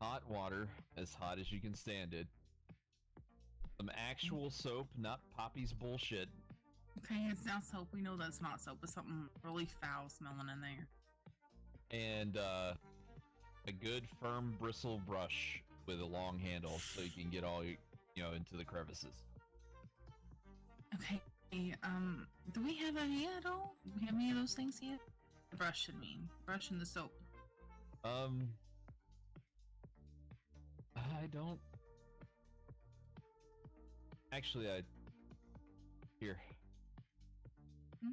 hot water, as hot as you can stand it. Some actual soap, not Poppy's bullshit. Okay, it's not soap. We know that's not soap. It's something really foul smelling in there. And a good firm bristle brush with a long handle so you can get all into the crevices. Okay. Do we have any at all? Do we have any of those things yet? The brush should mean brush and the soap. I don't. Actually, here. Hmm?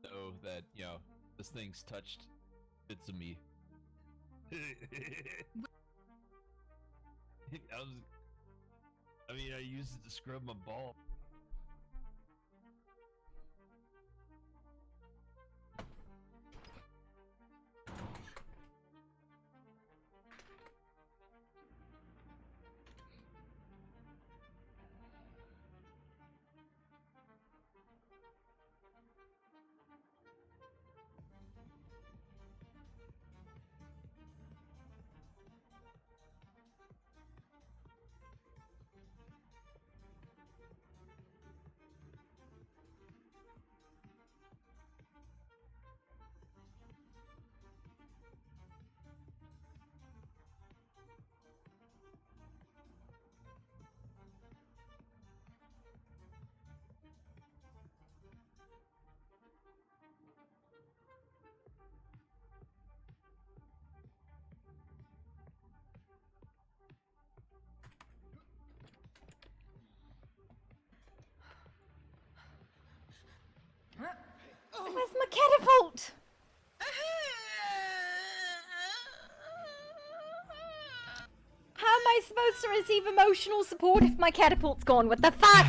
So that this thing's touched bits of me. I used it to scrub my ball. Where's my catapult? How am I supposed to receive emotional support if my catapult's gone? What the fuck?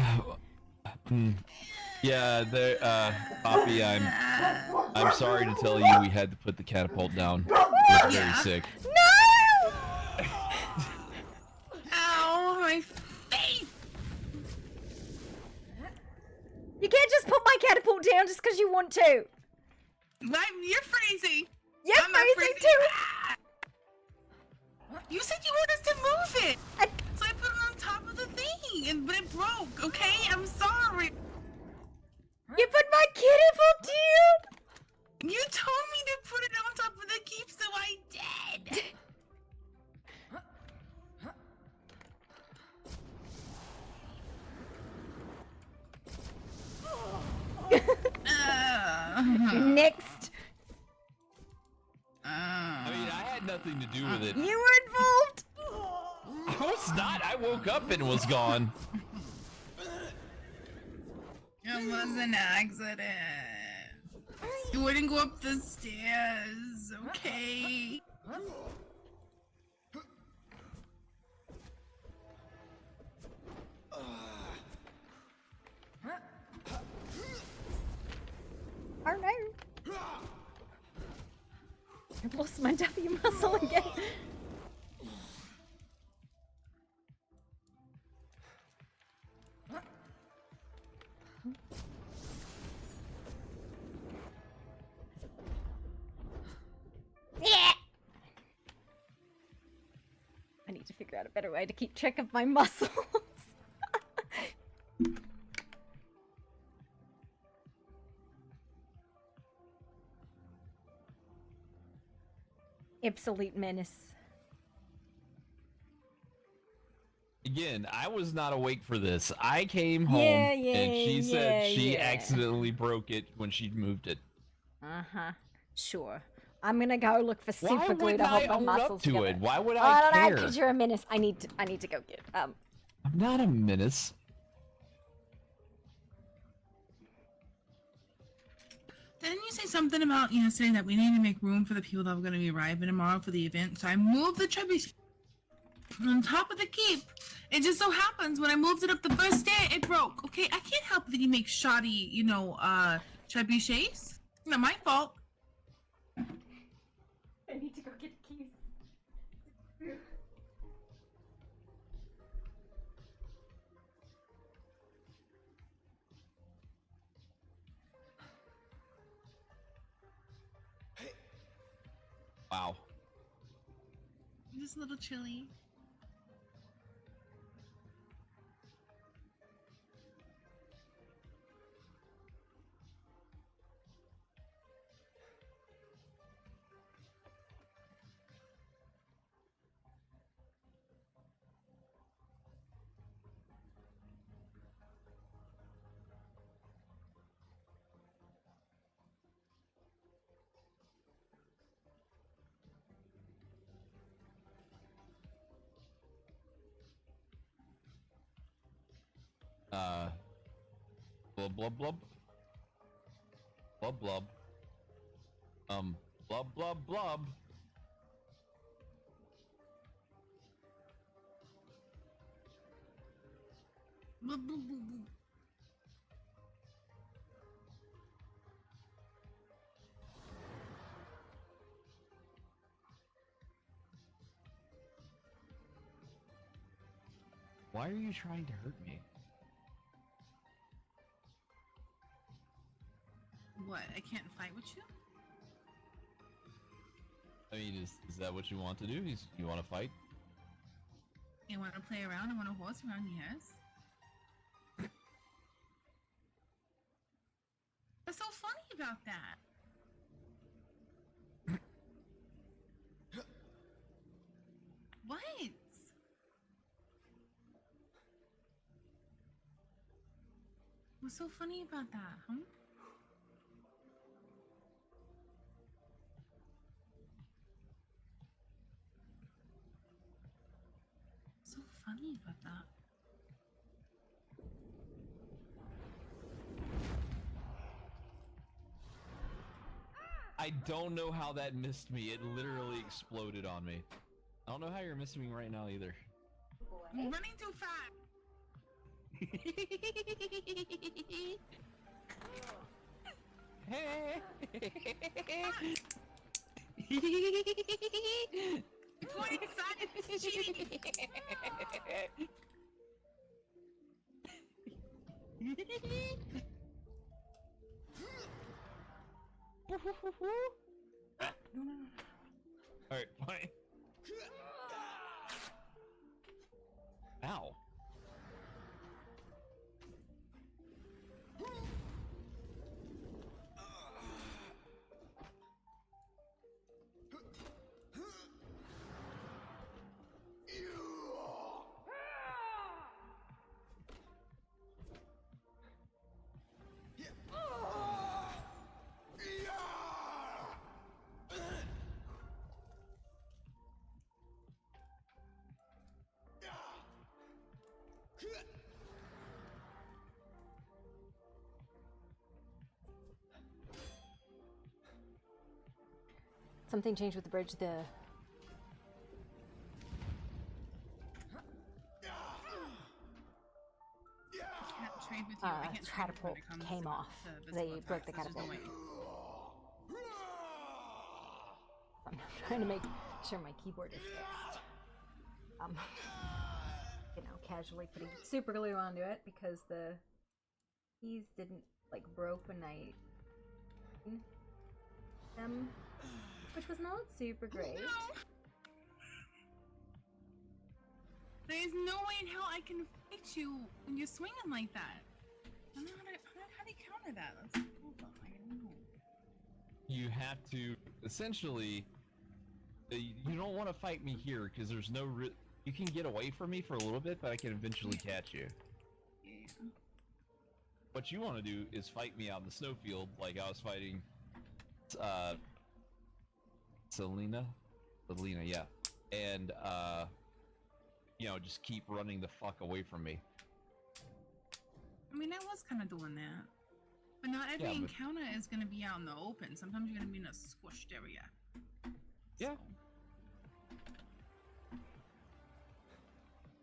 Yeah, there, Poppy, I'm sorry to tell you we had to put the catapult down. It was very sick. No! Ow, my face! You can't just put my catapult down just because you want to. You're freezing. You're I'm not freezing too. You said you wanted us to move it, so I put it on top of the thing, but it broke. Okay, I'm sorry. You put my catapult down? You told me to put it on top of the keep, so I did. Next. I mean, I had nothing to do with it. You were involved. I was not. I woke up and it was gone. It was an accident. You wouldn't go up the stairs, okay? Oh no. I've lost my W muscle again. I need to figure out a better way to keep track of my muscles. Absolute menace. Again, I was not awake for this. I came home and she said she accidentally broke it when she moved it. Uh-huh. Sure. I'm gonna go look for super glue would to hold I my own muscles up to together. it? Why would I I don't know, care? because you're a menace. I need to go get I'm not a menace. Didn't you say something about saying that we need to make room for the people that were going to be arriving tomorrow for the event? So I moved the trebuchet on top of the keep. It just so happens when I moved it up the first stair, it broke. Okay, I can't help that you make shoddy, trebuchets. Not my fault. I need to go get the keys. Wow. I'm just a little chilly. Blub blub blub. Blub blub. Blub blub blub. Why are you trying to hurt me? What? I can't fight with you? I mean, is that what you want to do? You want to fight? You want to play around? I want to horse around? Yes. What's so funny about that? What? What's so funny about that, huh? So funny about that. I don't know how that missed me. It literally exploded on me. I don't know how you're missing me right now either. I'm running too fast. Hey! Going inside is cheating. Alright, fine. Ow. Something changed with the bridge. The Trade with you. I can't trade catapult when it comes came to off. the They physical broke the attacks, catapult. there's just no way. I'm trying to make sure my keyboard is fixed. Casually putting super glue onto it because the keys didn't broke when I them, which was not super great. No. There's no way in hell I can fight you when you're swinging like that. I don't know how do you counter that? That's hold on, I don't know. You have to essentially. You don't want to fight me here because there's no. You can get away from me for a little bit, but I can eventually catch you. Yeah. What you want to do is fight me out in the snowfield, like I was fighting. Selena, yeah, and just keep running the fuck away from me. I mean, I was kind of doing that, but not every encounter is going to be out in the open. Sometimes you're going to be in a squished area. Yeah.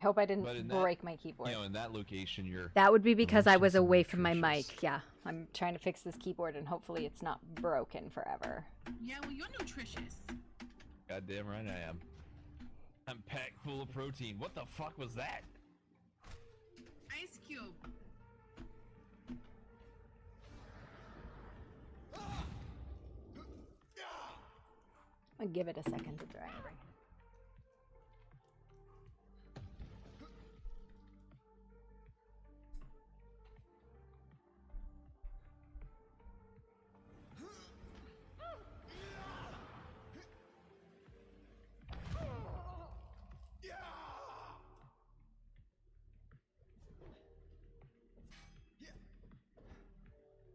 I hope I didn't break my keyboard. In that location, you're. That would be because I was away from my mic. Yeah, I'm trying to fix this keyboard, and hopefully it's not broken forever. Yeah, well, you're nutritious. Goddamn right I am. I'm packed full of protein. What the fuck was that? Ice cube. I'll give it a second to dry and bring.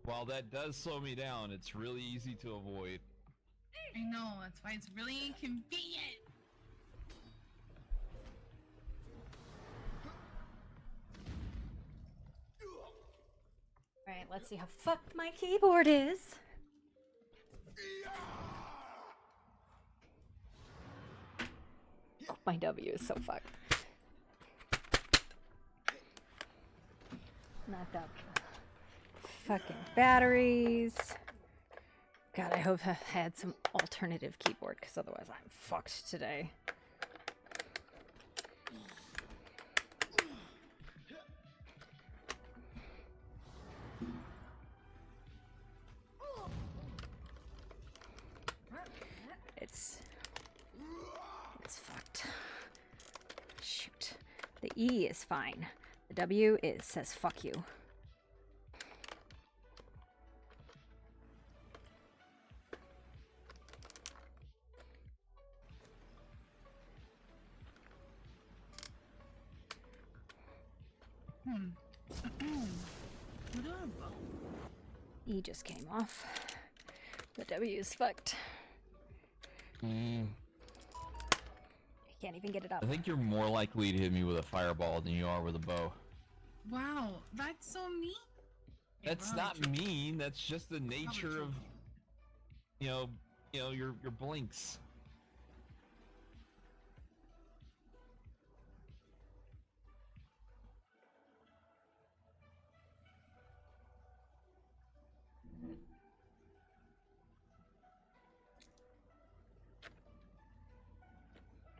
While that does slow me down, it's really easy to avoid. I know, that's why it's really inconvenient. Alright, let's see how fucked my keyboard is. Oh, my W is so fucked. Knocked out fucking batteries. God, I hope I had some alternative keyboard, because otherwise I'm fucked today. It's fucked. Shoot. The E is fine. The W says fuck you. What do I vote? E just came off. The W is fucked. Mm. I can't even get it up. I think you're more likely to hit me with a fireball than you are with a bow. Wow, that's so mean. That's not mean. That's just the nature of, your blinks.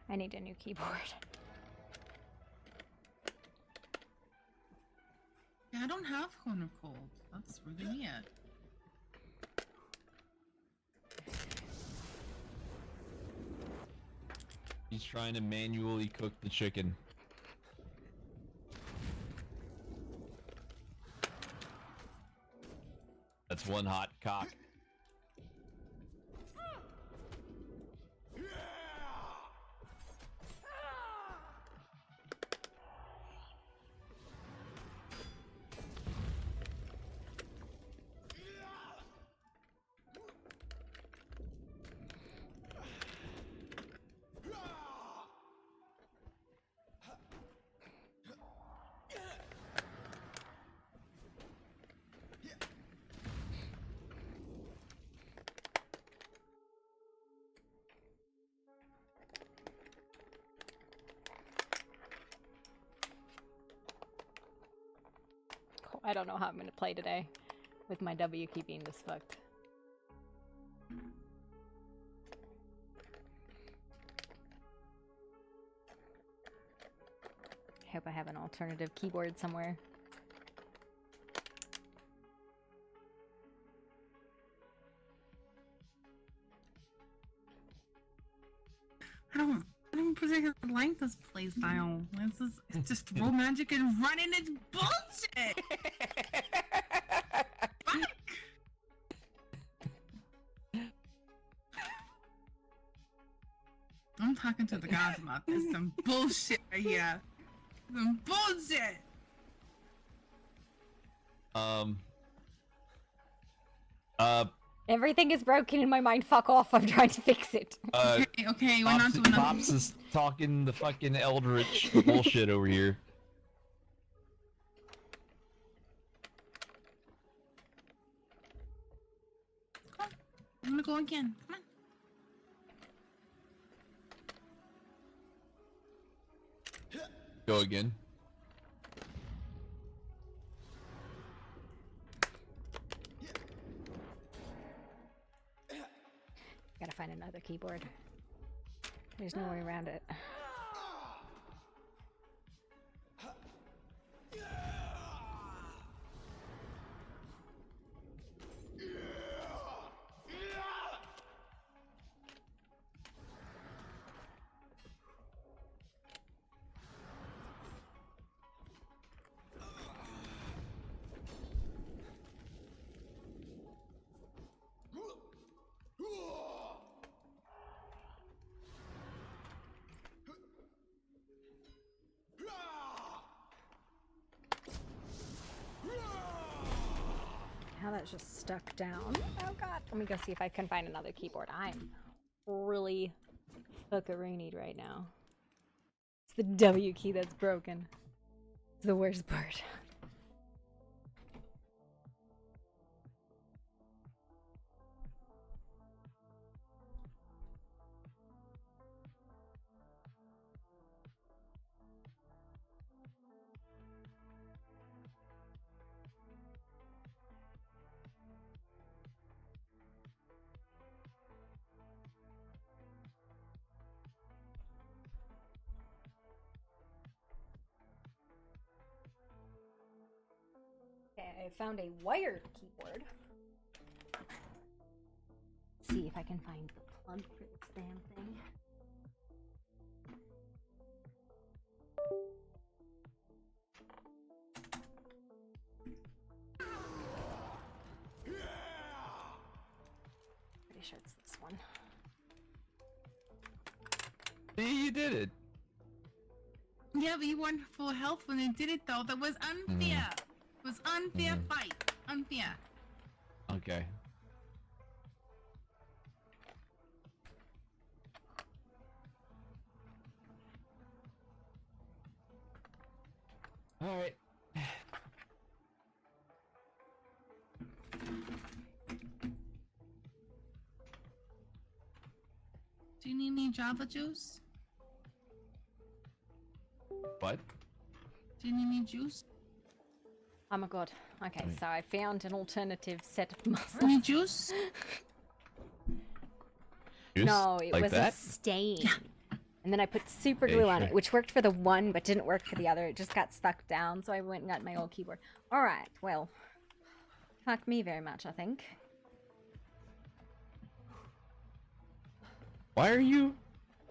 I need a new keyboard. Yeah, I don't have Cone of Cold. That's really weird. He's trying to manually cook the chicken. That's one hot cock. I don't know how I'm gonna play today with my W key being this fucked. I hope I have an alternative keyboard somewhere. I don't particularly like this play style. It's just throw magic and running. It's bullshit. Fuck. I'm talking to the gods about this. Some bullshit right here. Some bullshit. Everything is broken in my mind. Fuck off. I'm trying to fix it. Okay, we're not doing Pops is talking the fucking eldritch bullshit over here. Come on. I'm gonna go again. Come on. Go again. Gotta find another keyboard. There's no way around it. is just stuck down. Oh god. Let me go see if I can find another keyboard. I'm really fuckaroonied right now. It's the W key that's broken. It's the worst part. Okay, I found a wired keyboard. Let's see if I can find the plug for this damn thing. Pretty sure it's this one. See, you did it. Yeah, but you weren't full health when they did it, though. That was unfair. It was unfair fight. Unfair. Okay. All right. Do you need any Java juice? What? Do you need any juice? Oh my god. Okay, so I found an alternative set of muscles. Any juice? Juice? No, it Like was that? a stain. And then I put super Okay, glue on sure. it, which worked for the one but didn't work for the other. It just got stuck down, so I went and got my old keyboard. Alright, well. Fuck me very much, I think. Why are you?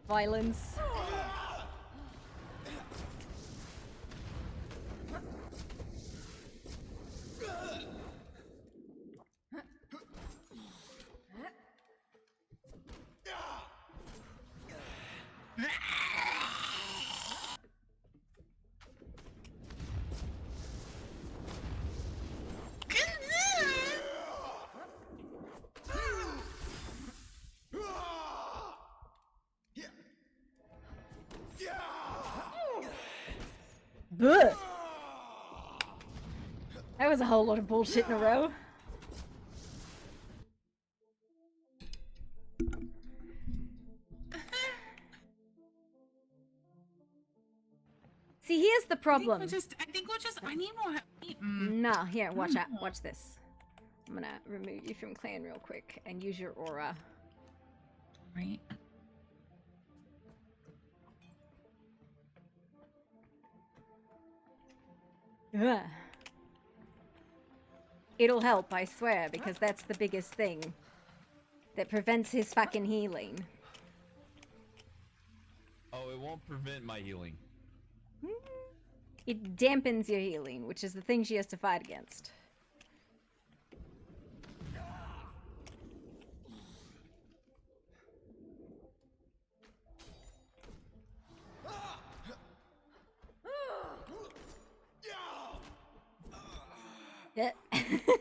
Violence. Blech. That was a whole lot of bullshit in a row. See, here's the problem. I think we're just. I need more. Nah, here, watch out. Watch this. I'm gonna remove you from clan real quick and use your aura. Right. Ugh. It'll help, I swear, because that's the biggest thing that prevents his fucking healing. Oh, it won't prevent my healing. It dampens your healing, which is the thing she has to fight against. Yeah.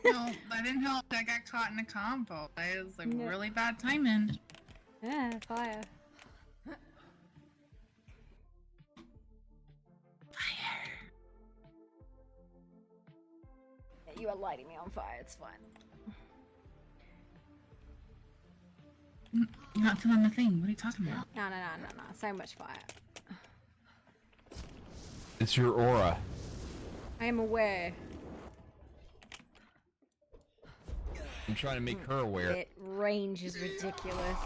No, that didn't help. I got caught in a combo. That was like No. really bad timing. Yeah, fire. Fire. Yeah, you are lighting me on fire, it's fine. You're not feeling the thing. What are you talking about? No, so much fire. It's your aura. I am aware. I'm trying to make her aware. It range is ridiculous.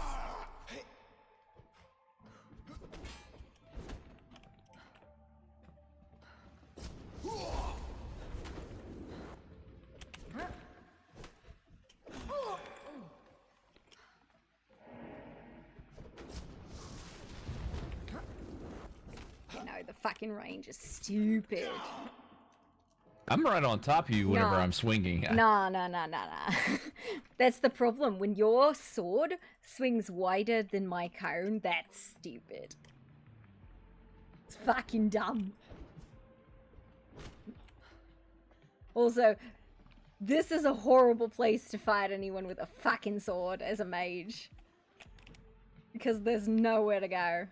You know, the fucking range is stupid. I'm right on top of you whenever No. I'm swinging. No. That's the problem. When your sword swings wider than my cone, that's stupid. It's fucking dumb. Also, This is a horrible place to fight anyone with a fucking sword as a mage. Because there's nowhere to go.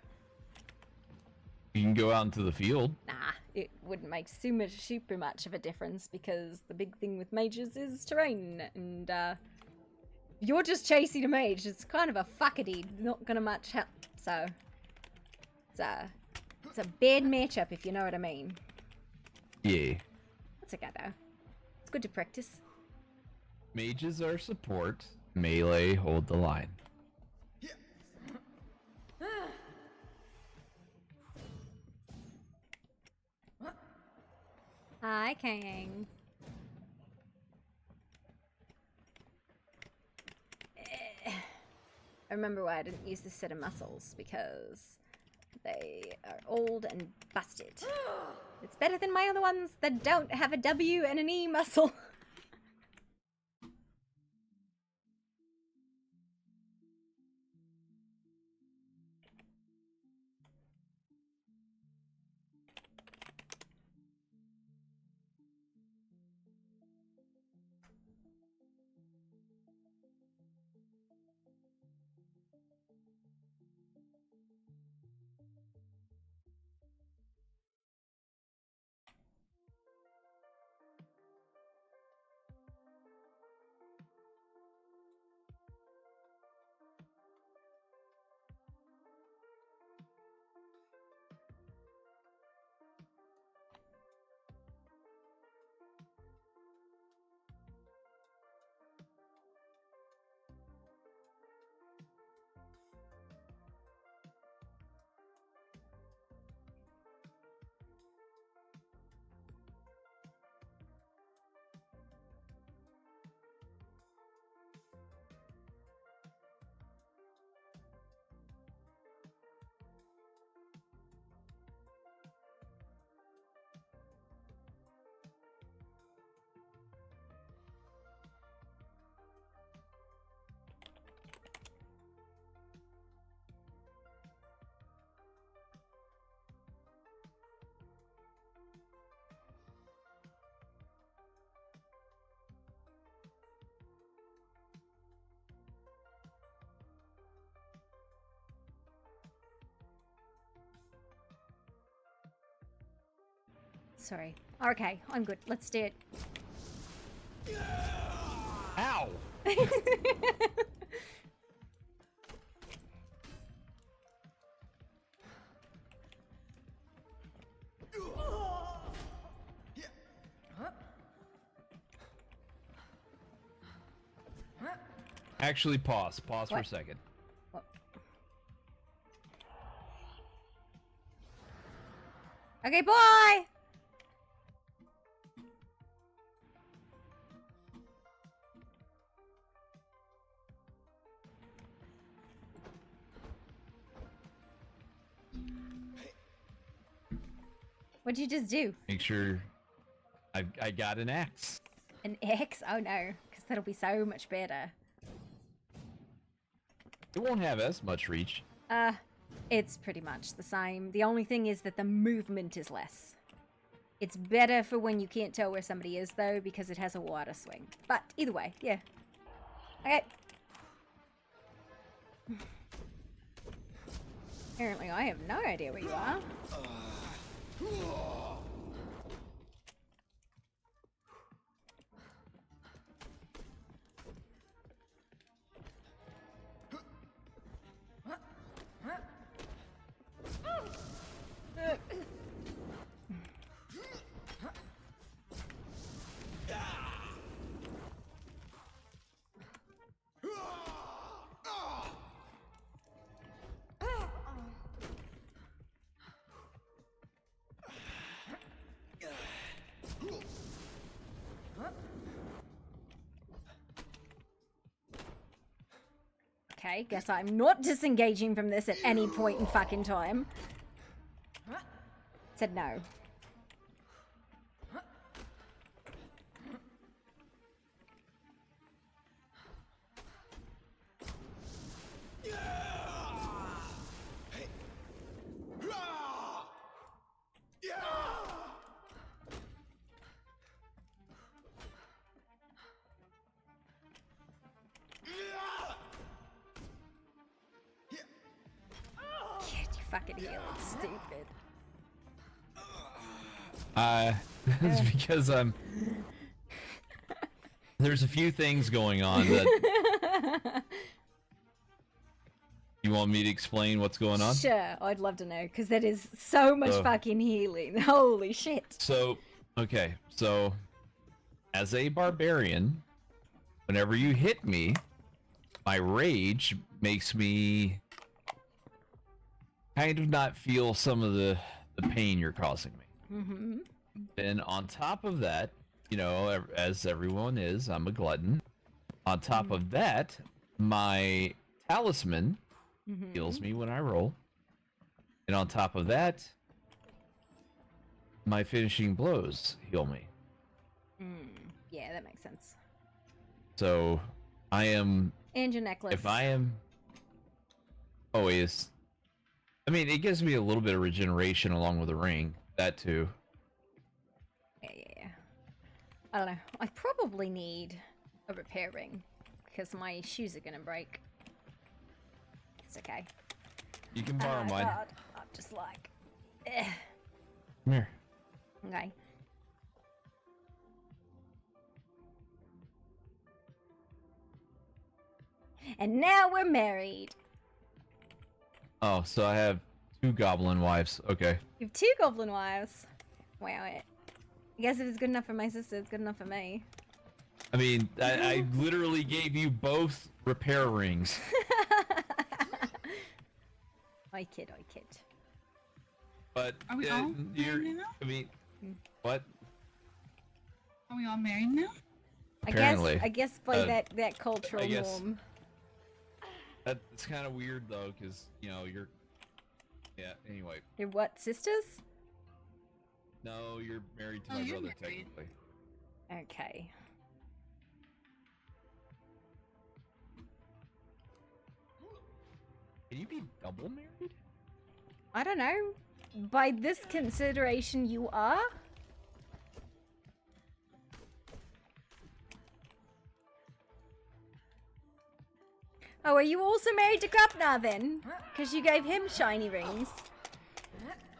You can go out into the field. Nah, it wouldn't make super much of a difference because the big thing with mages is terrain, and you're just chasing a mage. It's kind of a fuckity, not gonna much help. So it's a bad matchup if you know what I mean. Yeah. That's okay though. It's good to practice. Mages are support. Melee hold the line. Hi, King. I remember why I didn't use this set of muscles, because they are old and busted. It's better than my other ones that don't have a W and an E muscle. Sorry. Okay, I'm good. Let's do it. Ow! Actually, pause. Pause for a What? second. What? Okay, bye! What'd you just do? Make sure I got an axe. An X? Oh no, because that'll be so much better. It won't have as much reach. It's pretty much the same. The only thing is that the movement is less. It's better for when you can't tell where somebody is, though, because it has a wider swing. But either way, yeah. Okay. Apparently I have no idea where you are. Okay, guess I'm not disengaging from this at any point in fucking time. Said no. fucking heal. It's stupid. It's because there's a few things going on that you want me to explain what's going on? Sure, I'd love to know, because that is so much fucking healing. Holy shit. So, okay, so as a barbarian, whenever you hit me, my rage makes me kind of not feel some of the pain you're causing me. Mm-hmm. And on top of that, you know, as everyone is, I'm a glutton. On top of that, my talisman heals me when I roll. And on top of that, my finishing blows heal me. Yeah, that makes sense. So, I am... And your necklace. If I am... Always... I mean, it gives me a little bit of regeneration along with the ring. That too. Yeah. I don't know. I probably need a repair ring, because my shoes are gonna break. It's okay. You can borrow mine. God. I'm just like... Ugh. Come here. Okay. And now we're married. Oh, so I have 2 goblin wives. Okay. You have 2 goblin wives. Wow, I guess if it's good enough for my sister, it's good enough for me. I mean, I literally gave you both repair rings. I kid, I kid. But Are we all you're... married now? I mean, what? Are we all married now? Apparently. I guess by that cultural I guess. norm. That's kind of weird though, because you know you're. Yeah. Anyway. You're what, sisters? No, you're married to Oh, my you're brother married. technically. Okay. Can you be double married? I don't know. By this consideration, you are? Oh, are you also married to Grubnar then? Because you gave him shiny rings.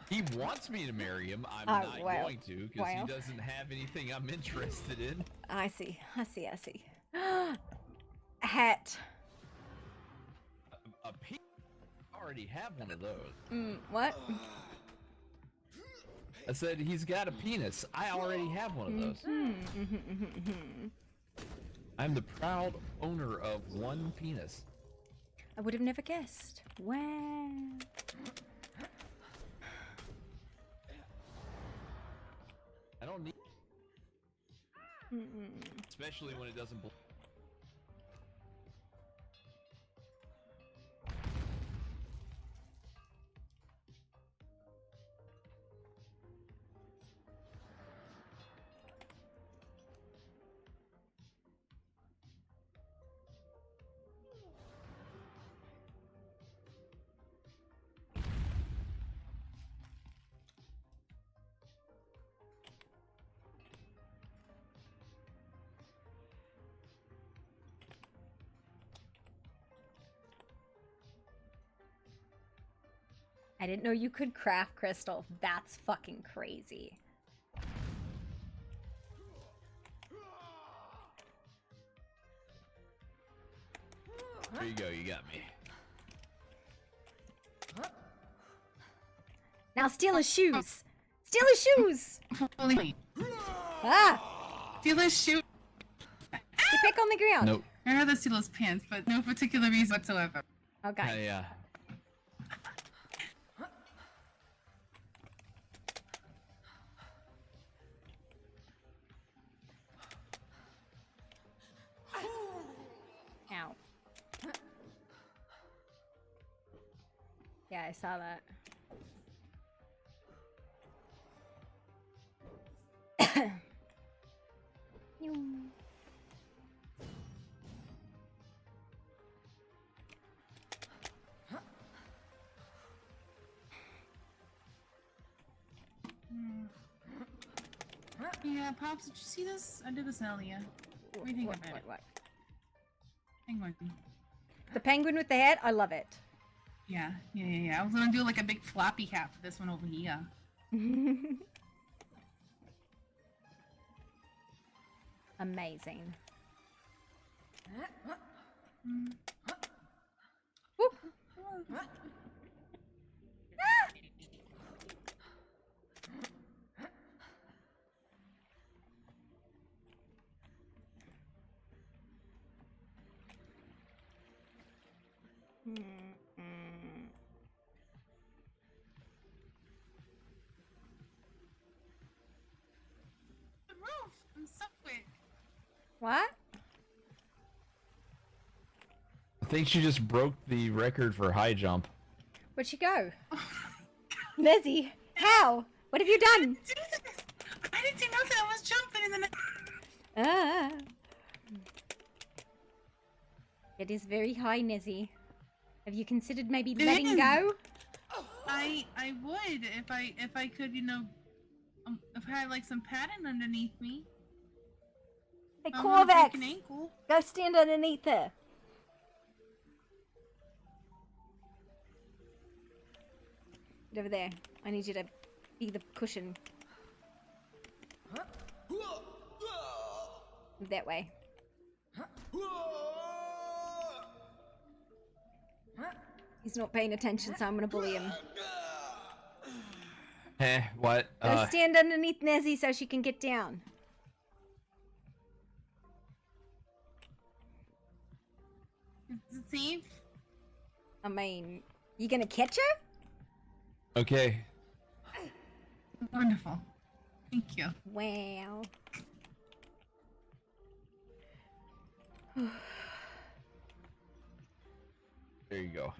He wants me to marry him. I'm Oh, not wow. going to because Wow. he doesn't have anything I'm interested in. I see. I see. I see. Hat. A pe- I already have one of those. What? I said he's got a penis. I already have one of those. I'm the proud owner of one penis. I would have never guessed. Wow. I don't need, especially when it doesn't. I didn't know you could craft crystal. That's fucking crazy. There you go. You got me. Now steal his shoes. Steal his shoes. Holy. Ah! Steelers shoot. You pick on the ground. Nope. I heard the Steelers pants, but no particular reason whatsoever. Okay. Yeah. Ow. Yeah, I saw that. Yeah, Pops, did you see this? I did this earlier. What do you think about it? What? Hang on. The penguin with the hat? I love it. Yeah. I was gonna do like a big floppy hat for this one over here. Amazing. The roof! I'm so quick. What? I think she just broke the record for high jump. Where'd she go? Lizzie, how? What have you done? Do this! I didn't do nothing. I was jumping and then Ah. It is very high, Nezzy. Have you considered maybe letting is. go? I would if I could, you know, if I had like some padding underneath me. Hey, I don't wanna break an Corvex, ankle. go stand underneath her. Get over there. I need you to be the cushion. Move that way. He's not paying attention, so I'm gonna bully him. What? Go stand underneath Nezzy so she can get down. Is it safe? I mean, you gonna catch her? Okay. Wonderful. Thank you. Wow. There you go.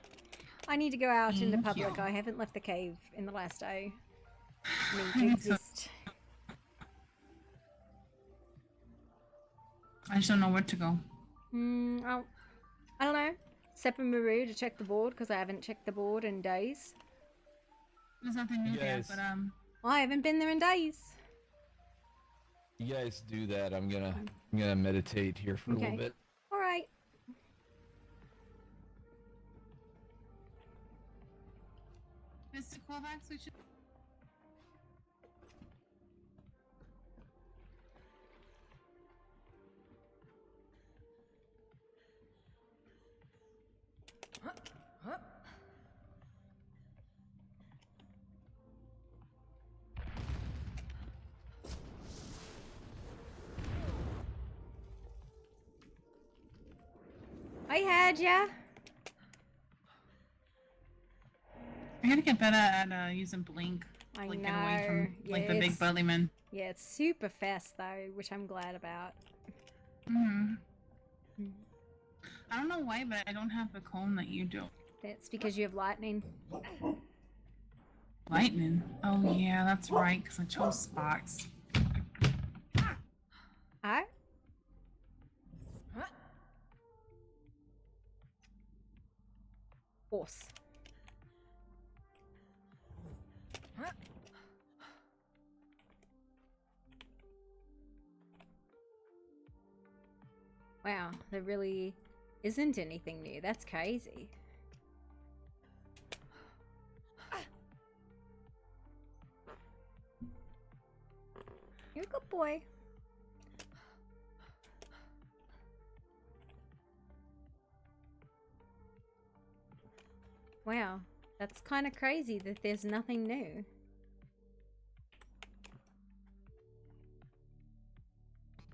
I need to go out into Thank public. you. I haven't left the cave in the last day. I need to exist. I just don't know where to go. I don't know. Sepamaru to check the board because I haven't checked the board in days. There's nothing new there, Yes. but I haven't been there in days. You guys do that. I'm gonna meditate here for a little Okay. bit. All right. Mr. Kovacs, we should. I heard ya. I gotta get better at using blink. I Like get away know. from Yeah, like the big it's- burly men. Yeah, it's super fast though, which I'm glad about. I don't know why, but I don't have the cone that you do. That's because you have lightning. Lightning. Oh yeah, that's right. Cause I chose sparks. Huh? Horse. Wow, there really isn't anything new. That's crazy. You're a good boy. Wow, that's kind of crazy that there's nothing new.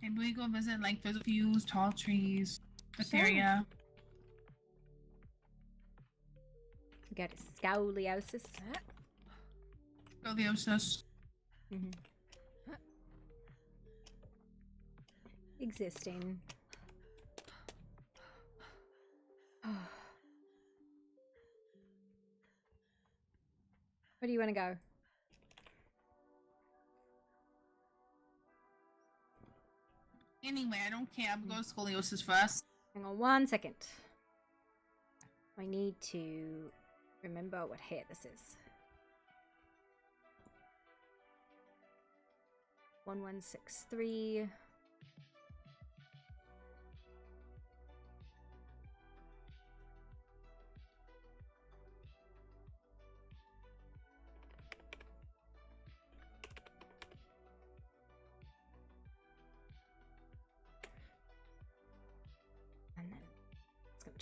Maybe we go visit like those views, tall trees, this Sure. area. We got scoliosis. Scoliosis. Existing. Where do you want to go? Anyway, I don't care. I'm going to scoliosis first. Hang on 1 second. I need to remember what hair this is. 1163.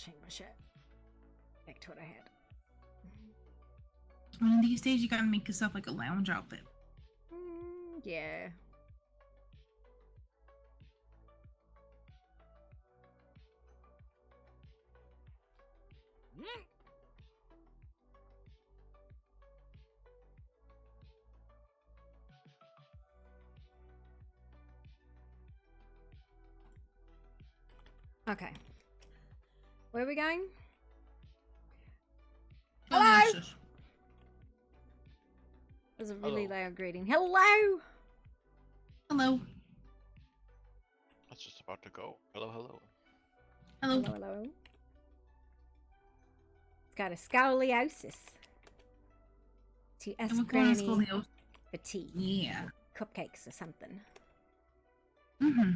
change my shirt. Back to what I had. One of these days, you gotta make yourself like a lounge outfit. Yeah. Okay. Where are we going? Hello? Delicious. That was a really Hello. loud greeting. Hello! Hello. I was just about to go. Hello, hello. Hello. Hello, hello. It's got a scoliosis. To And ask we're going to Granny scoliosis. for tea. Yeah. Cupcakes or something. Mm-hmm.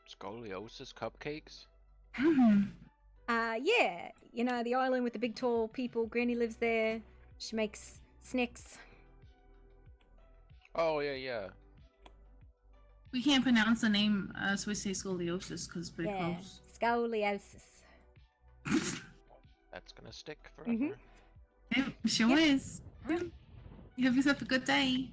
Scoliosis cupcakes? Mm-hmm. Yeah. You know, the island with the big tall people. Granny lives there. She makes snacks. Oh, yeah. We can't pronounce the name, so we say scoliosis because it's pretty Yeah. close. Scoliosis. That's gonna stick forever. Mhm. It sure Yep. is. You have yourself a good day.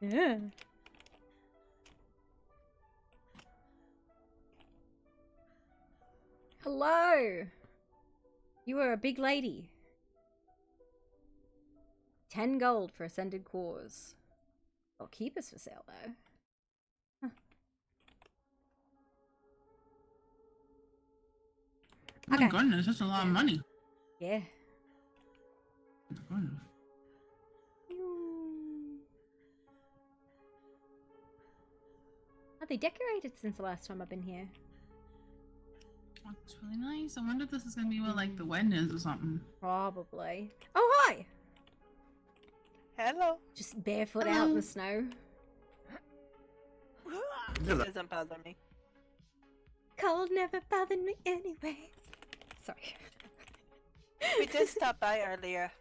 Yeah. Hello. You are a big lady. 10 gold for ascended cores. I'll keep us for sale though. Oh my Okay. goodness, that's a lot of money. Yeah. Goodness. Are they decorated since the last time I've been here? That's really nice. I wonder if this is gonna be what like the wedding is or something. Probably. Oh, hi! Hello. Just barefoot out in Hello. the snow. It doesn't bother me. Cold never bothered me anyway. Sorry. We did stop by earlier.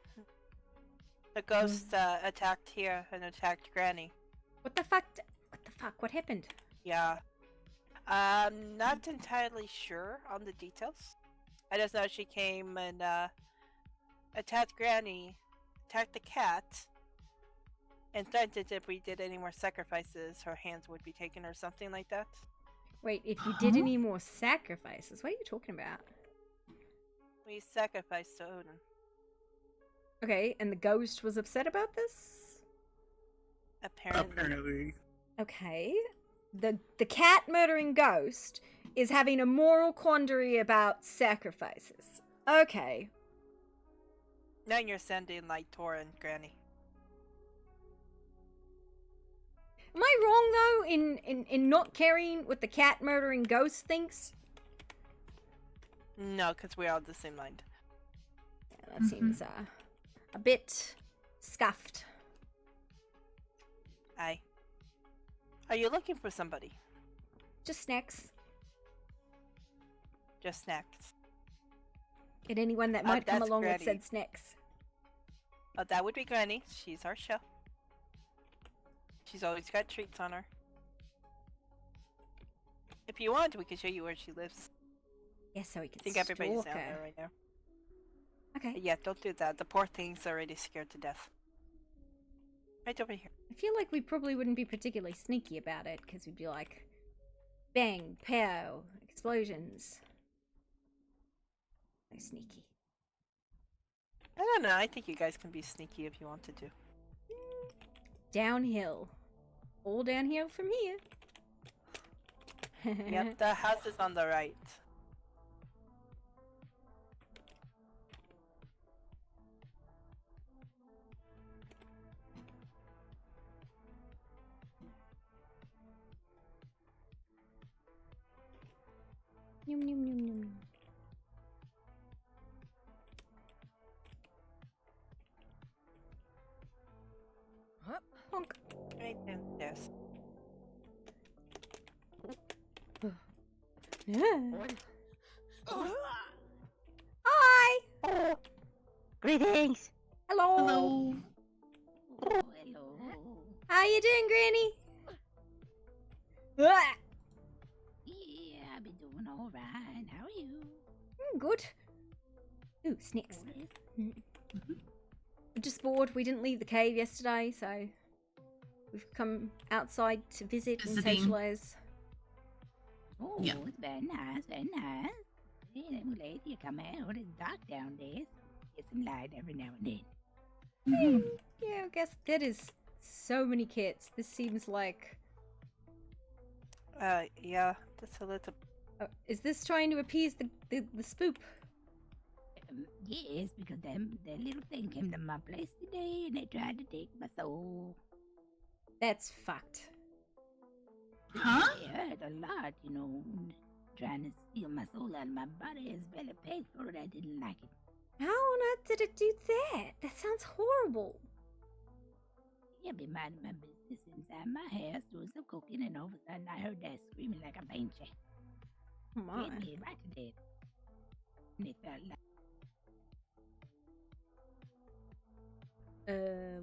The ghost attacked here and attacked Granny. What the fuck? What the fuck? What happened? Yeah. I'm not entirely sure on the details. I just know she came and attacked Granny, attacked the cat, and threatened if we did any more sacrifices, her hands would be taken or something like that. Wait, if you did Huh? any more sacrifices, what are you talking about? We sacrificed to Odin. Okay, and the ghost was upset about this? Apparently. Okay. The cat murdering ghost is having a moral quandary about sacrifices. Okay. Now you're sending like Tora and Granny. Am I wrong though in not caring what the cat murdering ghost thinks? No, because we're all of the same mind. Yeah, that seems a bit scuffed. Aye. Are you looking for somebody? Just snacks. Just snacks. And anyone that might come that's along with Granny. said snacks. Oh, that would be Granny. She's our show. She's always got treats on her. If you want, we can show you where she lives. Yeah, so we can I think everybody's stalk down her. there right now. Okay. But yeah, don't do that. The poor thing's already scared to death. Right over here. I feel like we probably wouldn't be particularly sneaky about it, because we'd be like, bang, pow, explosions. No sneaky. I don't know. I think you guys can be sneaky if you want to do. Downhill. All downhill from here. Yep, the house is on the right. Yum, yum, yum, yum. Honk. Right downstairs. Yeah. Hi. Greetings. Hello. Hello. Oh, hello. How you doing, Granny? Ah! Yeah, I've been doing all right. How are you? Good. Ooh, snakes. Good. We're just bored. We didn't leave the cave yesterday, so we've come outside to visit and Visiting. socialize. Oh, Yeah. it's very nice, very nice. Yeah, I'm glad you come out. It's dark down there. Get some light every now and then. Mhm. Yeah, I guess that is so many kits. This seems like. Yeah, that's a little. Is this trying to appease the spook? Yes, because that little thing came to my place today and they tried to take my soul. That's fucked. Huh? Yeah, it's a lot, you know. Trying to steal my soul out of my body is very painful and I didn't like it. How on earth did it do that? That sounds horrible. Yeah, be minding my business inside my house doing some cooking and all of a sudden I heard that screaming like a banshee. Oh my. Scared me right to death. And it felt like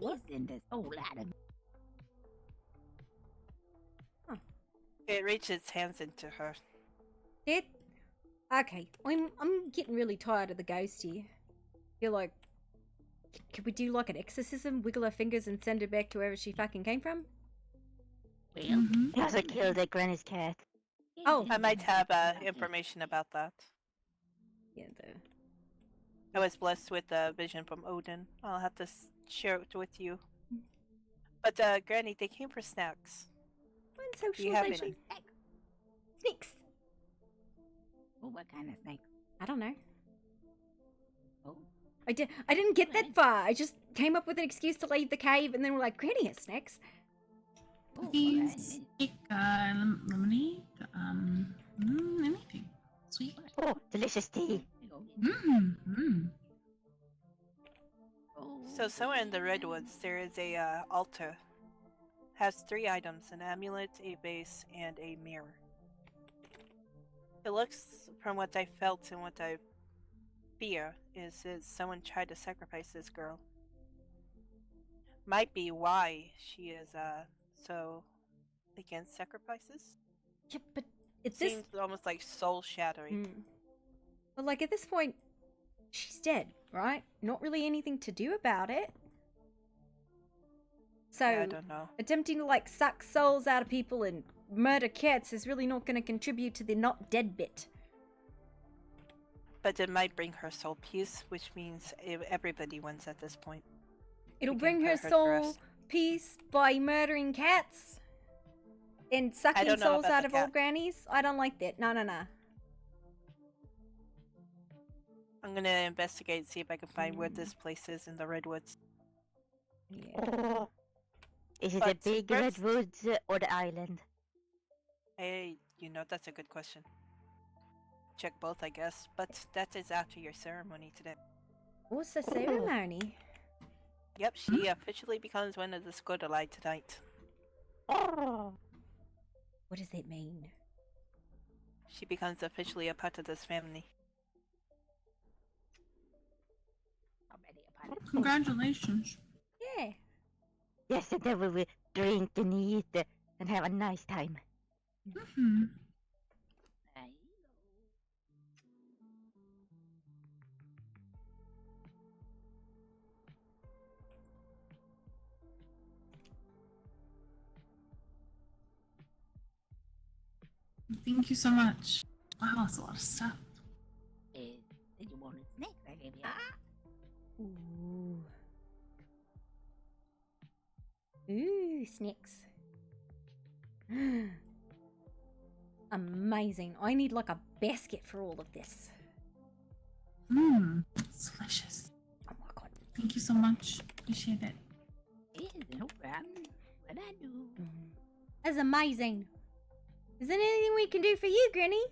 What? pissing the soul out of me. It reached its hands into her. It. Okay, I'm getting really tired of the ghost here. Feel like. Could we do like an exorcism? Wiggle her fingers and send her back to wherever she fucking came from? Well, Mhm. He also killed a granny's cat. Oh. I might have information about that. Yeah, the. I was blessed with a vision from Odin. I'll have to share it with you. But Granny, they came for snacks. One Do you have socialization. any? Snakes. Oh, what kind of snake? I don't know. Oh, I didn't get that far. I just came up with an excuse to leave the cave, and then we're like, Granny has snacks. oh, all These right. lemonade, anything. Sweet. Oh, delicious tea. Mm. Oh, So somewhere in the redwoods, there is a altar. Has 3 items: an amulet, a vase, and a mirror. It looks, from what I felt and what I fear, is that someone tried to sacrifice this girl. Might be why she is so against sacrifices. Yeah, but at this. Seems almost like soul shattering. Hmm. But like at this point, she's dead, right? Not really anything to do about it. So Yeah, I don't know. attempting to like suck souls out of people and murder cats is really not going to contribute to the not dead bit. But it might bring her soul peace, which means everybody wins at this point. It'll We can bring her put her to soul rest. peace by murdering cats and sucking don't know souls about out the of old cat. grannies. I don't like that. No. I'm gonna investigate and see if I can find where this place is in the redwoods. Yeah. Oh. Is it the But big first- redwoods or the island? Hey, that's a good question. Check both, I guess. But that is after your ceremony today. What's the ceremony? Yep, she officially becomes one of the Skodalai tonight. Oh. What does that mean? She becomes officially a part of this family. already a part of Congratulations. Yeah. Yes, and then we will drink and eat and have a nice time. Mm-hmm. I Thank you so much. Wow, that's a lot of stuff. Did you want snacks? I gave you. Ooh. Ooh, snacks. Amazing. I need like a basket for all of this. It's delicious. Oh my god. Thank you so much. Appreciate it. Yes, no problem. What I do? That's amazing. Is there anything we can do for you, Granny?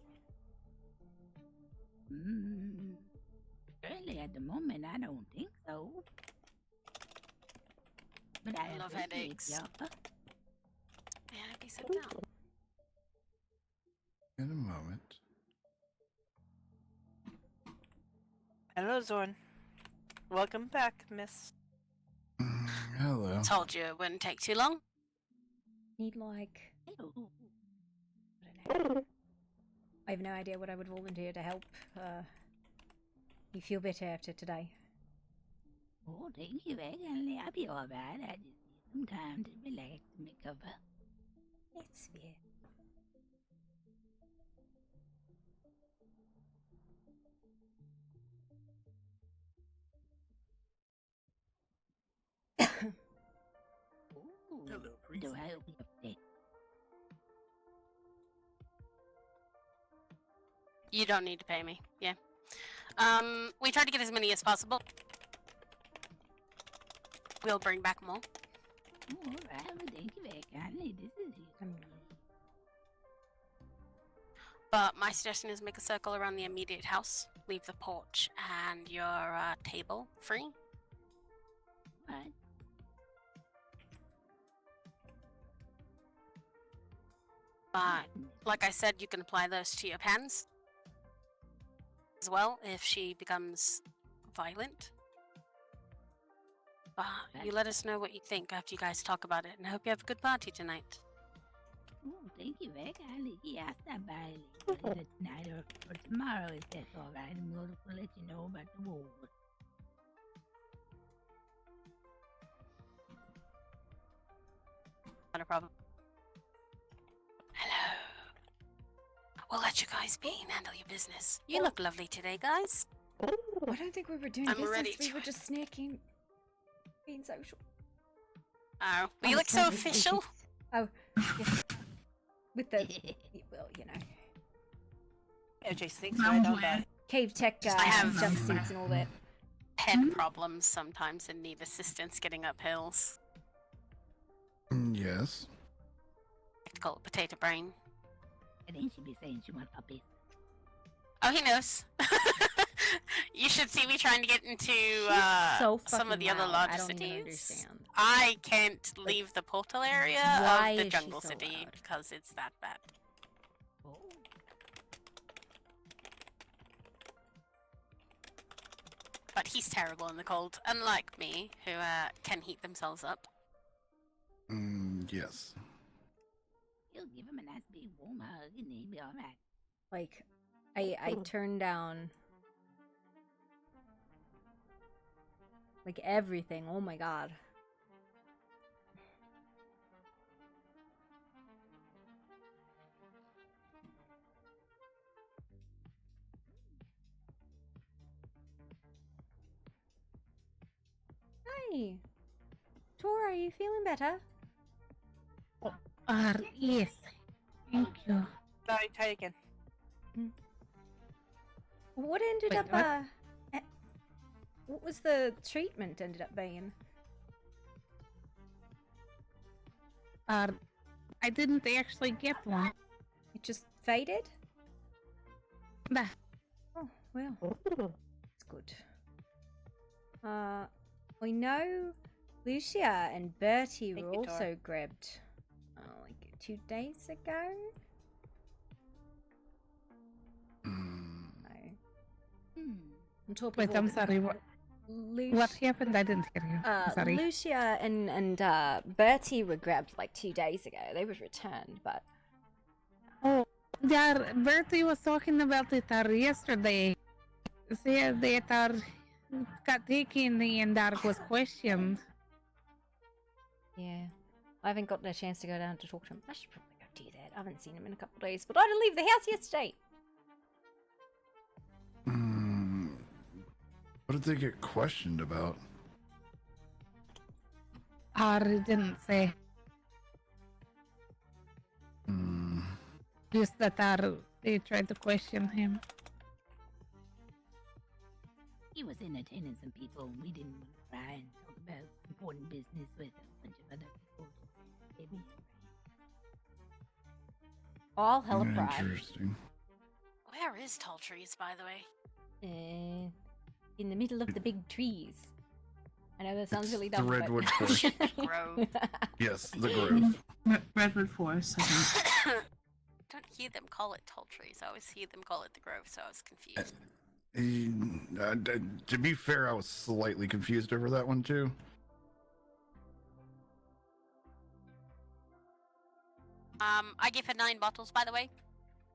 Currently, at the moment, I don't think so. But I Love appreciate headaches. y'all. Yeah, be sit down. In a moment. Hello, Zorn. Welcome back, miss. Hello. Told you it wouldn't take too long. Need like Hello. have no idea what I would volunteer to help you feel better after today. Oh, thank you very kindly. I'll be alright. I just need some time to relax and recover. That's fair. Ooh, Hello, do priest. I hope you're fit? You don't need to pay me. Yeah. We try to get as many as possible. We'll bring back more. Oh, alright. Well, thank you very kindly. This is useful. But my suggestion is make a circle around the immediate house. Leave the porch and your table free. What? But like I said, you can apply those to your pens as well if she becomes violent. But you let us know what you think after you guys talk about it, and I hope you have a good party tonight. Oh, thank you very kindly. Yeah, I'll stop by later tonight or tomorrow if that's alright, and we'll let you know about the war. Not a problem. Hello. We'll let you guys be and handle your business. You look lovely today, guys. I don't think we were doing I'm business. ready We to- were just snacking, being social. Oh, I you was look so trying to official. Oh, yes. With the, well, you know, OJ sneaks Lounge right on wear. by. cave tech I have- jumpsuits and all that. Pen problems sometimes and need assistance getting up hills. Yes. I call it potato brain. I think she'd be saying she wants puppies. Oh, he knows. You should see me trying to get into So some of fucking the other loud. large I don't even cities. understand. I can't leave the portal area why of the is she jungle so city loud? because it's that bad. Oh. But he's terrible in the cold, unlike me, who can heat themselves up. Yes. You'll give him a nice big warm hug and he'll be alright. Like, I turned down like everything. Oh my god. Hi, Tor. Are you feeling better? Yes. Thank you. Sorry, try again. What ended Wait, up what? what was the treatment ended up being? I didn't actually get one. It just faded? Bah. Oh, well. It's good. We know Lucia and Bertie Thank were you, Tor. also grabbed like 2 days ago. Mm, No. On top of Wait, all I'm the- sorry. What Lucia, happened? I didn't hear you. I'm sorry. Lucia and Bertie were grabbed like 2 days ago. They were returned, but Oh, yeah, Bertie was talking about it yesterday. Said that got taken and that was questioned. yeah, I haven't gotten a chance to go down to talk to him. I should probably go do that. I haven't seen him in a couple of days, but I didn't leave the house yesterday. what did they get questioned about? I didn't say. Hmm. Just that they tried to question him. He was entertaining some people and we didn't want to try and talk about important business with a bunch of other people. Maybe. All hella pride. Interesting. Where is Tall Trees, by the way? In the middle of the big trees. I know that sounds It's really the dumb. but- Redwood Forest. Grove. Yes, the grove. Redwood Forest. I think. Don't hear them call it Tall Trees. I always hear them call it the Grove, so I was confused. To be fair, I was slightly confused over that one too. I gave her 9 bottles, by the way.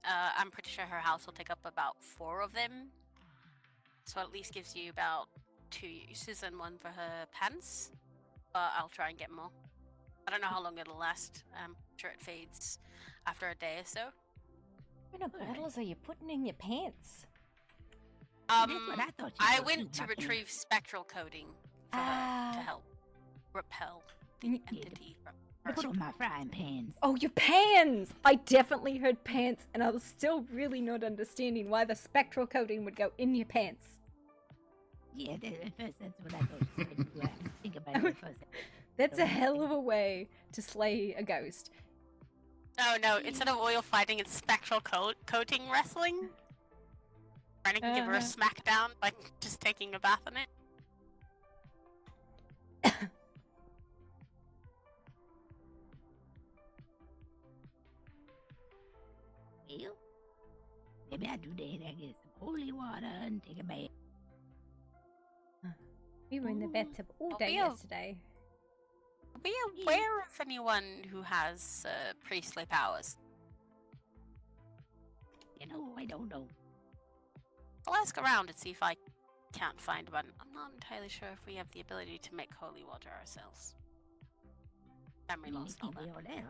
I'm pretty sure her house will take up about 4 of them. So at least gives you about 2 uses and 1 for her pants. But I'll try and get more. I don't know how long it'll last. I'm sure it fades after a day or so. What kind of bottles are you putting in your pants? That's what I thought. I went to retrieve spectral coating for her to help repel the entity from her. Put on my frying pans. Oh, your pans! I definitely heard pants, and I was still really not understanding why the spectral coating would go in your pants. Yeah, at first that's what I thought. You said. You have to think about it at first. That's a hell of a way to slay a ghost. Oh no, instead of oil fighting, it's spectral coating wrestling. Trying to give her a smackdown by just taking a bath in it. Well, maybe I do that. I get some holy water and take a bath. We were in the bathtub all day yesterday. Are we aware of anyone who has priestly powers? You know, I don't know. I'll ask around and see if I can't find one. I'm not entirely sure if we have the ability to make holy water ourselves. Memory loss and all that.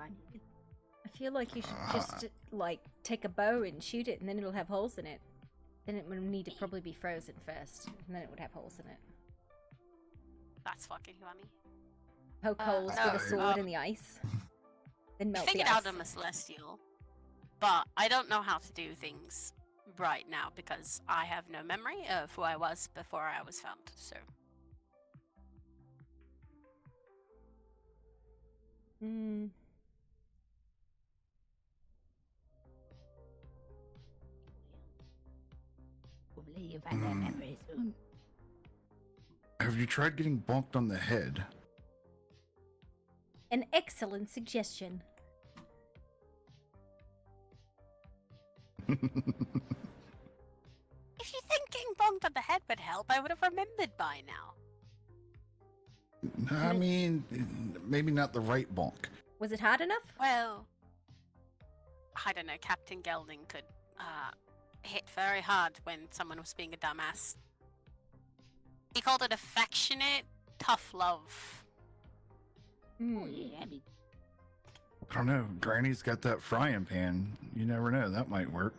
I feel like you should just, like, take a bow and shoot it, and then it'll have holes in it. Then it would need to probably be frozen first, and then it would have holes in it. That's fucking funny. Poke holes with a sword in the ice. Then melt the Figured ice. out I'm a celestial, but I don't know how to do things right now because I have no memory of who I was before I was found, so... Hopefully you find that memory soon. Have you tried getting bonked on the head? An excellent suggestion. If you think getting bonked on the head would help, I would have remembered by now. I mean, maybe not the right bonk. Was it hard enough? Well, I don't know, Captain Gelding could hit very hard when someone was being a dumbass. He called it affectionate, tough love. Oh yeah, I mean, I don't know. Granny's got that frying pan. You never know. That might work.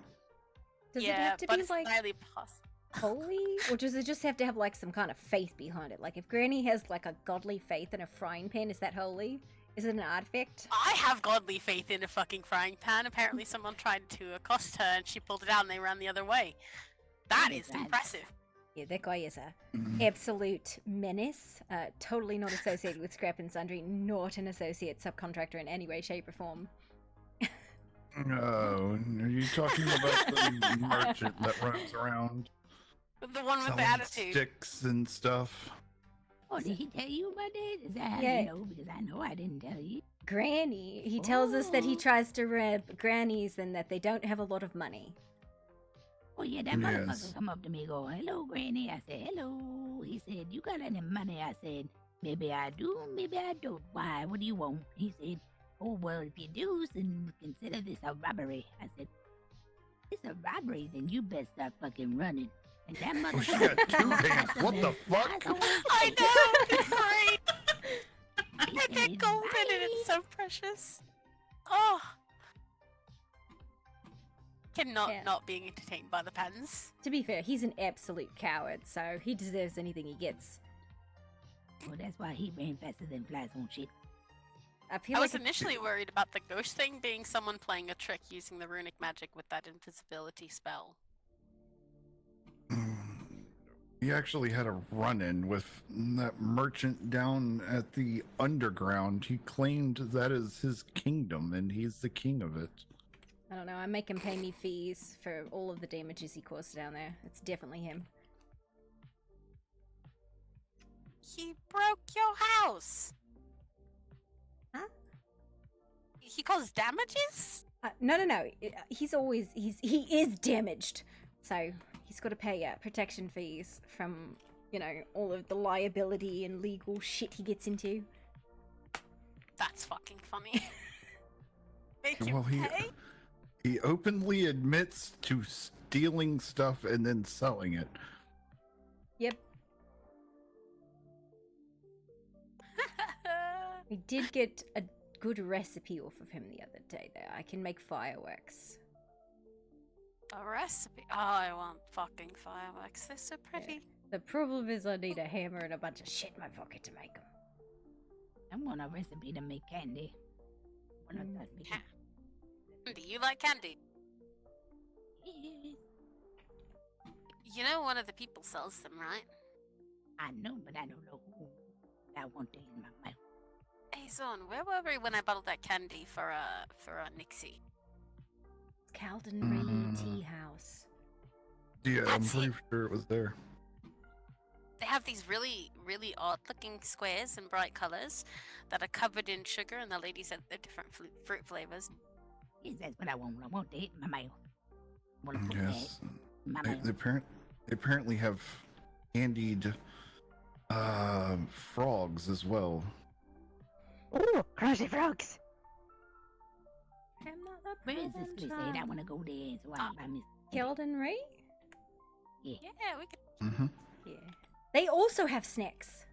Does yeah, it have to but be it's like entirely possible. holy, or does it just have to have like some kind of faith behind it? Like if Granny has like a godly faith in a frying pan, is that holy? Is it an artifact? I have godly faith in a fucking frying pan. Apparently someone tried to accost her and she pulled it out and they ran the other way. That is impressive. Yeah, that guy is a absolute menace. Totally not associated with Scrap and Sundry, not an associate subcontractor in any way, shape, or form. Oh, are you talking about the merchant that runs around? The one with the selling attitude. sticks and stuff. oh, did he tell you about that? Is that how Yeah. you know? Because I know I didn't tell you. Granny. He tells us that he tries to rob grannies and that they don't have a lot of money. Oh yeah, that Yes. motherfucker come up to me going, "Hello, Granny." I said, "Hello." He said, "You got any money?" I said, "Maybe I do, maybe I don't. Why? What do you want?" He said, "Oh well, if you do, then consider this a robbery." I said, "It's a robbery, then you best start fucking running." And that Oh, she motherfucker. got 2 hands. What the fuck? I know, it's great. He And they're said, golden and it's so precious. Oh. Cannot Yeah. not being entertained by the pens. To be fair, he's an absolute coward, so he deserves anything he gets. Well, that's why he ran faster than flies on shit. I feel I like was initially worried about the ghost thing being someone playing a trick using the runic magic with that invisibility spell. He actually had a run-in with that merchant down at the underground. He claimed that is his kingdom, and he's the king of it. I don't know, I make him pay me fees for all of the damages he caused down there. It's definitely him. He broke your house. Huh? He caused damages? No. He is damaged. So he's got to pay protection fees from, all of the liability and legal shit he gets into. That's fucking funny. Make him Well, pay? He openly admits to stealing stuff and then selling it. Yep. I did get a good recipe off of him the other day, though. I can make fireworks. A recipe. Oh, I want fucking fireworks. They're so pretty. The problem is I need a hammer and a bunch of shit in my pocket to make them. I want a recipe to make candy. Do you like candy? You know one of the people sells them, right? I know, but I don't know who. I want it in my mouth. Hey, Zon, where were we when I bottled that candy for Nixie? Calden Ray Tea House. Yeah, I'm That's pretty it. sure it was there. They have these really, really odd-looking squares in bright colors that are covered in sugar, and the lady said they're different fruit flavors. Yes, that's what I want. I want it in my mouth. I want to put Yes. that in my They, mouth. they apparently have candied frogs as well. Ooh, crunchy frogs. I'm not a Where is this place at? I want to go there so I can buy me. Calden Ray? Yeah, we could. Mm-hmm. Yeah. They also have snacks.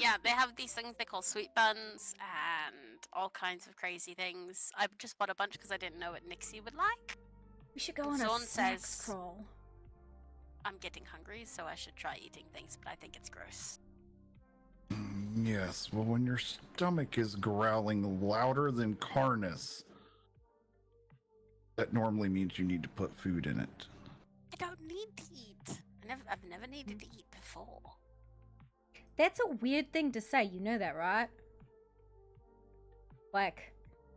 Yeah, they have these things they call sweet buns and all kinds of crazy things. I just bought a bunch because I didn't know what Nixie would like. We should go on a Zon snacks says- crawl. I'm getting hungry, so I should try eating things, but I think it's gross. Yes, well, when your stomach is growling louder than Carnus, that normally means you need to put food in it. I don't need to eat. I've never needed to eat before. That's a weird thing to say, you know that, right? Like,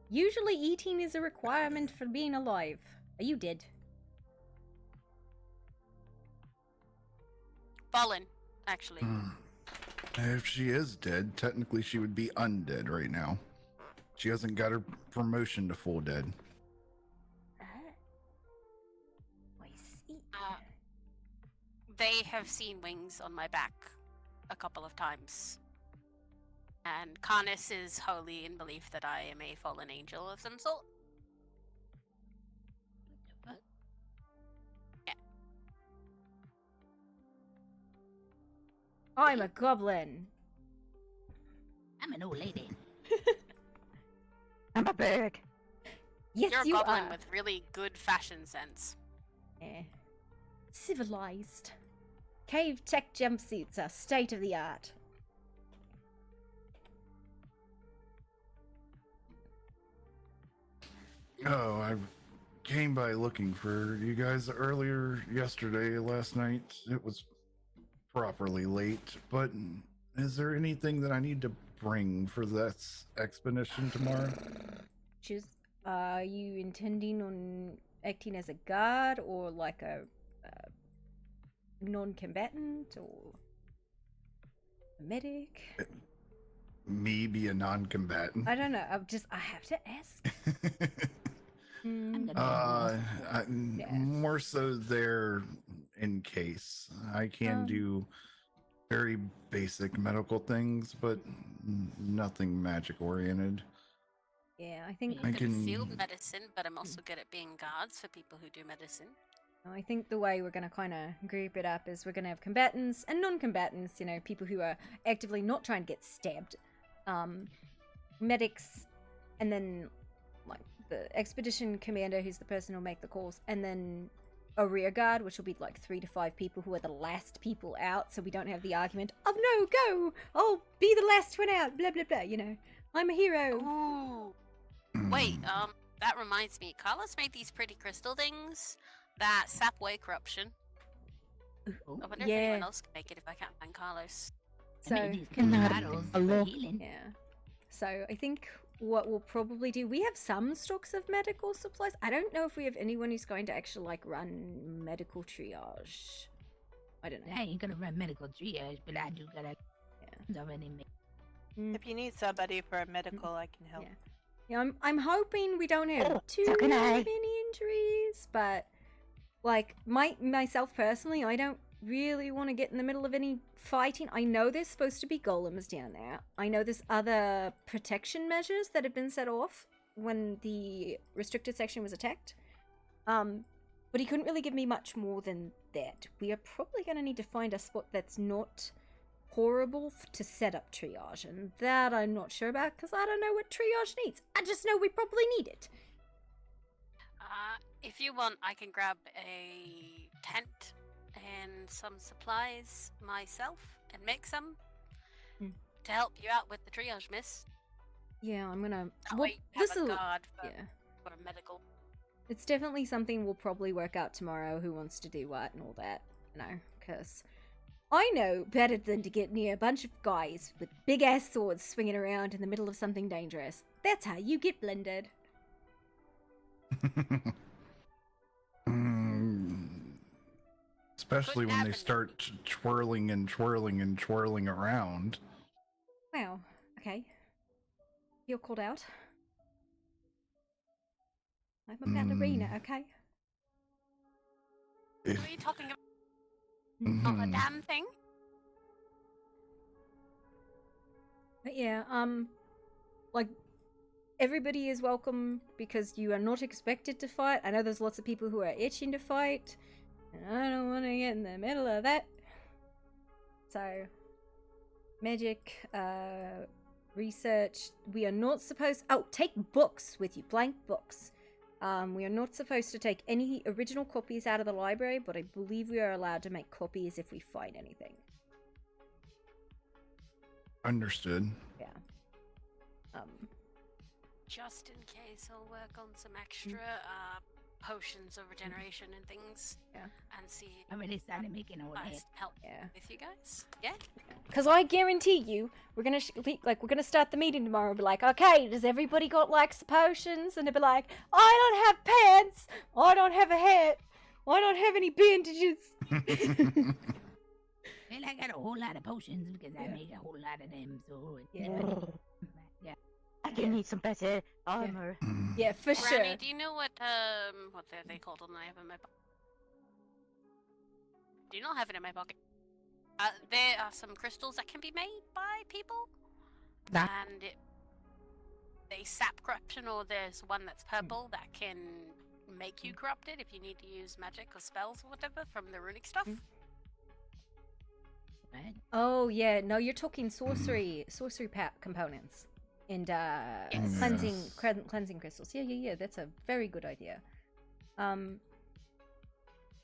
usually eating is a requirement for being alive. Are you dead? Fallen, actually. If she is dead, technically she would be undead right now. She hasn't got her promotion to full dead. I see. They have seen wings on my back a couple of times. And Carnus is wholly in belief that I am a fallen angel of some sort. What? I'm a goblin. I'm an old lady. I'm a bird. Yes, You're a you goblin are. with really good fashion sense. Eh. Civilized. Cave tech jumpsuits are state of the art. Oh, I came by looking for you guys earlier yesterday, last night. It was properly late, but is there anything that I need to bring for this expedition tomorrow? Are you intending on acting as a guard or like a non-combatant or a medic? Me be a non-combatant? I don't know. I have to ask. I'm gonna More so there in case. I can do very basic medical things, but nothing magic oriented. Yeah, I think I I can can- field medicine, but I'm also good at being guards for people who do medicine. I think the way we're going to kind of group it up is we're going to have combatants and non-combatants, you know, people who are actively not trying to get stabbed, medics, and then like the expedition commander, who's the person who'll make the calls, and then a rear guard, which will be like 3 to 5 people who are the last people out, so we don't have the argument of no, go, I'll be the last one out, blah blah blah. You know, I'm a hero. Ooh. Wait, that reminds me. Carlos made these pretty crystal things that sap away corruption. Oh, I wonder if Yeah. anyone else can make it if I can't find Carlos. So these bottles for Hello. healing. yeah, so I think what we'll probably do, we have some stocks of medical supplies. I don't know if we have anyone who's going to actually like run medical triage. I don't know. I ain't gonna run medical triage, but I do gotta. Yeah. Already made. If you need somebody for a medical, I can help. Yeah. Yeah, I'm hoping we don't have Oh, too so can I. many injuries, but like myself personally, I don't really want to get in the middle of any fighting. I know there's supposed to be golems down there. I know there's other protection measures that have been set off when the restricted section was attacked. But he couldn't really give me much more than that. We are probably going to need to find a spot that's not horrible to set up triage, and that I'm not sure about because I don't know what triage needs. I just know we probably need it. If you want, I can grab a tent and some supplies myself and make some to help you out with the triage, miss. Yeah, I'm gonna. Oh, Well, wait, have a guard for, yeah. for a medical. It's definitely something we'll probably work out tomorrow. Who wants to do what and all that, you know? Because I know better than to get near a bunch of guys with big ass swords swinging around in the middle of something dangerous. That's how you get blended. Especially when they start twirling and twirling and twirling around. Wow. Okay. You're called out. I'm about arena, okay? What are you talking about? Not a damn thing. But yeah, like, everybody is welcome because you are not expected to fight. I know there's lots of people who are itching to fight, and I don't want to get in the middle of that. So, magic, research. We are not supposed. Oh, take books with you, blank books. We are not supposed to take any original copies out of the library, but I believe we are allowed to make copies if we find anything. Understood. Yeah. Just in case, I'll work on some extra potions of regeneration and things. Yeah. And see. I'm really started making all that. Help Yeah. with you guys. Yeah. Because I guarantee you, we're gonna we're gonna start the meeting tomorrow. And be like, okay, does everybody got like some potions? And they'll be like, I don't have pants. I don't have a hat. I don't have any bandages. Well, I got a whole lot of potions because I made a whole lot of them. So yeah. I can need some better armor. Yeah, for Granny, sure. do you know what they called when I have in my pocket? Do you not have it in my pocket? There are some crystals that can be made by people, and they sap corruption, or there's one that's purple that can make you corrupted if you need to use magic or spells or whatever from the runic stuff. Oh yeah, no, you're talking sorcery components and cleansing crystals. Yeah. That's a very good idea.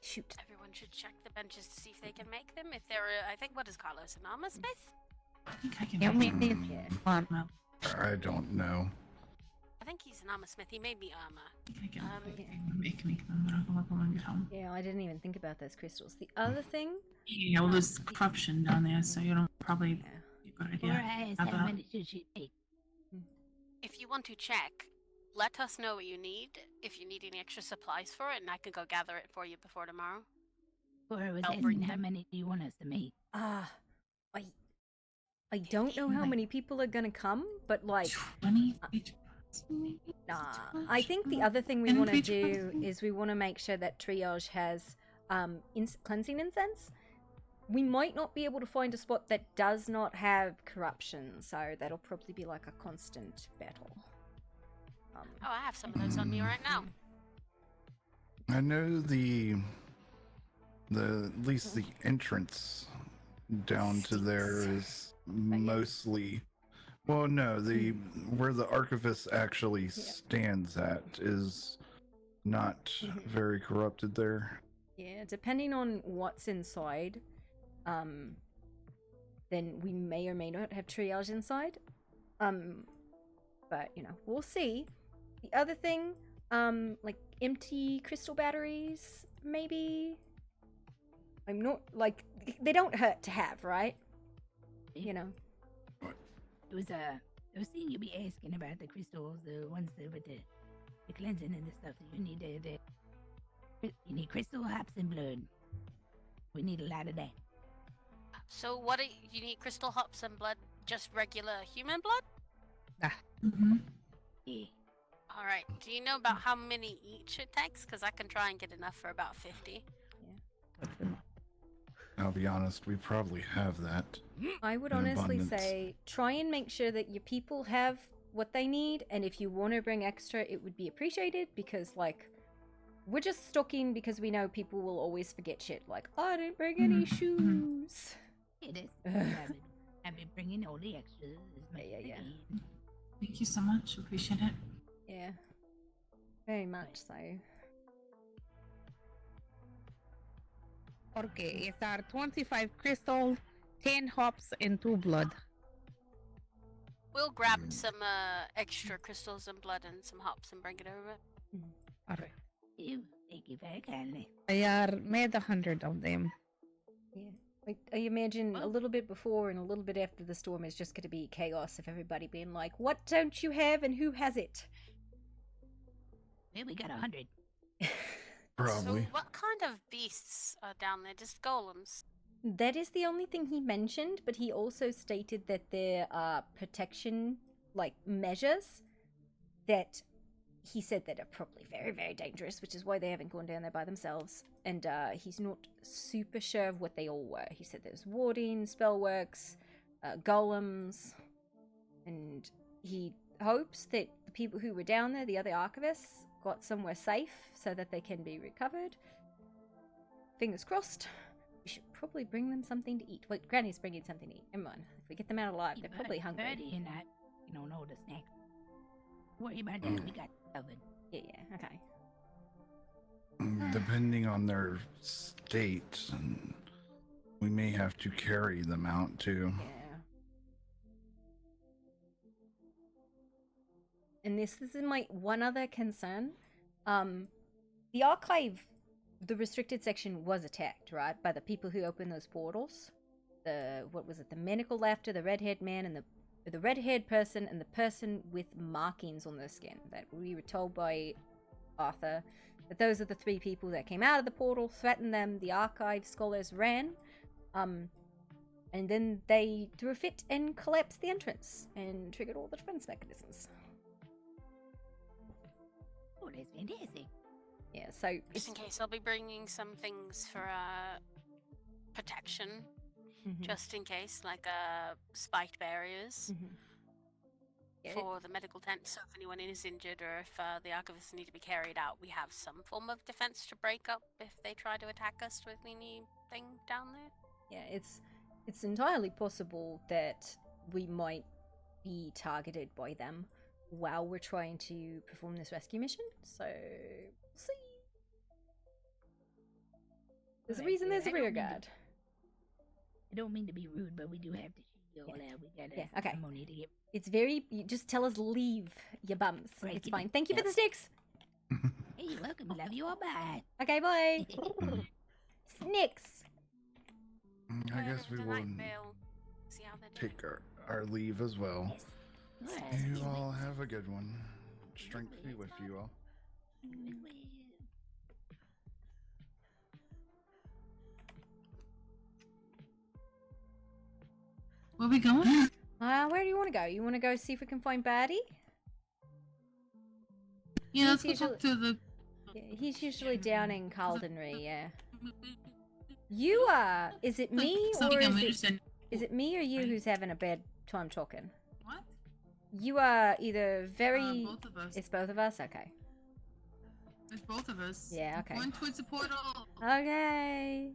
Shoot. Everyone should check the benches to see if they can make them. If they're, I think, what is Carlos, an armor smith? I think I can Yeah, make we them. need Well, I don't know. I think he's an armor smith. He made me armor. I can make them. I'll look when I get home. Yeah, I didn't even think about those crystals. The other thing. Yeah, well, there's corruption down there, so you don't probably be a good idea. Alright, How how about- many should she take? If you want to check, let us know what you need. If you need any extra supplies for it, and I can go gather it for you before tomorrow. Or was I'll asking bring how them. many do you want us to make? I don't know how many people are gonna come, but like 20 each person, maybe? nah. I think the other thing we And want to each do person? is we want to make sure that triage has cleansing incense. We might not be able to find a spot that does not have corruption, so that'll probably be like a constant battle. Oh, I have some of those on me right now. I know the at least the entrance down to there is mostly, well, no, the where the archivist actually stands at is not very corrupted there. Yeah, depending on what's inside, then we may or may not have triage inside. But you know, we'll see. The other thing, like empty crystal batteries, maybe. I'm not like they don't hurt to have, right? You know. It was I was seeing you be asking about the crystals, the ones that with the cleansing and the stuff. You need you need crystal hops and blood. We need a lot of that. So what you need? Crystal hops and blood? Just regular human blood? Mm-hmm. Yeah. All right. Do you know about how many each it takes? Because I can try and get enough for about 50. I'll be honest, we probably have that. I would in honestly abundance. say try and make sure that your people have what they need, and if you want to bring extra, it would be appreciated, because, like, we're just stocking because we know people will always forget shit, like, I didn't bring any shoes. It is. I've been bringing all the extras as much as I can. Thank you so much. Appreciate it. Yeah. Very much so. Okay, it's our 25 crystal, 10 hops, and 2 blood. We'll grab some extra crystals and blood and some hops and bring it over. Alright. Thank you very kindly. I made 100 of them. Yeah. Like, I imagine a little bit before and a little bit after the storm is just going to be chaos of everybody being like, what don't you have and who has it? Well, we got 100. Probably. So what kind of beasts are down there? Just golems? That is the only thing he mentioned, but he also stated that there are protection, like, measures that he said that are probably very, very dangerous, which is why they haven't gone down there by themselves. And he's not super sure of what they all were. He said there's warding, spellworks, golems, and he hopes that the people who were down there, the other archivists, got somewhere safe so that they can be recovered. Fingers crossed. We should probably bring them something to eat. Wait, Granny's bringing something to eat. Come on. If we get them out alive, they're probably hungry. Birdie and I, know the snack. Worry about that. We got covered. Yeah, okay. Depending on their state, and we may have to carry them out too. Yeah. And this is my one other concern. The archive, the restricted section was attacked, right? By the people who opened those portals. The medical laughter, the red-haired man, and the red-haired person, and the person with markings on their skin. That we were told by Arthur that those are the 3 people that came out of the portal, threatened them, the archive scholars ran, and then they threw a fit and collapsed the entrance and triggered all the defense mechanisms. Oh, that's fantastic. Yeah, so Just in case, I'll be bringing some things for protection. Just in case, like spiked barriers for the medical tent. So if anyone is injured or if the archivists need to be carried out, we have some form of defense to break up if they try to attack us with anything down there. Yeah, it's entirely possible that we might be targeted by them while we're trying to perform this rescue mission. So, we'll see. There's a reason there's a rear guard. I don't mean to be rude, but we do have to shoot all out. We gotta okay. money to get. It's very. You just tell us leave, you bums. Right, It's fine. Thank you for the sticks. Hey, you're welcome. Love you all. Bye. Okay, bye. Snicks. I guess we will take our leave as well. You all have a good one. Strength be with you all. Where are we going? Where do you want to go? You want to go see if we can find Birdie? Yeah, let's go talk to the... Yeah, he's usually down in Caldenry, yeah. You are... Is it me or is it me or you who's having a bad time talking? What? You are either very... both of us. It's both of us? Okay. It's both of us. Yeah, okay. Going towards the portal. Okay.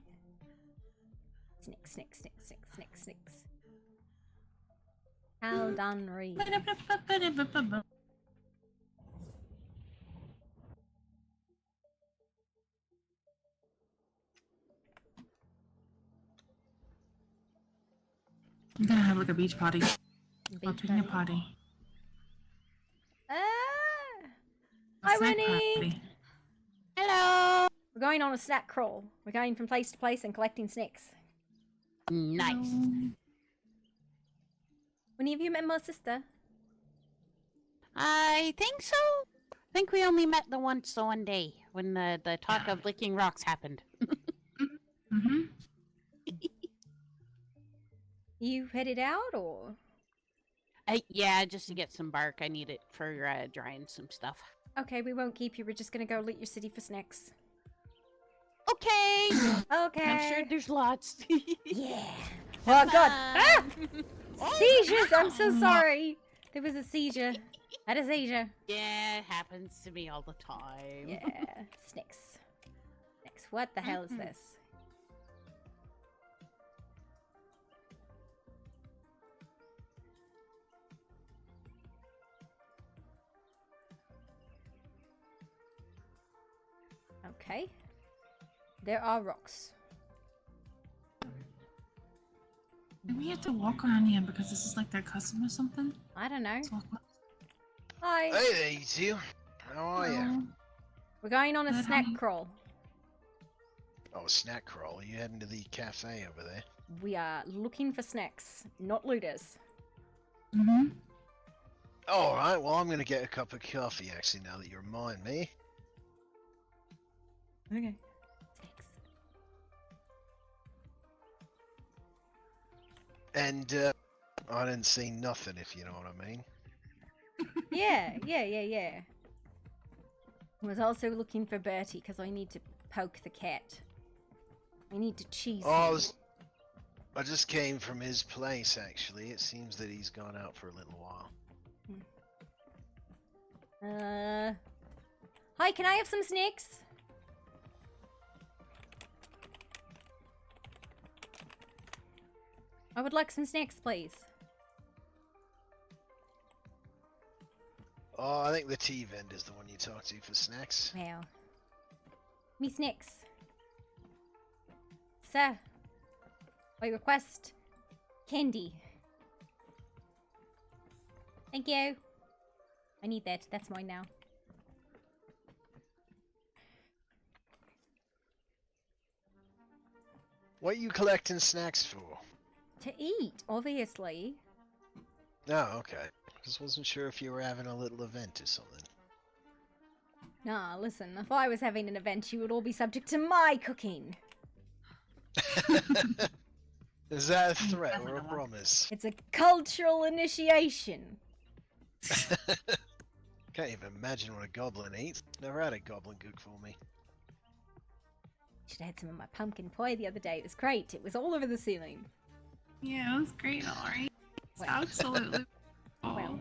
Snick, snick, snick, snick, snick, snicks. Caldenry. I'm gonna have like a beach party. Beach party. Hi, Winnie. Hello. We're going on a snack crawl. We're going from place to place and collecting snacks. Nice. Winnie, have you met my sister? I think so. I think we only met the one day when the talk of licking rocks happened. You headed out, or? Yeah, just to get some bark. I need it for drying some stuff. Okay, we won't keep you. We're just gonna go loot your city for snacks. Okay. Okay. I'm sure there's lots. Yeah. Oh God! Ah! Seizures! I'm so sorry. There was a seizure. Had a seizure. Yeah, it happens to me all the time. Yeah. Snakes. Snakes. What the hell is this? Okay. There are rocks. Do we have to walk around here because this is like their custom or something? I don't know. Let's walk around. Hi. Hey there, you two. How are you? Hello. We're going on a Good, snack honey. crawl. Oh, snack crawl. Are you heading to the cafe over there? We are looking for snacks, not looters. Mm-hmm. Alright, well, I'm gonna get a cup of coffee, actually, now that you remind me. Okay. Snakes. And, I didn't see nothing, if you know what I mean. Yeah. I was also looking for Bertie because I need to poke the cat. I need to cheese Oh, him. I just came from his place, actually. It seems that he's gone out for a little while. Hi, can I have some snacks? I would like some snacks, please. Oh, I think the tea vendor's the one you talk to for snacks. Wow. Me snacks. Sir, I request candy. Thank you. I need that. That's mine now. What are you collecting snacks for? To eat, obviously. Oh, okay. Just wasn't sure if you were having a little event or something. Nah, listen, if I was having an event, you would all be subject to my cooking. Is that a threat or a promise? It's a cultural initiation. Can't even imagine what a goblin eats. Never had a goblin cook for me. Should have had some of my pumpkin pie the other day. It was great. It was all over the ceiling. Yeah, it was great, alright. Well. Absolutely. Well,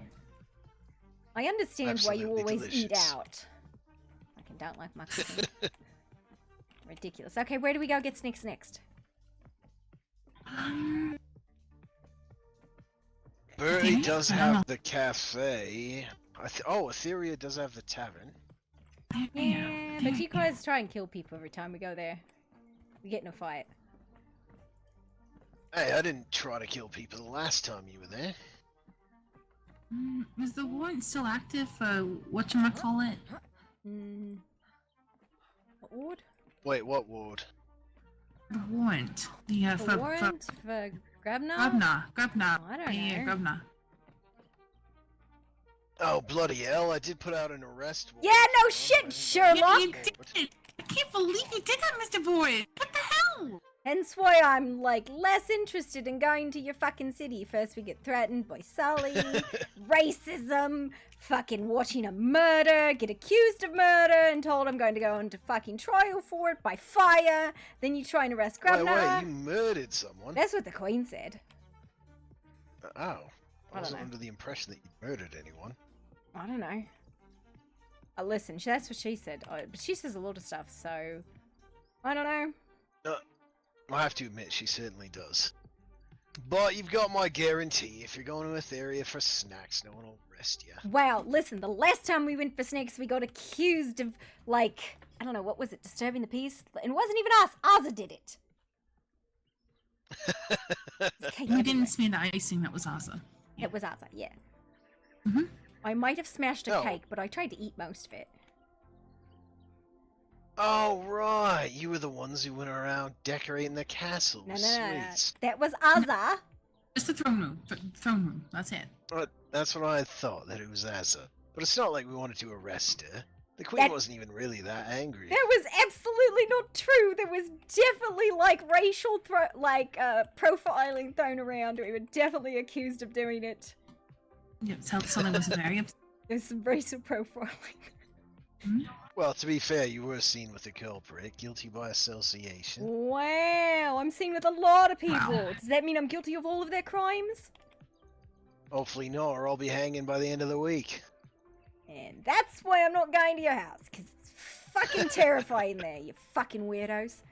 I understand why you Absolutely always eat delicious. out. Like, I don't like my cooking. Ridiculous. Okay, where do we go get snacks next? Bertie Okay, does I don't know. have the cafe. Oh, Etheria does have the tavern. Yeah, but you guys try and kill people every time we go there. We get in a fight. Hey, I didn't try to kill people the last time you were there. Is the warrant still active for whatchamacallit? What ward? Wait, what ward? The warrant. The, The warrant for Grabnar? Grabnar. I don't Yeah, know. Grabnar. Oh, bloody hell, I did put out an arrest warrant. Yeah, no shit, Sherlock! Yeah, you did. I can't believe you did that, Mr. Boyd. What the hell? Hence why I'm, like, less interested in going to your fucking city. First we get threatened by Sully, racism, fucking watching a murder, get accused of murder, and told I'm going to go into fucking trial for it by fire. Then you try and arrest Grabnar. Wait, you murdered someone? That's what the Queen said. Oh. I I don't wasn't know. under the impression that you murdered anyone. I don't know. Listen, that's what she said. But she says a lot of stuff, so... I don't know. I have to admit, she certainly does. But you've got my guarantee. If you're going to Etheria for snacks, no one will arrest you. Wow, listen, the last time we went for snakes, we got accused of, like, I don't know, what was it, disturbing the peace? And it wasn't even us, Ozza did it. Okay, You everywhere. didn't smear the icing, that was awesome. It was Ozza, yeah. Mhm. I might have smashed a Oh. cake, but I tried to eat most of it. Oh, right. You were the ones who went around decorating the castle No, with no, no, no. sweets. That was Ozza. Just the throne room. Throne room, that's it. But that's what I had thought, that it was Azza. But it's not like we wanted to arrest her. The Queen That- wasn't even really that angry. That was absolutely not true. There was definitely, like, racial, profiling thrown around. We were definitely accused of doing it. Yeah, Sully was very upset. There's some racial profiling. Well, to be fair, you were seen with the culprit, guilty by association. Wow, I'm seen with a lot of people. Wow. Does that mean I'm guilty of all of their crimes? Hopefully not, or I'll be hanging by the end of the week. And that's why I'm not going to your house, because it's fucking terrifying there, you fucking weirdos.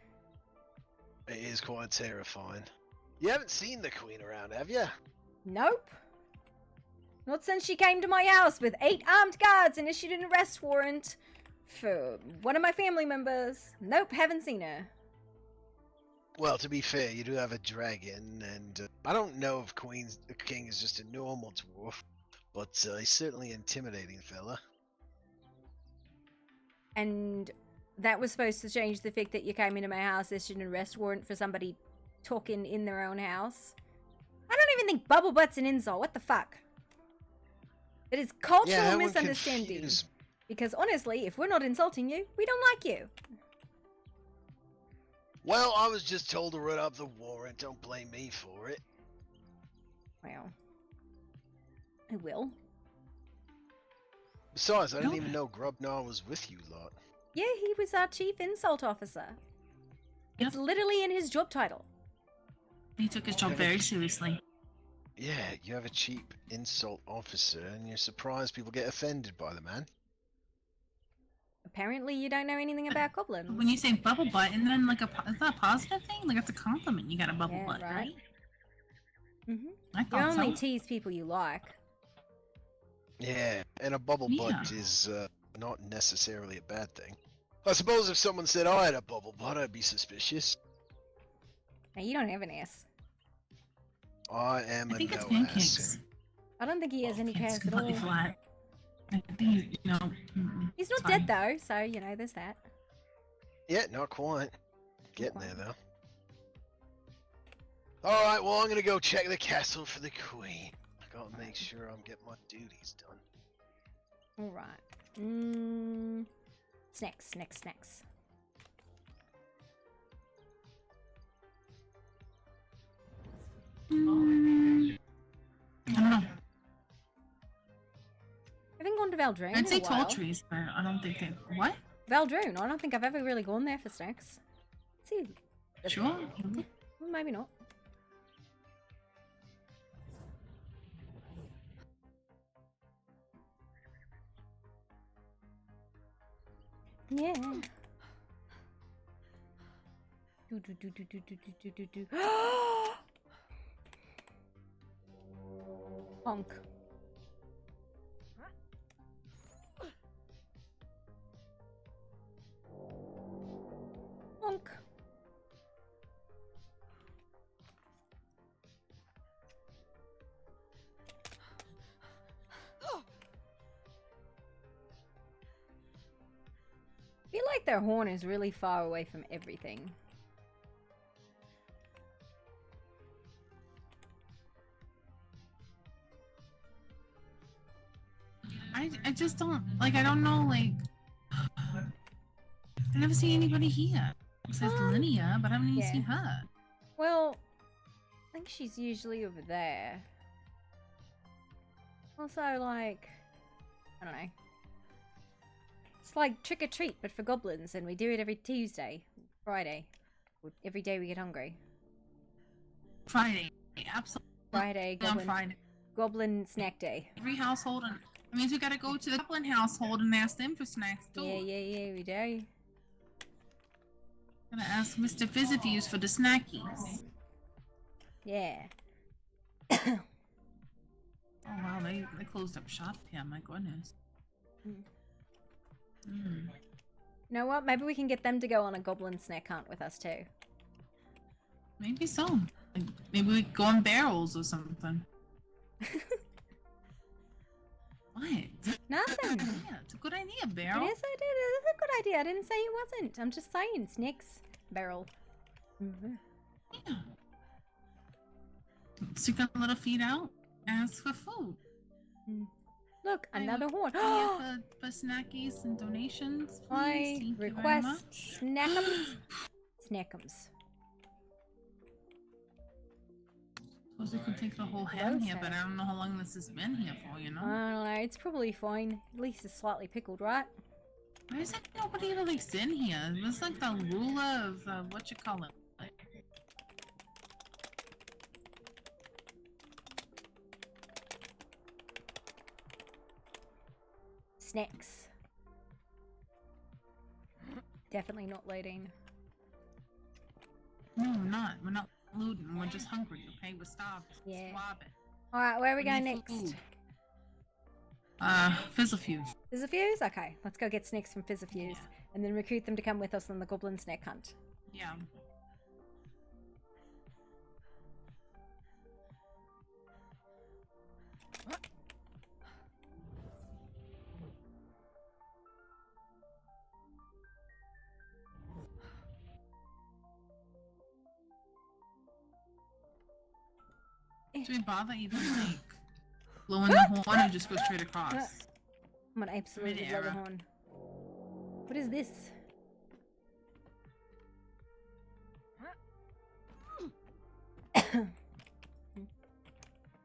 It is quite terrifying. You haven't seen the Queen around, have you? Nope. Not since she came to my house with 8 armed guards and issued an arrest warrant for one of my family members. Nope, haven't seen her. Well, to be fair, you do have a dragon, and I don't know if the king is just a normal dwarf, but he's certainly an intimidating fella. And that was supposed to change the fact that you came into my house, issued an arrest warrant for somebody talking in their own house. I don't even think bubble butt's an insult. What the fuck? It is cultural misunderstanding. Because honestly, if we're not insulting you, we don't like you. Well, I was just told to run up the warrant. Don't blame me for it. Well, I will. Besides, I didn't even know Grubnar was with you lot. Yeah, he was our chief insult officer. It's literally in his job title. He took his job very seriously. Yeah, you have a cheap insult officer, and you're surprised people get offended by the man. Apparently, you don't know anything about goblins. When you say bubble butt, and then like is that a positive thing? Like it's a compliment. You got a bubble butt, right? Mm-hmm. I You thought only so. tease people you like. Yeah, and a bubble butt is not necessarily a bad thing. I suppose if someone said I had a bubble butt, I'd be suspicious. Now, you don't have an ass. I am I think a it's no pancakes. ass. I don't think he has any It's cares at completely all. flat. I think He's not it's dead though, so you know there's that. Yeah, not quite. Getting there though. Alright, well I'm gonna go check the castle for the queen. I gotta make sure I'm getting my duties done. Alright. Snacks. I don't know. I haven't gone to Valdrone I'd say in a while. tall trees, but I don't think they. What? Valdrone. I don't think I've ever really gone there for snacks. Let's see. Sure. Well, maybe not. Yeah. Do. Honk. Honk. I feel like their horn is really far away from everything. I just don't like. I don't know. Like, I never see anybody here besides Linnea, but I haven't even yeah. seen her. Well, I think she's usually over there. Also, like, I don't know. It's like trick or treat, but for goblins, and we do it every Tuesday, Friday, every day we get hungry. Friday, absolutely. Friday, On Friday. Goblin snack day. Every household, and it means we gotta go to the goblin household and ask them for snacks too. Yeah, we do. Gotta ask Mr. Fizzifuse for the snackies. Yeah. Oh wow, they closed up shop here. My goodness. You know what? Maybe we can get them to go on a goblin snack hunt with us too. Maybe so. Like, maybe we go on barrels or something. What? Nothing. Yeah, it's a good idea, barrel. It is a good idea. I didn't say it wasn't. I'm just saying, snacks, barrel. Yeah. Stick our little feet out. Ask for food. Look, another horn. for snackies and donations, please. I Thank you very request much. snackums. Snackums. Suppose we could take the whole hen here, but I don't know how long this has been here for, you know? I don't know. It's probably fine. At least it's slightly pickled, right? Why is it nobody really in here? It's like the ruler of, what you call it? snacks. Definitely not looting. No, we're not. We're not looting. We're just hungry, okay? We're starved. Yeah. Starving. Alright, where are we going need next? food. Fizzlefuge. Fizzlefuge? Okay, let's go get snacks from Fizzlefuge. And then recruit them to come with us on the goblin snack hunt. Yeah. Do we bother even like blowing the horn or just go straight across? I'm gonna absolutely blow the horn. What is this?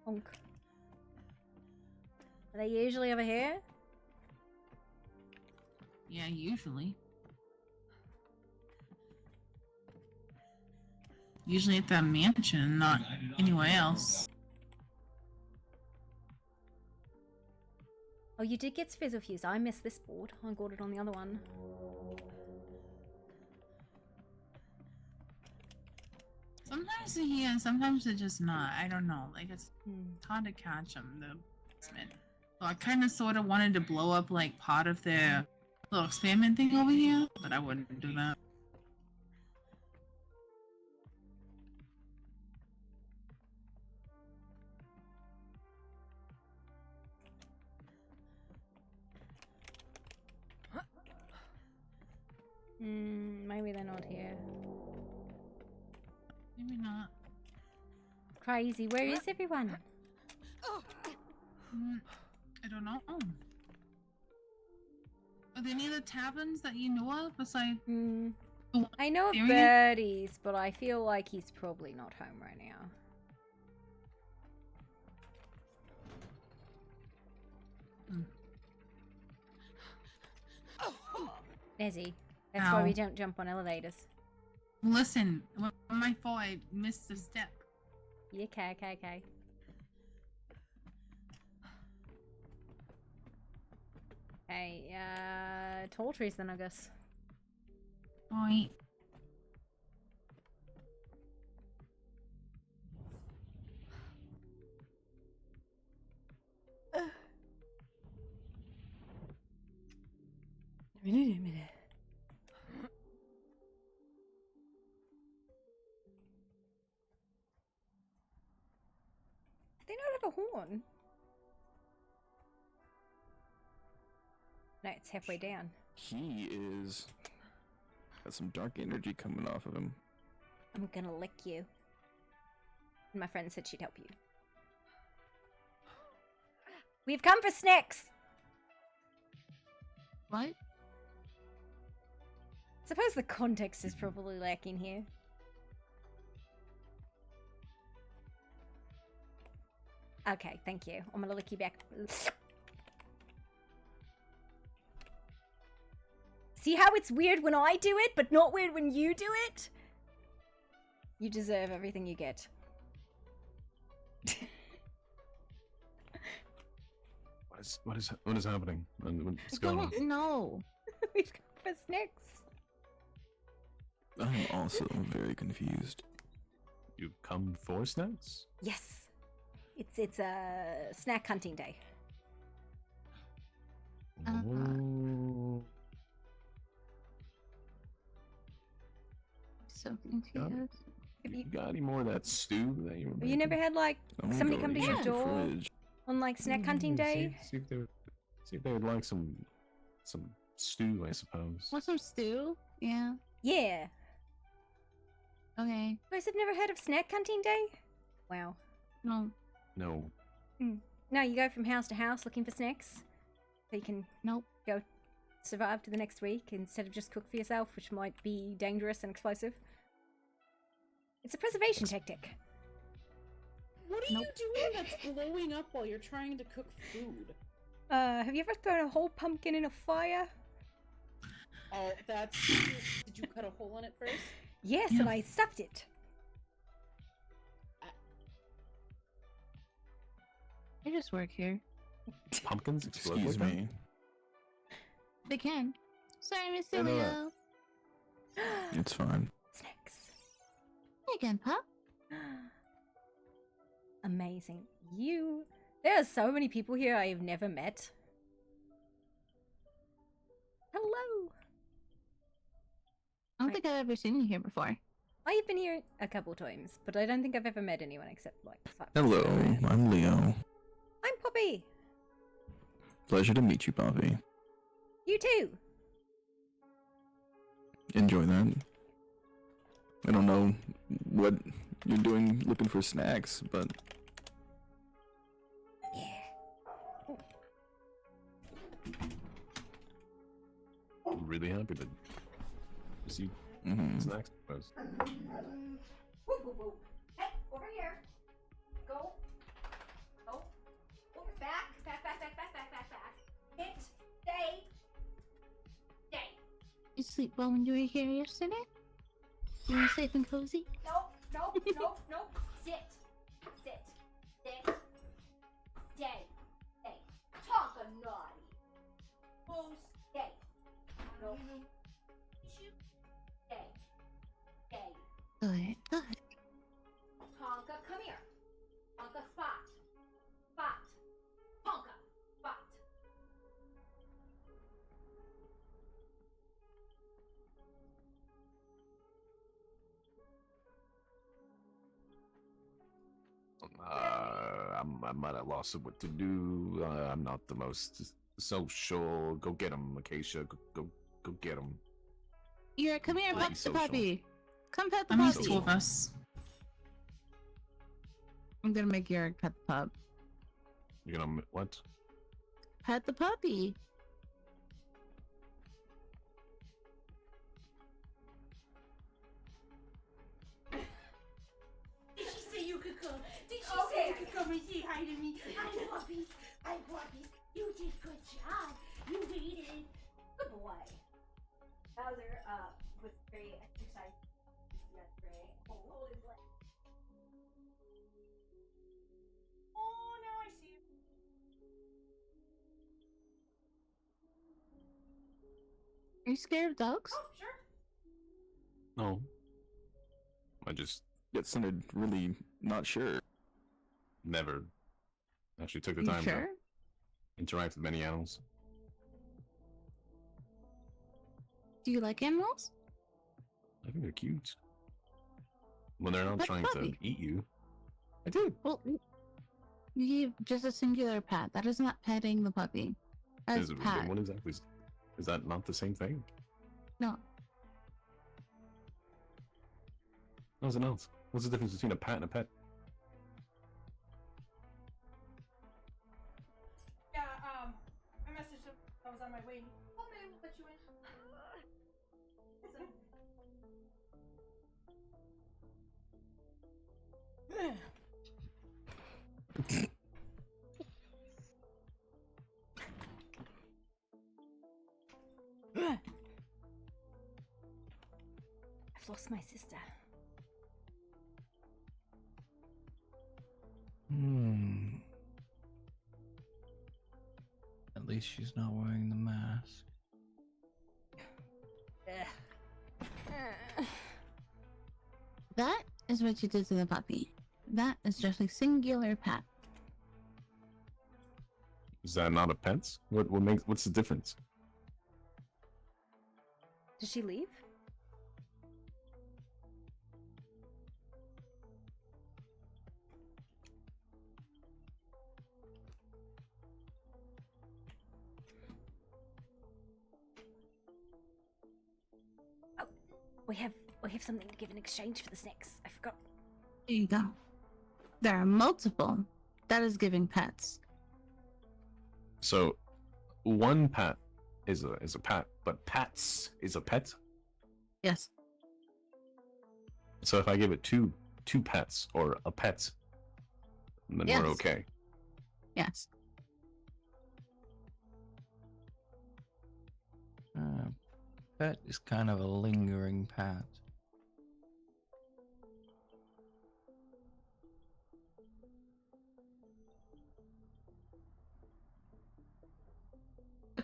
Honk. Are they usually over here? Yeah, usually. Usually at that mansion, not anywhere else. Oh, you did get Fizzlefuse. I missed this board. I got it on the other one. Sometimes they're here, and sometimes they're just not. I don't know. Like, it's hard to catch them, the basement. So I kind of sort of wanted to blow up, like, part of their little experiment thing over here, but I wouldn't do that. Maybe they're not here. Maybe not. Crazy. Where is everyone? I don't know. Are there any other taverns that you know of besides? I know of area? Birdie's, but I feel like he's probably not home right now. Nezzy, that's why we don't jump on elevators. Listen, my fault. I missed a step. Yeah, okay. Okay, tall trees then, I guess. Right. A minute. They don't have a horn. No, it's halfway down. He is... got some dark energy coming off of him. I'm gonna lick you. And my friend said she'd help you. We've come for snacks! What? Suppose the context is probably lacking here. Okay, thank you. I'm gonna lick you back. See how it's weird when I do it, but not weird when you do it? You deserve everything you get. What is happening? What's going on? No. We've come for snacks. I'm also very confused. You've come for snacks? Yes. It's a snack hunting day. Oh. So confused. You got any more of that stew that you were making? You never had like I'm gonna somebody go come to check your the door fridge. on like snack hunting day? See if they would like some stew, I suppose. Want some stew? Yeah. Yeah. Okay. You guys have never heard of snack hunting day? Wow. No. No. No, you go from house to house looking for snacks. So you can go survive to the next week instead of just cook for yourself, which might be dangerous and explosive. It's a preservation tactic. What are you doing that's blowing up while you're trying to cook food? Have you ever thrown a whole pumpkin in a fire? Oh, that's... Did you cut a hole in it first? Yes, and I stuffed it. I just work here. Pumpkins explode. Excuse me. They can. Sorry, Mr. I know that. Leo. It's fine. Snacks. Hey again, pup. Amazing. There are so many people here I have never met. Hello. I don't think I've ever seen you here before. I've been here a couple times, but I don't think I've ever met anyone except like five. Hello, I'm Leo. I'm Poppy. Pleasure to meet you, Poppy. You too. Enjoy that. I don't know what you're doing looking for snacks, but I'm really happy to see snacks. I suppose. Woo, woo, woo. Hey, over here. Go. Go. Over. Back. Hit. Stay. You sleep well when you were here yesterday? You were safe and cozy? Nope. Sit. Stay. Talk a naughty. Oh, stay. Nope. Stay. Good. Tonka, come here. Tonka, spot. Tonka, spot. I'm at a loss of what to do. I'm not the most social. Go get him, Acacia. Go get him. You're come here, Be pet the social. puppy. Come pet the I'm puppy. used to two of us. I'm gonna make Yurick pet the pup. You're gonna what? Pet the puppy. Did she say you could come? Did she say you could come and say hi to me? I'm Puppies. You did good job. You waited. Good boy. Bowser, was very exercised yesterday. Hold his leg. Oh, now I see you. Are you scared of dogs? Oh, sure. No. I just sounded really not sure. Never actually took the You time sure? to interact with many animals. Do you like animals? I think they're cute. When they're not Pet trying puppy. to eat you. I do. Well, you gave just a singular pat. That is not petting the puppy. That is Then pat. what exactly is that not the same thing? No. How's it else? What's the difference between a pat and a pet? Yeah, I messaged him. I was on my way. Oh, man, we'll let you in. I've lost my sister. At least she's not wearing the mask. That is what you did to the puppy. That is just a singular pat. Is that not a pet? What's the difference? Did she leave? Oh, we have something to give in exchange for the snacks. I forgot. There you go. There are multiple. That is giving pets. So one pat is a pat, but pats is a pet? Yes. So if I give it two pets or a pet, then Yes. we're okay. Yes. Pet is kind of a lingering pat.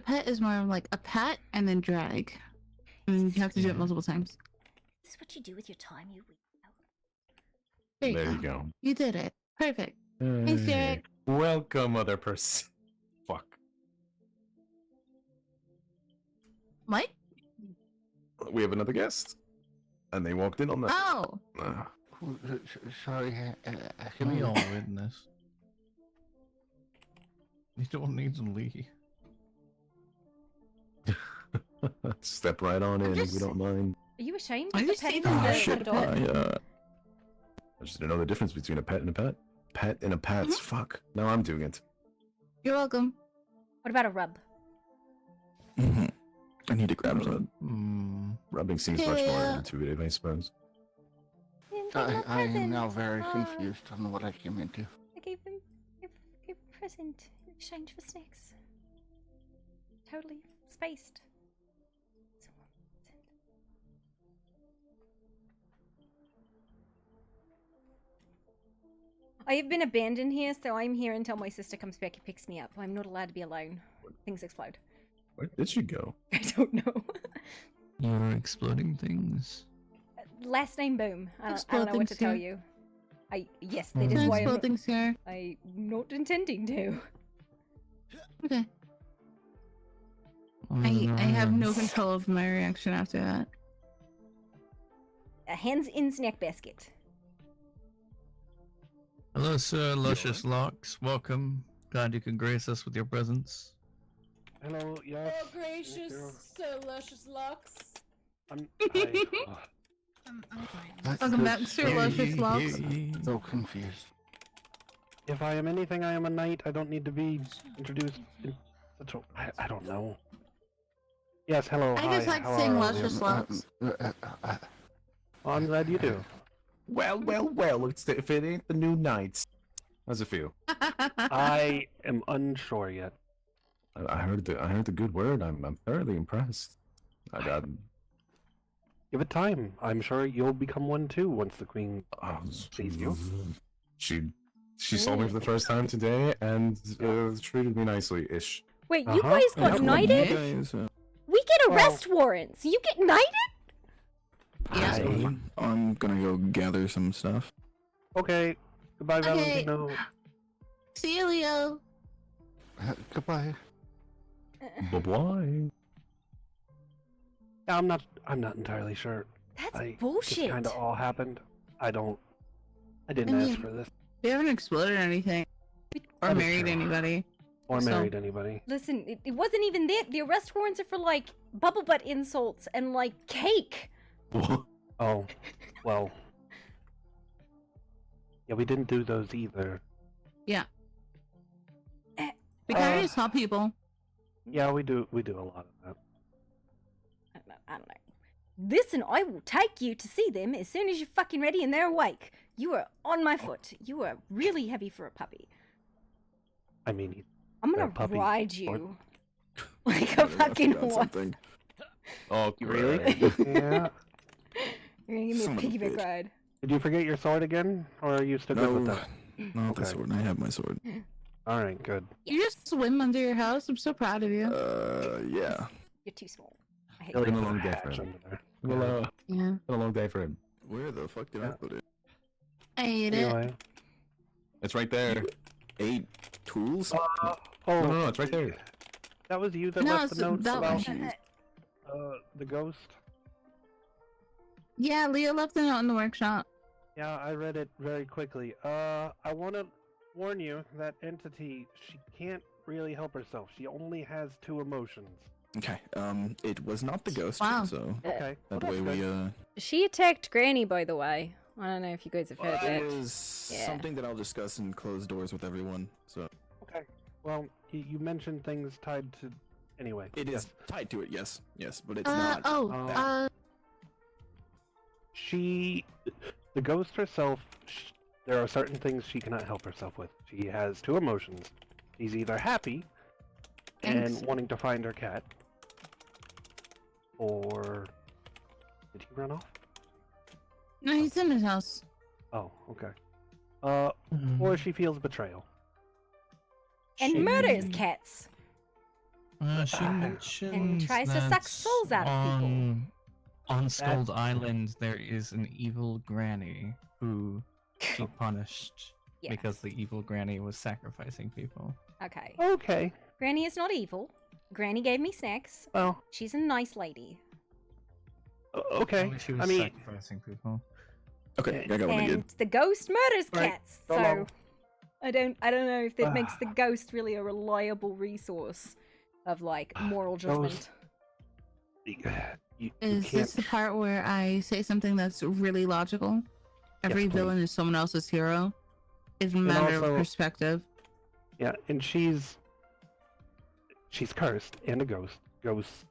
pet is more of like a pat and then drag. And you have to do it multiple times. This is what you do with your time, you There you go. You did it. Perfect. Thanks, Jared. Welcome, other person. Fuck. What? We have another guest. And they walked in on that. Oh. Sorry, we all witness. You don't need to leave. Step right on in if you don't mind. Are you ashamed I of the just pet seen and that the shit. dog? I just didn't know the difference between a pet and a pet. Pet and a pets. Fuck. Now I'm doing it. You're welcome. What about a rub? I need to grab some. Rubbing seems much more intuitive, I suppose. I am now very confused on what I came into. I gave him a present in exchange for snacks. Totally spaced. I have been abandoned here, so I'm here until my sister comes back and picks me up. I'm not allowed to be alone. Things explode. Where did she go? I don't know. You're exploding things. Last name Boom. I don't know Explode what to things tell here. you. Yes, that is why Explode things here. I'm not intending to. Okay. I have no control of my reaction after that. Hands in snack basket. Hello, Sir Luscious Locks. Welcome. Glad you could grace us with your presence. Hello, yes. Oh, gracious, so luscious locks. Welcome back, Sir Luscious Locks. So confused. If I am anything, I am a knight. I don't need to be introduced. I don't know. Yes, hello. I just like saying Luscious Locks. I'm glad you do. Well, if it ain't the new Knights. How's it feel? I am unsure yet. I heard the good word. I'm thoroughly impressed. Give it time. I'm sure you'll become one too once the queen sees you. She saw me for the first time today and treated me nicely, ish. Wait, you guys got knighted? We get arrest warrants. You get knighted? Yeah. I'm gonna go gather some stuff. Okay. Goodbye, Valentino. See you, Leo. Goodbye. Bye-bye. Yeah, I'm not entirely sure. That's bullshit. It kind of all happened. I didn't ask for this. We haven't exploded anything. Or That is married true. anybody. Or married anybody. Listen, it wasn't even that. The arrest warrants are for like bubble butt insults and like cake. Oh, well. Yeah, we didn't do those either. Yeah. We kind of just help people. Yeah, we do a lot of that. I don't know. Listen, I will take you to see them as soon as you're fucking ready and they're awake. You are on my foot. You are really heavy for a puppy. I mean, I'm gonna ride you like a fucking horse. Oh, really? Yeah. You're gonna give me Son a of a piggyback bitch. ride. Did you forget your sword again, or are you still good with that? Not the sword. I have my sword. All right, good. You just swim under your house. I'm so proud of you. Yeah. You're too small. I hate It's been you. a long day for him. Yeah. Been a long day for him. Where the fuck did I put it? I ate it. Anyway. It's right there. 8 tools? No, it's right there. That was you that No, left it's the notes that about one. the ghost. Yeah, Leo left a note in the workshop. Yeah, I read it very quickly. I want to warn you that entity, she can't really help herself. She only has 2 emotions. Okay, it was not the ghost, Wow. so Okay. that well, way that's we, good. She attacked Granny, by the way. I don't know if you guys have heard it that. was Yeah. something that I'll discuss in closed doors with everyone, so. Okay. Well, you mentioned things tied to... Anyway. It yes. is tied to it, yes, but it's not that. The ghost herself, there are certain things she cannot help herself with. She has 2 emotions. She's either happy and wanting to find her cat, or... Did he run off? No, he's in his house. Oh, okay. Or she feels betrayal. And murders cats. She mentioned and tries to suck that souls out of people. On Skull Island, there is an evil granny who she punished Yeah. because the evil granny was sacrificing people. Okay. Okay. Granny is not evil. Granny gave me snacks. Well, she's a nice lady. Okay. She was I mean, sacrificing people. Okay, I got one And again. the ghost murders Right. cats. Don't So know. I don't know if that makes the ghost really a reliable resource of like moral judgment. Is this the part where I say something that's really logical? Every villain is someone else's hero. It's a matter also- of perspective. Yeah, and she's cursed and a ghost. Ghosts.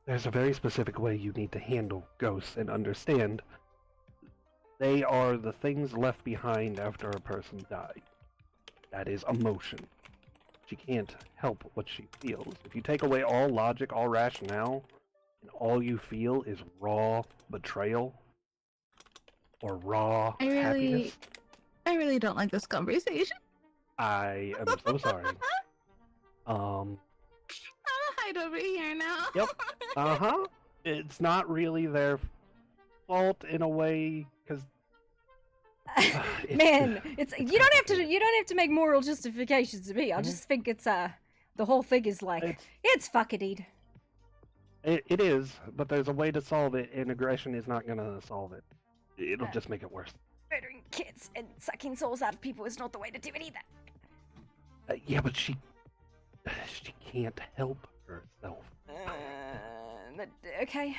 There's a very specific way you need to handle ghosts and understand. They are the things left behind after a person died. That is emotion. She can't help what she feels. If you take away all logic, all rationale, and all you feel is raw betrayal or raw happiness, I really don't like this conversation. I am so sorry. I'll hide over here now. Yep. It's not really their fault in a way, because Man, it's you don't have to make moral justifications to me. I just think it's the whole thing is like it's fuckadied. it is, but there's a way to solve it, and aggression is not gonna solve it. It'll just make it worse. Murdering kids and sucking souls out of people is not the way to do it either. Yeah, but she can't help herself. Okay.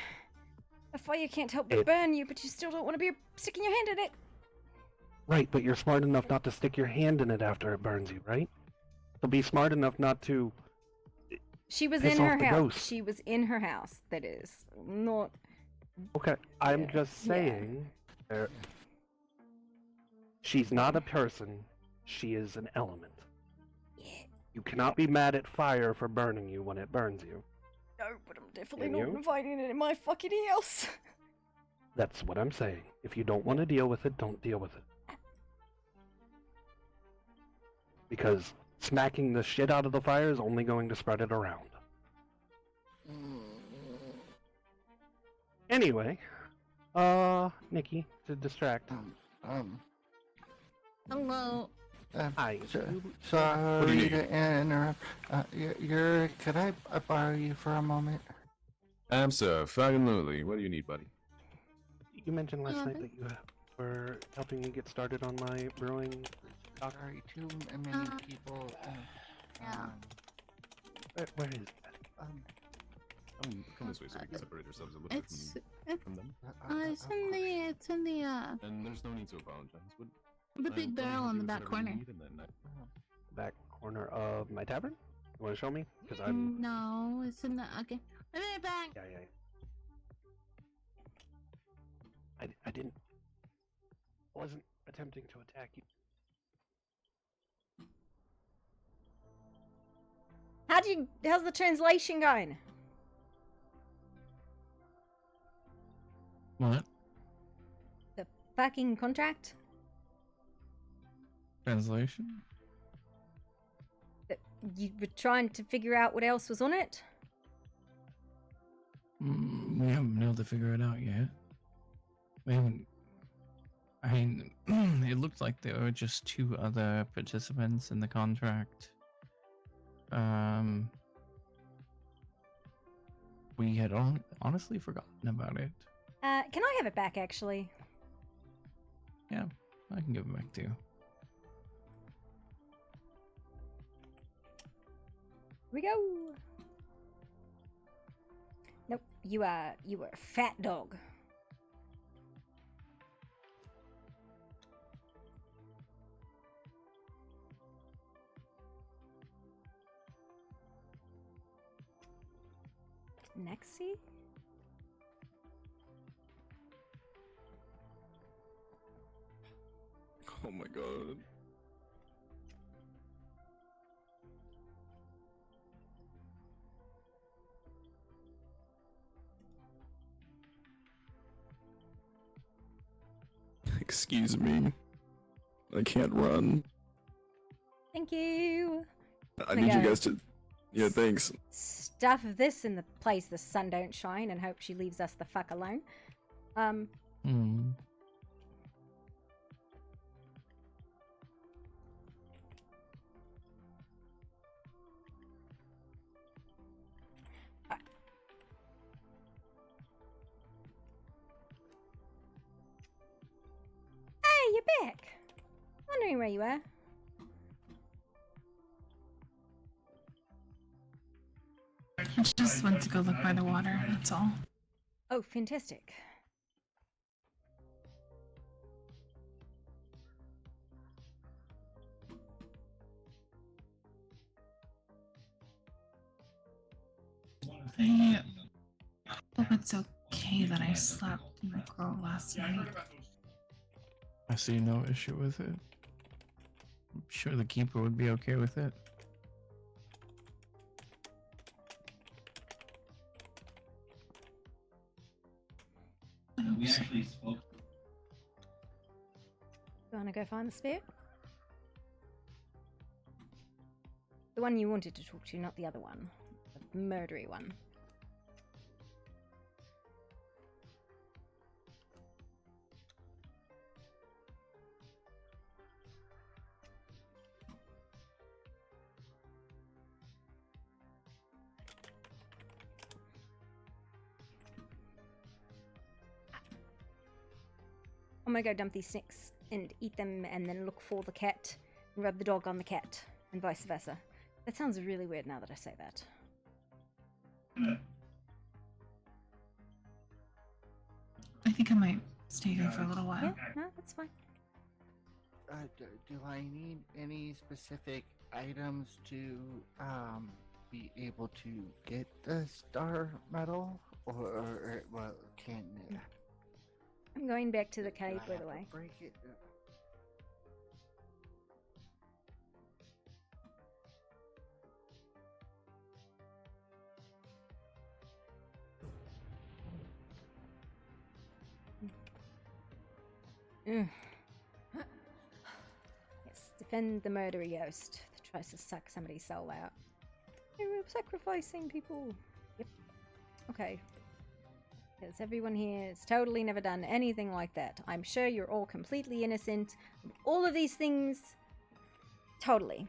A fire can't help but burn you, but you still don't want to be sticking your hand in it. Right, but you're smart enough not to stick your hand in it after it burns you, right? So be smart enough not to. She was piss in off her the house. ghost. She was in her house. That is not. Okay, I'm just saying. She's not a person. She is an element. You cannot be mad at fire for burning you when it burns you. No, but I'm definitely Can not you? inviting it in my fucking house. That's what I'm saying. If you don't want to deal with it, don't deal with it. Because smacking the shit out of the fire is only going to spread it around. Anyway, Nikki, to distract. Hello. Hi. Sorry to interrupt. Could I borrow you for a moment? Absolutely. What do you need, buddy? You mentioned last night that you were helping me get started on my brewing. Sorry, too many people. Where is that? Come this way so we can separate ourselves a little bit from them. It's in the And there's no need to apologize. the big barrel in the back corner. Back corner of my tavern? You want to show me? Because I'm. No, it's in the okay. I'll be right back. Yeah. I didn't. I wasn't attempting to attack you. How's the translation going? What? The fucking contract? Translation? You were trying to figure out what else was on it? We haven't been able to figure it out yet. We haven't. I mean, it looked like there were just 2 other participants in the contract. We had honestly forgotten about it. Can I have it back, actually? Yeah, I can give it back to you. Here we go. Nope, you are a fat dog. Nexi? Oh my god. Excuse me. I can't run. Thank you. I need you guys to Yeah, thanks. stuff this in the place the sun don't shine and hope she leaves us the fuck alone. Hmm. Hey, you're back. Wondering where you were. I just went to go look by the water, that's all. Oh, fantastic. I hope it's okay that I slept in the girl last night. I see no issue with it. I'm sure the keeper would be okay with it. You wanna go find the spirit? The one you wanted to talk to, not the other one. The murdery one. I'm gonna go dump these snakes and eat them and then look for the cat and rub the dog on the cat and vice versa. That sounds really weird now that I say that. I think I might stay here for a little while. Yeah, no, that's fine. Do I need any specific items to be able to get the star medal, or well, can I'm going back to the do cave, I by have the to way. break it? Mm. Yes, defend the murdery ghost that tries to suck somebody's soul out. You're sacrificing people. Yep. Okay. Because everyone here has totally never done anything like that. I'm sure you're all completely innocent of all of these things. Totally.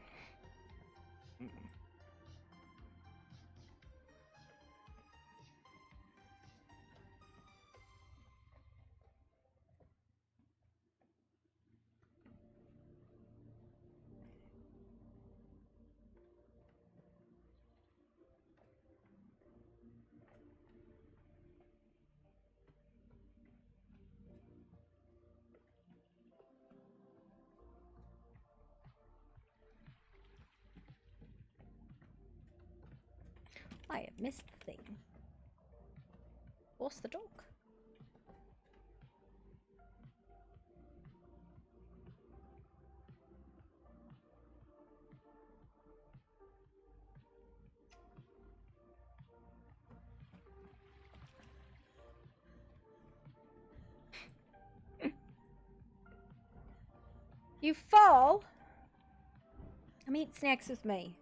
I have missed the thing. What's the dog? You fall? Come eat snacks with me.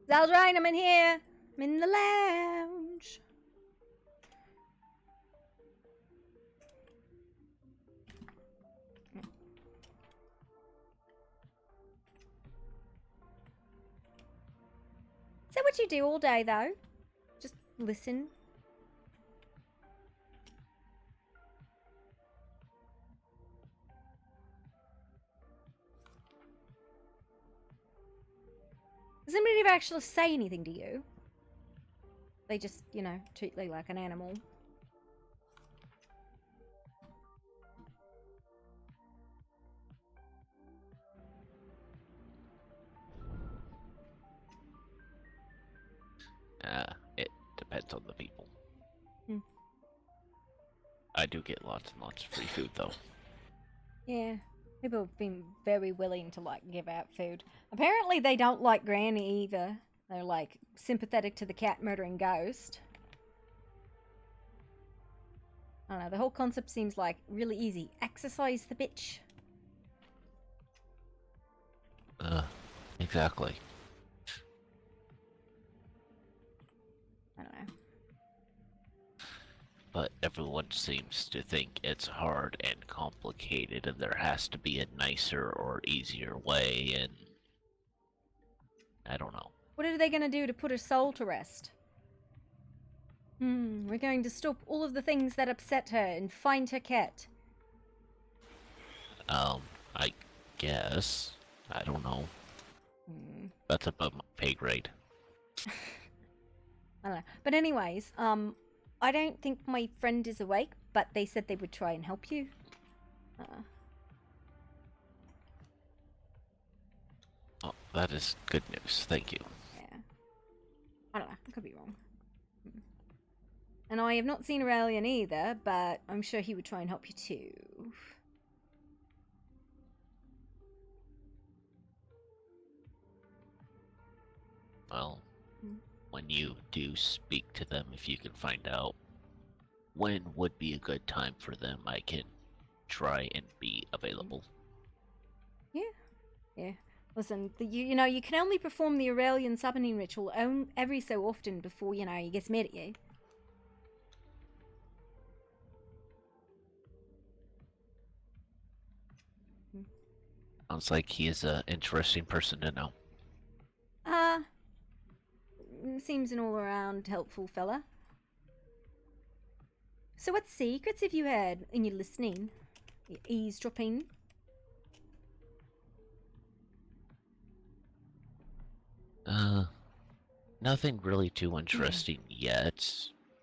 Zaldrine, I'm in here. I'm in the lounge. Is that what you do all day, though? Just listen? Does anybody ever actually say anything to you? They just, you know, treat you like an animal. It depends on the people. Hmm. I do get lots and lots of free food, though. Yeah, people have been very willing to like give out food. Apparently, they don't like Granny either. They're like sympathetic to the cat murdering ghost. I don't know. The whole concept seems like really easy. Exercise the bitch. Exactly. I don't know. But everyone seems to think it's hard and complicated, and there has to be a nicer or easier way, and I don't know. What are they going to do to put her soul to rest? We're going to stop all of the things that upset her and find her cat. I guess. I don't know. That's above my pay grade. I don't know. But anyways, I don't think my friend is awake, but they said they would try and help you. Oh, that is good news. Thank you. Yeah. I don't know. I could be wrong. And I have not seen Aurelian either, but I'm sure he would try and help you too. Well, when you do speak to them, if you can find out when would be a good time for them, I can try and be available. Yeah. Listen, you know, you can only perform the Aurelian summoning ritual every so often before, you know, he gets mad at you. Sounds like he is an interesting person to know. Seems an all-around helpful fella. So what secrets have you heard in your listening? Your eavesdropping? Nothing really too interesting yet.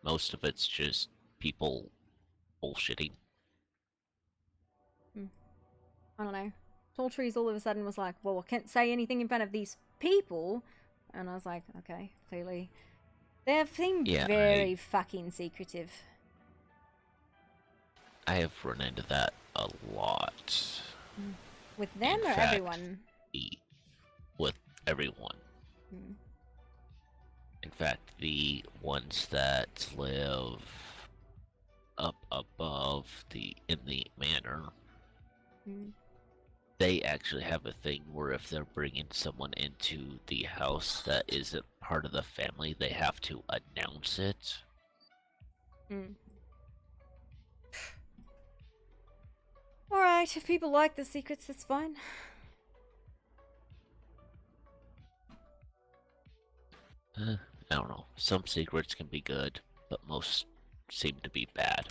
Most of it's just people bullshitting. I don't know. Tall Trees all of a sudden was like, well, I can't say anything in front of these people. And I was like, okay, clearly. They seem very fucking secretive. I have run into that a lot. With them or everyone? With everyone. In fact, the ones that live up above in the manor, they actually have a thing where if they're bringing someone into the house that isn't part of the family, they have to announce it. Alright, if people like the secrets, that's fine. I don't know. Some secrets can be good, but most seem to be bad.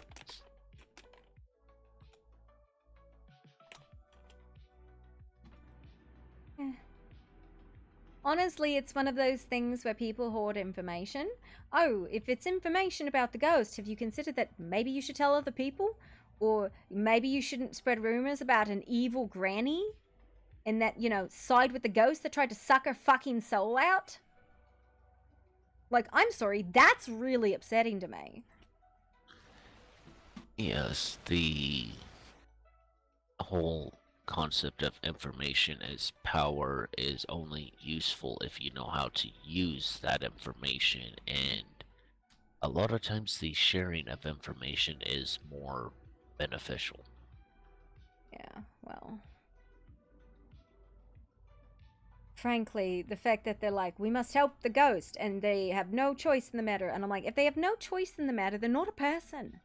Honestly, it's one of those things where people hoard information. Oh, if it's information about the ghost, have you considered that maybe you should tell other people? Or maybe you shouldn't spread rumors about an evil granny? And that, you know, side with the ghost that tried to suck her fucking soul out? Like, I'm sorry, that's really upsetting to me. Yes, the whole concept of information as power is only useful if you know how to use that information, and a lot of times the sharing of information is more beneficial. Yeah, well... Frankly, the fact that they're like, we must help the ghost, and they have no choice in the matter, and I'm like, if they have no choice in the matter, they're not a person.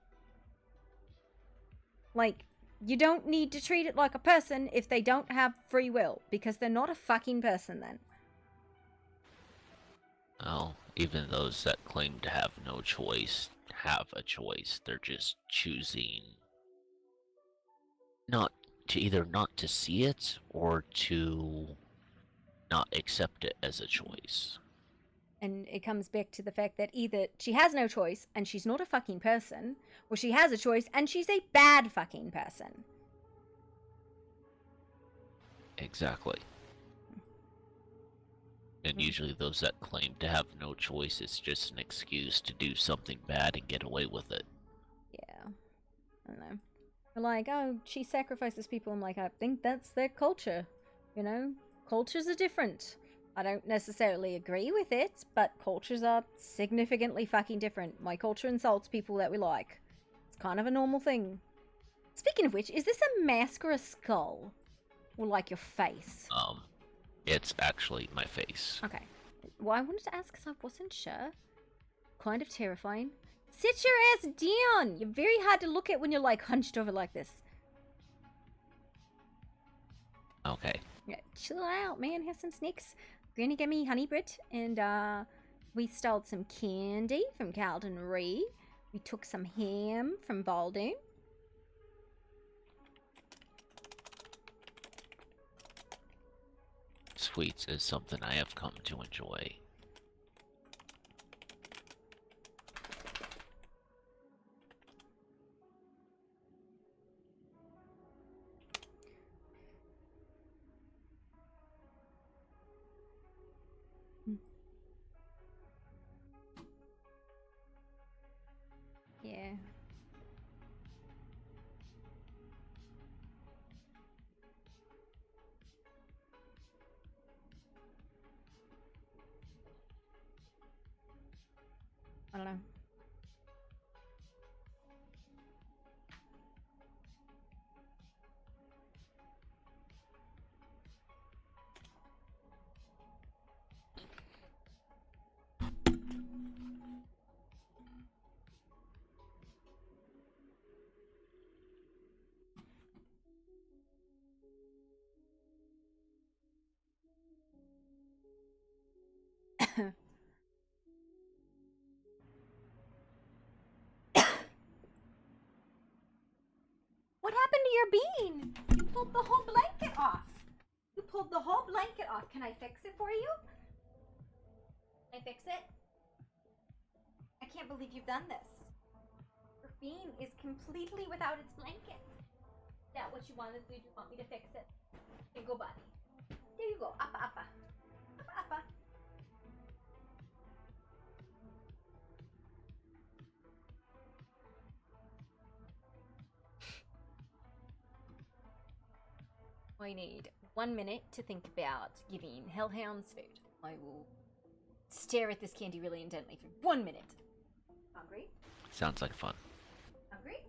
Like, you don't need to treat it like a person if they don't have free will, because they're not a fucking person then. Well, even those that claim to have no choice have a choice. They're just choosing not to either not to see it or to not accept it as a choice. And it comes back to the fact that either she has no choice and she's not a fucking person, or she has a choice and she's a bad fucking person. Exactly. And usually those that claim to have no choice, it's just an excuse to do something bad and get away with it. Yeah. I don't know. They're like, oh, she sacrifices people. I'm like, I think that's their culture. You know, cultures are different. I don't necessarily agree with it, but cultures are significantly fucking different. My culture insults people that we like. It's kind of a normal thing. Speaking of which, is this a mask or a skull? Or like your face? It's actually my face. Okay. Well, I wanted to ask because I wasn't sure. Kind of terrifying. Sit your ass down! You're very hard to look at when you're like hunched over like this. Okay. Yeah, chill out, man. Have some snacks. Granny gave me honey bread, and we stole some candy from Carlton Ree. We took some ham from Baldoon. Sweets is something I have come to enjoy. Yeah. I don't know. What happened to your bean? You pulled the whole blanket off. You pulled the whole blanket off. Can I fix it for you? Can I fix it? I can't believe you've done this. Your bean is completely without its blanket. Is that what you wanted to do? You want me to fix it? Here you go, buddy. There you go. Appa, appa. Appa, appa. I need 1 minute to think about giving hellhounds food. I will stare at this candy really intently for 1 minute. Hungry? Sounds like fun. Hungry?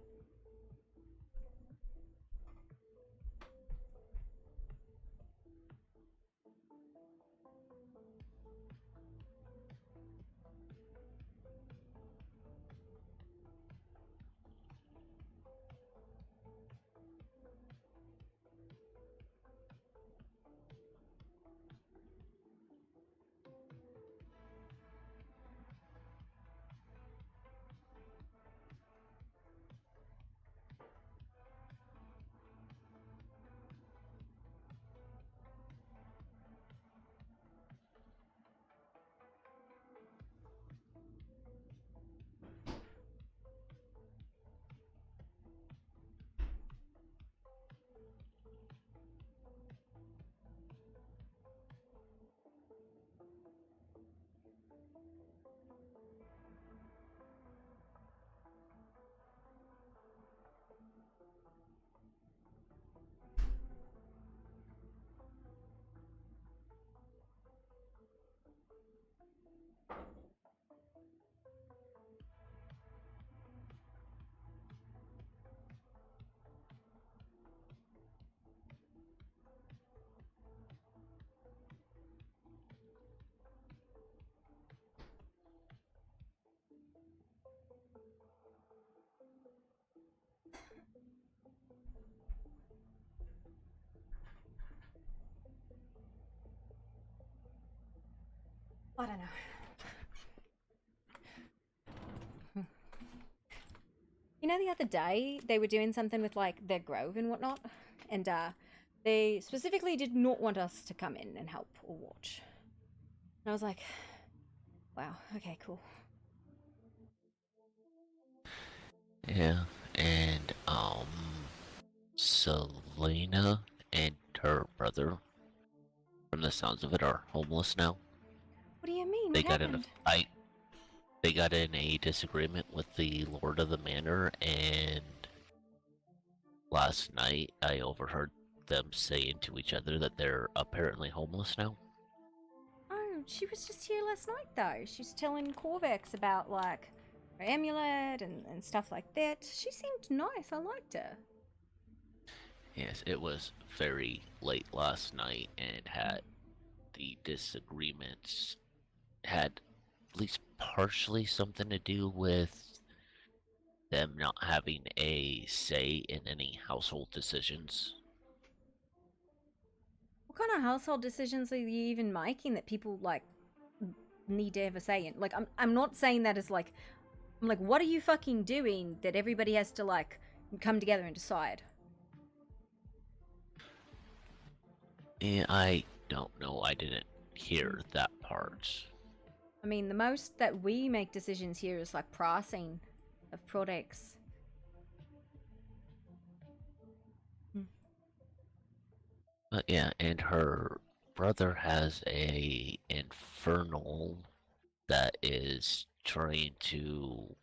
I don't know. You know, the other day they were doing something with like their grove and whatnot, and they specifically did not want us to come in and help or watch. And I was like, wow, okay, cool. Yeah, and Selena and her brother, from the sounds of it, are homeless now. What do you mean? They What got in a happened? fight. They got in a disagreement with the Lord of the Manor, and last night I overheard them saying to each other that they're apparently homeless now. Oh, she was just here last night though. She was telling Corvex about like her amulet and stuff like that. She seemed nice. I liked her. Yes, it was very late last night, and had the disagreements had at least partially something to do with them not having a say in any household decisions. What kind of household decisions are you even making that people like need to have a say in? Like, I'm not saying that as like, I'm like, what are you fucking doing that everybody has to like come together and decide? And I don't know, I didn't hear that part. I mean, the most that we make decisions here is like pricing of products. But yeah, and her brother has a infernal that is trying to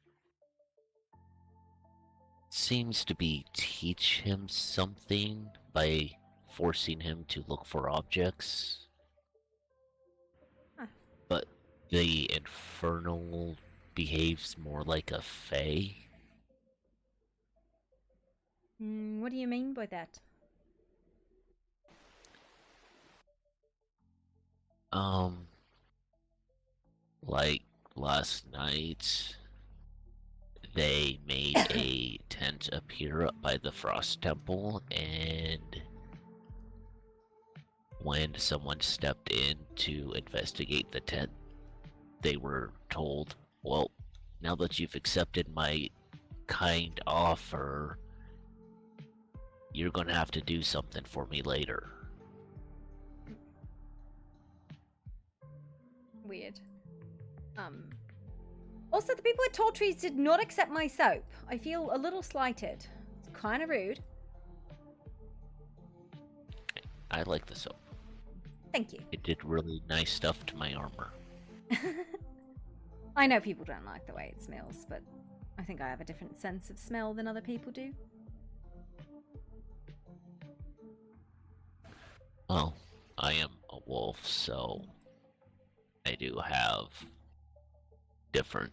seems to be teach him something by forcing him to look for objects. Huh. But the infernal behaves more like a fae. What do you mean by that? Like last night, they made a tent appear up by the Frost Temple, and when someone stepped in to investigate the tent, they were told, well, now that you've accepted my kind offer, you're gonna have to do something for me later. Weird. Also, the people at Tall Trees did not accept my soap. I feel a little slighted. It's kind of rude. I like the soap. Thank you. It did really nice stuff to my armor. I know people don't like the way it smells, but I think I have a different sense of smell than other people do. Well, I am a wolf, so I do have different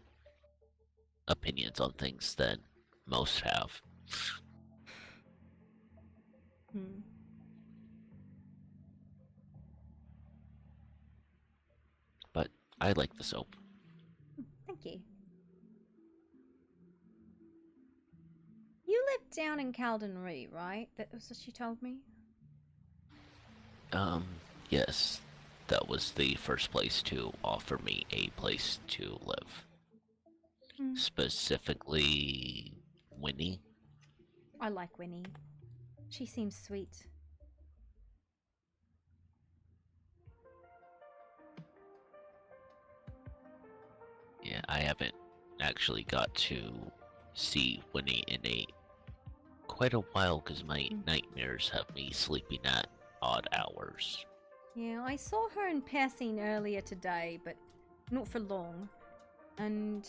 opinions on things than most have. But I like the soap. Thank you. You live down in Caldenry, right? That was what she told me. Yes, that was the first place to offer me a place to live. Specifically, Winnie. I like Winnie. She seems sweet. Yeah, I haven't actually got to see Winnie in quite a while because my nightmares have me sleeping at odd hours. Yeah, I saw her in passing earlier today, but not for long. And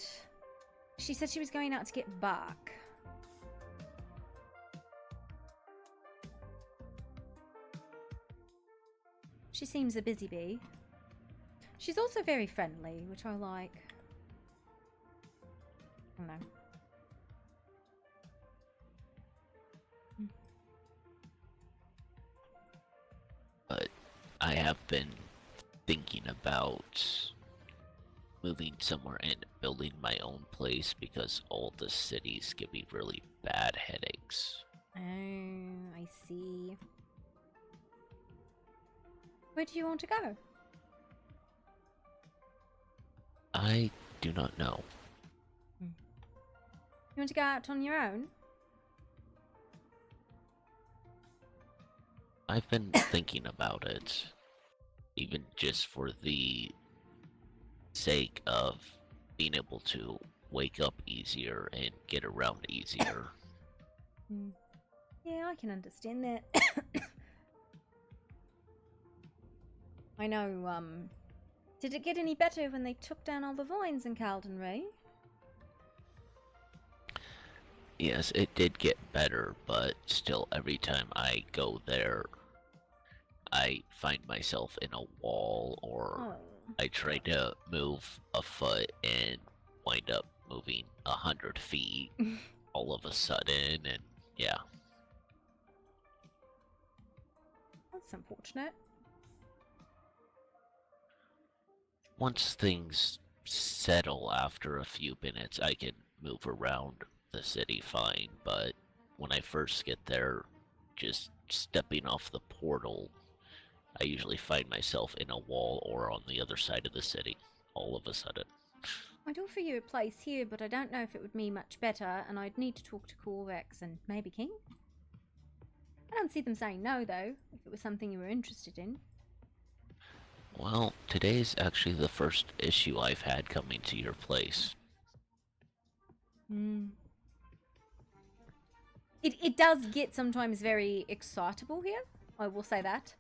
she said she was going out to get bark. She seems a busy bee. She's also very friendly, which I like. I don't know. But I have been thinking about moving somewhere and building my own place because all the cities give me really bad headaches. Oh, I see. Where do you want to go? I do not know. You want to go out on your own? I've been thinking about it, even just for the sake of being able to wake up easier and get around easier. Yeah, I can understand that. I know, did it get any better when they took down all the vines in Calden Ray? Yes, it did get better, but still, every time I go there, I find myself in a wall, or I try to move a foot and wind up moving 100 feet all of a sudden, and yeah. That's unfortunate. Once things settle after a few minutes, I can move around the city fine, but when I first get there, just stepping off the portal, I usually find myself in a wall or on the other side of the city all of a sudden. I'd offer you a place here, but I don't know if it would be much better, and I'd need to talk to Corvex and maybe King. I don't see them saying no, though, if it was something you were interested in. Well, today's actually the first issue I've had coming to your place. It does get sometimes very excitable here, I will say that.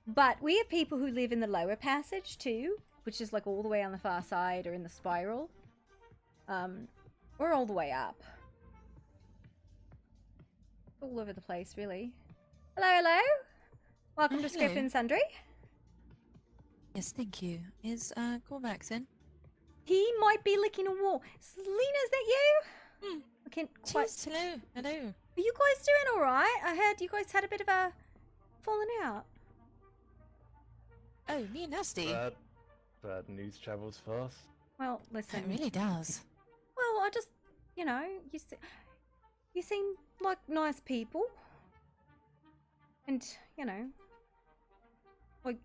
But we have people who live in the lower passage too, which is like all the way on the far side or in the spiral. Or all the way up. All over the place, really. Hello, hello! Welcome to Scope and Sundry. Yes, thank you. Is Corvax in? He might be licking a wall. Selena, is that you? I can't quite... Jeez, hello, hello. Are you guys doing alright? I heard you guys had a bit of a falling out. Oh, me and Nasty. Bad news travels fast. Well, listen. It really does. Well, I just, you know, you seem like nice people. And, you know,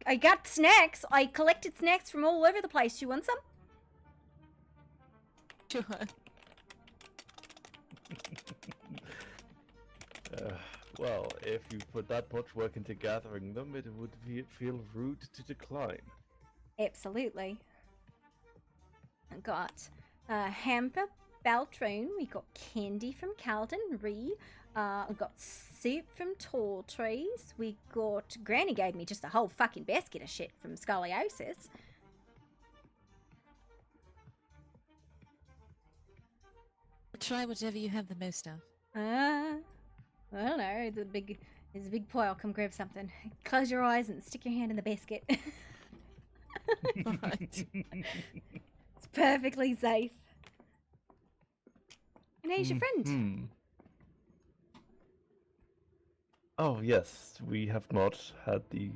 I got snacks. I collected snacks from all over the place. You want some? Sure. Well, if you put that much work into gathering them, it would feel rude to decline. Absolutely. I got hamper Baltroon. We got candy from Calden Ree. I got soup from Tall Trees. We got... Granny gave me just a whole fucking basket of shit from Scoliosis. Try whatever you have the most of. I don't know. It's a big pile. I'll come grab something. Close your eyes and stick your hand in the basket. Right. It's perfectly safe. And here's your friend. Oh yes, we have not had the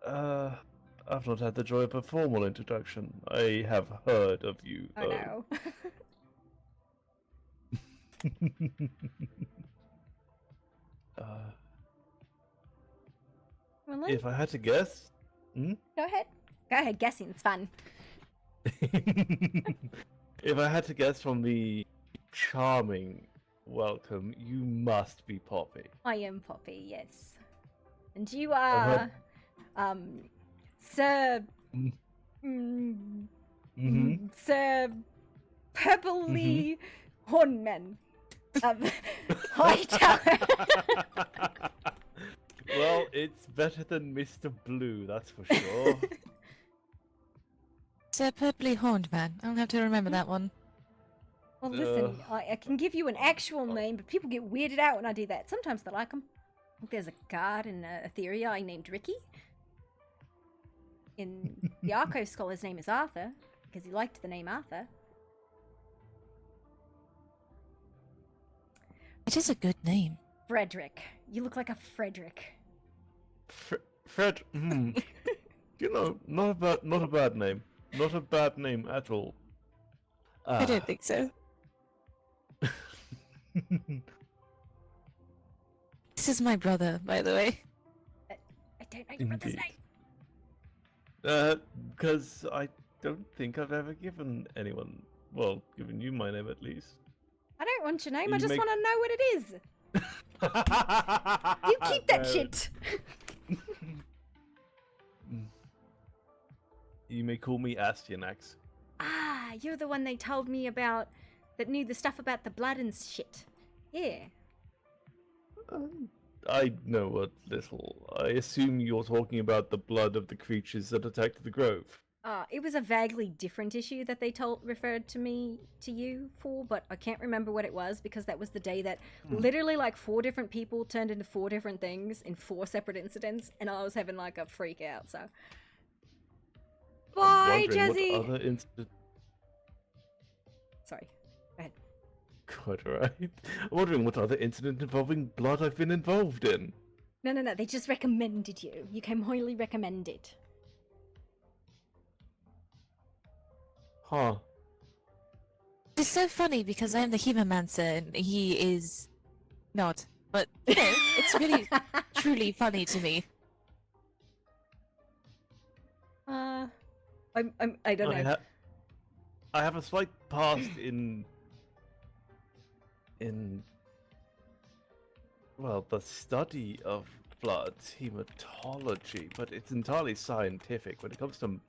I've not had the joy of a formal introduction. I have heard of you, Oh though. no. Well, If I had to guess... Go ahead. Go ahead, guessing's fun. If I had to guess from the charming welcome, you must be Poppy. I am Poppy, yes. And you are, Sir... Sir Purpley Hornman. Hightower. Well, it's better than Mr. Blue, that's for sure. Sir Purpley Horned Man. I'll have to remember that one. Well, listen, I can give you an actual name, but people get weirded out when I do that. Sometimes they like them. There's a guard in Etheria I named Ricky. In the Archive Scholar's name is Arthur, because he liked the name Arthur. It is a good name. Frederick. You look like a Frederick. Fred, you know, not a bad name. Not a bad name at all. I don't think so. This is my brother, by the way. I don't know your brother's name. Because I don't think I've ever given anyone, well, given you my name at least. I don't want your name, You I just make- want to know what it is. You keep that shit. You may call me Astyanax. Ah, you're the one they told me about that knew the stuff about the blood and shit. Yeah. I know a little. I assume you're talking about the blood of the creatures that attacked the grove. It was a vaguely different issue that they referred to you for, but I can't remember what it was because that was the day that literally like 4 different people turned into 4 different things in 4 separate incidents, and I was having like a freak out. So, bye, Jazzy. What other incident? Sorry, go ahead. Quite right. I'm wondering what other incident involving blood I've been involved in. No. They just recommended you. You came highly recommended. Huh. It's so funny because I'm the Hemomancer and he is not. But, you know, it's really, truly funny to me. I don't know. I have a slight past in well, the study of blood, hematology, but it's entirely scientific. When it comes to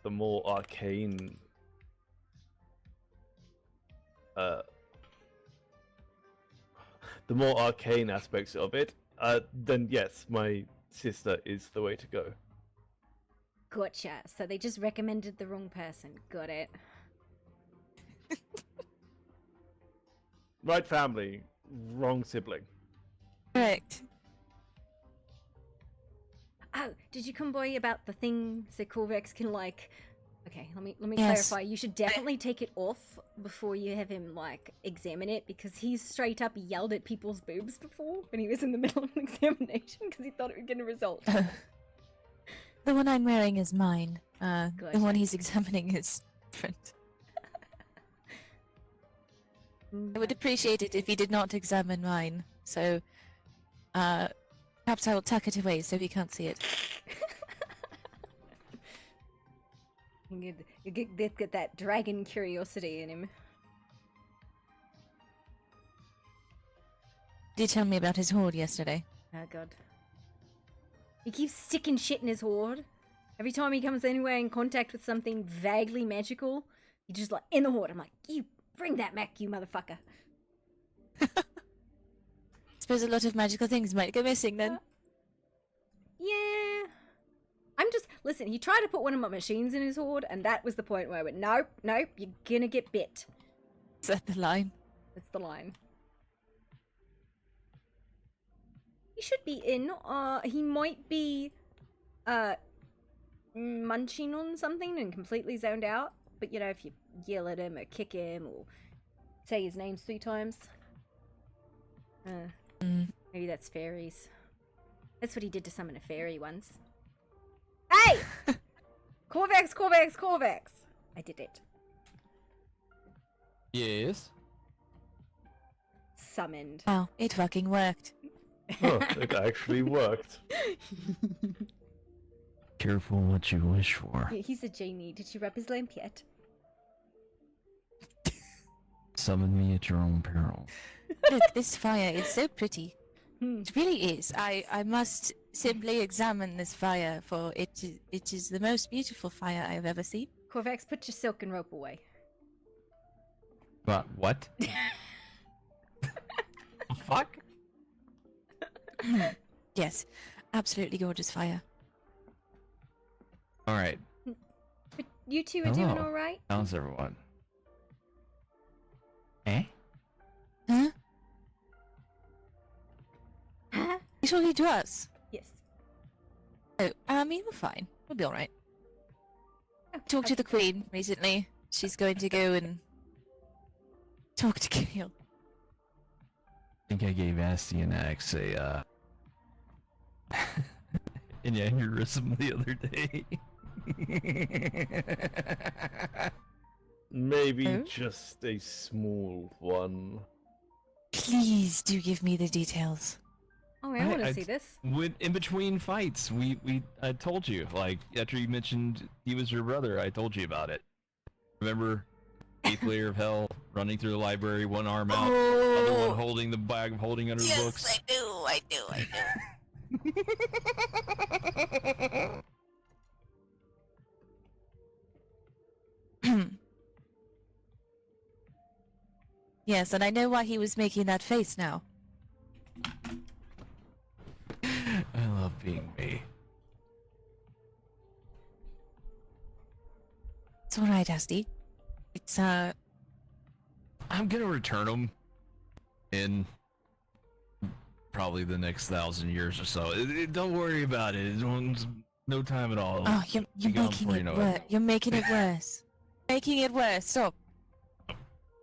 the more arcane aspects of it, then yes, my sister is the way to go. Gotcha. So they just recommended the wrong person. Got it. Right family, wrong sibling. Correct. Oh, did you come by about the thing so Corvex can like? Okay, let me Yes. clarify. You should definitely take it off before you have him like examine it because he's straight up yelled at people's boobs before when he was in the middle of an examination because he thought it would get a result. The one I'm wearing is mine. The Gotcha. one he's examining is different. I would appreciate it if he did not examine mine. So, perhaps I will tuck it away so he can't see it. You get that dragon curiosity in him. Did you tell me about his hoard yesterday? Oh god. He keeps sticking shit in his hoard. Every time he comes anywhere in contact with something vaguely magical, he just like, in the hoard. I'm like, you bring that back, you motherfucker. Suppose a lot of magical things might go missing then. Yeah. Listen, he tried to put one of my machines in his hoard, and that was the point where I went, nope, you're gonna get bit. Is that the line? That's the line. He should be in. He might be, munching on something and completely zoned out. But, you know, if you yell at him or kick him or say his name 3 times. Maybe that's fairies. That's what he did to summon a fairy once. Hey! Corvex! I did it. Yes. Summoned. Wow, it fucking worked. Oh, it actually worked. Careful what you wish for. Yeah, he's a genie. Did you rub his lamp yet? Summon me at your own peril. Look, this fire is so pretty. It really is. I must simply examine this fire, for it is the most beautiful fire I've ever seen. Corvex, put your silken rope away. But what? Fuck? Yes, absolutely gorgeous fire. Alright. But you two are doing alright? How's everyone? Eh? Huh? You talking to us? Yes. Oh, I mean, we're fine. We'll be alright. Talked to the Queen recently. She's going to go and talk to Gale. I think I gave Astyanax an aneurysm the other day. Maybe just a small one. Please do give me the details. Oh, I want to see this. In between fights, I told you, like, after you mentioned he was your brother, I told you about it. Remember, 8th layer of hell, running through the library, one arm out, other one holding the bag of holding under the books. Yes, I do. Yes, and I know why he was making that face now. I love being me. It's all right, Asti. It's I'm gonna return them in probably the next 1,000 years or so. Don't worry about it. No time at all. Oh, you're Be gone making before you it know worse. You're making it worse. Making it worse. Stop.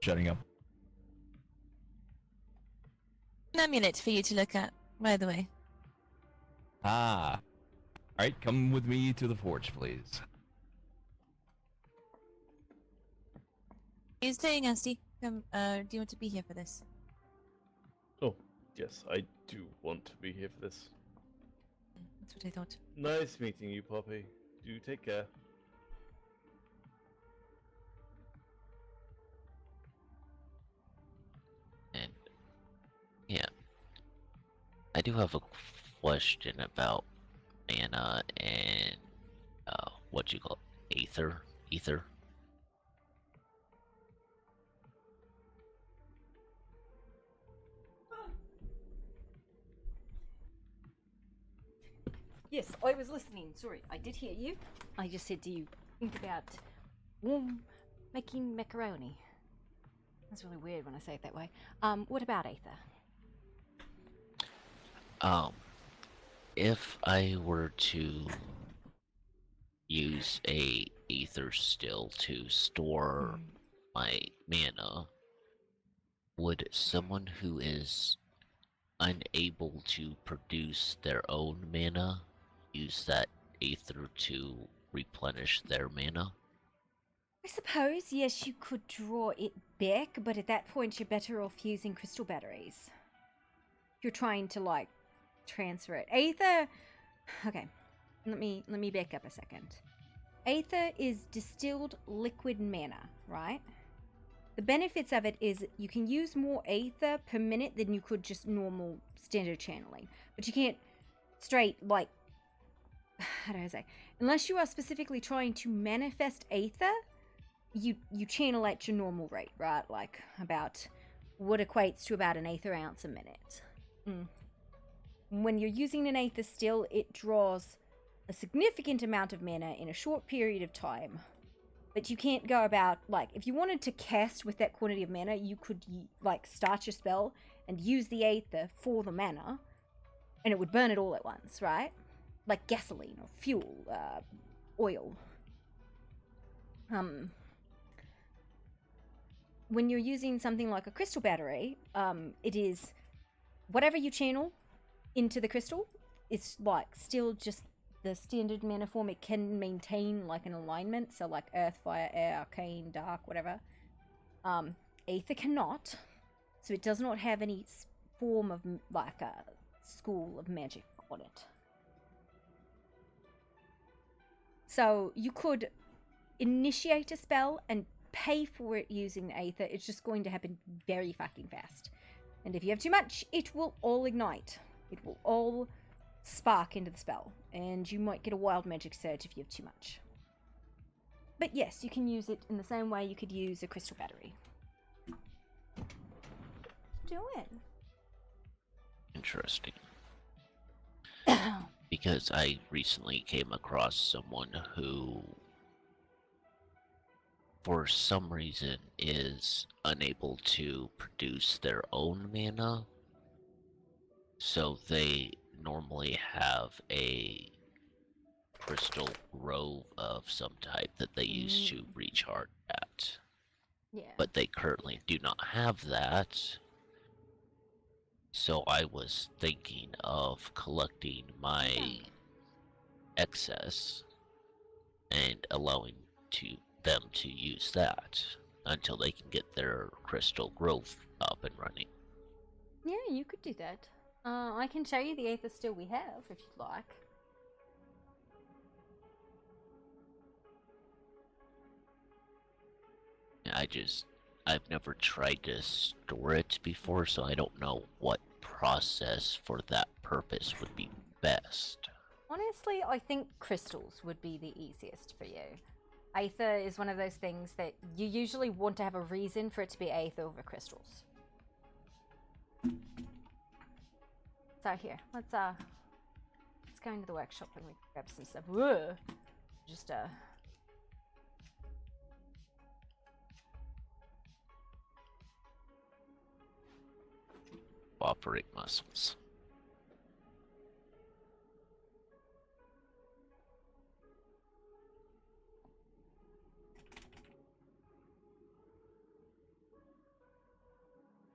Shutting up. An amulet for you to look at, by the way. Ah. Alright, come with me to the forge, please. Are you staying, Asti? Come, do you want to be here for this? Oh, yes, I do want to be here for this. That's what I thought. Nice meeting you, Poppy. Do take care. And yeah, I do have a question about mana and what you call it? Ether. Yes, I was listening. Sorry, I did hear you. I just said, do you think about making macaroni? That's really weird when I say it that way. What about Aether? If I were to use a ether still to store my mana, would someone who is unable to produce their own mana use that ether to replenish their mana? I suppose, yes, you could draw it back, but at that point you're better off using crystal batteries. You're trying to, like, transfer it. Aether... Okay, let me back up a second. Aether is distilled liquid mana, right? The benefits of it is you can use more Aether per minute than you could just normal standard channeling. But you can't straight, like... How do I say? Unless you are specifically trying to manifest Aether, you channel at your normal rate, right? Like about what equates to about an Aether ounce a minute. When you're using an Aether still, it draws a significant amount of mana in a short period of time. But you can't go about, like, if you wanted to cast with that quantity of mana, you could, like, start your spell and use the Aether for the mana, and it would burn it all at once, right? Like gasoline or fuel, oil. When you're using something like a crystal battery, it is whatever you channel into the crystal, it's like still just the standard mana form. It can maintain like an alignment, so like earth, fire, air, arcane, dark, whatever. Aether cannot, so it does not have any form of like a school of magic on it. So you could initiate a spell and pay for it using Aether. It's just going to happen very fucking fast. And if you have too much, it will all ignite. It will all spark into the spell. And you might get a wild magic surge if you have too much. But yes, you can use it in the same way you could use a crystal battery. What you doing? Interesting. Because I recently came across someone who, for some reason, is unable to produce their own mana. So they normally have a crystal grove of some type that they use to recharge at. Yeah. But they currently do not have that. So I was thinking of collecting my excess and allowing them to use that until they can get their crystal growth up and running. Yeah, you could do that. I can show you the Aether still we have, if you'd like. I've never tried to store it before, so I don't know what process for that purpose would be best. Honestly, I think crystals would be the easiest for you. Aether is one of those things that you usually want to have a reason for it to be Aether over crystals. So here, let's go into the workshop and we grab some stuff. Whoa! Just operate muscles.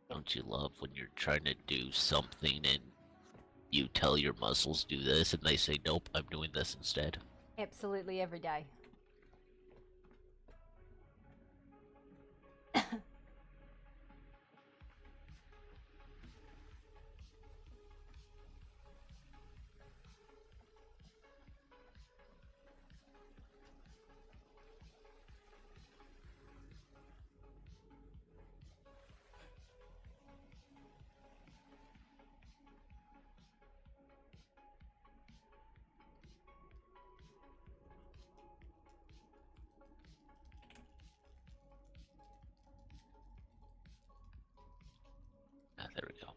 Don't you love when you're trying to do something and you tell your muscles do this and they say, nope, I'm doing this instead? Absolutely every day. Ah, there we go.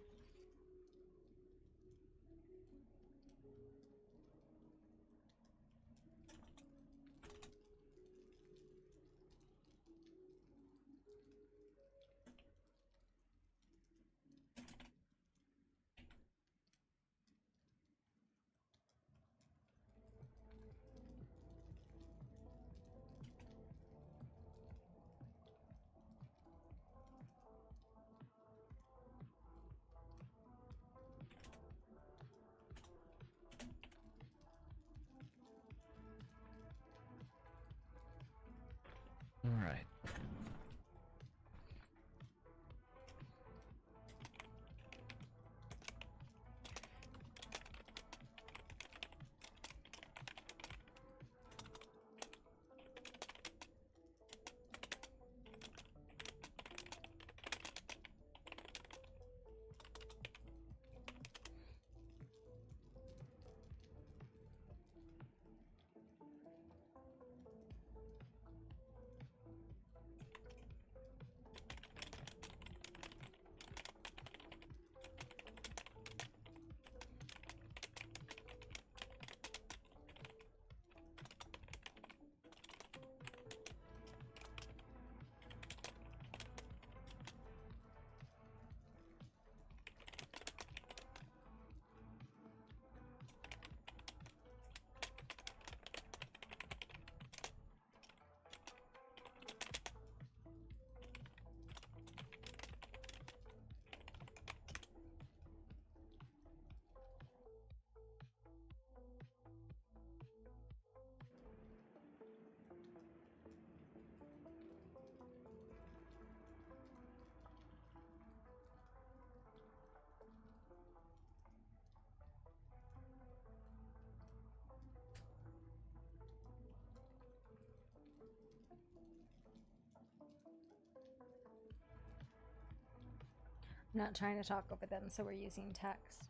All right. I'm not trying to talk over them, so we're using text.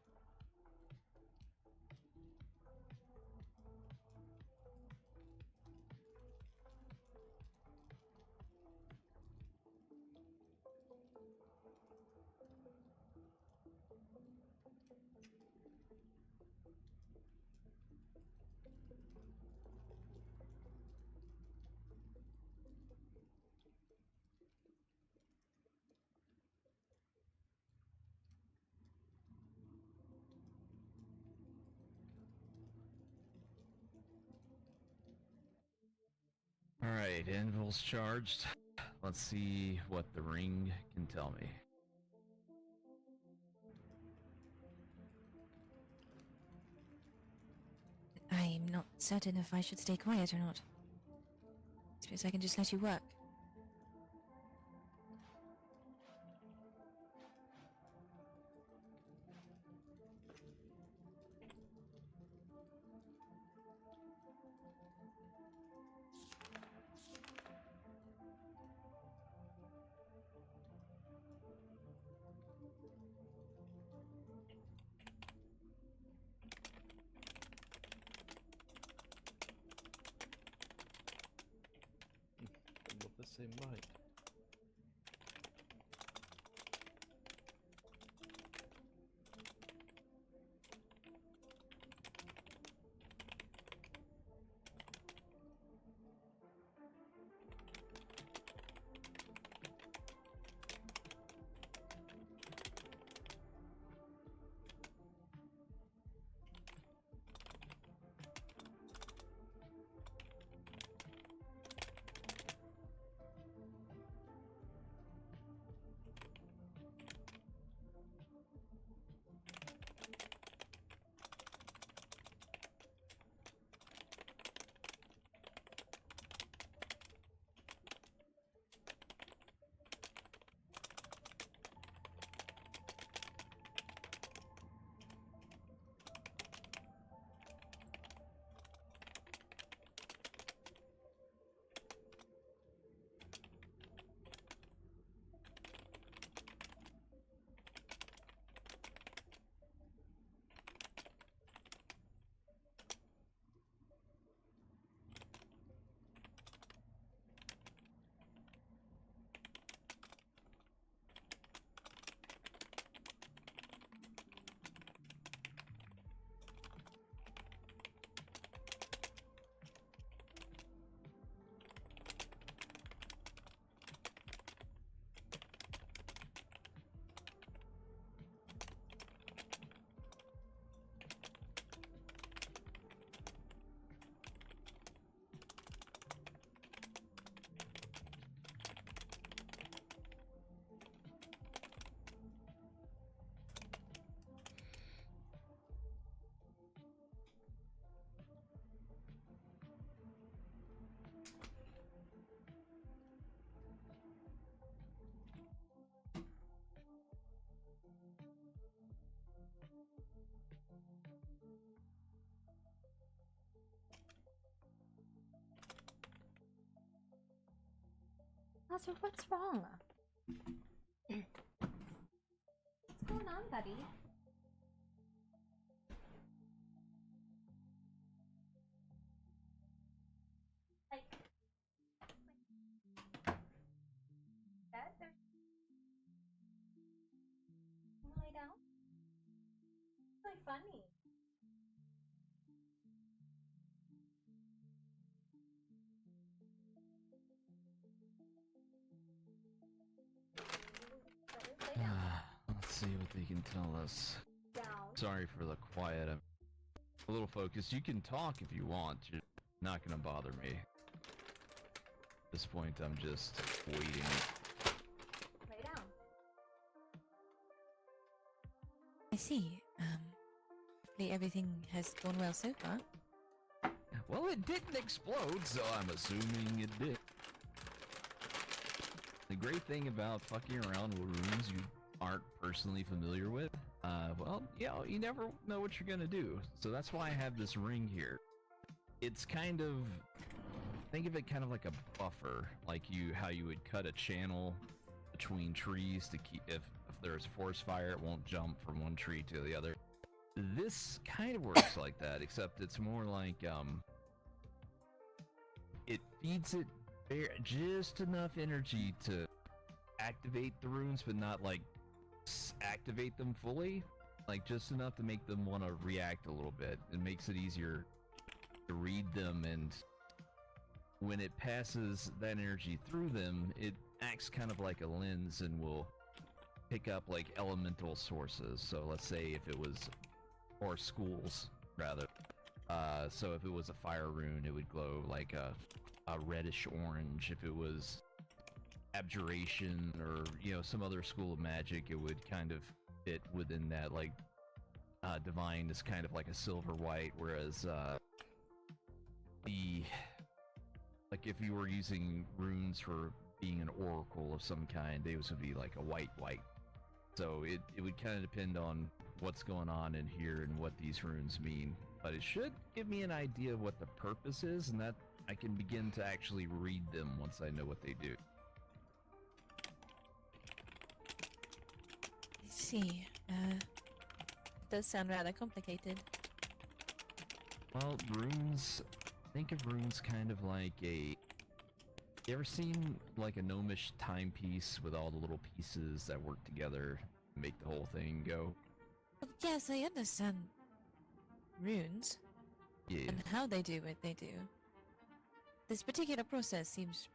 All right, anvil's charged. Let's see what the ring can tell me. I'm not certain if I should stay quiet or not. Suppose I can just let you work. I'm of the same mind. Hazard, what's wrong? What's going on, buddy? Like, Dad, there's... Can you lay down? It's really funny. Let's see what they can tell us. Sorry for the quiet. I'm a little focused. You can talk if you want. You're not gonna bother me. At this point, I'm just waiting. Lay down. I see. Hopefully everything has gone well so far. Well, it didn't explode, so I'm assuming it did. The great thing about fucking around with runes you aren't personally familiar with, well, yeah, you never know what you're gonna do. So that's why I have this ring here. It's kind of, think of it kind of like a buffer, like how you would cut a channel between trees to keep, if there's forest fire, it won't jump from one tree to the other. This kind of works like that, except it's more like, it feeds it just enough energy to activate the runes, but not like activate them fully, like just enough to make them want to react a little bit. It makes it easier to read them, and when it passes that energy through them, it acts kind of like a lens and will pick up like elemental sources. So let's say if it was, or schools rather, so if it was a fire rune, it would glow like a reddish orange. If it was abjuration or some other school of magic, it would kind of fit within that. Like divine is kind of like a silver white, whereas like if you were using runes for being an oracle of some kind, those would be like a white. So it would kind of depend on what's going on in here and what these runes mean, but it should give me an idea of what the purpose is, and that I can begin to actually read them once I know what they do. I see. It does sound rather complicated. Well, runes, think of runes kind of like you ever seen like a gnomish timepiece with all the little pieces that work together to make the whole thing go? Well, yes, I understand runes. Yeah. And how they do what they do. This particular process seems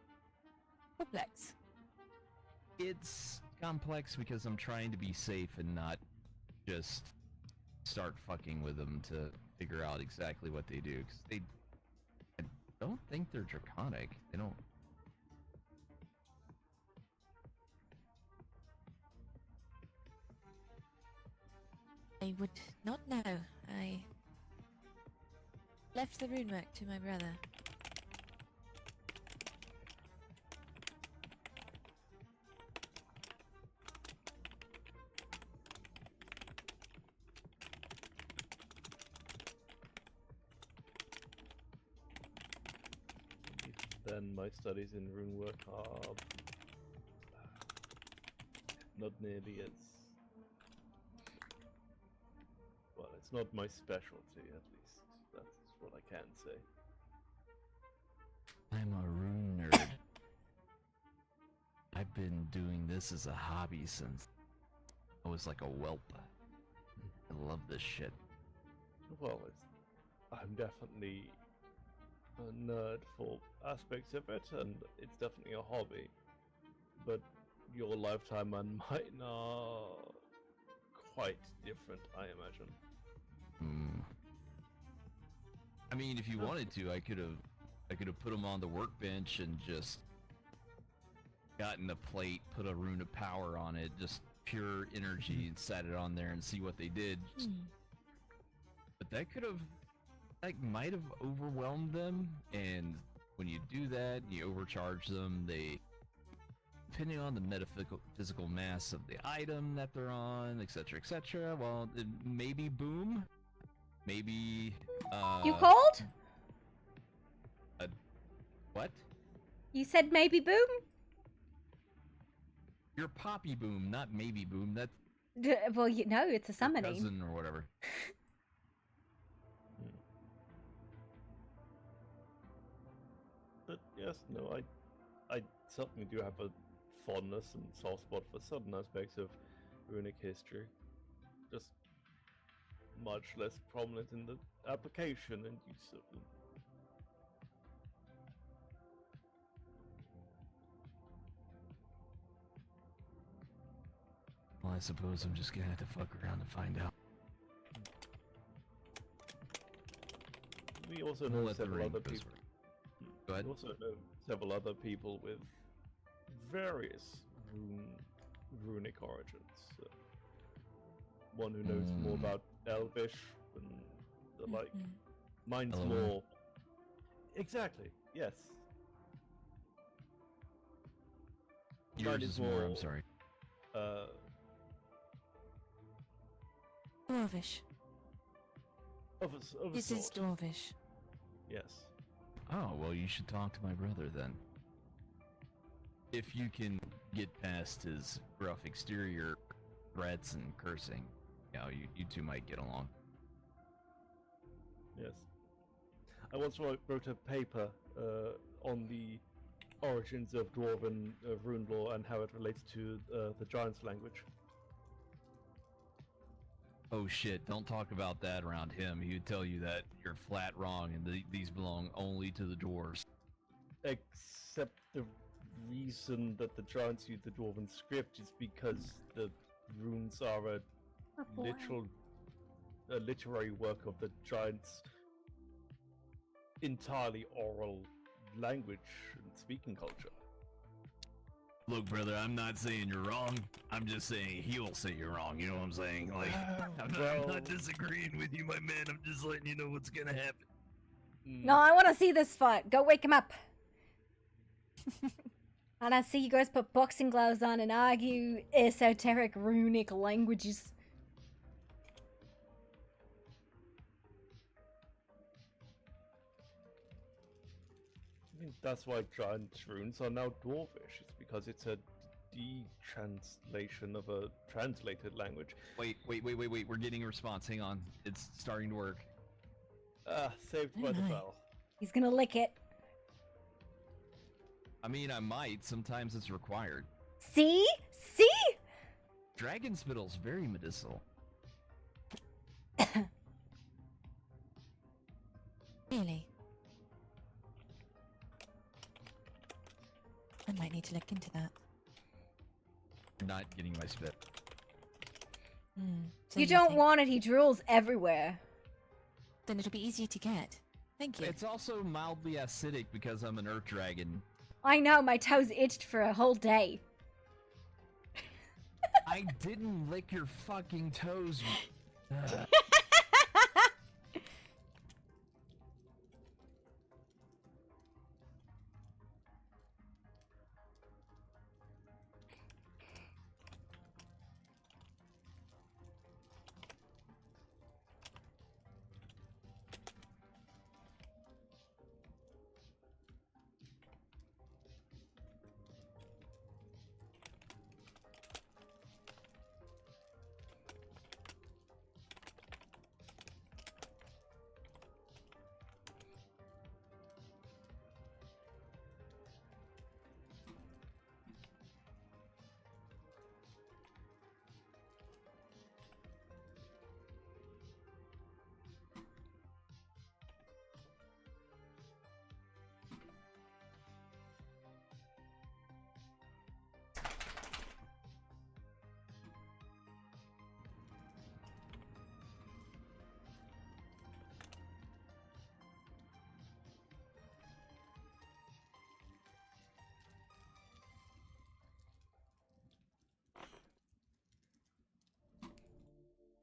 complex. It's complex because I'm trying to be safe and not just start fucking with them to figure out exactly what they do, because I don't think they're draconic. They don't. I would not know. I left the rune work to my brother. Then my studies in rune work are not nearly as well. It's not my specialty, at least. That's what I can say. I'm a rune nerd. I've been doing this as a hobby since I was like a whelp. I love this shit. Well, I'm definitely a nerd for aspects of it, and it's definitely a hobby. But your lifetime and mine are quite different, I imagine. I mean, if you wanted to, I could have put them on the workbench and just gotten a plate, put a rune of power on it, just pure energy, and sat it on there and see what they did. But that could have, might have overwhelmed them, and when you do that, you overcharge them, depending on the metaphysical mass of the item that they're on, etc., well, it maybe boom, maybe, You called? What? You said maybe boom? You're Poppy Boom, not Maybe Boom. That's Well, you know, it's a your summoning. cousin or whatever. But yes, no, I certainly do have a fondness and soft spot for certain aspects of runic history. Just much less prominent in the application and use of them. Well, I suppose I'm just gonna have to fuck around and find out. We also We'll know let the several ring other whisper. people. Go ahead. We also know several other people with various runic origins. One who knows more about Elvish and the like. Mine's Hello. more. Exactly. Yes. Yours is more. I'm sorry. Dwarvish. Of a This is sort. Dwarvish. Yes. Oh, well, you should talk to my brother then. If you can get past his rough exterior, threats and cursing, you two might get along. Yes. I once wrote a paper on the origins of Dwarven rune law and how it relates to the Giants' language. Oh shit, don't talk about that around him. He would tell you that you're flat wrong and these belong only to the dwarves. Except the reason that the Giants use the Dwarven script is because the runes are a literary work of the Giants' entirely oral language and speaking culture. Look, brother, I'm not saying you're wrong. I'm just saying he'll say you're wrong. You know what I'm saying? Like, I'm not disagreeing with you, my man. I'm just letting you know what's gonna happen. No, I want to see this fight. Go wake him up. And I see you guys put boxing gloves on and argue esoteric runic languages. I mean, that's why Giant runes are now Dwarvish. It's because it's a de-translation of a translated language. Wait. We're getting a response. Hang on. It's starting to work. Saved by the bell. He's gonna lick it. I mean, I might. Sometimes it's required. See? See? Dragon spittle's very medicinal. Really? I might need to look into that. You're not getting my spit. You don't want it. He drools everywhere. Then it'll be easier to get. Thank you. It's also mildly acidic because I'm an earth dragon. I know, my toes itched for a whole day. I didn't lick your fucking toes.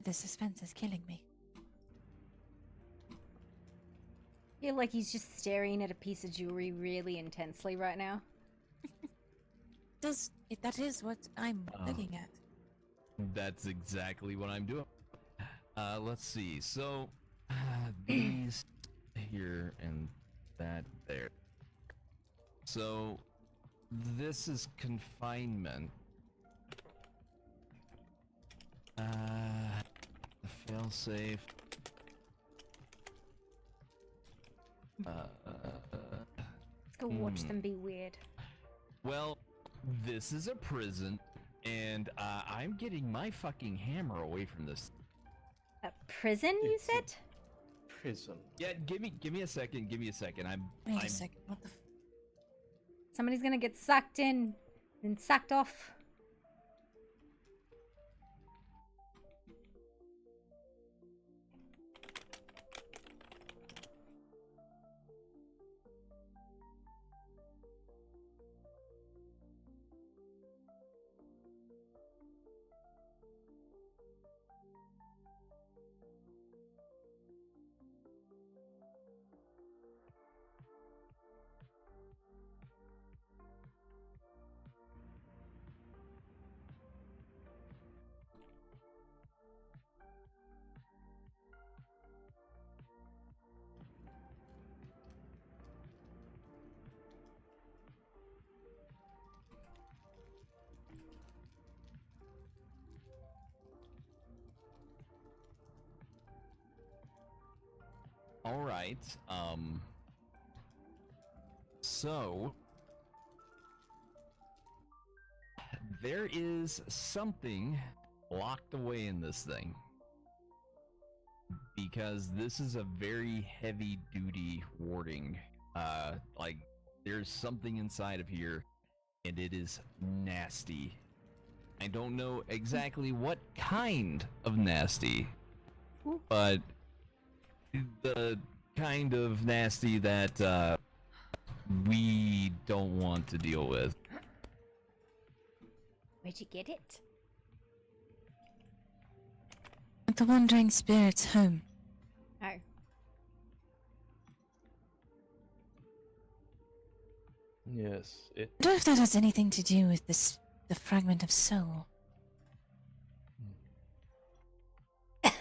The suspense is killing me. I feel like he's just staring at a piece of jewelry really intensely right now. That is what I'm looking at. That's exactly what I'm doing. Let's see. So, these here and that there. So, this is confinement. The fail safe. Let's go watch them be weird. Well, this is a prison, and I'm getting my fucking hammer away from this. A prison, you said? Prison. Yeah, give me a second. Give me a second. Wait a second. What the? Somebody's gonna get sucked in, then sucked off. All right. So there is something locked away in this thing, because this is a very heavy duty warding. Like there's something inside of here, and it is nasty. I don't know exactly what kind of nasty, but the kind of nasty that we don't want to deal with. Where'd you get it? The wandering spirit's home. Oh. Yes, it. I wonder if that has anything to do with this, the fragment of soul. I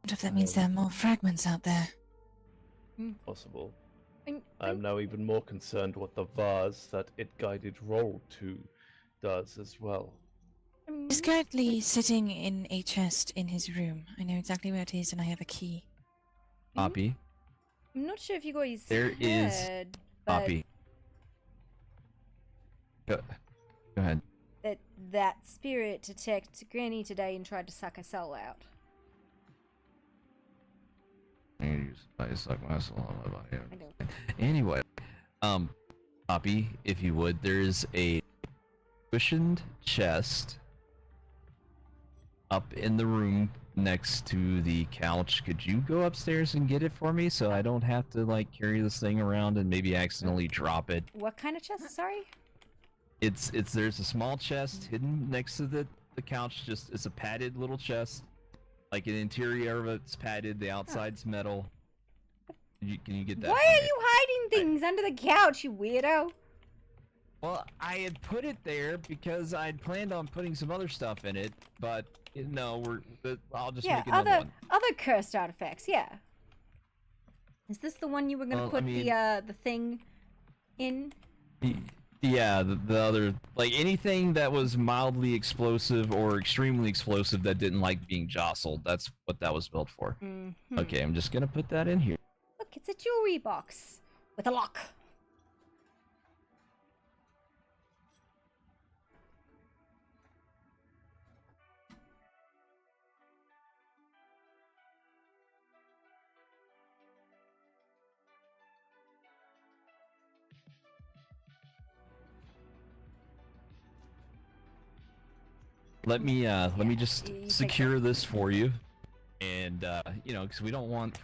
wonder if that means there are more fragments out there. Possible. I'm now even more concerned what the vase that it guided roll to does as well. He's currently sitting in a chest in his room. I know exactly where it is, and I have a key. Poppy, I'm not sure if you guys there is heard, but Poppy. Go ahead. that spirit attacked Granny today and tried to suck her soul out. I suck my soul out of my body. I know. Anyway, Poppy, if you would, there's a cushioned chest up in the room next to the couch. Could you go upstairs and get it for me so I don't have to like carry this thing around and maybe accidentally drop it? What kind of chest? Sorry. It's there's a small chest hidden next to the couch. Just it's a padded little chest, like an interior of it's padded. The outside's metal. Can you get that? Why for are me? you hiding things under the couch, you weirdo? Well, I had put it there because I'd planned on putting some other stuff in it, but no, I'll just Yeah, make another one. other cursed artifacts. Yeah. Is this the one you were gonna Well, put I mean- the thing in? Yeah, the other, like anything that was mildly explosive or extremely explosive that didn't like being jostled. That's what that was built for. Mhm. Okay, I'm just gonna put that in here. Look, it's a jewelry box with a lock. Let me just you take secure this for you, and you know, because we don't want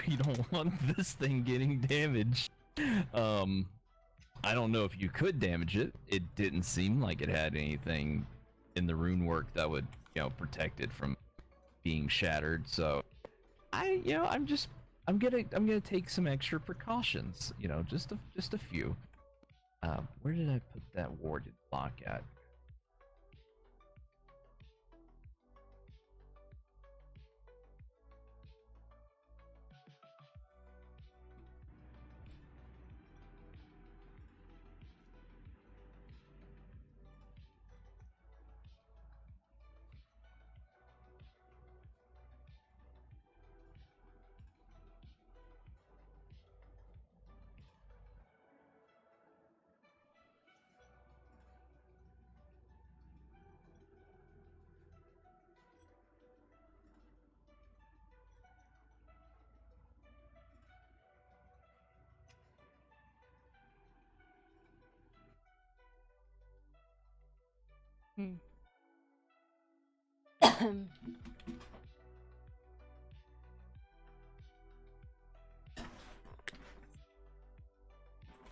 we don't want this thing getting damaged. I don't know if you could damage it. It didn't seem like it had anything in the rune work that would, you know, protect it from being shattered. So I'm gonna take some extra precautions. You know, just a few. Where did I put that warded lock at?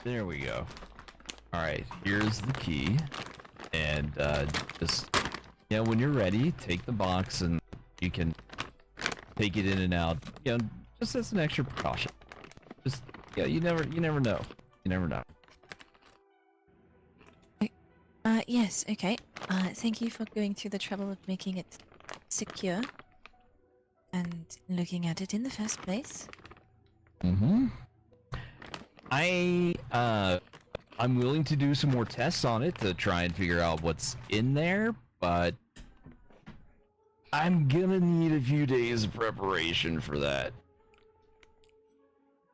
There we go. All right, here's the key, and just when you're ready, take the box and you can take it in and out. Just as an extra precaution. Just you never know. You never know. Yes, okay. Thank you for going through the trouble of making it secure and looking at it in the first place. Mm-hmm. I'm willing to do some more tests on it to try and figure out what's in there, but I'm gonna need a few days of preparation for that.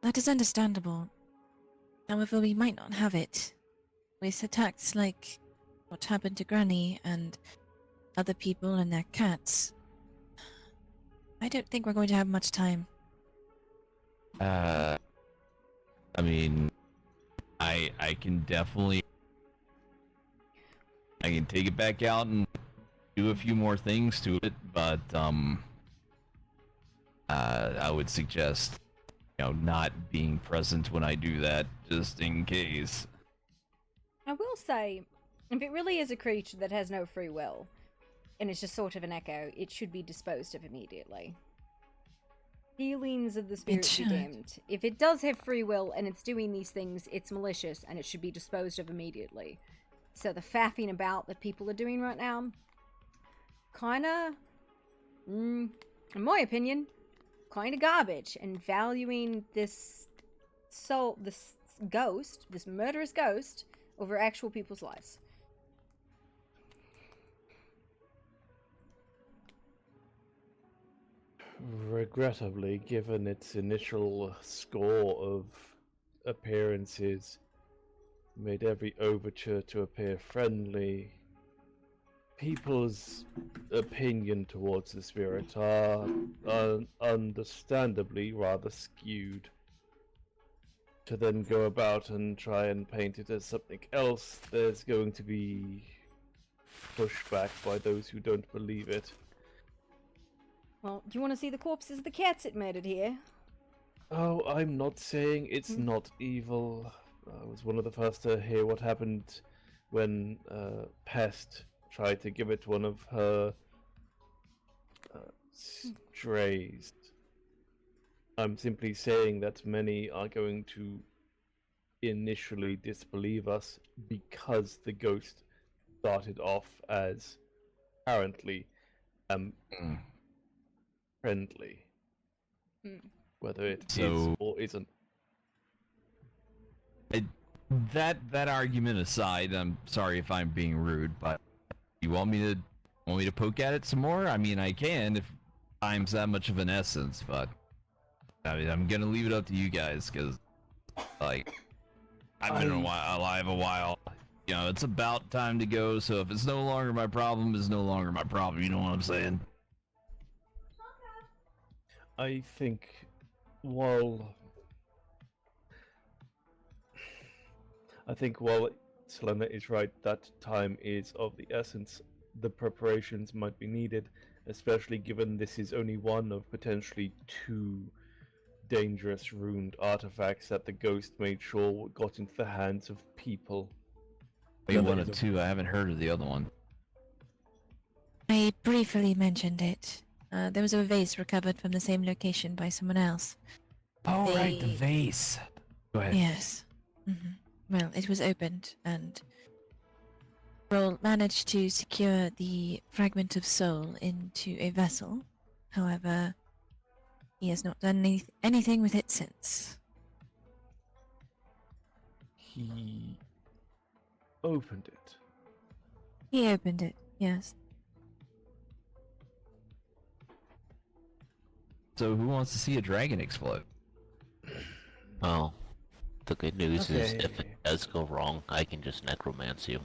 That is understandable. However, we might not have it. With attacks like what happened to Granny and other people and their cats, I don't think we're going to have much time. I mean, I can definitely take it back out and do a few more things to it, but I would suggest not being present when I do that, just in case. I will say, if it really is a creature that has no free will, and it's just sort of an echo, it should be disposed of immediately. Healings of the spirit should. redeemed. If it does have free will and it's doing these things, it's malicious and it should be disposed of immediately. So the faffing about that people are doing right now, kinda, in my opinion, kinda garbage, and valuing this soul, this ghost, this murderous ghost, over actual people's lives. Regrettably, given its initial score of appearances, made every overture to appear friendly, people's opinion towards the spirit are understandably rather skewed. To then go about and try and paint it as something else, there's going to be pushback by those who don't believe it. Well, do you want to see the corpses of the cats it murdered here? Oh, I'm not saying it's not evil. I was one of the first to hear what happened when Pest tried to give it one of her strays. I'm simply saying that many are going to initially disbelieve us because the ghost started off as apparently friendly. Whether it is or isn't. That argument aside, I'm sorry if I'm being rude, but you want me to poke at it some more? I mean, I can if time's that much of an essence, but I mean, I'm gonna leave it up to you guys because, like, I've been alive a while. It's about time to go. So if it's no longer my problem, it's no longer my problem. You know what I'm saying? I think while Selena is right, that time is of the essence. The preparations might be needed, especially given this is only one of potentially 2 dangerous ruined artifacts that the ghost made sure got into the hands of people. Wait, one of 2. I haven't heard of the other one. I briefly mentioned it. There was a vase recovered from the same location by someone else. Oh, right, the vase. Go ahead. Yes. Well, it was opened, and Roll managed to secure the fragment of soul into a vessel. However, he has not done anything with it since. He opened it. He opened it, yes. So who wants to see a dragon explode? Well, the good news is if it does go wrong, I can just necromance you.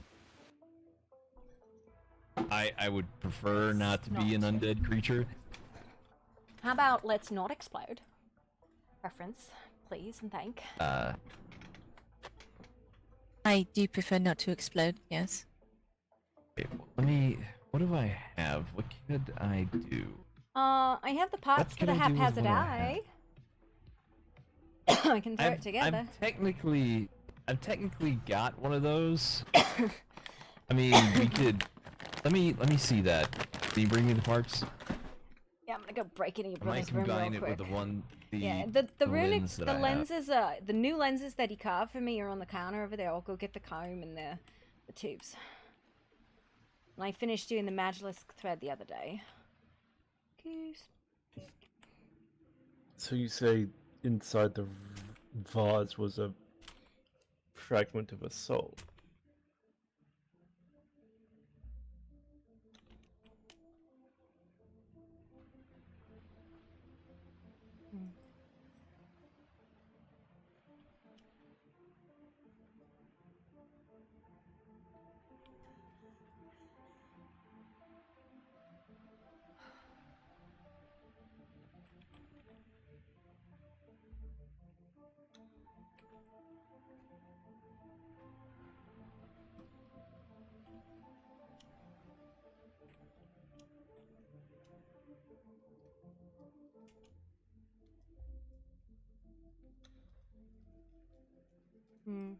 I would prefer not to be an undead creature. How about let's not explode? Preference, please and thank. I do prefer not to explode, yes. Let me What do I have? What could I do? I have the parts for could the I do with haphazard what I eye. I can throw it together. I've technically got one of those. I mean, we could. Let me see that. Can you bring me the parts? Yeah, I'm gonna go break into your I might brother's room real combine it quick. with the one. Yeah, the runic, lens that the I have. lenses the new lenses that he carved for me are on the counter over there. I'll go get the comb and the tubes. And I finished doing the Magilisk thread the other day. Goose. So you say inside the vase was a fragment of a soul? Hmm.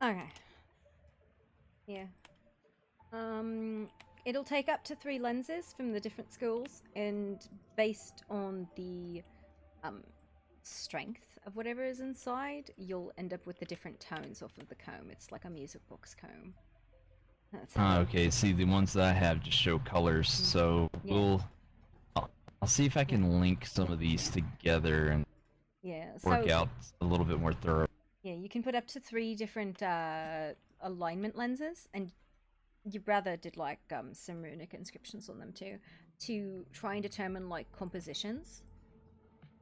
Okay. Yeah. It'll take up to 3 lenses from the different schools, and based on the strength of whatever is inside, you'll end up with the different tones off of the comb. It's like a music box comb. That's how Okay. See, the ones that I have just show colors, so Yeah. I'll see if I can link some of these together and Yeah, work so out a little bit more thorough. yeah, you can put up to 3 different alignment lenses, and your brother did like some runic inscriptions on them too, to try and determine like compositions.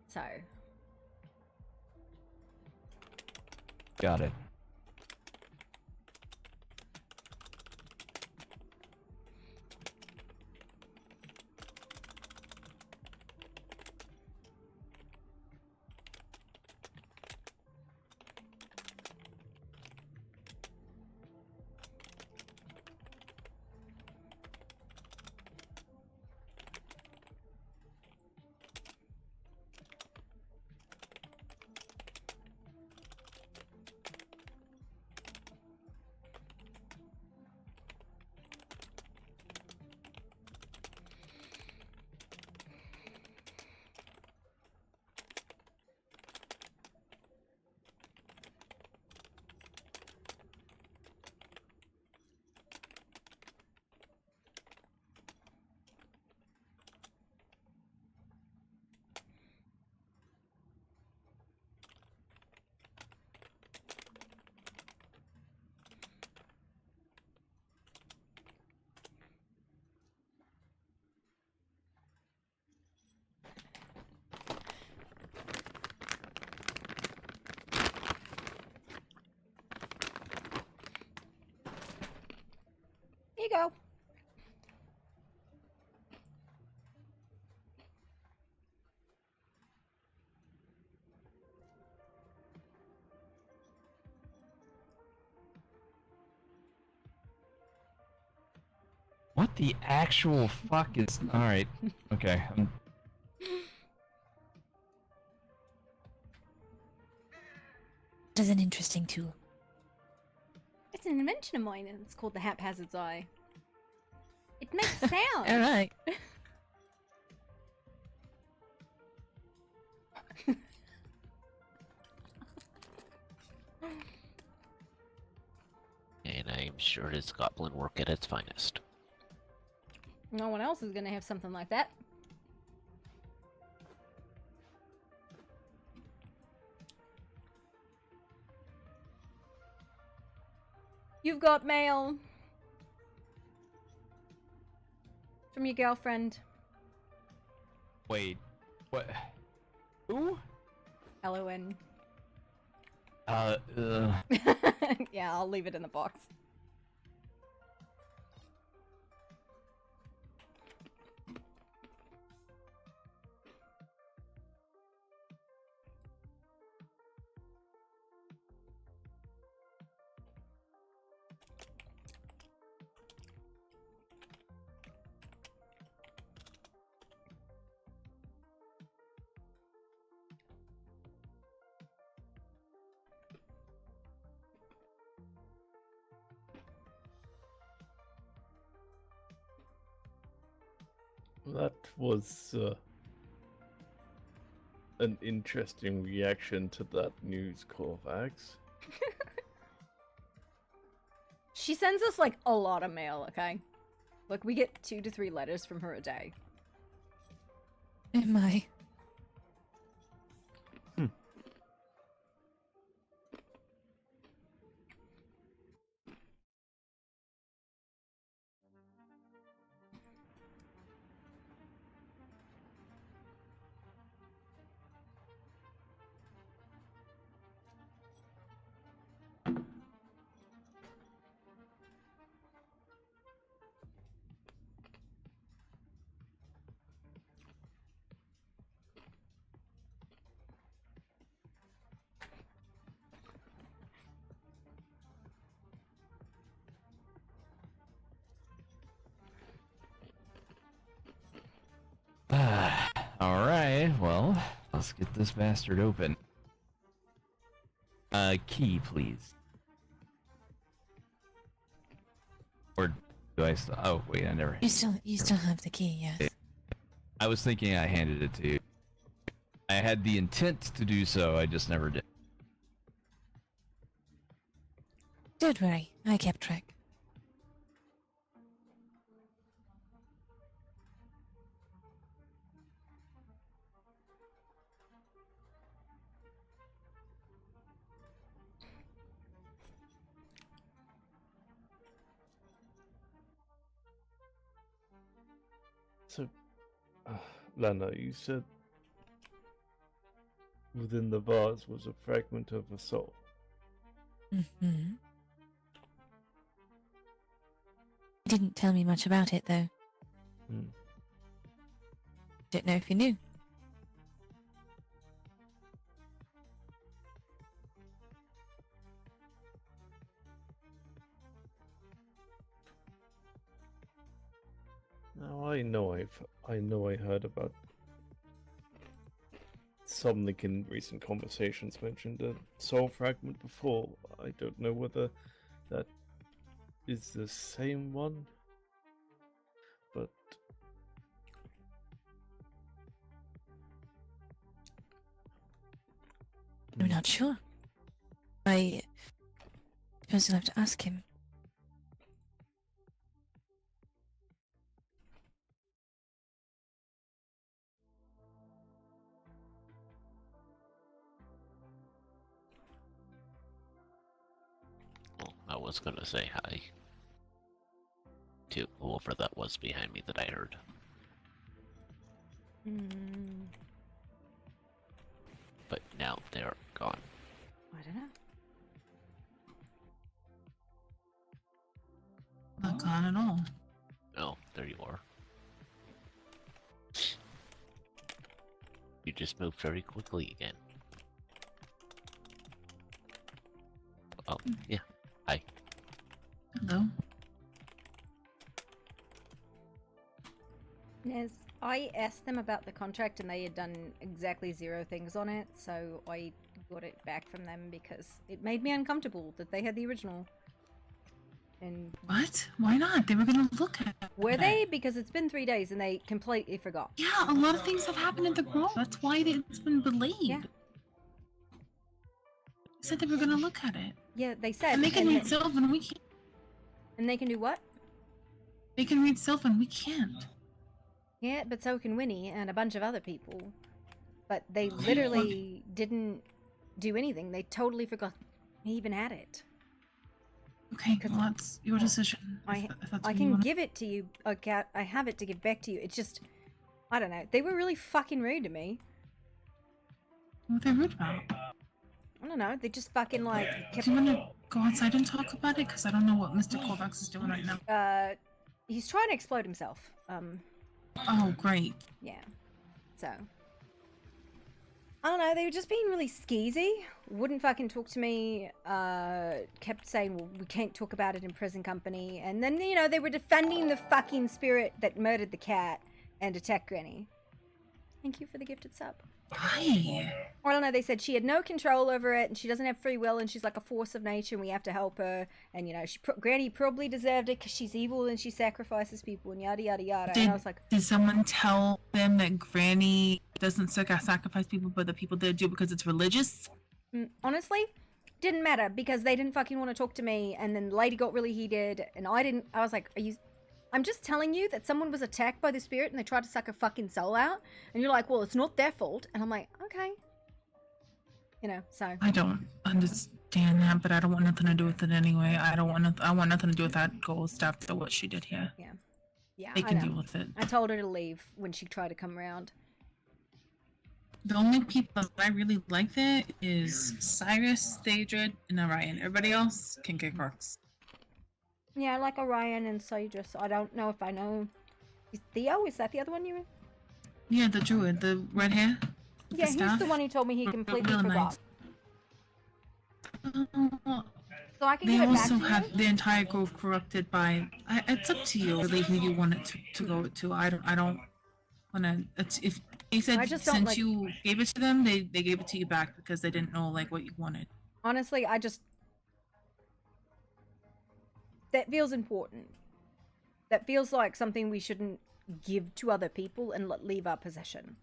So Got it. here you go. What the actual fuck is? All right. Okay. That is an interesting tool. It's an invention of mine, and it's called the haphazard's eye. It makes sounds. All right. And I'm sure it is goblin work at its finest. No one else is gonna have something like that. You've got mail from your girlfriend. Wait, what? Who? LON. Yeah, I'll leave it in the box. That was an interesting reaction to that news, Corvax. She sends us like a lot of mail, okay? Like we get 2 to 3 letters from her a day. Oh my. Alright, well, let's get this bastard open. Key, please. Or do I still? Oh, wait, I never. You still have the key, yes. I was thinking I handed it to you. I had the intent to do so, I just never did. Don't worry, I kept track. So, Lana, you said within the vase was a fragment of a soul. Mm-hmm. He didn't tell me much about it, though. Don't know if you knew. Now I know I heard about something in recent conversations mentioned a soul fragment before. I don't know whether that is the same one, but I'm not sure. I suppose I'll have to ask him. Well, I was gonna say hi to whoever that was behind me that I heard. But now they're gone. I don't know. Not gone at all. Oh, there you are. You just moved very quickly again. Oh, yeah. Hi. Hello. Yes, I asked them about the contract and they had done exactly 0 things on it, so I got it back from them because it made me uncomfortable that they had the original. And what? Why not? They were gonna look at it. Were they? Because it's been 3 days and they completely forgot. Yeah, a lot of things have happened in the Grove. That's why it's been delayed. Yeah. They said they were gonna look at it. Yeah, they said. I'm making and myself and we can't. And they can do what? They can read Sylvan. We can't. Yeah, but so can Winnie and a bunch of other people. But they literally didn't do anything. They totally forgot he even had it. Okay, well, that's your decision. I what you can wanna- give it to you. Okay, I have it to give back to you. It's just, I don't know. They were really fucking rude to me. What are they rude about? I don't know. They just fucking like kept. Do you want to go outside and talk about it? Because I don't know what Mr. Kovacs is doing right now. He's trying to explode himself. Oh, great. Yeah. So. I don't know, they were just being really skeezy. Wouldn't fucking talk to me. Kept saying, well, we can't talk about it in present company. And then, you know, they were defending the fucking spirit that murdered the cat and attacked Granny. Thank you for the gifted sub. Why? I don't know, they said she had no control over it and she doesn't have free will and she's like a force of nature and we have to help her. And, you know, Granny probably deserved it because she's evil and she sacrifices people and yada, yada, yada. And I was like... Did someone tell them that Granny doesn't sacrifice people, but the people that do because it's religious? Honestly, didn't matter because they didn't fucking want to talk to me and then the lady got really heated and I was like, I'm just telling you that someone was attacked by the spirit and they tried to suck her fucking soul out. And you're like, well, it's not their fault. And I'm like, okay. You know, so. I don't understand that, but I don't want nothing to do with it anyway. I want nothing to do with that ghost after what she did here. Yeah. Yeah, They I can know. deal with it. I told her to leave when she tried to come around. The only people that I really like there is Cyrus, Daedrid, and Orion. Everybody else can kick rocks. Yeah, I like Orion and Cedrus. I don't know if I know. Is Theo? Is that the other one you mean? Yeah, the druid, the red hair. with Yeah, the he's staff. the one who told me he completely Really forgot. nice. So I can They give it back also to had you? the entire grove corrupted by. It's up to you, really, who you want it to go to. I don't want to. If they said I just don't since like- you gave it to them, they gave it to you back because they didn't know like what you wanted. Honestly, that feels important. That feels like something we shouldn't give to other people and leave our possession.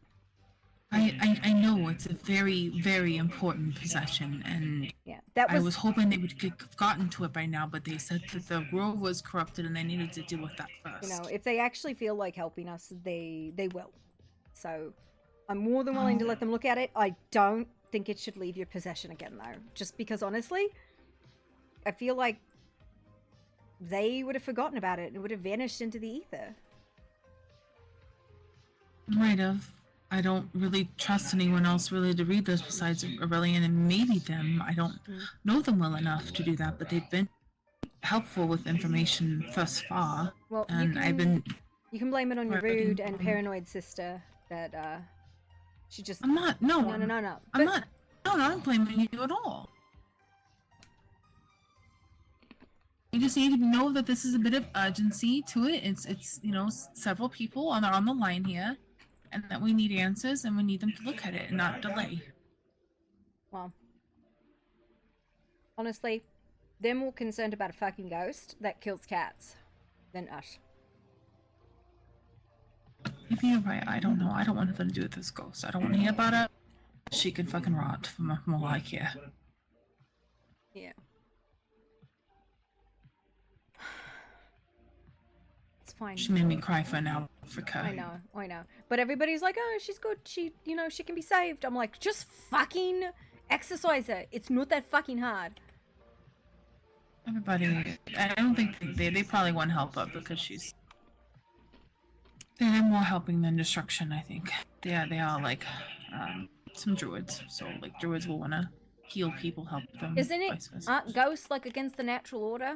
I know it's a very, very important possession, and yeah, that I was hoping they would get gotten to it by now, but they said that the grove was corrupted and they needed to deal with that first. You know, if they actually feel like helping us, they will. So, I'm more than willing to let them look at it. I don't think it should leave your possession again, though. Just because, honestly, I feel like they would have forgotten about it. It would have vanished into the ether. Might have. I don't really trust anyone else really to read those besides Aurelian and maybe them. I don't know them well enough to do that, but they've been helpful with information thus far. Well, and I've been. You can blame it on your Right. rude and paranoid sister that she just. I'm not. No. No. I'm not. No, I'm not blaming you at all. You just need to know that this is a bit of urgency to it. It's you know several people on the line here, and that we need answers and we need them to look at it and not delay. Well, honestly, they're more concerned about a fucking ghost that kills cats than us. Maybe you're right. I don't know. I don't want nothing to do with this ghost. I don't want to hear about it. She can fucking rot from all I care. Yeah. It's fine. She made me cry for an hour for I know. But everybody's like, oh, she's good. She can be saved. I'm like, just fucking exercise her. It's not that fucking hard. Everybody, I don't think they probably want help up because they're more helping than destruction. I think they are like some druids. So like druids will want to heal people, help them. Isn't it? vice versa. Aren't ghosts like against the natural order?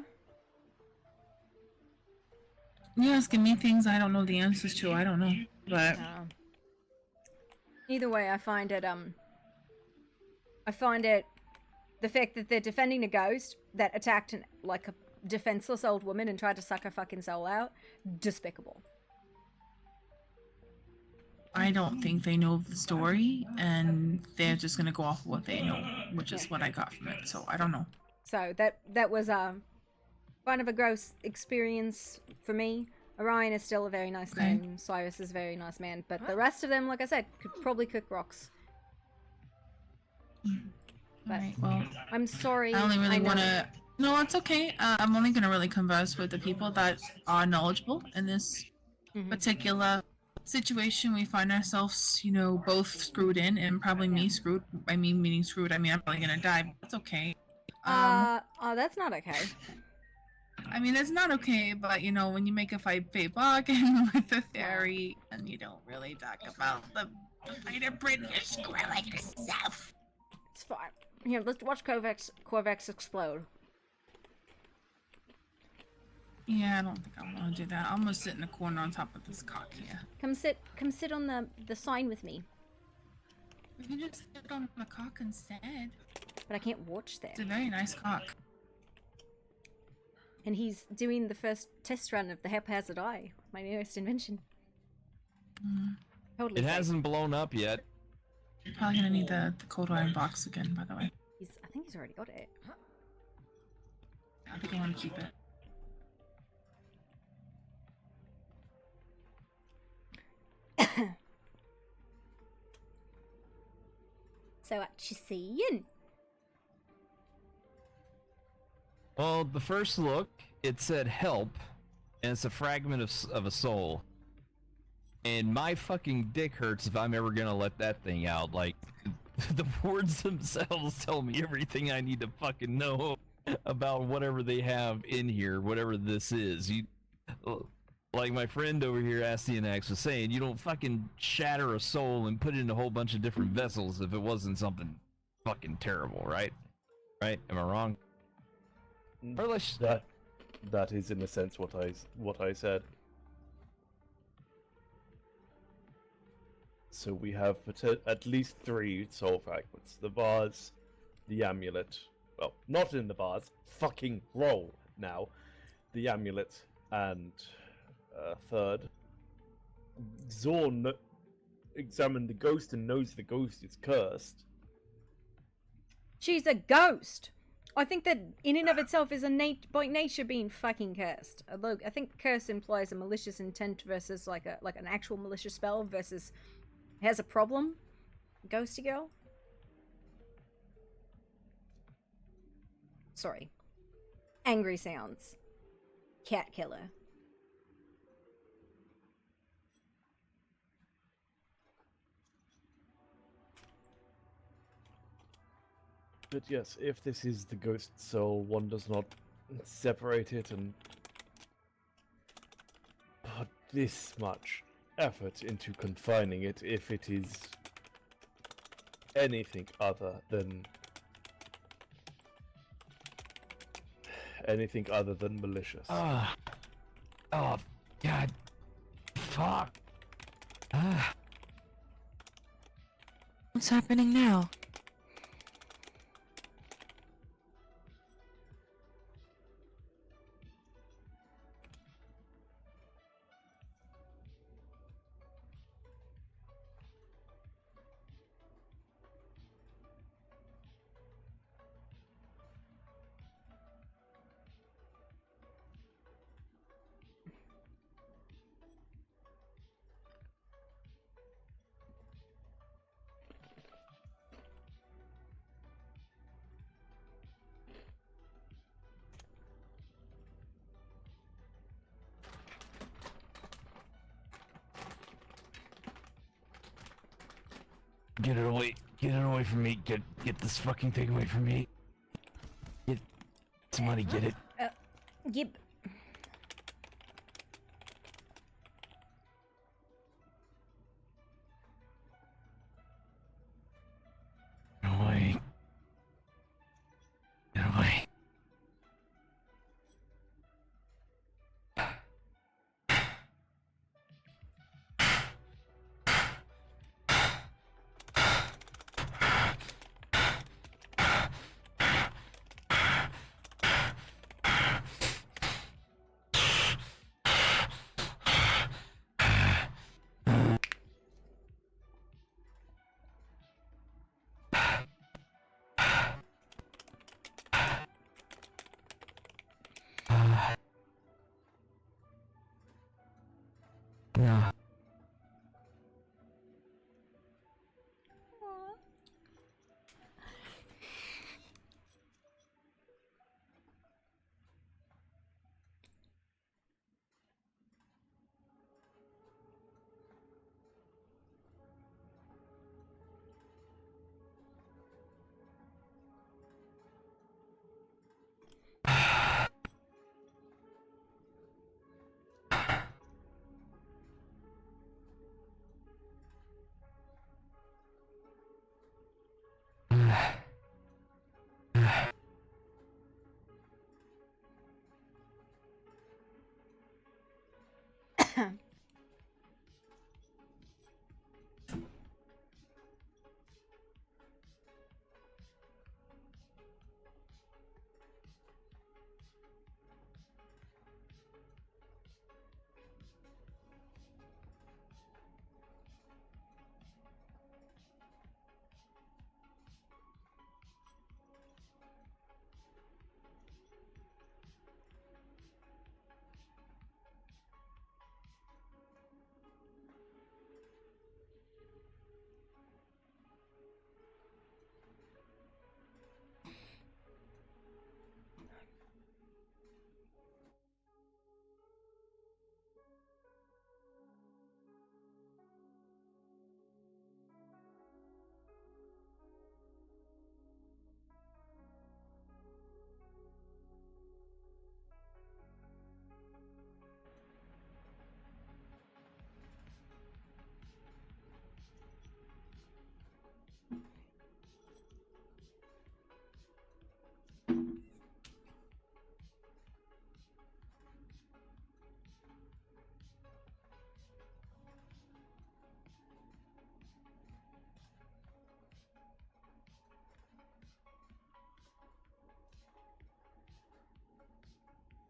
You're asking me things I don't know the answers to. I don't know, but Either way, I find it the fact that they're defending a ghost that attacked like a defenseless old woman and tried to suck her fucking soul out, despicable. I don't think they know the story, and they're just gonna go off of what they know, which is what I got from it. So I don't know. So that was kind of a gross experience for me. Orion is still a very nice man. Cyrus is a very nice man, but the rest of them, like I said, could probably cook rocks. But Alright, well, I'm sorry. I only really know. want to No, it's okay. I'm only gonna really converse with the people that are knowledgeable in this particular situation. We find ourselves, you know, both screwed in, and probably me screwed. By me meaning screwed, I mean I'm probably gonna die. But it's okay. Oh, that's not okay. I mean, it's not okay, but you know, when you make a fight bargain with the fairy, and you don't really talk about the fighter Brit, you're screwing yourself. It's fine. Here, let's watch Corvex explode. Yeah, I don't think I want to do that. I'm gonna sit in a corner on top of this cock here. Come sit on the sign with me. We can just sit on the cock instead. But I can't watch there. It's a very nice cock. And he's doing the first test run of the haphazard eye, my newest invention. Totally. It safe. hasn't blown up yet. Probably gonna need the cold iron box again, by the way. I think he's already got it. I think I want to keep it. So what you seeing? Well, the first look, it said help, and it's a fragment of a soul. And my fucking dick hurts if I'm ever gonna let that thing out. Like, the words themselves tell me everything I need to fucking know about whatever they have in here, whatever this is. Like my friend over here, Astyanax, was saying, you don't fucking shatter a soul and put it in a whole bunch of different vessels if it wasn't something fucking terrible, right? Right? Am I wrong? Or let's... That is in a sense what I said. So we have at least 3 soul fragments: the vase, the amulet. Well, not in the vase. Fucking roll now. The amulet and third. Zorn examined the ghost and knows the ghost is cursed. She's a ghost. I think that in and of itself is by nature being fucking cursed. Although I think curse implies a malicious intent versus like an actual malicious spell versus has a problem. Ghosty girl. Sorry. Angry sounds. Cat killer. But yes, if this is the ghost soul, one does not separate it and put this much effort into confining it if it is anything other than malicious. Oh, God. Fuck. What's happening now? Get it away from me. Get this fucking thing away from me. Get somebody get it. Yep. Get away. Get away. Yeah.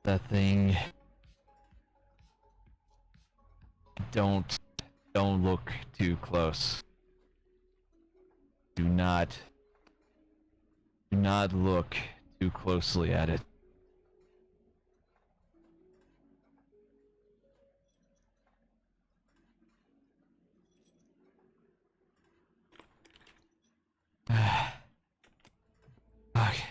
That thing. Don't look too close. Do not look too closely at it. Okay.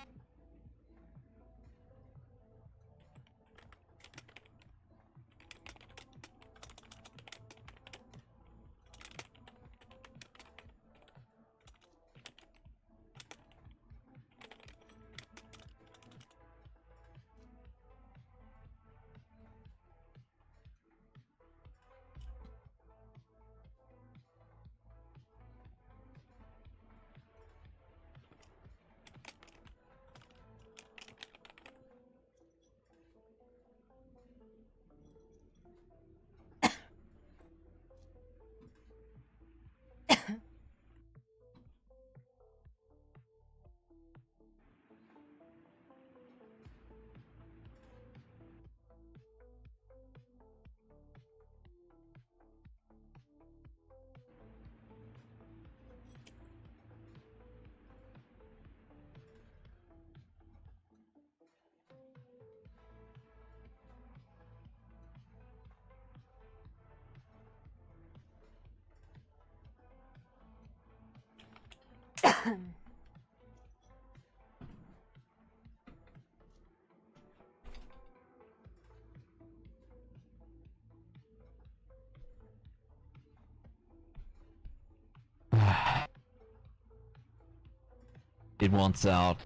It wants out.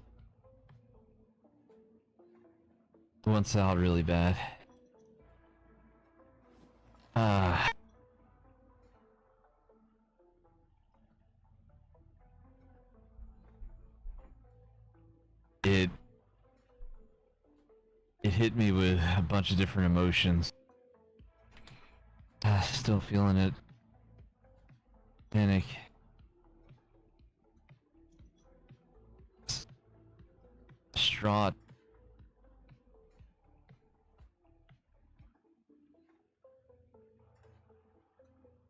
It wants out really bad. It hit me with a bunch of different emotions. Still feeling it. Panic. Distraught.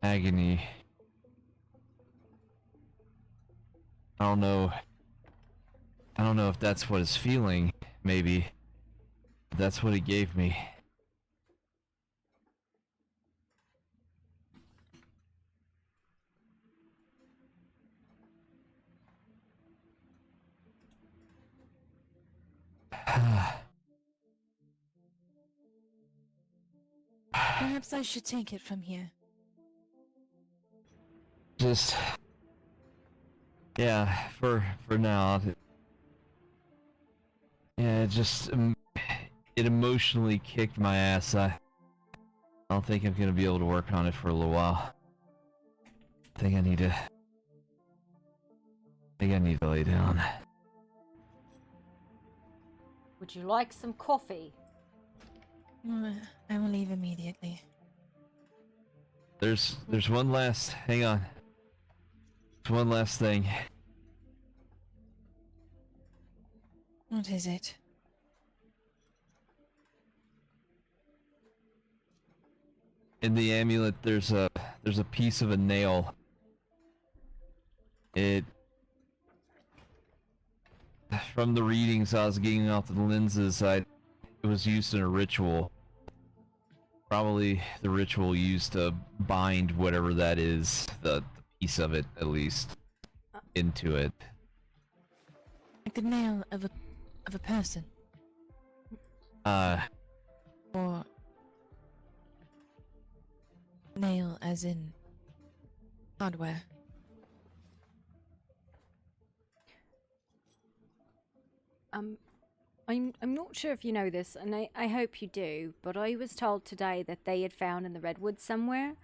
Agony. I don't know if that's what it's feeling, maybe. But that's what it gave me. Perhaps I should take it from here. Just... yeah, for now. Yeah, it just... it emotionally kicked my ass. I don't think I'm gonna be able to work on it for a little while. I think I need to lay down. Would you like some coffee? I will leave immediately. There's one last... hang on. There's one last thing. What is it? In the amulet, there's a piece of a nail. From the readings I was getting off the lenses, it was used in a ritual. Probably the ritual used to bind whatever that is, the piece of it at least, into it. Like the nail of a person. Or nail as in hardware. I'm not sure if you know this, and I hope you do, but I was told today that they had found in the redwoods somewhere,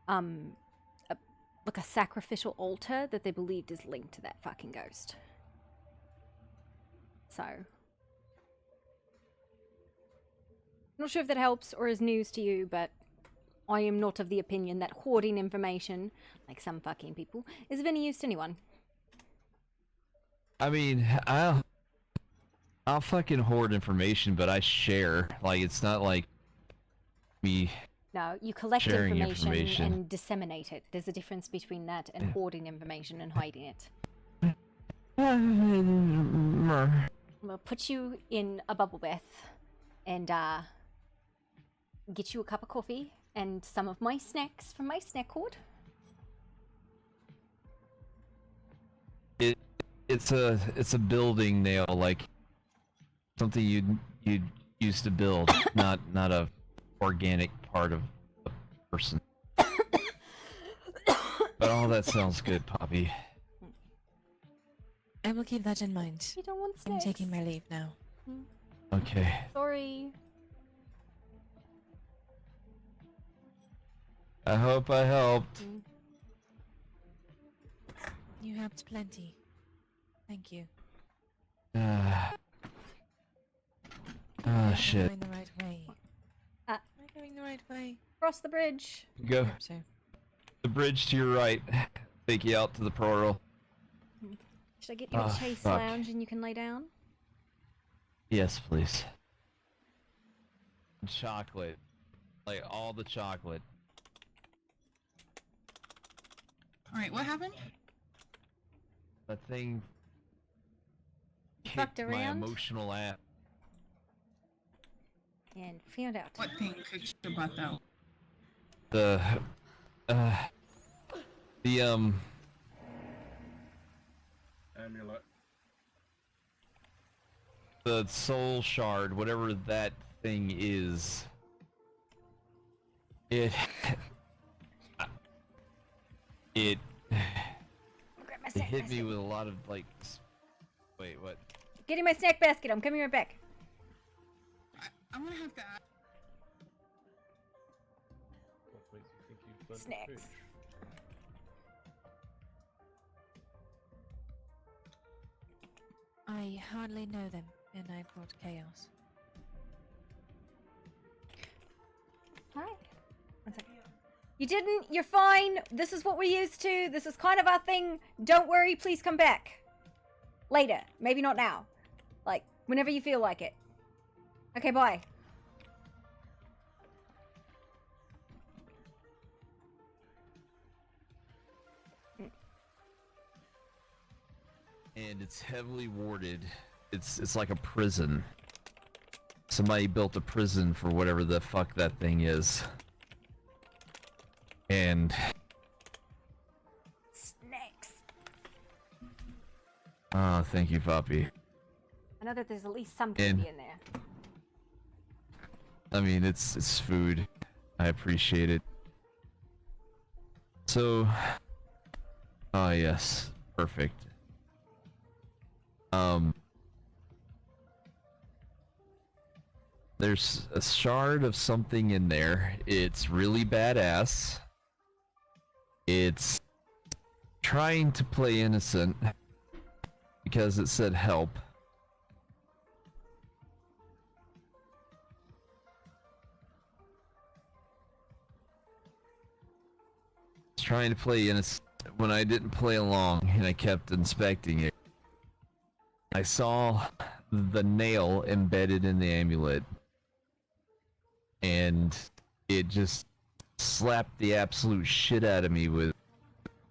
like a sacrificial altar that they believed is linked to that fucking ghost. So, not sure if that helps or is news to you, but I am not of the opinion that hoarding information, like some fucking people, is of any use to anyone. I mean, I'll fucking hoard information, but I share. Like, it's not like me. No, you collect Sharing information, information. and disseminate it. There's a difference between that and hoarding information and hiding it. We'll put you in a bubble bath and get you a cup of coffee and some of my snacks from my snack hoard. It's a building nail, like something you'd use to build, not a organic part of a person. But all that sounds good, Poppy. I will keep that in mind. You don't want I'm snacks? taking my leave now. Okay. Sorry. I hope I helped. You helped plenty. Thank you. Oh shit. Going the right way. Am I going the right way? Cross the bridge. Go. Hope so. The bridge to your right. Take you out to the portal. Should I get you a Oh, chase fuck. lounge and you can lay down? Yes, please. Chocolate. Like all the chocolate. All right, what happened? That thing Fucked kicked my around? emotional ass. And found out. What thing kicked your butt out? The Amulet. the soul shard, whatever that thing is. It Grab my it snack hit me basket. with a lot of like wait, what? Getting my snack basket. I'm coming right back. I'm gonna have to. What makes you think you've done Snacks. fish? I hardly know them, and I brought chaos. Hi. One second. You didn't. You're fine. This is what we're used to. This is kind of our thing. Don't worry. Please come back. Later. Maybe not now. Like, whenever you feel like it. Okay, bye. And it's heavily warded. It's like a prison. Somebody built a prison for whatever the fuck that thing is. And Snacks. thank you, Poppy. I know that there's at least some And- candy in there. I mean, it's food. I appreciate it. So, yes, perfect. There's a shard of something in there. It's really badass. It's trying to play innocent because it said help. It's trying to play innocent when I didn't play along and I kept inspecting it. I saw the nail embedded in the amulet. And it just slapped the absolute shit out of me with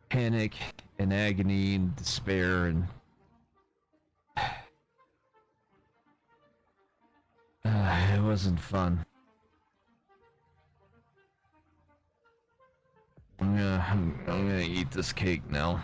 panic and agony and despair and it wasn't fun. I'm gonna eat this cake now.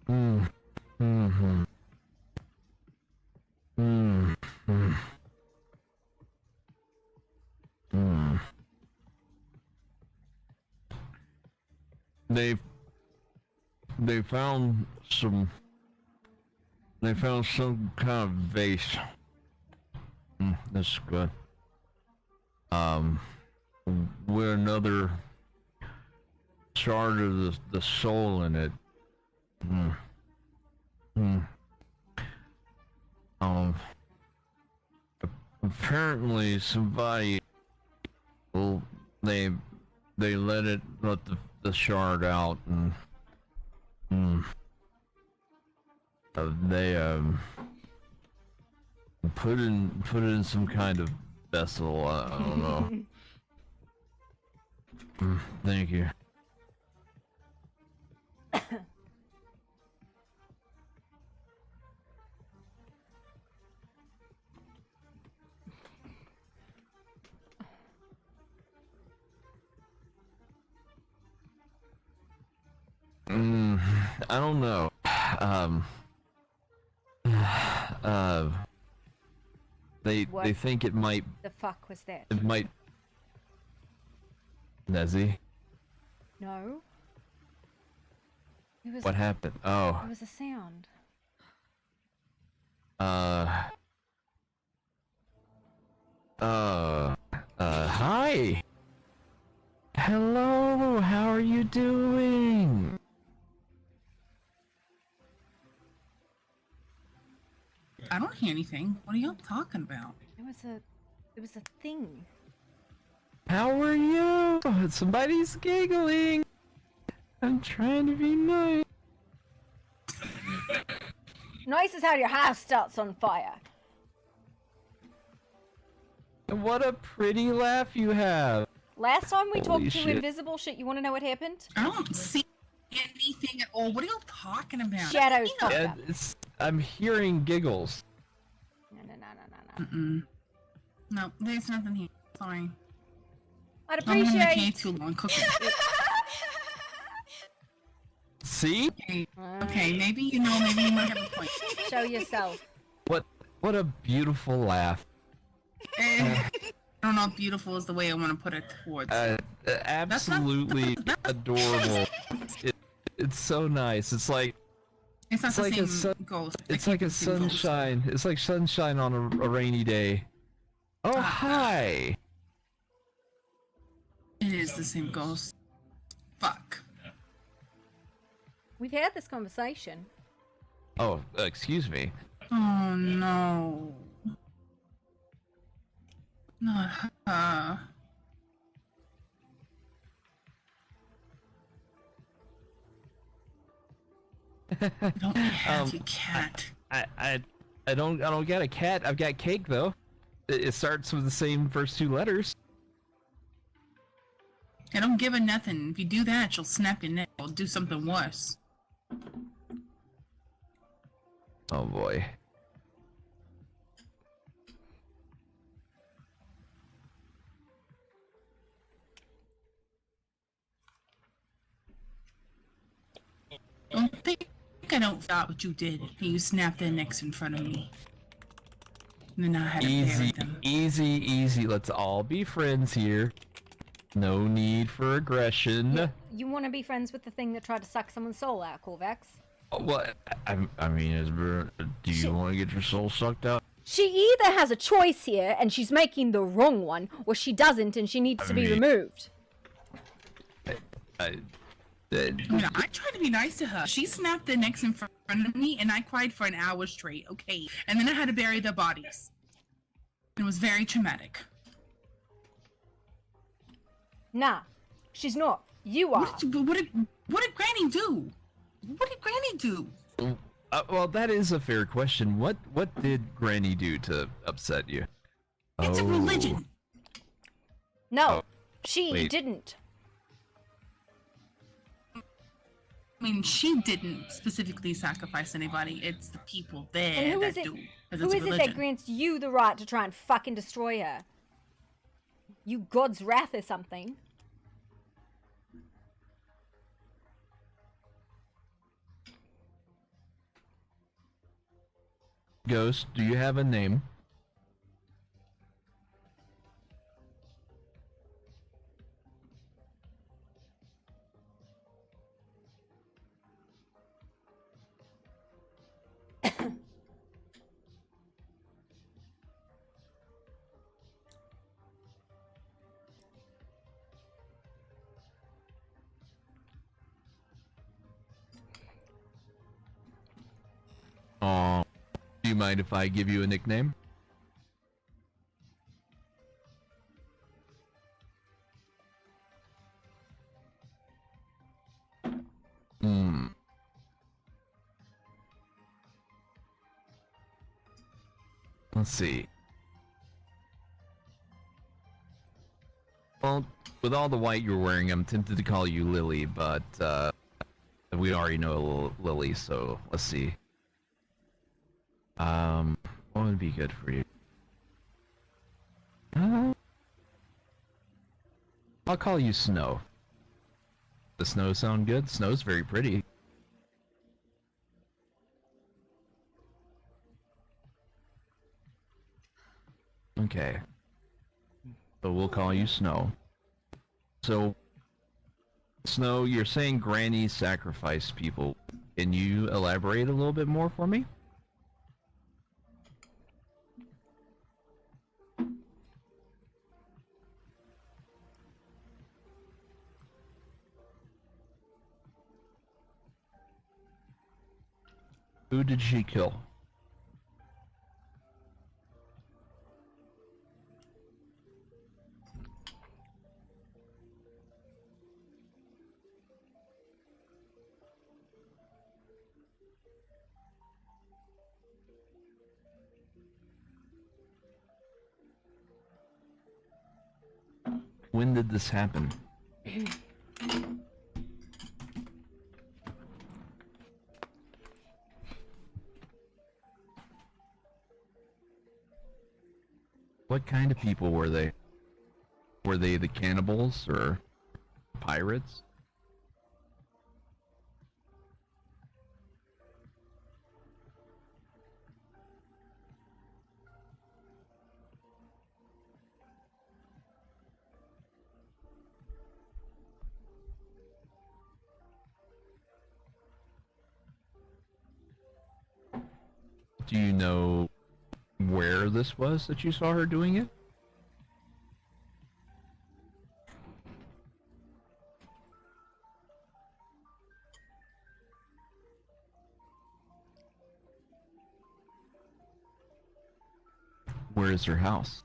Mm-hmm. They found some kind of vase. This is good. with another shard of the soul in it. Hmm. Hmm. Apparently somebody, well, they let the shard out, and they put it in some kind of vessel. I don't know. Thank you. I don't know. They What think it might. the fuck was that? It might. Nezzy, No. It was, what happened? Oh. It was a sound. Hi. Hello. How are you doing? I don't hear anything. What are y'all talking about? It was a thing. How are you? Somebody's giggling. I'm trying to be nice. Nice is how your house starts on fire. What a pretty laugh you have. Last time we Holy talked to shit. invisible shit, you want to know what happened? I don't see anything at all. What are y'all talking about? Shadows popped Yeah, up. I'm hearing giggles. Mm-mm. No, there's nothing here. Sorry. I'd I'm gonna make appreciate. it too long. Cook it. See? Okay, maybe you might have a point. Show yourself. What a beautiful laugh. I don't know if beautiful is the way I want to put it towards. Absolutely adorable. It's so nice. It's like It's not it's the like same a sun. ghost. It's like a sunshine. It's like sunshine on a rainy day. Oh hi. It is the same ghost. Fuck. We've had this conversation. Oh, excuse me. Oh no. Not her. Don't have your cat. I don't got a cat. I've got cake though. It starts with the same first two letters. I don't give her nothing. If you do that, she'll snap your neck or do something worse. Oh boy. Don't think I don't stop what you did. You snapped their necks in front of me. And then I had to bury Easy, them. easy. Let's all be friends here. No need for aggression. You want to be friends with the thing that tried to suck someone's soul out, Corvax? Well, I mean, do you want to get your soul sucked out? She either has a choice here and she's making the wrong one, or she doesn't and she needs to be removed. I tried to be nice to her. She snapped their necks in front of me, and I cried for an hour straight. Okay, and then I had to bury their bodies. It was very traumatic. Nah, she's not. You are. What did Granny do? What did Granny do? Well, that is a fair question. What did Granny do to upset you? It's a religion. No, she wait. didn't. I mean, she didn't specifically sacrifice anybody. It's the people there And who that is it? do. 'Cause Who it's a is it that religion. grants you the right to try and fucking destroy her? You God's wrath or something? Ghost, do you have a name? mind if I give you a nickname? Hmm. Let's see. Well, with all the white you're wearing, I'm tempted to call you Lily, but we already know Lily, so let's see. What would be good for you? I'll call you Snow. Does Snow sound good? Snow's very pretty. Okay. So we'll call you Snow. So, Snow, you're saying Granny sacrificed people. Can you elaborate a little bit more for me? Who did she kill? When did this happen? What kind of people were they? Were they the cannibals or pirates? Do you know where this was that you saw her doing it? Where is her house?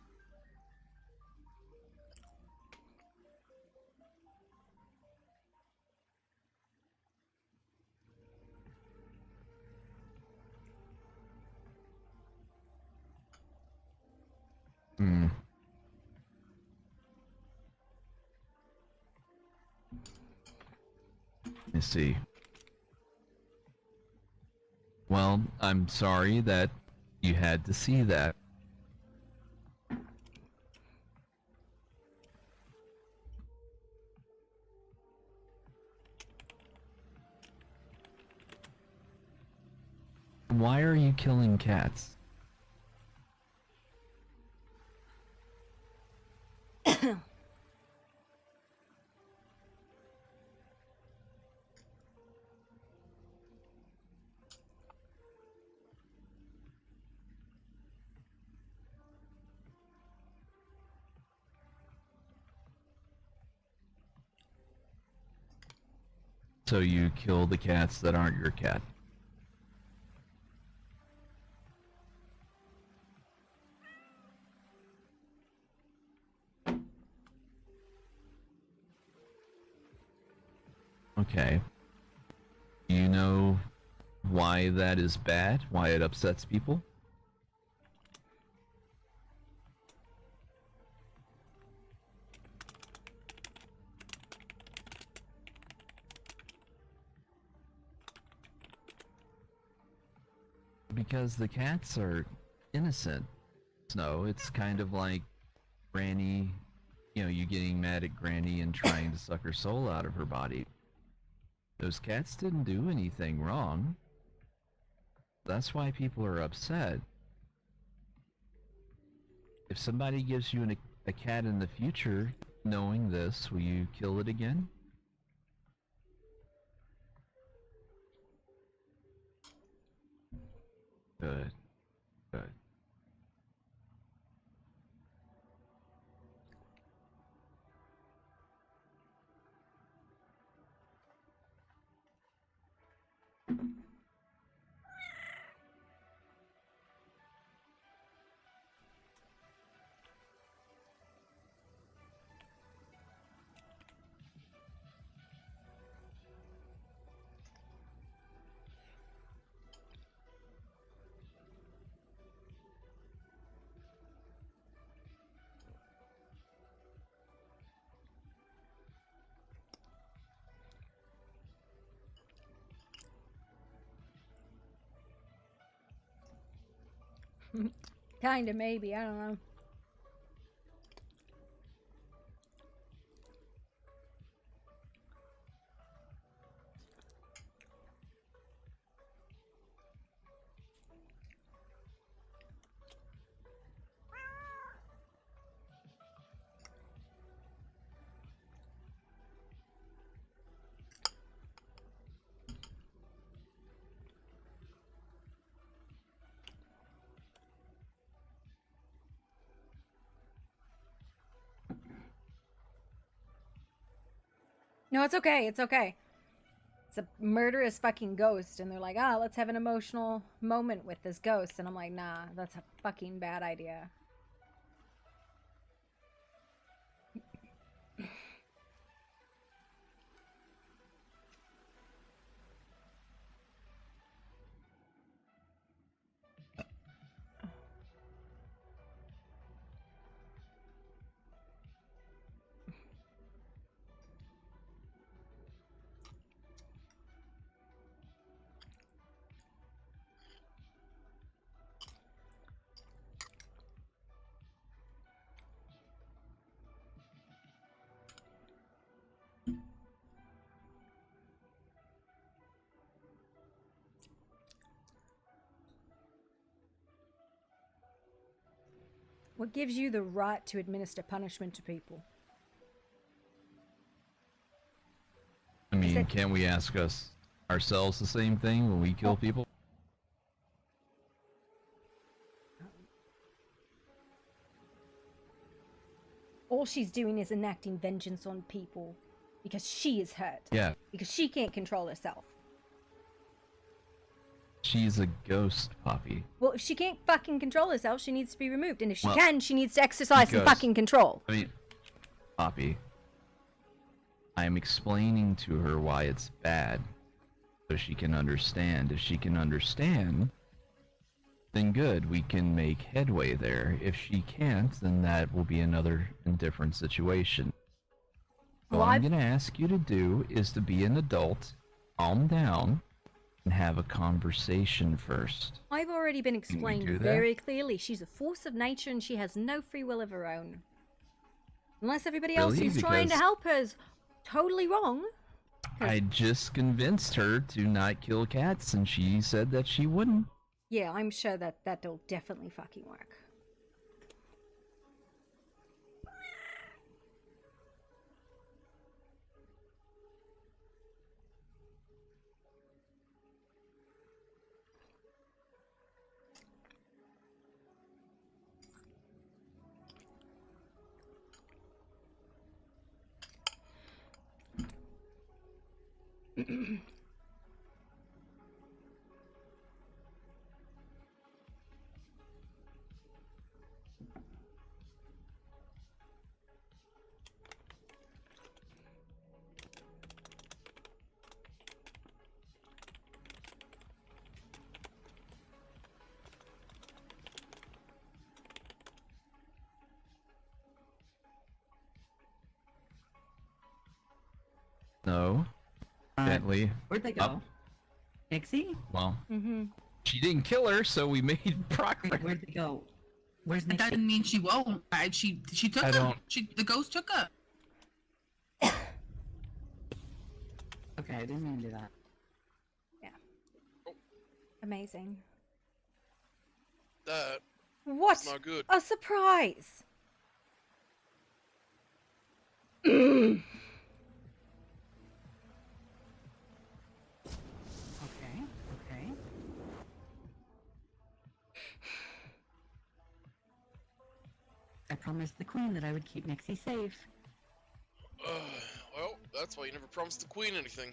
Hmm. I see. Well, I'm sorry that you had to see that. Why are you killing cats? So you kill the cats that aren't your cat. Okay. You know why that is bad? Why it upsets people? Because the cats are innocent. Snow, it's kind of like Granny, you know, you getting mad at Granny and trying to suck her soul out of her body. Those cats didn't do anything wrong. That's why people are upset. If somebody gives you a cat in the future, knowing this, will you kill it again? Good. Good. Kinda, maybe. I don't know. No, it's okay. It's okay. It's a murderous fucking ghost, and they're like, ah, let's have an emotional moment with this ghost. And I'm like, nah, that's a fucking bad idea. What gives you the right to administer punishment to people? I mean, can't we ask us ourselves the same thing when we kill people? All she's doing is enacting vengeance on people because she is hurt. Yeah. Because she can't control herself. She's a ghost, Poppy. Well, if she can't fucking control herself, she needs to be removed. And if she Well, can, she needs to exercise some because- fucking control. I mean, Poppy, I'm explaining to her why it's bad, so she can understand. If she can understand, then good, we can make headway there. If she can't, then that will be another different situation. Well, All I'm going to ask you to do is to be an adult, calm down, and have a conversation first. I've already been do explained that? very clearly. She's a force of nature and she has no free will of her own. Unless everybody else Really? who's trying to Because- help her is totally wrong. I just convinced her to not kill cats, and she said that she wouldn't. Yeah, I'm sure that that'll definitely fucking work. No. Gently. Where'd they go? Up. Nixie? Well, Mm-hmm. she didn't kill her, so we made progress. Where'd they go? Where's That doesn't mean she won't. She took I her. don't- The ghost took her. Okay, I didn't mean to do that. Yeah. Amazing. That What? is not good. A surprise! Okay, okay. I promised the queen that I would keep Nixie safe. Well, that's why you never promised the queen anything.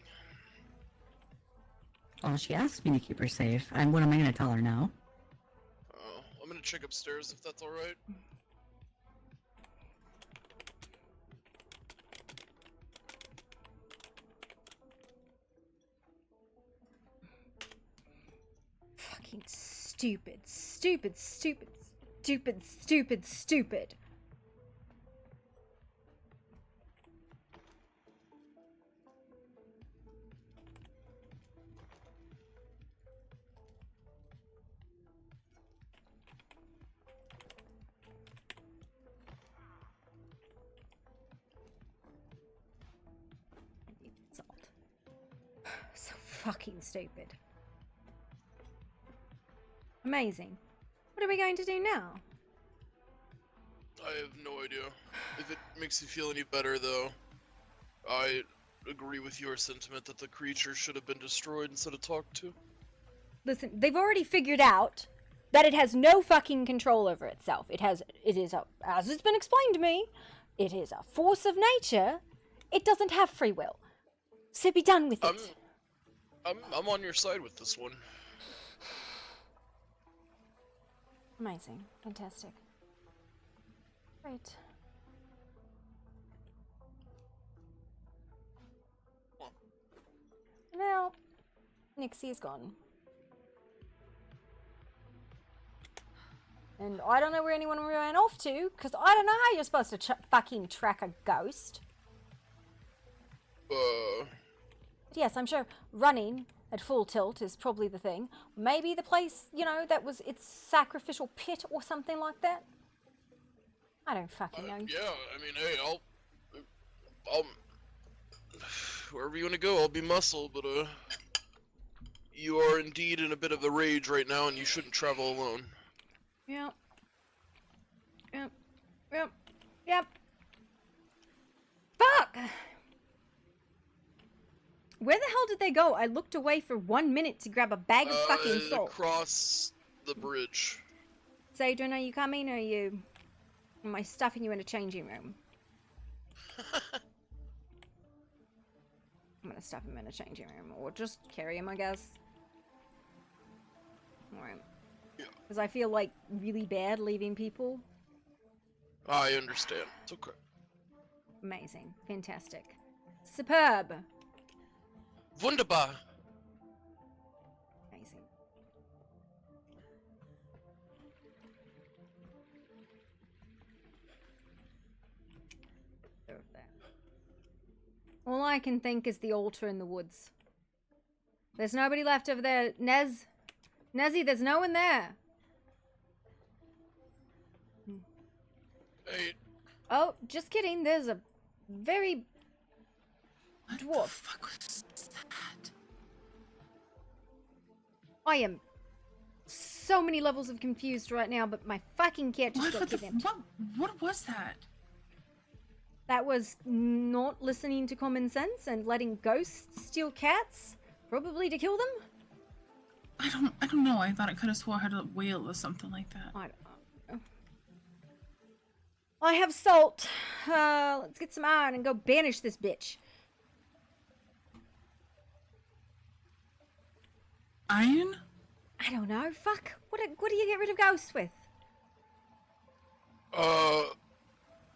Well, she asked me to keep her safe. What am I gonna tell her now? I'm gonna check upstairs if that's alright. Fucking stupid, stupid, stupid, stupid, stupid, stupid. fucking stupid. Amazing. What are we going to do now? I have no idea. If it makes you feel any better, though, I agree with your sentiment that the creature should have been destroyed instead of talked to. Listen, they've already figured out that it has no fucking control over itself. As it's been explained to me, it is a force of nature. It doesn't have free will. So be done with it. I'm on your side with this one. Amazing. Fantastic. Great. Now, Nixie is gone. And I don't know where anyone ran off to, because I don't know how you're supposed to fucking track a ghost. But yes, I'm sure running at full tilt is probably the thing. Maybe the place, you know, that was its sacrificial pit or something like that. I don't fucking know. Yeah, I mean, hey, I'll wherever you want to go, I'll be muscle, but, you are indeed in a bit of a rage right now, and you shouldn't travel alone. Yep. Yep. Yep. Yep. Fuck! Where the hell did they go? I looked away for 1 minute to grab a bag of fucking salt. Across the bridge. Sadrin, are you coming, or are you... Am I stuffing you in a changing room? I'm gonna stuff him in a changing room, or just carry him, I guess. Alright. Because I feel, like, really bad leaving people. I understand. It's okay. Amazing. Fantastic. Superb. Wunderbar. Amazing. All I can think is the altar in the woods. There's nobody left over there. Nezzy, there's no one there. Hey. Oh, just kidding. There's a very dwarf. What the fuck was that? I am so many levels of confused right now, but my fucking cat just got kidnapped. What was that? That was not listening to common sense and letting ghosts steal cats, probably to kill them. I don't know. I thought I could have swore I had a whale or something like that. I don't know. I have salt. Let's get some iron and go banish this bitch. Iron? I don't know. Fuck. What do you get rid of ghosts with?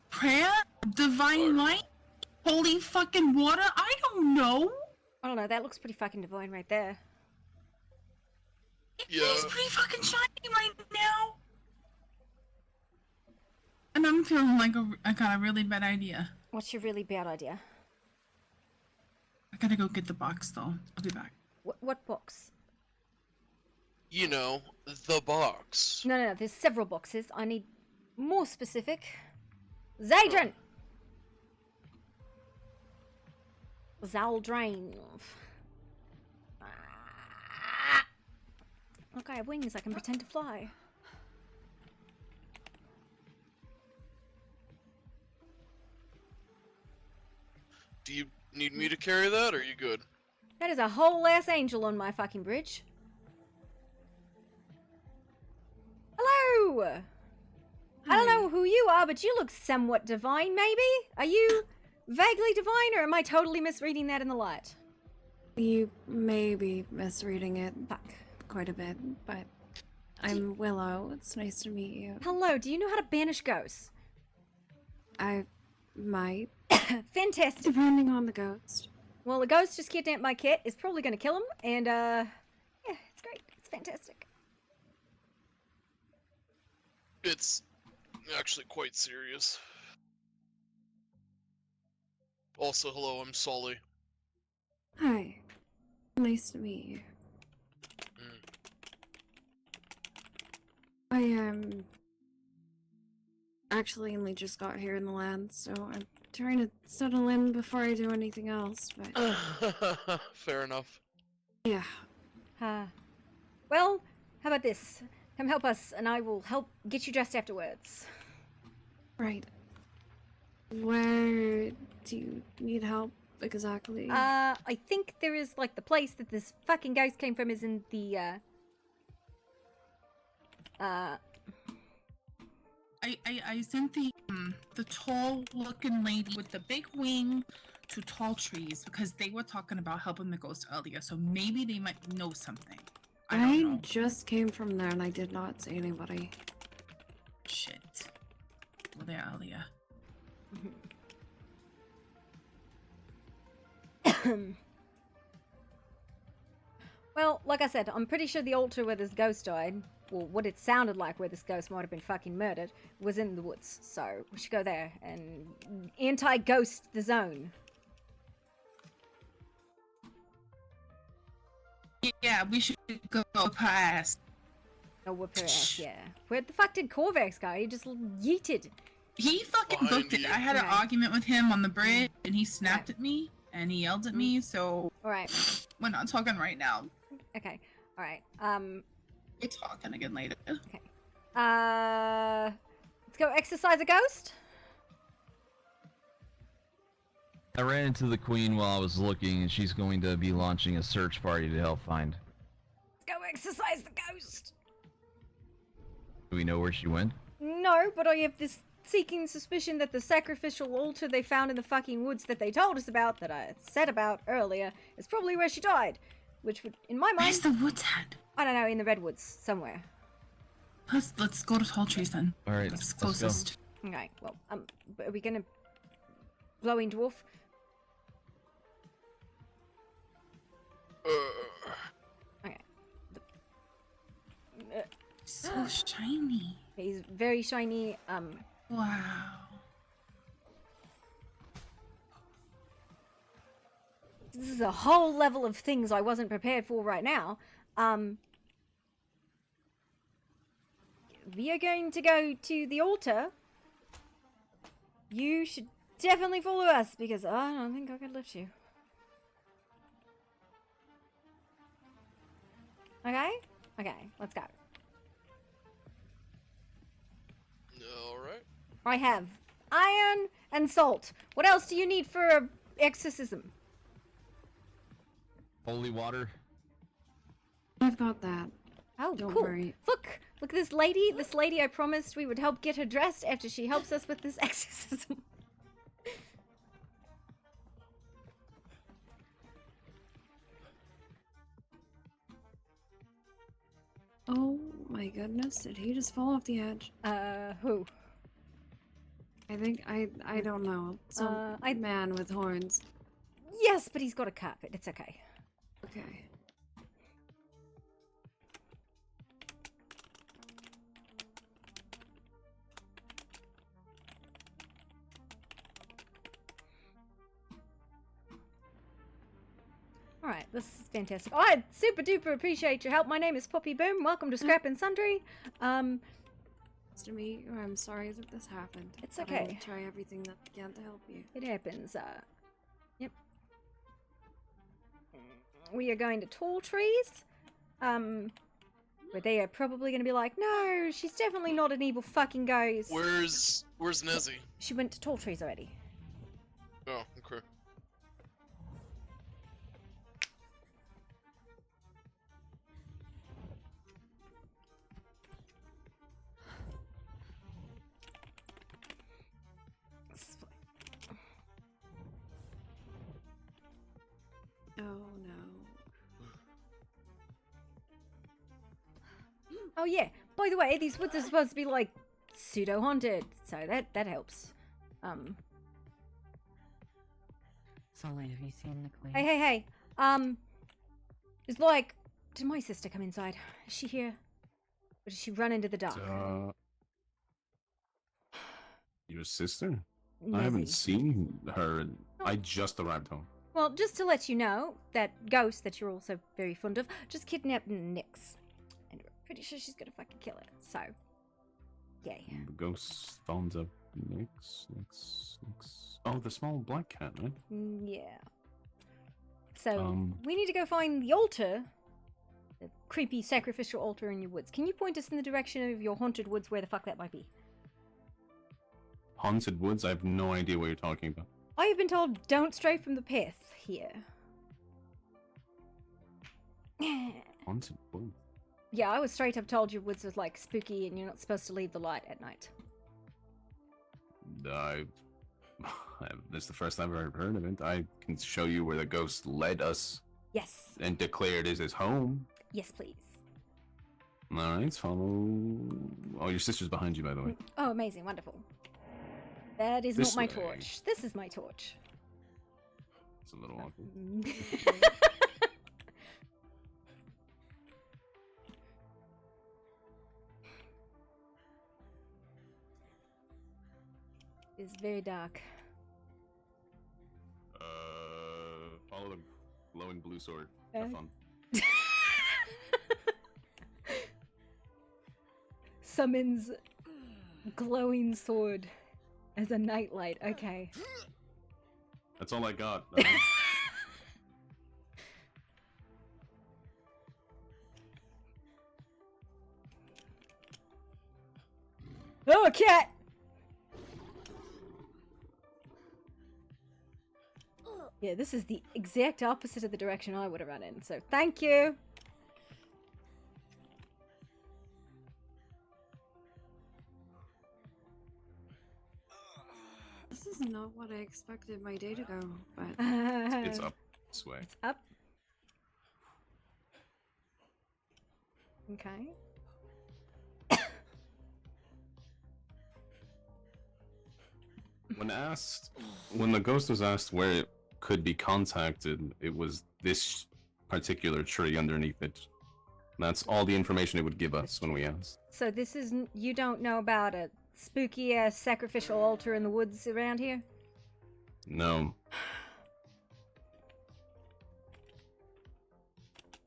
Prayer? Divine light? Holy fucking water? I don't know. I don't know. That looks pretty fucking divine right there. It's pretty fucking shiny right now. And I'm feeling like I got a really bad idea. What's your really bad idea? I gotta go get the box though. I'll be back. What box? You know, the box. No. There's several boxes. I need more specific. Zadrin! Zaldrine. Look, I have wings. I can pretend to fly. Do you need me to carry that, or are you good? That is a whole ass angel on my fucking bridge. Hello! I don't know who you are, but you look somewhat divine, maybe? Are you vaguely divine, or am I totally misreading that in the light? You may be misreading it quite a bit, but I'm Willow. It's nice to meet you. Hello, do you know how to banish ghosts? I might. Fantastic. Depending on the ghost. Well, the ghost just kidnapped my cat. Is probably going to kill him, and, yeah, it's great. It's fantastic. It's actually quite serious. Also, hello, I'm Solly. Hi. Nice to meet you. I actually only just got here in the land, so I'm trying to settle in before I do anything else, but... Fair enough. Yeah. Well, how about this? Come help us, and I will help get you dressed afterwards. Right. Where do you need help exactly? I think there is, like, the place that this fucking ghost came from is in the, I sent the tall looking lady with the big wing to Tall Trees because they were talking about helping the ghost earlier, so maybe they might know something. I don't know. just came from there and I did not see anybody. Shit. Well, there earlier. Well, like I said, I'm pretty sure the altar where this ghost died, or what it sounded like where this ghost might have been fucking murdered, was in the woods. So we should go there and anti-ghost the zone. Yeah, we should go past. Oh, whip her ass, yeah. Where the fuck did Corvax go? He just yeeted. He fucking booked it. I had an argument with him on the bridge, and he snapped at me, and he yelled at me, so... Alright. We're not talking right now. Okay, alright. We're talking again later. Okay. Let's go exercise a ghost? I ran into the queen while I was looking, and she's going to be launching a search party to help find. Let's go exercise the ghost! Do we know where she went? No, but I have this seeking suspicion that the sacrificial altar they found in the fucking woods that they told us about, that I said about earlier, is probably where she died. Which would, in my mind... Where's the woods at? I don't know, in the redwoods, somewhere. Let's go to Tall Trees then. Alright, That's let's go. closest. Okay, well, are we gonna... Glowing dwarf? Okay. So shiny. He's very shiny, Wow. This is a whole level of things I wasn't prepared for right now. We are going to go to the altar. You should definitely follow us, because I don't think I could lift you. Okay? Okay, let's go. Alright. I have iron and salt. What else do you need for a exorcism? Holy water. I've got that. Oh, Don't cool. worry. Look at this lady. This lady I promised we would help get her dressed after she helps us with this exorcism. Oh my goodness, did he just fall off the edge? Who? I think, I don't know. Some man with horns. Yes, but he's got a carpet. It's okay. Okay. Alright, this is fantastic. Oh, I super duper appreciate your help. My name is Poppy Boom. Welcome to Scrap and Sundry. Nice to meet you. I'm sorry that this happened. It's but okay. I'll try everything that I can to help you. It happens. Yep. We are going to Tall Trees. Where they are probably going to be like, no, she's definitely not an evil fucking ghost. Where's Nezzy? She went to Tall Trees already. Oh, okay. Oh no. Oh yeah. By the way, these woods are supposed to be like pseudo haunted, so that helps. Sully, have you seen the queen? Hey. It's like, did my sister come inside? Is she here? Or did she run into the dark? Your sister? I Nezzy. haven't seen her. I just arrived home. Well, just to let you know, that ghost that you're also very fond of just kidnapped Nyx. And we're pretty sure she's gonna fucking kill her. So, yay. The ghost found up Nyx. Oh, the small black cat, right? Yeah. So we need to go find the altar, the creepy sacrificial altar in your woods. Can you point us in the direction of your haunted woods, where the fuck that might be? Haunted woods? I have no idea what you're talking about. I have been told don't stray from the path here. Haunted woods? Yeah, I was straight up told your woods was like spooky and you're not supposed to leave the light at night. This is the first time I've ever heard of it. I can show you where the ghost led us. Yes. And declared it his home. Yes, please. Alright, follow... Oh, your sister's behind you, by the way. Oh, amazing, wonderful. That is This not my way. torch. This is my torch. It's a little awkward. It's very dark. Follow the glowing blue sword. Have fun. Summons glowing sword as a nightlight. Okay. That's all I got. Oh, cat! Yeah, this is the exact opposite of the direction I would have run in, so thank you! This is not what I expected my day to go, but It's up this way. It's up. Okay. When the ghost was asked where it could be contacted, it was this particular tree underneath it. That's all the information it would give us when we asked. So this is you don't know about a spooky ass sacrificial altar in the woods around here? No.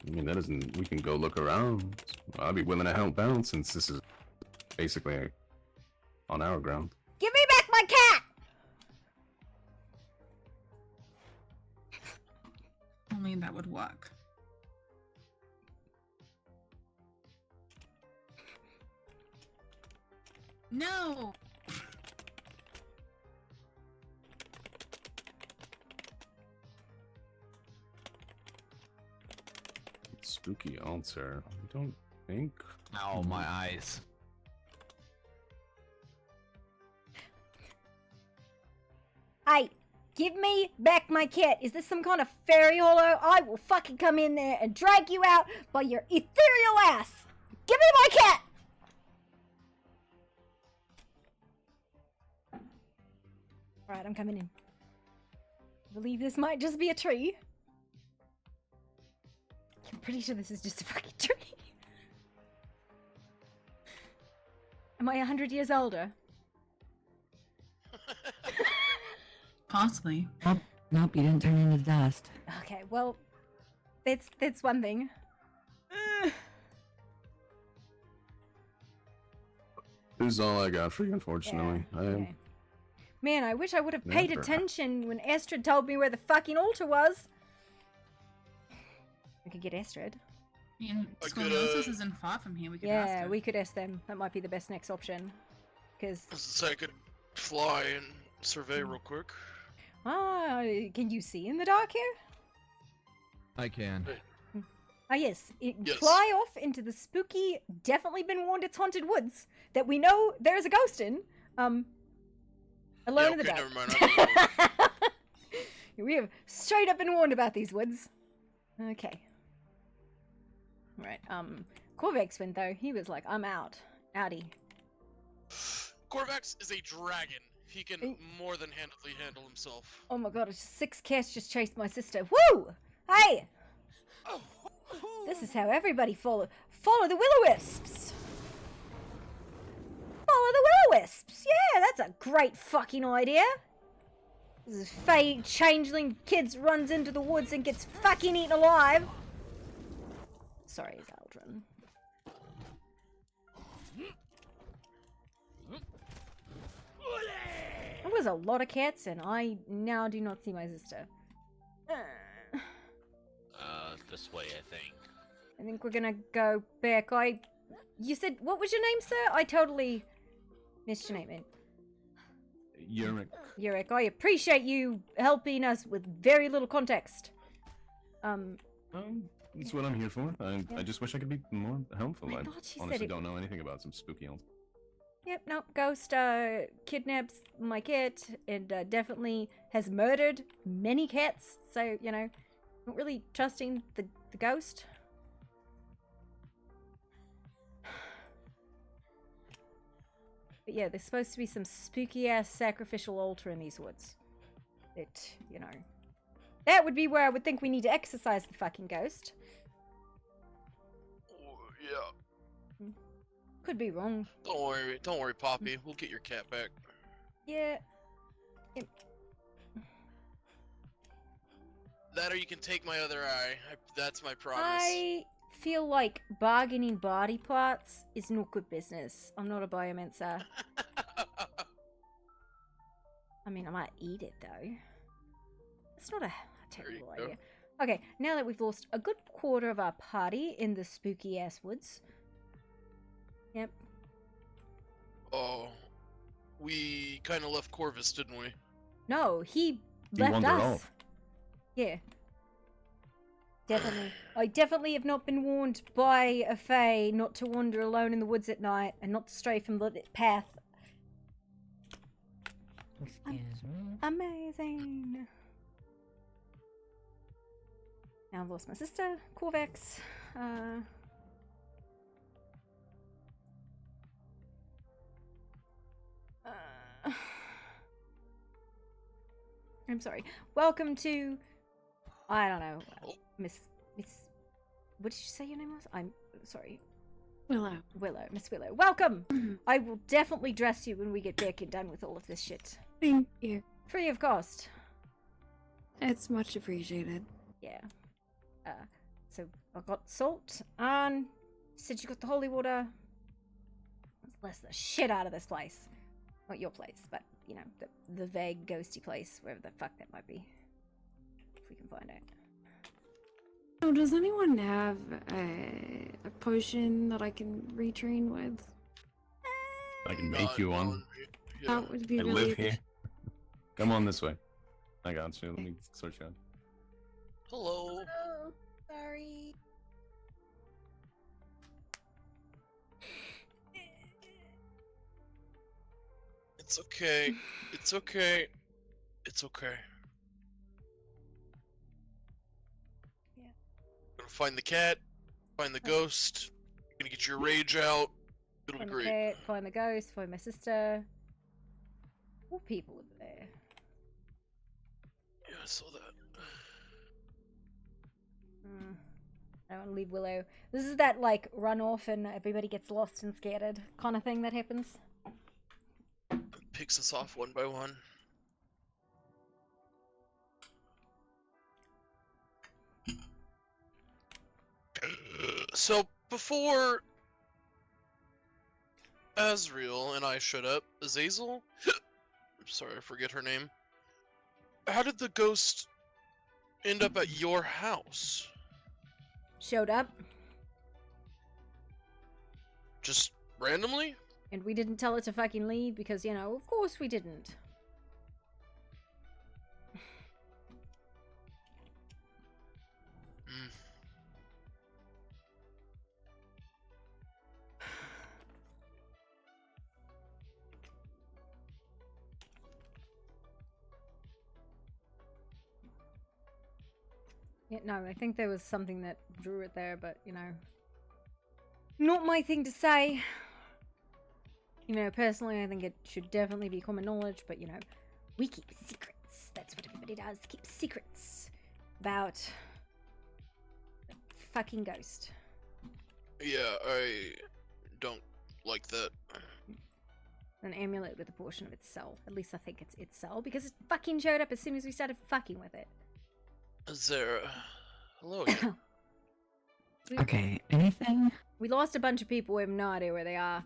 I mean, that isn't... We can go look around. I'd be willing to help out since this is basically on our ground. Give me back my cat! Only that would work. No! Spooky altar. I don't think... Ow, my eyes. Hey, give me back my cat. Is this some kind of fairy hollow? I will fucking come in there and drag you out by your ethereal ass. Give me my cat! Alright, I'm coming in. I believe this might just be a tree. I'm pretty sure this is just a fucking tree. Am I 100 years older? Possibly. Oh, nope, you didn't turn into dust. Okay, well, that's one thing. This is all I got for you, unfortunately. okay. Man, I wish I would have paid Never. attention when Astrid told me where the fucking altar was. We could get Astrid. I mean, Scoliosis isn't far from here. We could ask Yeah, her. we could ask them. That might be the best next option. Because... So I could fly and survey real quick. Can you see in the dark here? I can. Ah, yes. Yes. Fly off into the spooky, definitely been warned it's haunted woods that we know there is a ghost in. Alone in the dark. Never mind. We have straight up been warned about these woods. Okay. Alright, Corvex went though. He was like, I'm out. Outie. Corvax is a dragon. He can more than handle himself. Oh my god, a 6 cats just chased my sister. Woo! Hey! This is how everybody follow the will-o-wisps! Follow the will-o-wisps! Yeah, that's a great fucking idea! This fake changeling kids runs into the woods and gets fucking eaten alive! Sorry, Zaldrin. There was a lot of cats and I now do not see my sister. this way, I think. I think we're gonna go back. You said, what was your name, sir? I totally missed your name. Yurik, I appreciate you helping us with very little context. That's what I'm here for. I just wish I could be more helpful. I thought she said honestly it- don't know anything about some spooky elf. Yep, nope. Ghost kidnaps my cat and definitely has murdered many cats. So, you know, not really trusting the ghost. But yeah, there's supposed to be some spooky ass sacrificial altar in these woods. That, you know, that would be where I would think we need to exorcise the fucking ghost. Yeah. Could be wrong. Don't worry, Poppy. We'll get your cat back. Yeah. That or you can take my other eye. That's my promise. I feel like bargaining body parts is not good business. I'm not a biomancer. I mean, I might eat it though. It's not a terrible idea. Okay, now that we've lost a good quarter of our party in the spooky ass woods. Yep. Oh, we kind of left Corvus, didn't we? No, he He left wandered us. off. Yeah. Definitely. I definitely have not been warned by a fae not to wander alone in the woods at night and not to stray from the lit path. Excuse me. Amazing. Now I've lost my sister, Corvex. I'm sorry. Welcome to, I don't know, Miss, what did you say your name was? I'm sorry. Willow. Miss Willow. Welcome! I will definitely dress you when we get back and done with all of this shit. Thank you. Free of cost. It's much appreciated. Yeah. So I got salt, and said you got the holy water. Let's bless the shit out of this place. Not your place, but, you know, the vague ghosty place, wherever the fuck that might be. If we can find it. So does anyone have a potion that I can retrain with? I can make you one. That would be I really live here. Come on this way. I got you. Let me sort you out. Hello. Oh, sorry. It's okay. It's okay. It's okay. Yeah. Gonna find the cat, find the ghost, gonna get your rage out. It'll be Find the great. cat, find the ghost, find my sister. What people are there? Yeah, I saw that. I don't want to leave Willow. This is that, like, run off and everybody gets lost and scattered kind of thing that happens. Picks us off one by one. So before Azriel and I showed up, Azazel? I'm sorry, I forget her name. How did the ghost end up at your house? Showed up, Just randomly? and we didn't tell it to fucking leave because, you know, of course we didn't. Yeah, no, I think there was something that drew it there, but, you know, not my thing to say. You know, personally, I think it should definitely be common knowledge, but, you know, we keep secrets. That's what everybody does, keep secrets about the fucking ghost. Yeah, I don't like that. An amulet with a portion of its soul. At least I think it's its soul, because it fucking showed up as soon as we started fucking with it. Zara. Hello again. Okay, anything? We lost a bunch of people. We have no idea where they are.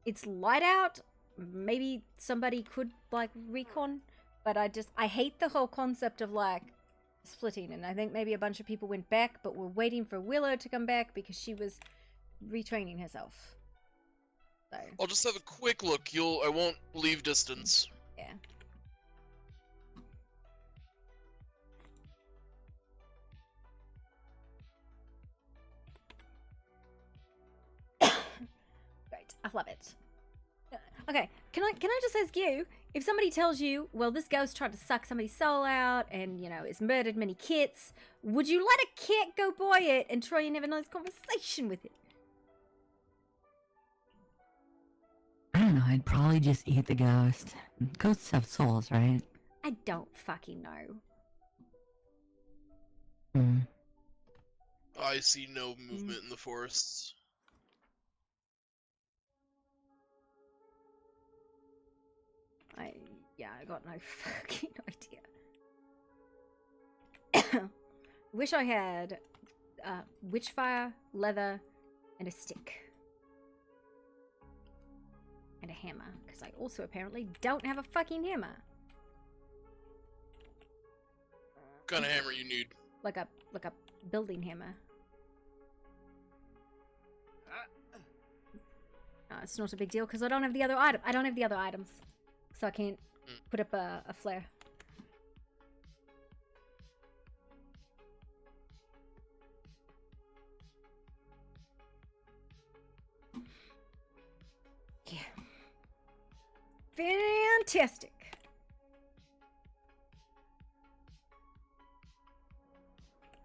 It's light out. Maybe somebody could, like, recon. But I hate the whole concept of, like, splitting, and I think maybe a bunch of people went back, but were waiting for Willow to come back because she was retraining herself. So I'll just have a quick look. I won't leave distance. yeah. Great, I love it. Okay, can I just ask you, if somebody tells you, well, this ghost tried to suck somebody's soul out and, you know, it's murdered many kids, would you let a cat go by it and try and have a nice conversation with it? I don't know. I'd probably just eat the ghost. Ghosts have souls, right? I don't fucking know. Hmm. I see no movement in the forests. I got no fucking idea. Wish I had witchfire, leather, and a stick. And a hammer, because I also apparently don't have a fucking hammer. What kind of hammer you need? Like a building hammer. It's not a big deal because I don't have the other item. I don't have the other items, so I can't put up a flare. Yeah. Fantastic.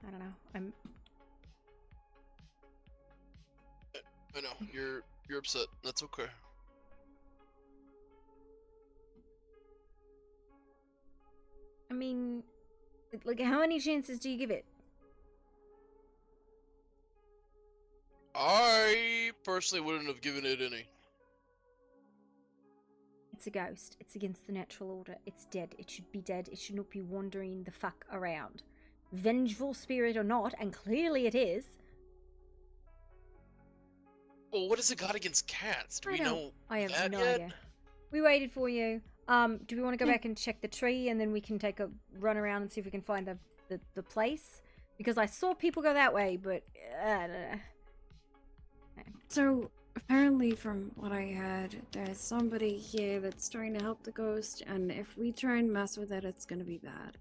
I don't know. I know you're upset. That's okay. I mean, like, how many chances do you give it? I personally wouldn't have given it any. It's a ghost. It's against the natural order. It's dead. It should be dead. It should not be wandering the fuck around. Vengeful spirit or not, and clearly it is. Well, what has it got against cats? Do we know I have that no yet? idea. We waited for you. Do we want to go back and check the tree, and then we can take a run around and see if we can find the place? Because I saw people go that way, but I don't know. So, apparently from what I heard, there's somebody here that's trying to help the ghost, and if we try and mess with it, it's gonna be bad.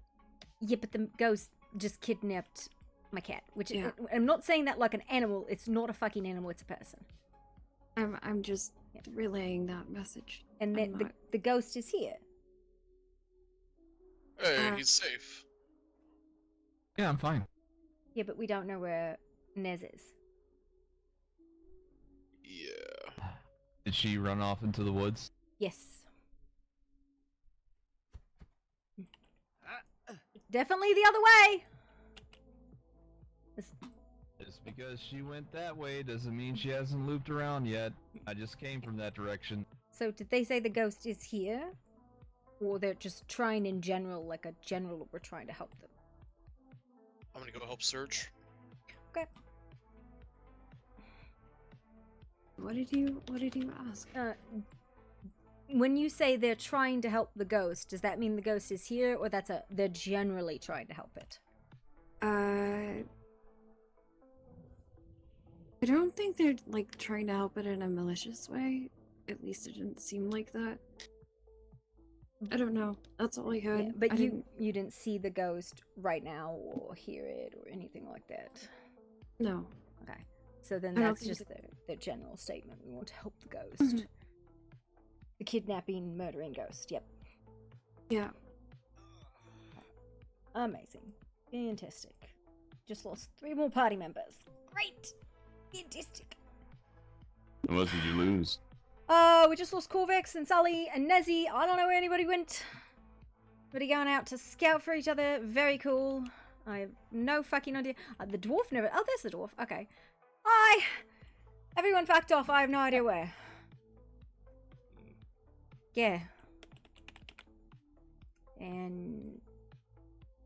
Yeah, but the ghost just kidnapped my cat, which Yeah. I'm not saying that like an animal. It's not a fucking animal. It's a person. I'm just relaying that message. And then the ghost is here. Hey, he's safe. Yeah, I'm fine. Yeah, but we don't know where Nez is. Yeah. Did she run off into the woods? Yes. Definitely the other way. Just because she went that way doesn't mean she hasn't looped around yet. I just came from that direction. So did they say the ghost is here? Or they're just trying in general, like a general, we're trying to help them? I'm gonna go help search. Okay. What did you ask? When you say they're trying to help the ghost, does that mean the ghost is here, or they're generally trying to help it? I don't think they're like trying to help it in a malicious way. At least it didn't seem like that. I don't know. That's all I heard. Yeah, but I you didn't see the ghost right now, or hear it, or anything like that? No. Okay. So then I don't that's think just their general statement. We want to help the ghost. The kidnapping, murdering ghost. Yep. Yeah. Amazing. Fantastic. Just lost 3 more party members. Great. Fantastic. What else did you lose? We just lost Corvex and Sully and Nezzy. I don't know where anybody went. But going out to scout for each other. Very cool. I have no fucking idea. The dwarf never... Oh, there's the dwarf. Okay. Everyone fucked off. I have no idea where. Yeah. And...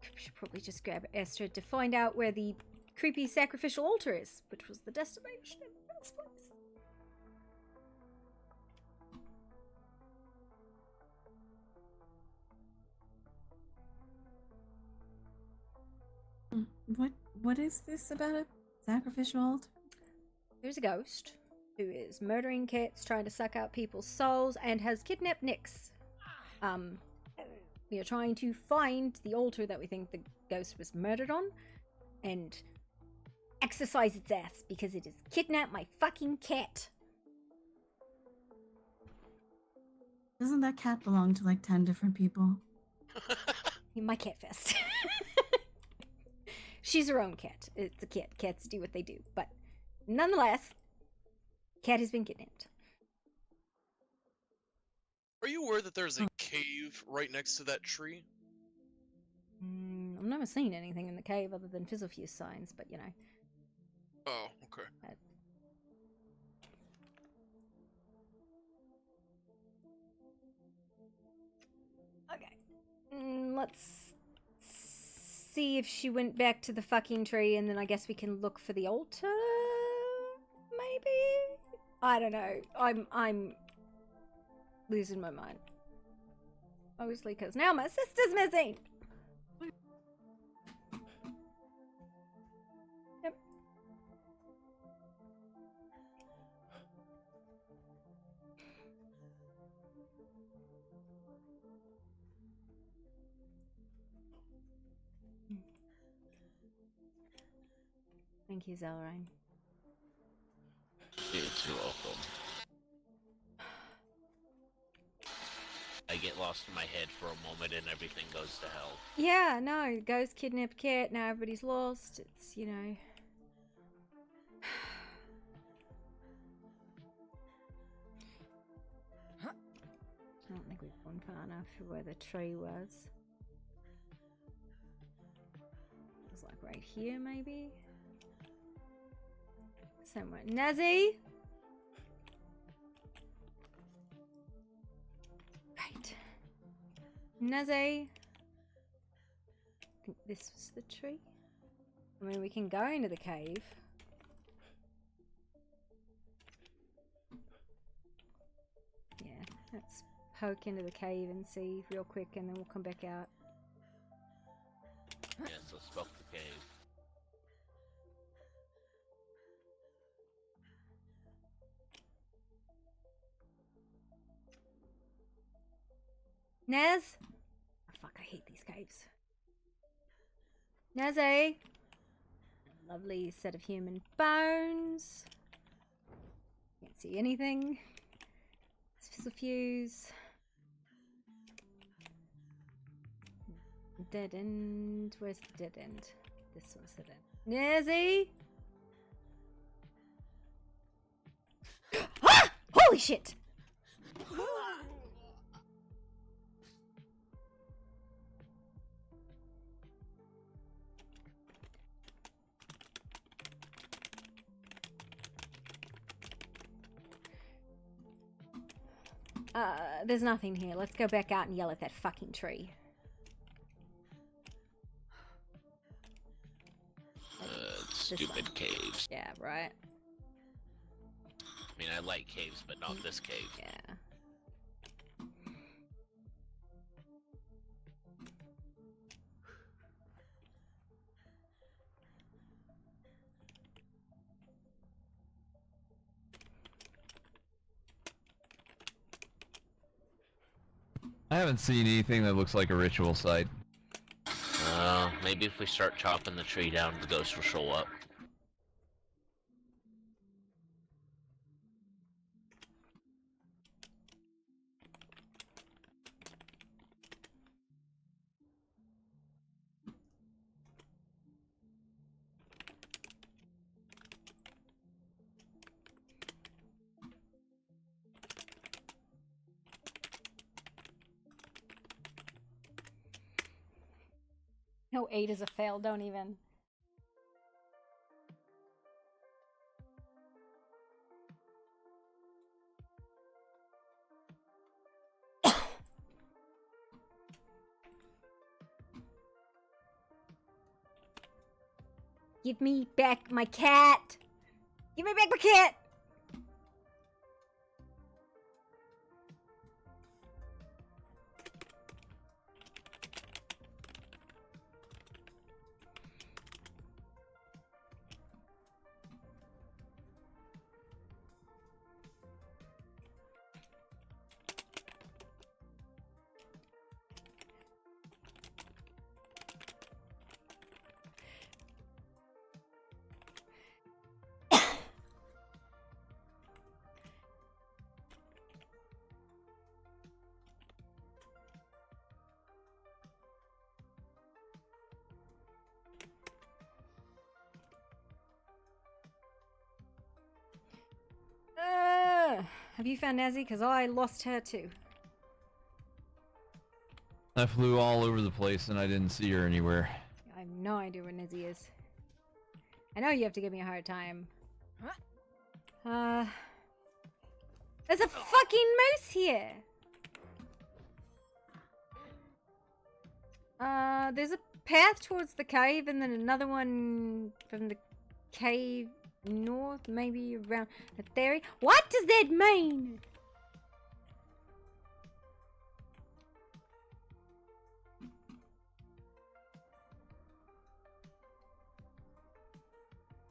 we should probably just grab Esther to find out where the creepy sacrificial altar is, which was the destination in the first place. What is this about a sacrificial altar? There's a ghost who is murdering cats, trying to suck out people's souls, and has kidnapped Nyx. We are trying to find the altar that we think the ghost was murdered on and exorcise its ass because it has kidnapped my fucking cat. Doesn't that cat belong to like 10 different people? My cat fest. She's her own cat. It's a cat. Cats do what they do. But nonetheless, cat has been kidnapped. Are you aware that there's a cave right next to that tree? I've never seen anything in the cave other than fizzle-fuse signs, but you know. Oh, okay. Okay. Let's see if she went back to the fucking tree, and then I guess we can look for the altar? Maybe? I don't know. I'm losing my mind. Obviously, because now my sister's missing! Yep. Thank you, Zelrine. It's welcome. I get lost in my head for a moment and everything goes to hell. Yeah, no, ghost kidnapped cat, now everybody's lost. It's, you know. I don't think we've gone far enough for where the tree was. It was like right here, maybe? Somewhere. Nazi! Right. Nazi! I think this was the tree. I mean, we can go into the cave. Yeah, let's poke into the cave and see real quick, and then we'll come back out. Yes, let's smoke the cave. Naz? Oh, fuck, I hate these caves. Nazi! Lovely set of human bones. Can't see anything. It's a fuse. Dead end. Where's the dead end? This one's the dead end. Nazi! Ah! Holy shit! There's nothing here. Let's go back out and yell at that fucking tree. Stupid caves. Yeah, right. I mean, I like caves, but not this cave. Yeah. I haven't seen anything that looks like a ritual site. Maybe if we start chopping the tree down, the ghost will show up. No, 8 is a fail. Don't even. Give me back my cat! Give me back my cat! Have you found Nazi? Because I lost her too. I flew all over the place and I didn't see her anywhere. I have no idea where Nazi is. I know you have to give me a hard time. There's a fucking moose here! There's a path towards the cave and then another one from the cave north, maybe around the theory. What does that mean?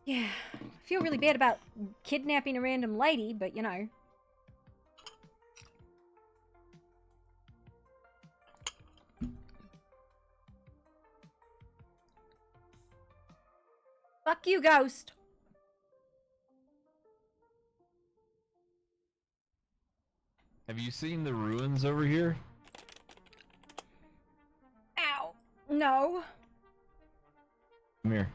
Yeah, I feel really bad about kidnapping a random lady, but you know. Fuck you, ghost. Have you seen the ruins over here? Ow. No. Come here.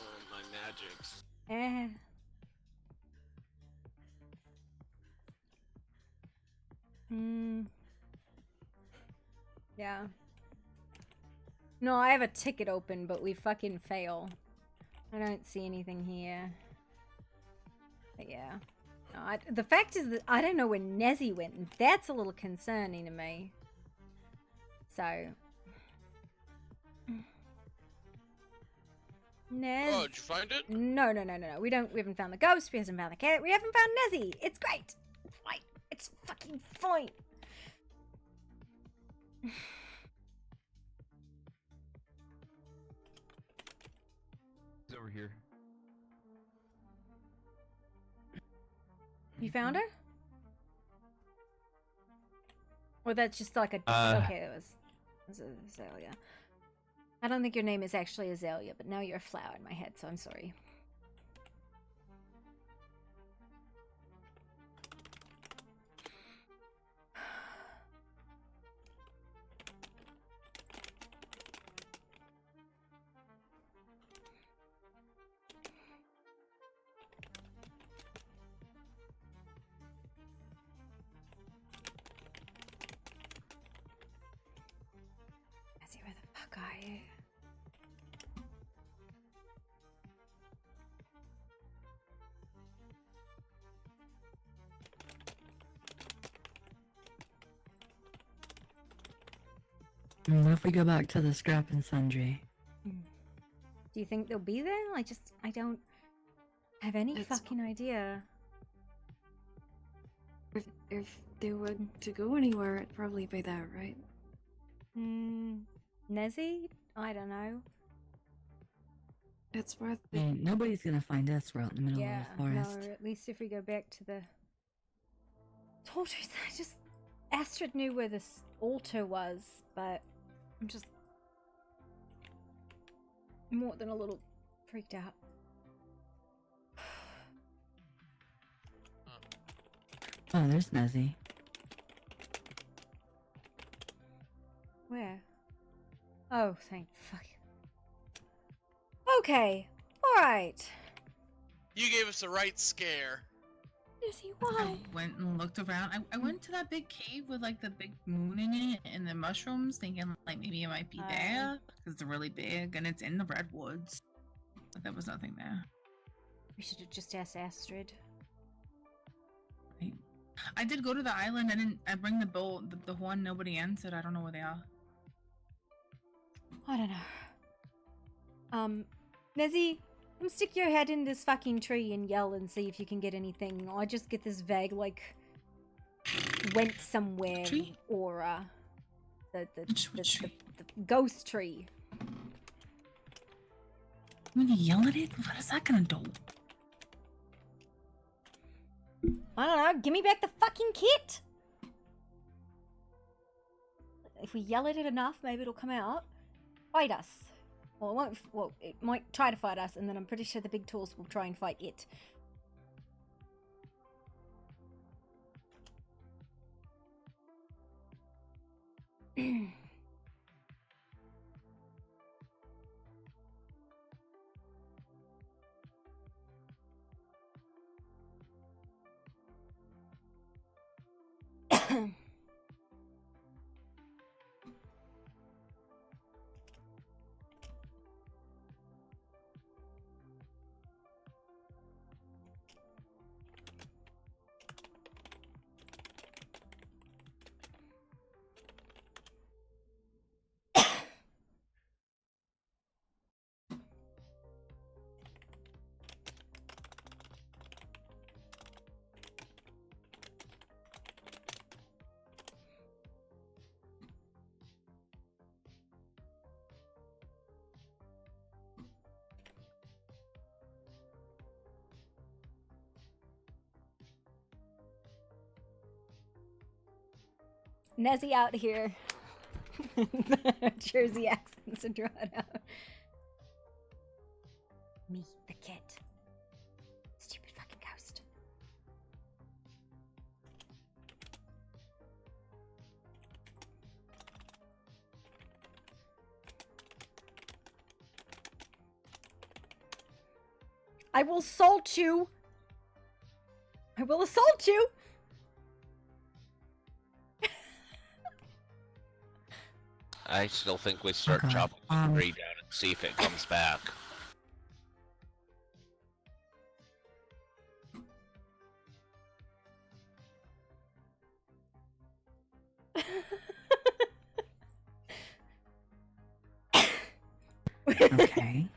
My magics. Yeah. No, I have a ticket open, but we fucking fail. I don't see anything here. But yeah. No, the fact is that I don't know where Nezzy went, and that's a little concerning to me. So. Nez. Oh, did you find it? No. We haven't found the ghost, we haven't found the cat, we haven't found Nezzy. It's great. It's fine. It's fucking fine. He's over here. You found her? Or that's just like a okay, it was Azalea. I don't think your name is actually Azalea, but now you're a flower in my head, so I'm sorry. Where the fuck are you? What if we go back to the scrap and sundry? Do you think they'll be there? I don't have any fucking idea. If they were to go anywhere, it'd probably be there, right? Nezzy? I don't know. It's worth I mean, nobody's gonna find us. We're out in the middle Yeah, of the forest. no, at least if we go back to the tortoise, Astrid knew where this altar was, but I'm just more than a little freaked out. Oh, there's Nezzy. Where? Oh, thank fuck. Okay, alright. You gave us the right scare. Izzy, why? I went and looked around. I went to that big cave with like the big moon in it and the mushrooms, thinking like maybe it might be there because they're really big and it's in the redwoods. But there was nothing there. We should have just asked Astrid. I did go to the island. I bring the bowl, the horn. Nobody answered. I don't know where they are. I don't know. Nezzy, come stick your head in this fucking tree and yell and see if you can get anything. I just get this vague, like, went somewhere aura. The ghost tree. I'm gonna yell at it? What is that gonna do? I don't know. Give me back the fucking kit! If we yell at it enough, maybe it'll come out. Fight us. Well, it won't. Well, it might try to fight us, and then I'm pretty sure the big tools will try and fight it. Nezzy out here. Jersey accents are drawn out. Me, the kid. Stupid fucking ghost. I will assault you. I will assault you. I still think we start chopping the tree down and see if it comes back. Okay.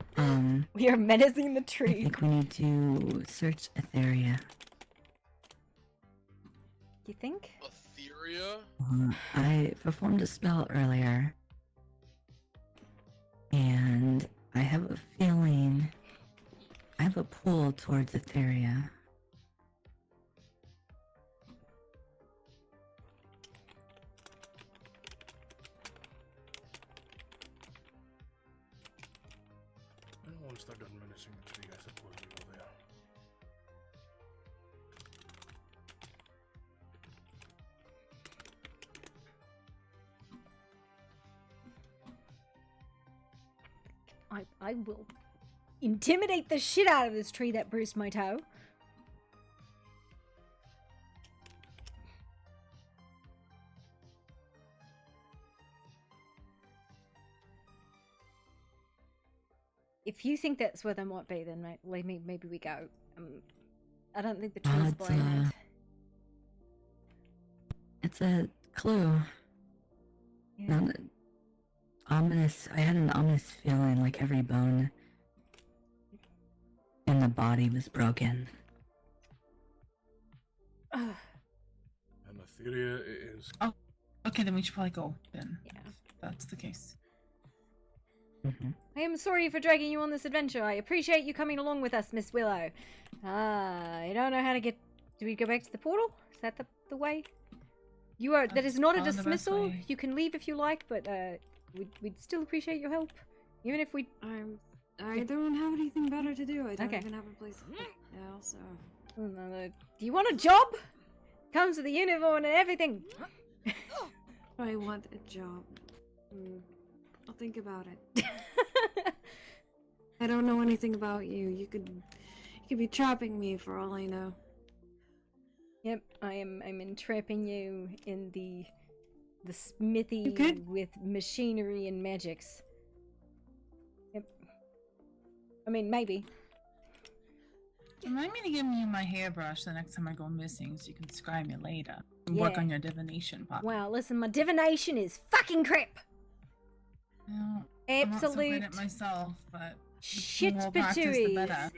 We are menacing the tree. I think we need to search Etheria. You think? Etheria? I performed a spell earlier, and I have a feeling I have a pull towards Etheria. Once they're done menacing the tree, I suppose we go there. I will intimidate the shit out of this tree that bruised my toe. If you think that's where they might be, then maybe we go. I don't think the tree's blame it. It's a clue. Yeah. Not ominous. I had an ominous feeling like every bone in the body was broken. And Etheria is. Oh, okay, then we should probably go then. Yeah, if that's the case. I am sorry for dragging you on this adventure. I appreciate you coming along with us, Miss Willow. I don't know how to get... Do we go back to the portal? Is that the way? You are... That is not a Probably the best dismissal. way. You can leave if you like, but we'd still appreciate your help. Even if we... I don't have anything better to do. I don't Okay. even have a place to live now, so... Do you want a job? Comes with the uniform and everything. I want a job. I'll think about it. I don't know anything about you. You could be trapping me for all I know. Yep, I'm entrapping you in the smithy with machinery and magics. Yep. I mean, maybe. Remind me to give you my hairbrush the next time I go missing so you can scry me later. And work Yeah. on your divination pop. Wow, listen, my divination is fucking crap. Well, I'm not so Absolute great at myself, but shit the more practice, the patooties. better.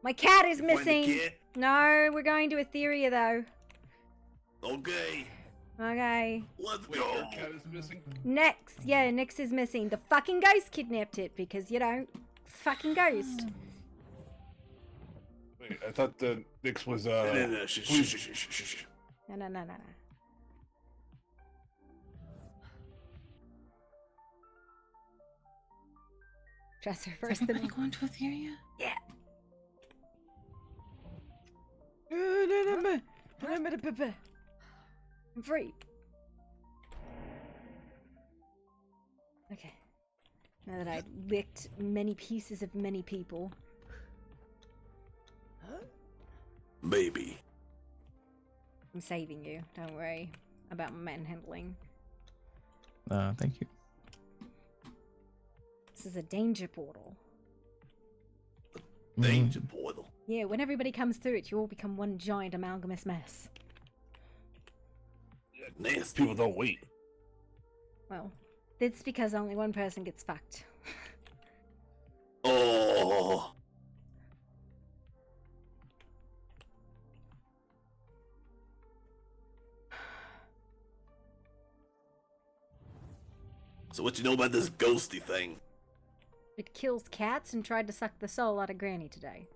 My cat is You find the missing. cat? No, we're going to Etheria though. Okay, Okay. let's Wait, go. your cat is missing? Nix, yeah, Nix is missing. The fucking ghost kidnapped it because, you know, fucking ghost. Wait, I thought the Nix was No, shh. No. Dress her first. Is everybody going to Etheria? Yeah. I'm free. Okay. Now that I licked many pieces of many people. Baby. I'm saving you. Don't worry about manhandling. Thank you. This is a danger portal. Danger portal. Yeah, when everybody comes through it, you all become one giant amalgamous mess. Nasty people don't wait. Well, that's because only one person gets fucked. Oh. So what you know about this ghosty thing? It kills cats and tried to suck the soul out of Granny today.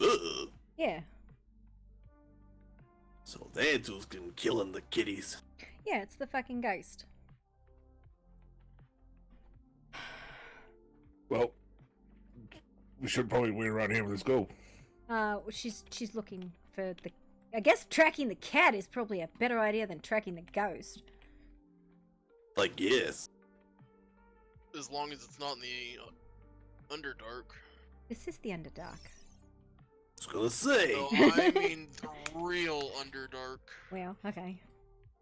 Ugh. Yeah. So that's who's killing the kitties. Yeah, it's the fucking ghost. Well, we should probably wait around here. Let's go. She's looking for the... I guess tracking the cat is probably a better idea than tracking the ghost. I guess. As long as it's not in the Underdark. This is the Underdark. I was gonna say. No, I mean the real Underdark. Well, okay.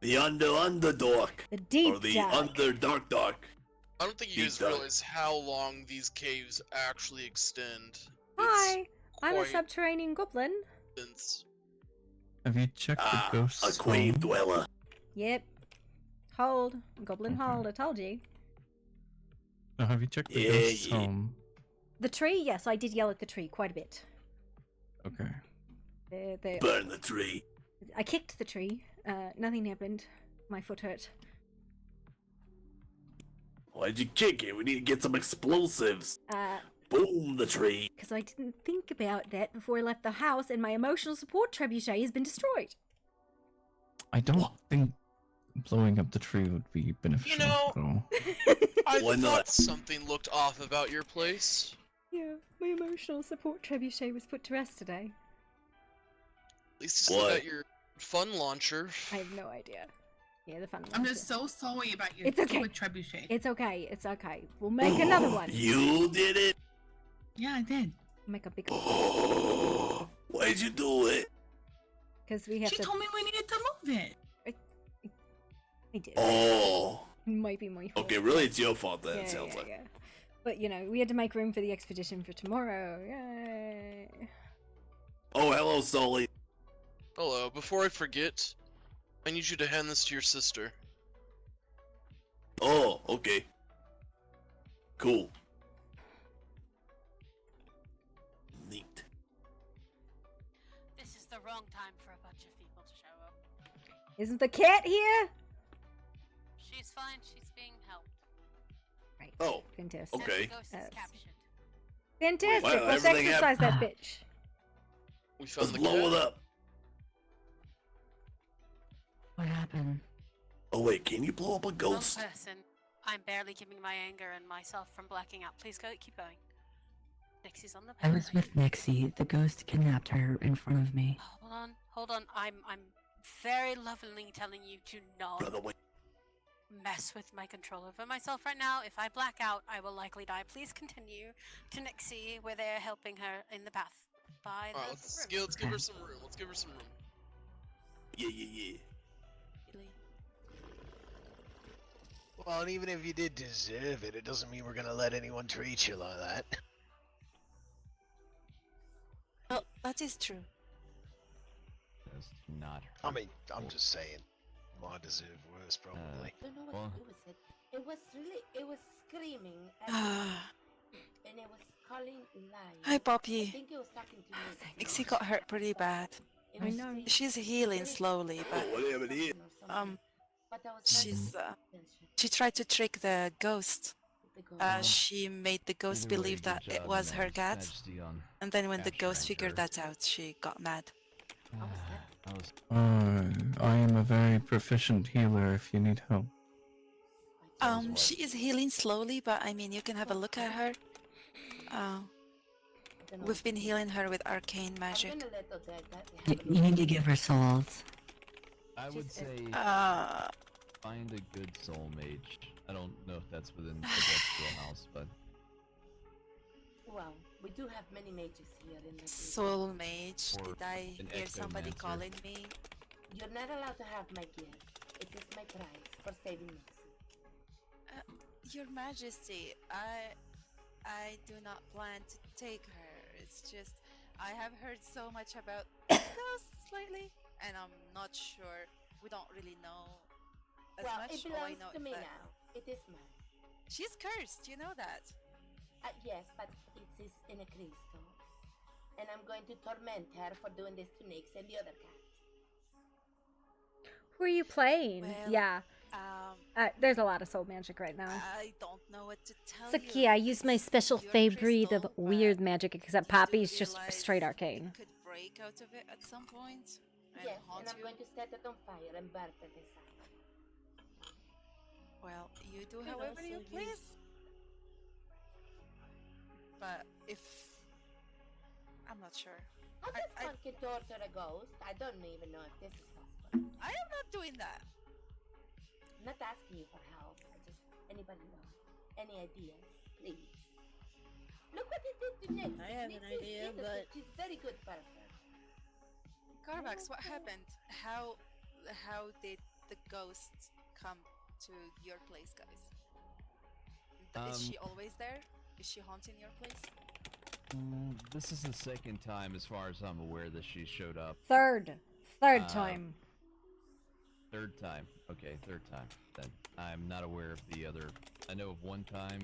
The Underdark. The deep or the dark. Underdark. I don't think you guys realize how long these caves actually extend. Hi, I'm a quite subterranean goblin. intense. Have you checked the ghost's a cave home? dweller. Yep. Hold. Goblin hold, I told you. No, have you checked the ghost's home? The tree? Yes, I did yell at the tree quite a bit. Okay. Burn the tree. I kicked the tree. Nothing happened. My foot hurt. Why'd you kick it? We need to get some explosives. Boom the tree. Because I didn't think about that before I left the house, and my emotional support trebuchet has been destroyed. I don't think blowing up the tree would be beneficial You know, at all. I Why thought not? something looked off about your place. Yeah, my emotional support trebuchet was put to rest today. At least you still got your fun launcher. I have no idea. Yeah, the fun I'm launcher. just so sorry about your It's okay. stupid trebuchet. It's okay. It's okay. We'll make another one. You did it. Yeah, I did. Make a big. Why'd you do it? Because we have She to. told me we needed to move it. I did. Oh. It might be my fault. Okay, really, it's your fault then. Yeah, It sounds yeah, like. yeah. But you know, we had to make room for the expedition for tomorrow. Yay! Oh, hello, Sully. Hello, before I forget, I need you to hand this to your sister. Oh, okay. Cool. Neat. This is the wrong time for a bunch of people to show up. Isn't the cat here? She's fine. She's being helped. Right. Oh. Fantastic. Okay. The ghost is captured. Fantastic. Wow, Let's everything exercise that bitch. We found Let's the blow cat. it up. What happened? Oh wait, can you blow up a Wrong ghost? person. I'm barely keeping my anger and myself from blacking out. Please go. Keep going. Nixie's on the I was with Nixie. The ghost kidnapped her in front of me. Hold on. I'm very lovingly telling you to not By the way, mess with my control over myself right now. If I black out, I will likely die. Please continue to Nixie, where they're helping her in the path. By Alright, the let's river. give her some room. Let's give her some room. yeah. Well, and even if you did deserve it, it doesn't mean we're gonna let anyone treat you like that. Well, that is true. That's not I mean, I'm just saying. I deserve worse, probably. I don't know what well- to do with it. It was screaming and, and it was calling lies. Hi, I Poppy. think it was talking to me. Nixie got hurt pretty bad. It was saying- She's healing slowly, but whatever it is. But I was trying she's to she tried to trick the ghost. the ghost. She made the ghost Either way, believe good that it job, was her Your cat, Majesty, on and then when the ghost capturing figured her. that out, she got mad. I was I am a very proficient healer if you need help. She is healing slowly, but I mean, you can have a look at her. We've been healing her with arcane magic. You need to give her souls. I would say Uh, find a good soul mage. I don't know if that's within the Dextral house, but Well, we do have many mages here in the Soul mage. Or Did I an hear somebody exomancer. calling me? You're not allowed to have my gift. It is my price for saving Nixie. Your Majesty, I do not plan to take her. It's just I have heard so much about ghosts lately, and I'm not sure. We don't really know as Well, much. it All I belongs know to is me that now. It is mine. she's cursed. You know that. Yes, but it is in a crystal. And I'm going to torment her for doing this to Nix and the other cats. Who are you playing? Well, Yeah. There's a lot of soul magic right now. I don't know what to tell It's you. like, yeah, I use my It's special your fave breed of crystal, weird magic, except you do Poppy's just realize straight arcane. It could break out of it at some point and Yes, haunt and I'm you. going to set it on fire and burn it inside. Well, you do Could however also you use- please. But if I'm not sure. How does one can torture a ghost? I don't even know if this is possible. I am not doing that. I'm not asking you for help. Anybody knows? Any ideas? Please. Look what it did to Nix. I have Nix an is idea, innocent. but- She's a very good person. Carvax, what happened? How did the ghost come to your place, guys? Is she always there? Is she haunting your place? This is the second time, as far as I'm aware, that she showed up. Third time. Third time. Okay, third time. Then I'm not aware of the other. I know of one time,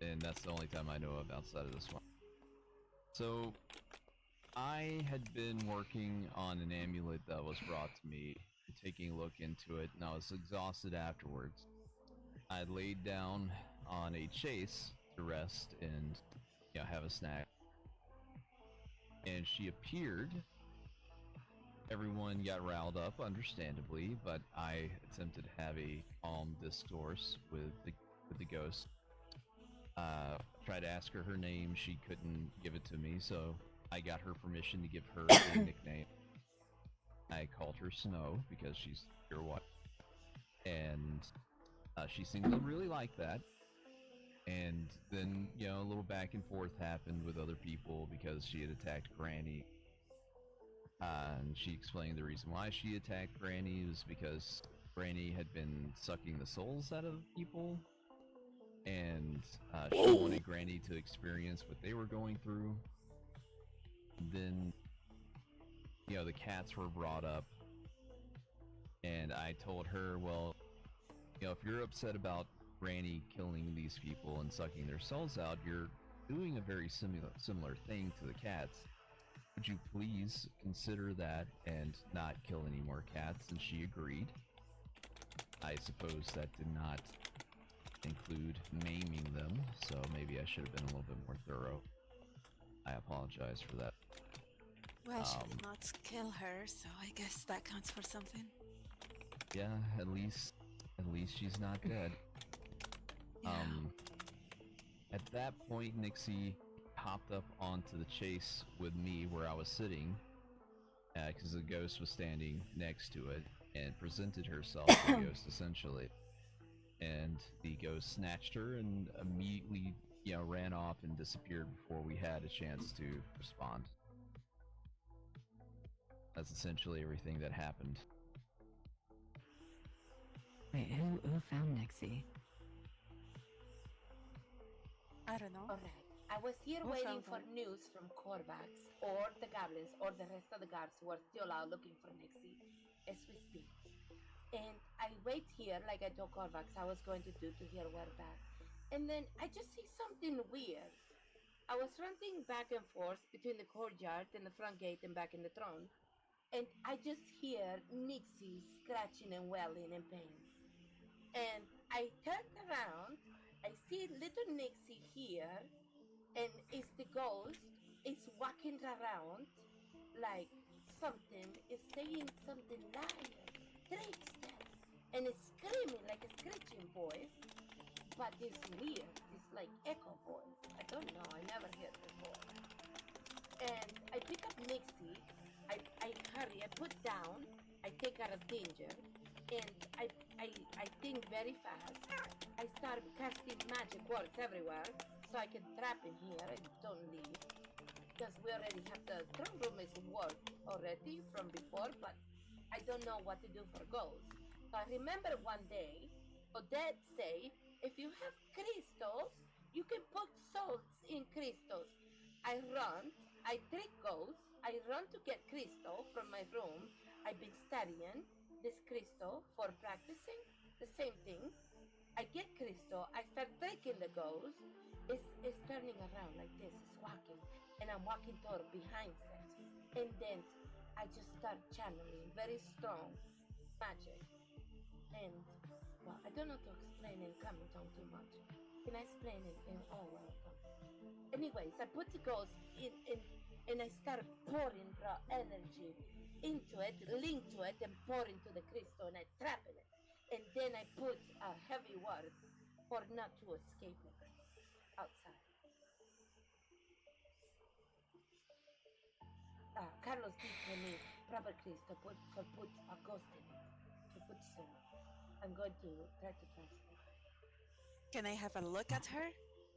and that's the only time I know of outside of this one. So, I had been working on an amulet that was brought to me, taking a look into it, and I was exhausted afterwards. I laid down on a chase to rest and, have a snack. And she appeared. Everyone got riled up, understandably, but I attempted to have a calm discourse with the ghost. Tried to ask her name. She couldn't give it to me, so I got her permission to give her a nickname. I called her Snow because she's pure white, and she seemed to really like that. And then, a little back and forth happened with other people because she had attacked Granny. And she explained the reason why she attacked Granny was because Granny had been sucking the souls out of people. And she wanted Granny to experience what they were going through. Then, the cats were brought up. And I told her, well, if you're upset about Granny killing these people and sucking their souls out, you're doing a very similar thing to the cats. Would you please consider that and not kill any more cats? And she agreed. I suppose that did not include maiming them, so maybe I should have been a little bit more thorough. I apologize for that. Well, she did not kill her, so I guess that counts for something. Yeah, at least she's not dead. At that point, Nixie hopped up onto the chase with me where I was sitting, because the ghost was standing next to it, and presented herself to the ghost essentially. And the ghost snatched her and immediately, ran off and disappeared before we had a chance to respond. That's essentially everything that happened. Wait, who found Nixie? I don't know. Alright. I was here Who waiting found for her? news from Korvax or the goblins or the rest of the guards who are still out looking for Nixie as we speak. And I wait here like I told Korvax I was going to do to hear word back. And then I just see something weird. I was running back and forth between the courtyard and the front gate and back in the throne. And I just hear Nixie scratching and wailing in pain. And I turned around, I see little Nixie here, and it's the ghost. It's walking around like something is saying something loud, trickster, and it's screaming like a screeching voice, but it's weird. It's like echo voice. I don't know. I never heard it before. And I pick up Nixie. I hurry. I put down. I take out of danger, and I think very fast. I start casting magic words everywhere. so I can trap in here and don't leave. Because we already have the throne room is worked already from before, but I don't know what to do for ghosts. So I remember one day, Odette say, if you have crystals, you can put souls in crystals. I run, I trick ghosts, I run to get crystal from my room. I've been studying this crystal for practicing the same thing. I get crystal, I start tricking the ghost. It's turning around like this, it's walking, and I'm walking toward behind it. And then I just start channeling very strong magic. And well, I don't know to explain in common tongue too much. Can I explain it in all welcome? Anyways, I put the ghost in and I start pouring raw energy into it, link to it, and pour into the crystal, and I trap in it. And then I put a heavy word for not to escape it outside. Carlos did tell me proper crystal put a ghost in it. To put soul. I'm going to try to translate. Can I have a look at her?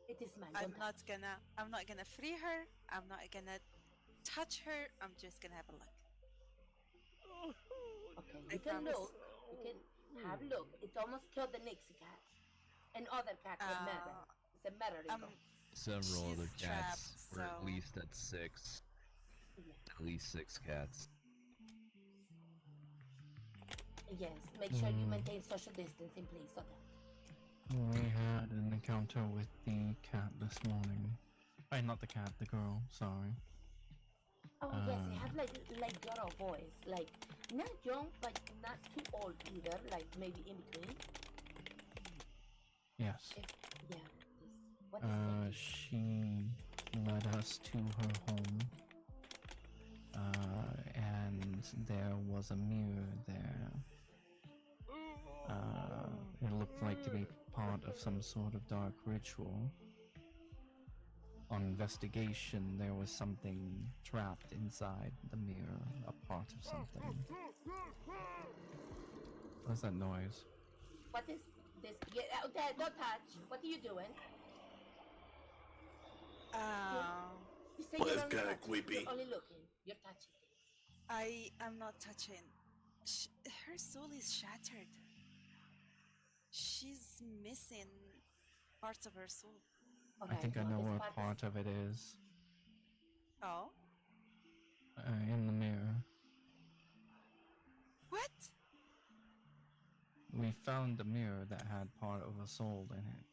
It is mine. I'm not gonna free her. I'm not gonna touch her. I'm just gonna have a look. Okay, you can look. You can have look. It almost killed the Nixie cat. And other cat can mirror. It's a mirroring ghost. Several other She's cats trapped, were at so- least at 6. At least 6 cats. Yes, make sure you maintain social distancing, please. Okay. We had an encounter with the cat this morning. Not the cat, the girl, sorry. Oh yes, they have like your voice, like not young, but not too old either, like maybe in between. Yes. Yeah. What is She led us to her home. And there was a mirror there. It looked like to be part of some sort of dark ritual. On investigation, there was something trapped inside the mirror, a part of something. What's that noise? What is this? Get out there! Don't touch! What are you doing? You say Well, you're that's only kinda touching. creepy. You're only looking. You're touching things. I am not touching. Her soul is shattered. She's missing parts of her soul. I think I know where part of it is. Oh? In the mirror. What? We found a mirror that had part of a soul in it.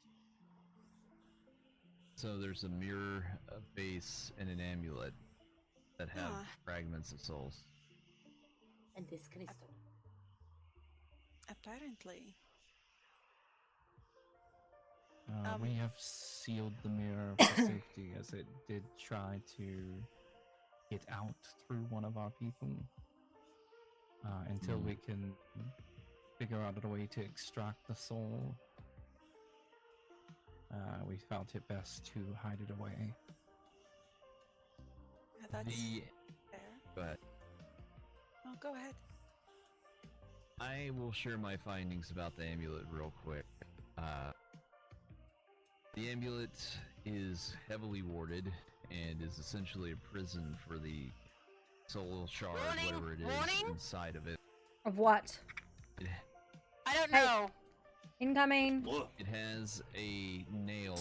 So there's a mirror, a vase, and an amulet that have fragments of souls. And this crystal. Apparently. We have sealed the mirror for safety as it did try to get out through one of our people. Until we can figure out a way to extract the soul, we felt it best to hide it away. That's fair. But Oh, go ahead. I will share my findings about the amulet real quick. The amulet is heavily warded and is essentially a prison for the soul shard, whatever it is inside of it. Of what? I don't know. Incoming. It has a nail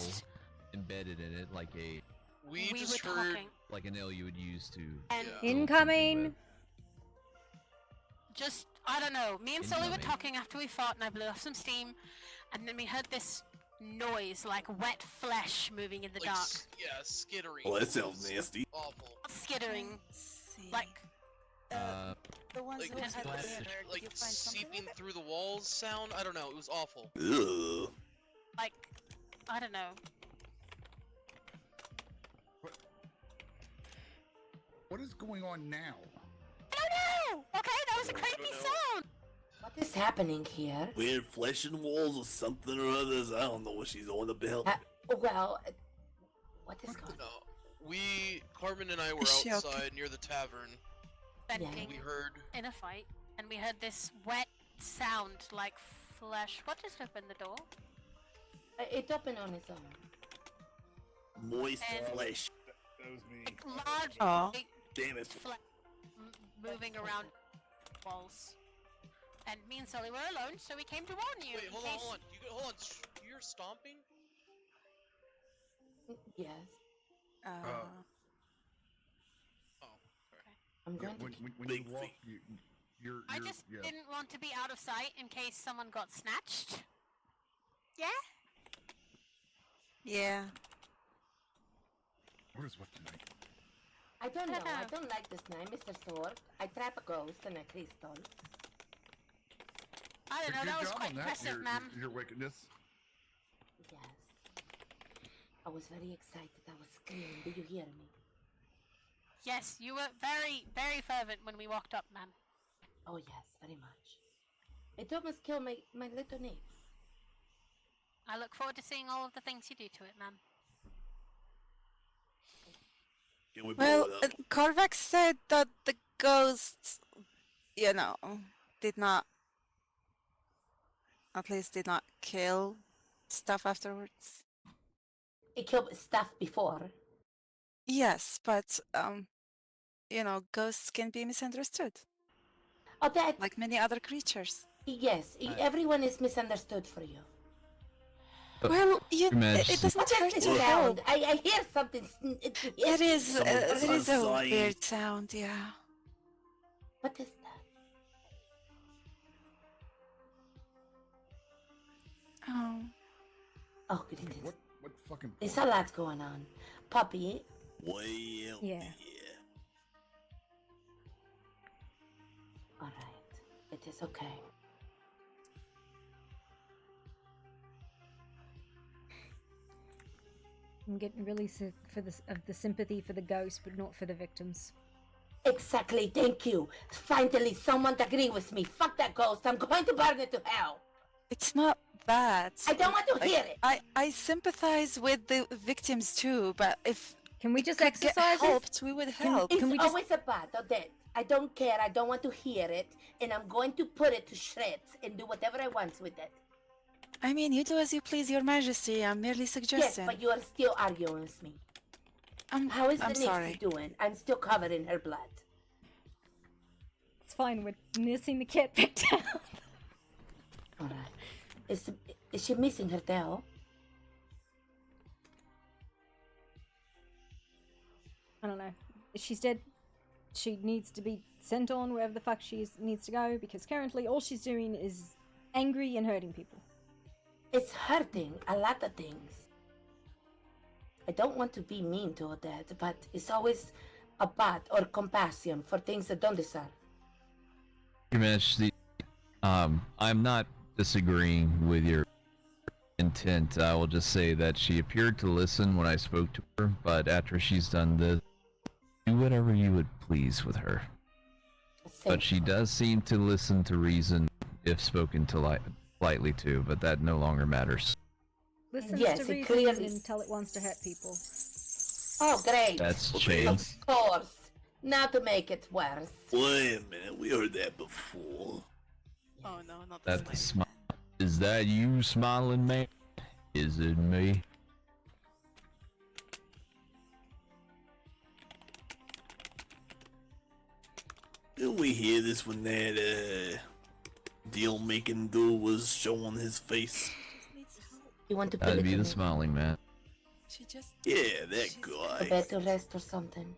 embedded in it, like a We just heard. like a nail you would use to. And Incoming. Just, I don't know. Me and Sully were Incoming. talking after we fought, and I blew off some steam, and then we heard this noise like wet flesh moving in the dark. Yeah, skittering. Oh, that sounds nasty. Awful. Skittering. Like. The ones who had the mirror, did Like you find something seeping with it? through the walls sound. I don't know. It was awful. Ugh. Like, I don't know. What is going on now? I don't know! Okay, that was a creepy sound! What is happening here? Weird flesh in walls or something or others. I don't know what she's on about. Well, what is going on? No, Carmen and I were Is she okay? outside near the tavern. Bending We heard. in a fight, and we heard this wet sound like flesh. What just opened the door? It opened on its own. Moist And- flesh. That was me. Large Aw. big Damn it. moving around walls. And me and Sully were alone, so we came to warn you. Wait, in hold on, case- hold on. Hold on. You're stomping? Yes. Oh. I'm going when, to. when you walk, you're I just yeah. didn't want to be out of sight in case someone got snatched. Yeah? Yeah. What is with tonight? I don't know. I don't like this name, Mr. Sword. I trap a ghost and a crystal. I don't know, Good that was job quite on that, impressive, your, ma'am. your wickedness. Yes. I was very excited. I was screaming. Do you hear me? Yes, you were very, very fervent when we walked up, ma'am. Oh yes, very much. It almost killed my little niece. I look forward to seeing all of the things you do to it, ma'am. Can we blow Well, it up? Korvax said that the ghosts, you know, did not, at least did not kill stuff afterwards. It killed stuff before. Yes, but, you know, ghosts can be misunderstood. Oh, that. Like many other creatures. Yes, everyone is misunderstood for you. Well, Your Majesty. it doesn't What hurt does to this help. sound? I hear something. It is a sighing. weird sound, yeah. What is that? Oh. Oh, goodness. What fucking? There's a lot going on. Puppy. Well, Yeah. All right. It is okay. I'm getting really sick for this of the sympathy for the ghost, but not for the victims. Exactly. Thank you. Finally, someone agree with me. Fuck that ghost. I'm going to burn it to hell. It's not that. I don't want to hear it. I sympathize with the victims too, but if can we just could exercise get this? helped, we would help. It's always a bad, Odette. I don't care. I don't want to hear it, and I'm going to put it to shreds and do whatever I want with it. I mean, you do as you please, Your Majesty. I'm merely Yes, suggesting. but you are still arguing with me. How is the I'm Nixie sorry. doing? I'm still covered in her blood. It's fine. We're nursing the cat back down. All right. Is she missing her tail? I don't know. She's dead. She needs to be sent on wherever the fuck she needs to go, because currently all she's doing is angry and hurting people. It's hurting a lot of things. I don't want to be mean to Odette, but it's always a bad or compassion for things that don't deserve. Your Majesty, I'm not disagreeing with your intent. I will just say that she appeared to listen when I spoke to her, but after she's done this, do whatever you would please with her. But she does seem to listen to reason if spoken to lightly to, but that no longer matters. Listens Yes, to it reason clearly- until it wants to hurt people. Oh, great. That's changed. Of course. Now to make it worse. Wait a minute, we heard that before. Oh no, not That's the smile. Is that you smiling, man? Is it me? Didn't we hear this when that deal making dude was showing his face? You want to put That'd it be in the smiling man. She just Yeah, that a guy. bed to rest or something?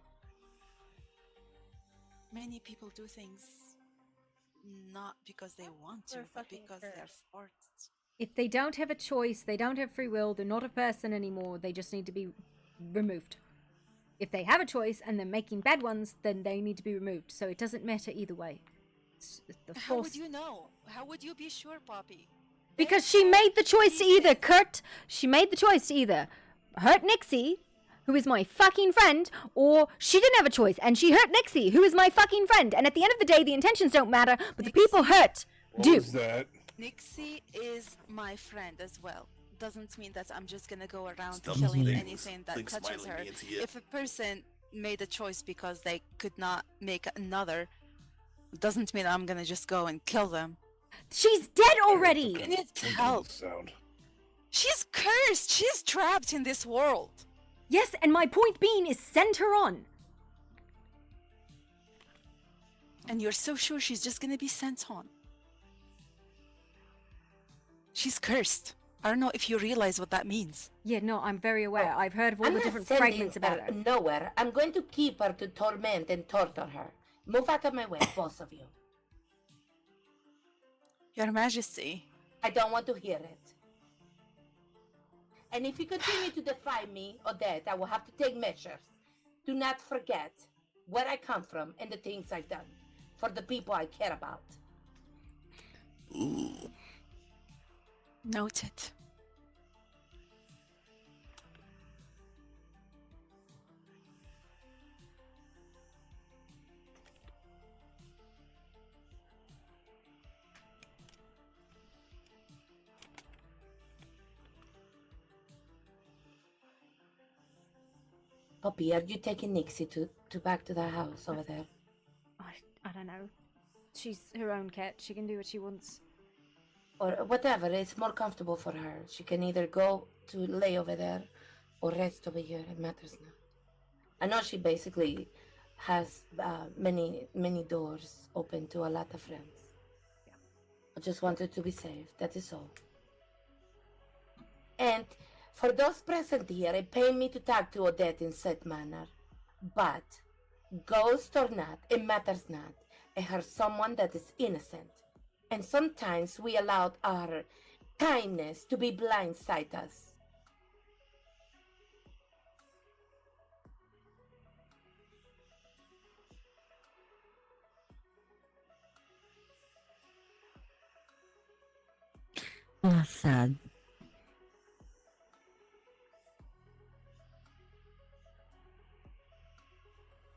many people do things not because they want to, but because they're forced. If they don't have a choice, they don't have free will, they're not a person anymore, they just need to be removed. If they have a choice and they're making bad ones, then they need to be removed. So it doesn't matter either way. It's the How force. would you know? How would you be sure, Poppy? Because she made the choice to either, Kurt, she made the choice to either hurt Nixie, who is my fucking friend, or she didn't have a choice and she hurt Nixie, who is my fucking friend. And at the end of the day, the intentions don't matter, but the people hurt do. that? Nixie is my friend as well. Doesn't mean that I'm just gonna go around Stop killing saying anything that things touches smiling her. me into you. If a person made a choice because they could not make another, doesn't mean I'm gonna just go and kill them. She's dead already! It needs help. She's cursed. She's trapped in this world. Yes, and my point being is send her on. And you're so sure she's just gonna be sent on? She's cursed. I don't know if you realize what that means. Yeah, no, I'm very aware. I've heard of all I'm the not different sending fragments about her. nowhere. I'm going to keep her to torment and torture her. Move out of my way, both of you. Your Majesty. I don't want to hear it. And if you continue to defy me, Odette, I will have to take measures. Do not forget where I come from and the things I've done for the people I care about. Ooh. Noted. Poppy, are you taking Nixie to back to the house over there? I don't know. She's her own cat. She can do what she wants. Or whatever, it's more comfortable for her. She can either go to lay over there or rest over here. It matters not. I know she basically has many doors open to a lot of friends. I just want her to be safe. That is all. And for those present here, it pains me to talk to Odette in such manner. But, ghost or not, it matters not. I heard someone that is innocent. And sometimes we allow our kindness to be blindside us. Oh, that's sad.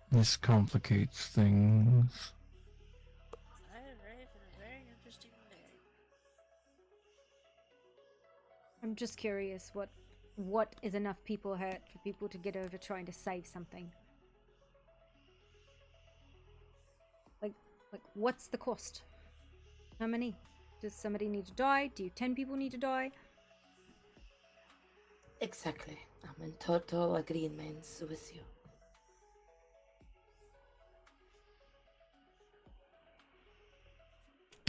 This complicates things. I am ready for a very interesting day. I'm just curious what is enough people hurt for people to get over trying to save something. Like what's the cost? How many? Does somebody need to die? Do 10 people need to die? Exactly. I'm in total agreement with you.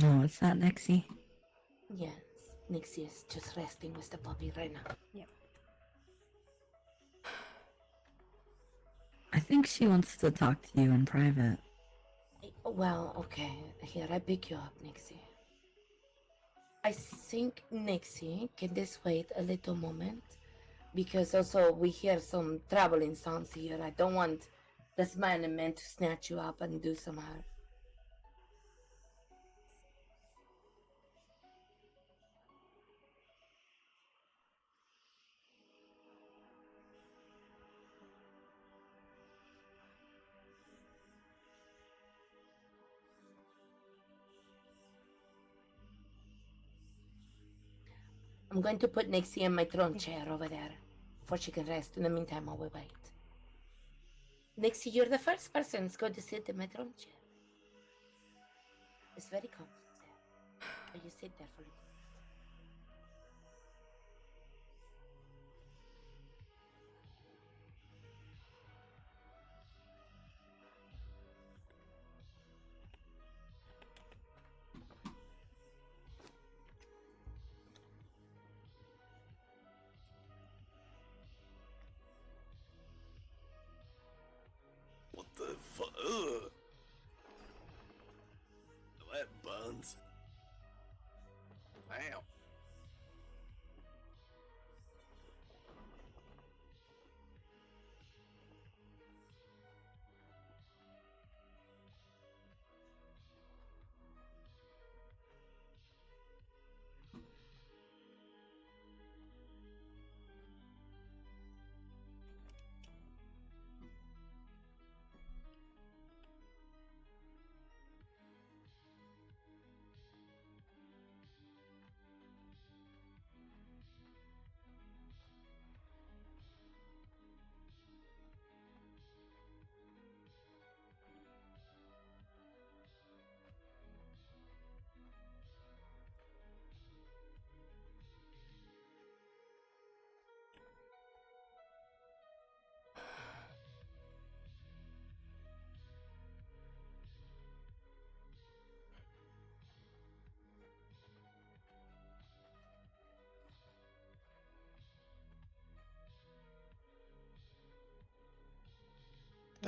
Oh, what's that, Nixie? Yes, Nixie is just resting with the puppy right now. Yep. I think she wants to talk to you in private. Well, okay. Here, I pick you up, Nixie. I think, Nixie, can this wait a little moment? Because also we hear some traveling sounds here. I don't want this man and man to snatch you up and do some harm. I'm going to put Nixie in my throne chair over there, before she can rest. In the meantime, I will wait. Nixie, you're the first person who's going to sit in my throne chair. It's very comfortable there. You sit there for a little. What the fuck? Ugh. That burns. Damn.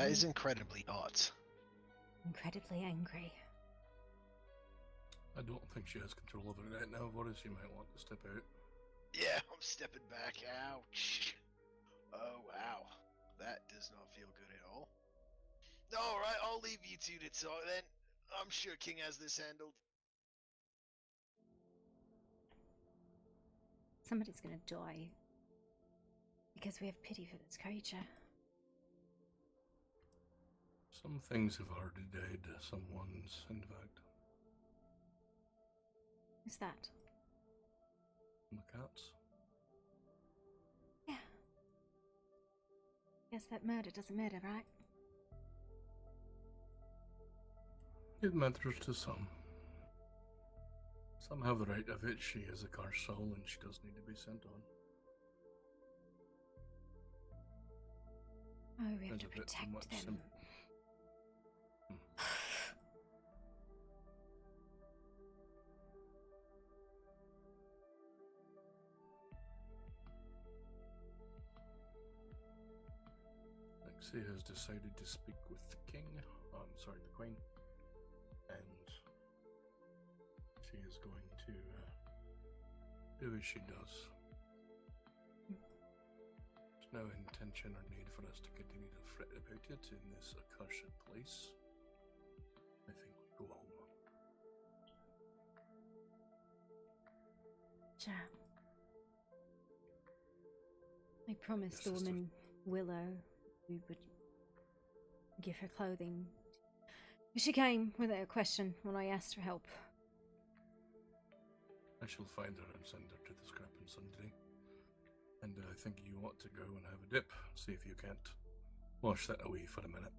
That is incredibly hot. Incredibly angry. I don't think she has control over it right now, Boris. You might want to step out. Yeah, I'm stepping back. Ouch. Oh, wow. That does not feel good at all. Alright, I'll leave you two to talk then. I'm sure King has this handled. Somebody's gonna die. Because we have pity for this creature. Some things have already died. Some ones, in fact. Who's that? The cats. Yeah. Guess that murder doesn't matter, right? It matters to some. Some have the right of it. She is a cursed soul and she does need to be sent on. Oh, we have There's to a bit protect much them. Lexi has decided to speak with the king. Sorry, the queen. And she is going to do as she does. There's no intention or need for us to continue to fret about it in this accursed place. I think we go home. Sure. I promised the Yes, sister. woman Willow we would give her clothing. She came without a question when I asked for help. I shall find her and send her to the scrap and sundry. And I think you ought to go and have a dip. See if you can't wash that away for a minute.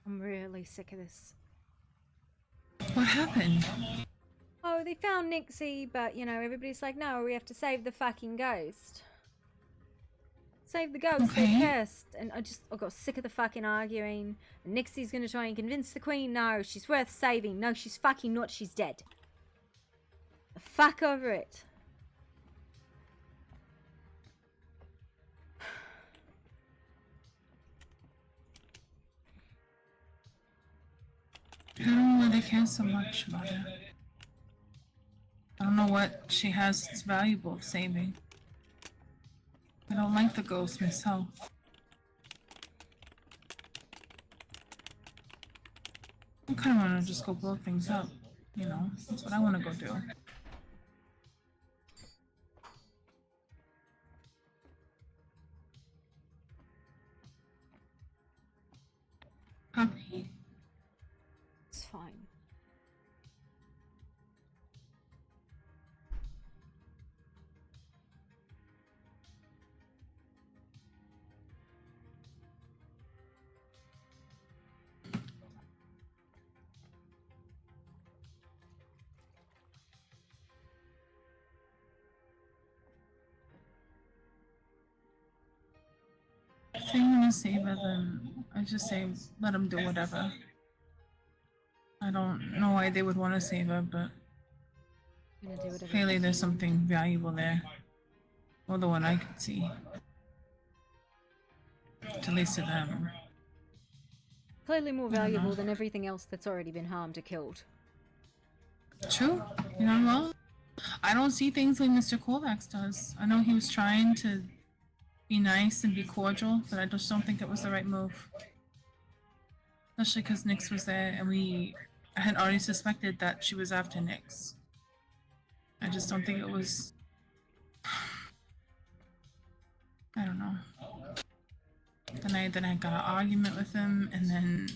I'm really sick of this. What happened? Oh, they found Nixie, but you know, everybody's like, no, we have to save the fucking ghost. Save the ghost, Okay. they're cursed. And I got sick of the fucking arguing. And Nixie's gonna try and convince the queen, no, she's worth saving. No, she's fucking not, she's dead. The fuck over it. I don't know why they care so much about her. I don't know what she has that's valuable of saving. I don't like the ghost myself. I kind of want to just go blow things up, you know? That's what I want to go do. Copy. It's fine. If they want to save her, then I just say let them do whatever. I don't know why they would want to save her, but I'm gonna do whatever. clearly there's something valuable there. Well, the one I could see. At least to them. Clearly more I don't valuable know. than everything else that's already been harmed or killed. True. You know, well, I don't see things like Mr. Kovacs does. I know he was trying to be nice and be cordial, but I just don't think it was the right move. Especially because Nyx was there and I had already suspected that she was after Nyx. I just don't think it was... I don't know. Then I got an argument with him, and then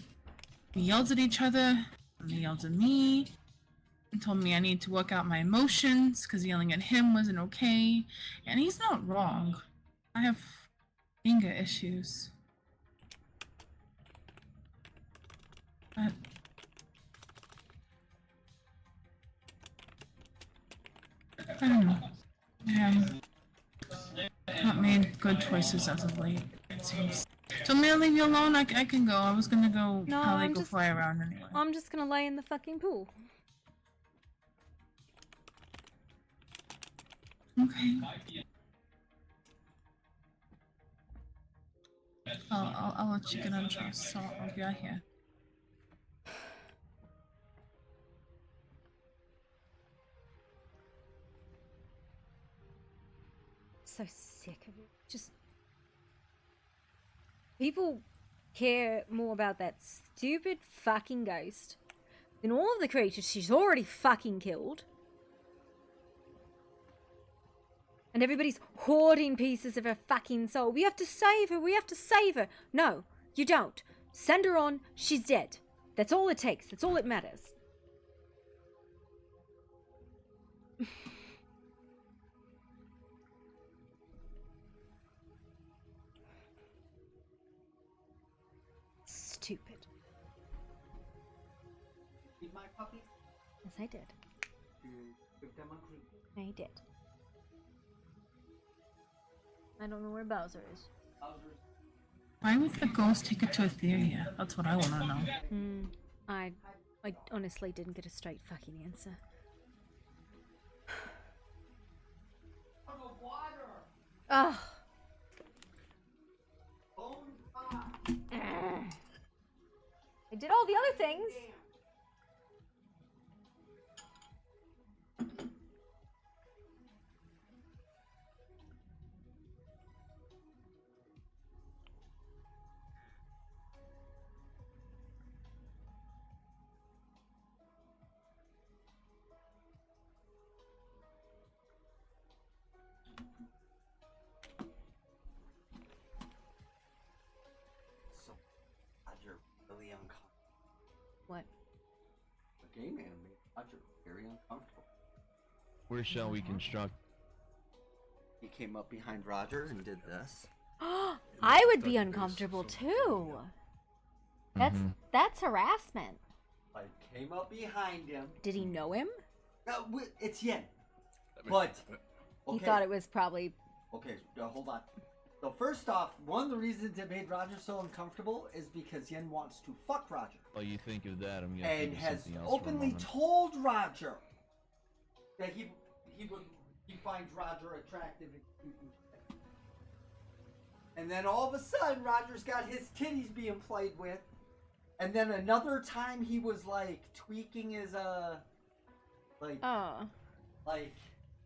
we yelled at each other, and he yelled at me, and told me I need to work out my emotions, because yelling at him wasn't okay. And he's not wrong. I have anger issues. But I don't know. I have not made good choices as of late, it seems. So may I leave you alone? I can go. I was gonna go No, probably go fly around anyway. I'm just gonna lay in the fucking pool. Okay. I'll let you get undressed, so I'll be out here. So sick of it. Just people care more about that stupid fucking ghost than all of the creatures she's already fucking killed. And everybody's hoarding pieces of her fucking soul. We have to save her. We have to save her. No, you don't. Send her on. She's dead. That's all it takes. That's all that matters. Stupid. Eat my puppies? Yes, I did. Give them a cream. I did. I don't know where Bowser is. Why would the ghost take it to Etheria? That's what I want to know. I honestly didn't get a straight fucking answer. Ugh. I did all the other things. So, you're really uncomfortable. What? gay man made Roger very uncomfortable. Where shall we construct? He came up behind Roger and did this. I would be uncomfortable too. That's harassment. Like, came up behind him. Did he know him? No, it's Yen. But He thought it was probably. Okay, hold on. So first off, one of the reasons it made Roger so uncomfortable is because Yen wants to fuck Roger. While you think of that, I'm gonna And think of has something else for a openly moment. told Roger that he finds Roger attractive and cute and shit. And then all of a sudden, Roger's got his titties being played with. And then another time he was like tweaking his like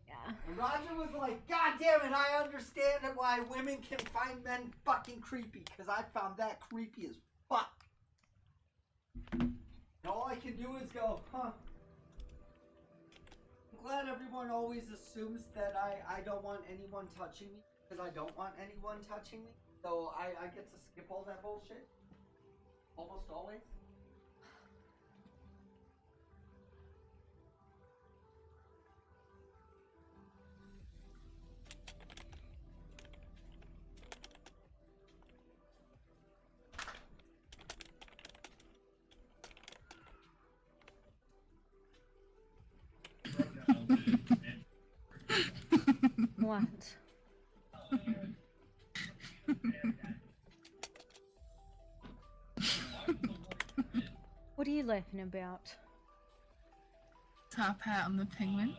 yeah. And Roger was like, God damn it, I understand why women can find men fucking creepy, because I found that creepy as fuck. And all I can do is go, huh. I'm glad everyone always assumes that I don't want anyone touching me, because I don't want anyone touching me. So I get to skip all that bullshit. Almost always. What? What are you laughing about? Top hat on the penguin.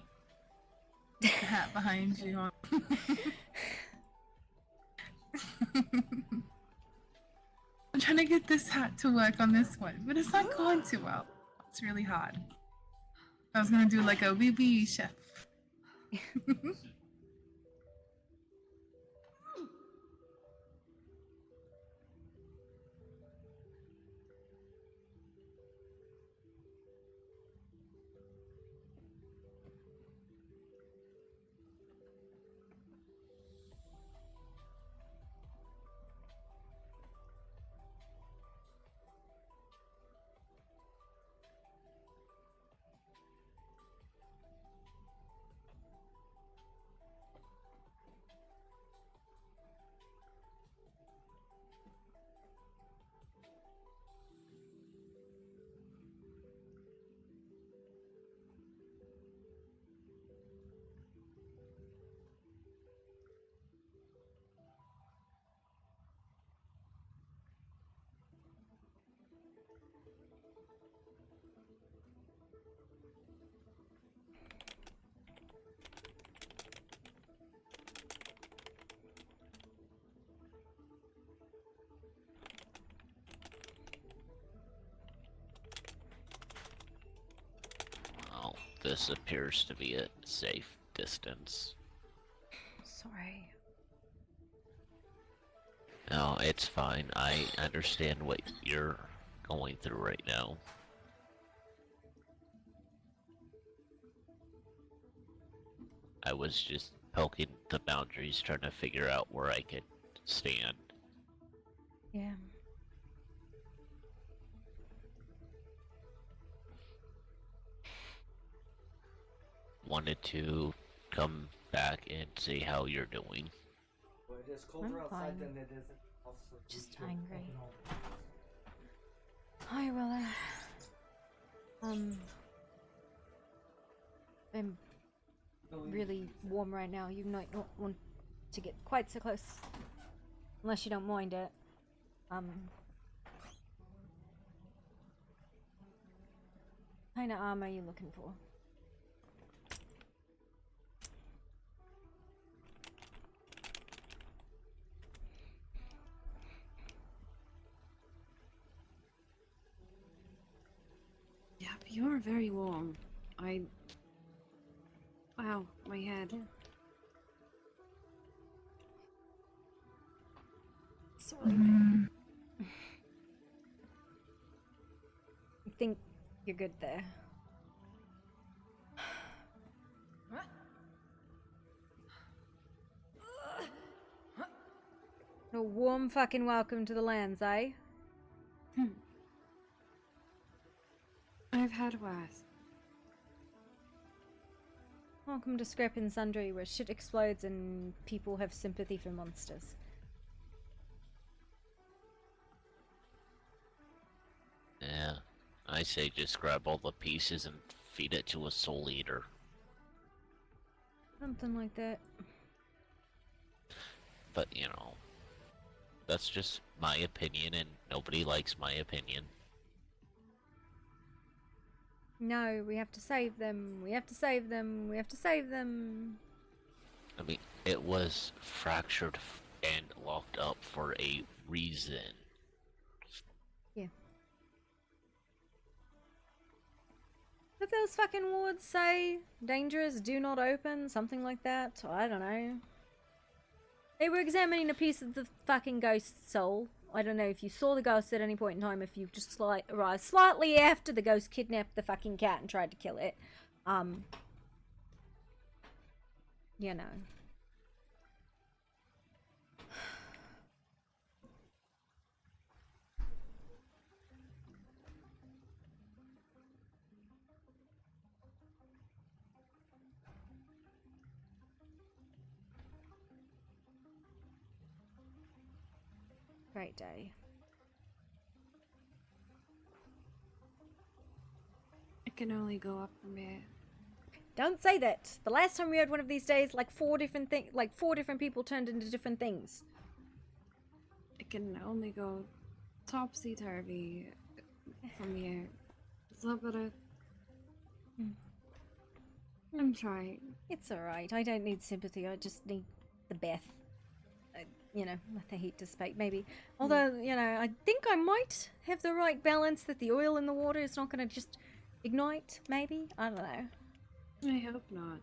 The hat behind you. I'm trying to get this hat to work on this one, but it's not going too well. It's really hard. I was gonna do like a wee wee chef. Well, this appears to be a safe distance. Sorry. No, it's fine. I understand what you're going through right now. I was just poking the boundaries, trying to figure out where I could stand. Yeah. Wanted to come back and see how you're doing. Well, it is colder I'm outside fine. than it is. Just angry. Hi, Willa. I'm really warm right now. You might not want to get quite so close. Unless you don't mind it. Kind of armor are you looking for? Yep, you're very warm. Wow, my head. Sorry. I think you're good there. A warm fucking welcome to the lands, eh? I've had worse. Welcome to Scrap and Sundry, where shit explodes and people have sympathy for monsters. Yeah, I say just grab all the pieces and feed it to a soul eater. Something like that. But, you know, that's just my opinion, and nobody likes my opinion. No, we have to save them. We have to save them. We have to save them. I mean, it was fractured and locked up for a reason. Yeah. Did those fucking wards say dangerous, do not open, something like that? I don't know. They were examining a piece of the fucking ghost's soul. I don't know if you saw the ghost at any point in time, if you just arrived slightly after the ghost kidnapped the fucking cat and tried to kill it. You know. Great day. It can only go up from here. Don't say that. The last time we had one of these days, like four different people turned into different things. It can only go topsy-turvy from here. Is that better? I'm trying. It's alright. I don't need sympathy. I just need the bath. You know, let the heat dissipate, maybe. Although, you know, I think I might have the right balance that the oil in the water is not going to just ignite, maybe? I don't know. I hope not.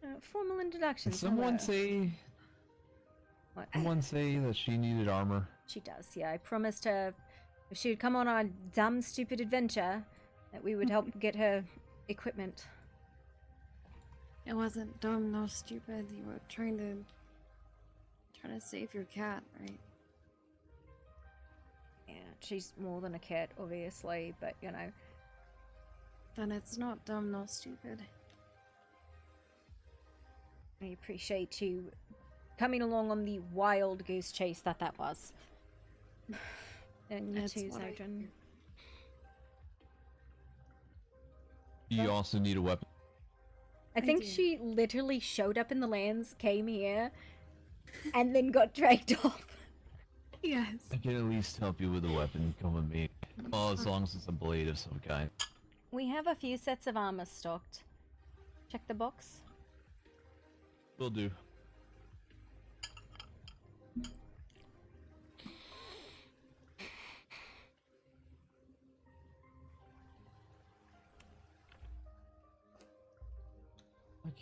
Yeah. Formal introductions. Did someone hello. say... What? Someone say that she needed armor? She does, yeah. I promised her if she would come on our dumb, stupid adventure, that we would help get her equipment. It wasn't dumb nor stupid. You were trying to save your cat, right? Yeah, she's more than a cat, obviously, but you know. Then it's not dumb nor stupid. I appreciate you coming along on the wild goose chase that was. And you That's too, what I Zodran. You also need a weapon. I think she literally showed up in the lands, came here, and then got dragged off. Yes. I can at least help you with a weapon. Come with me. Well, as long as it's a blade of some kind. We have a few sets of armor stocked. Check the box. Will do.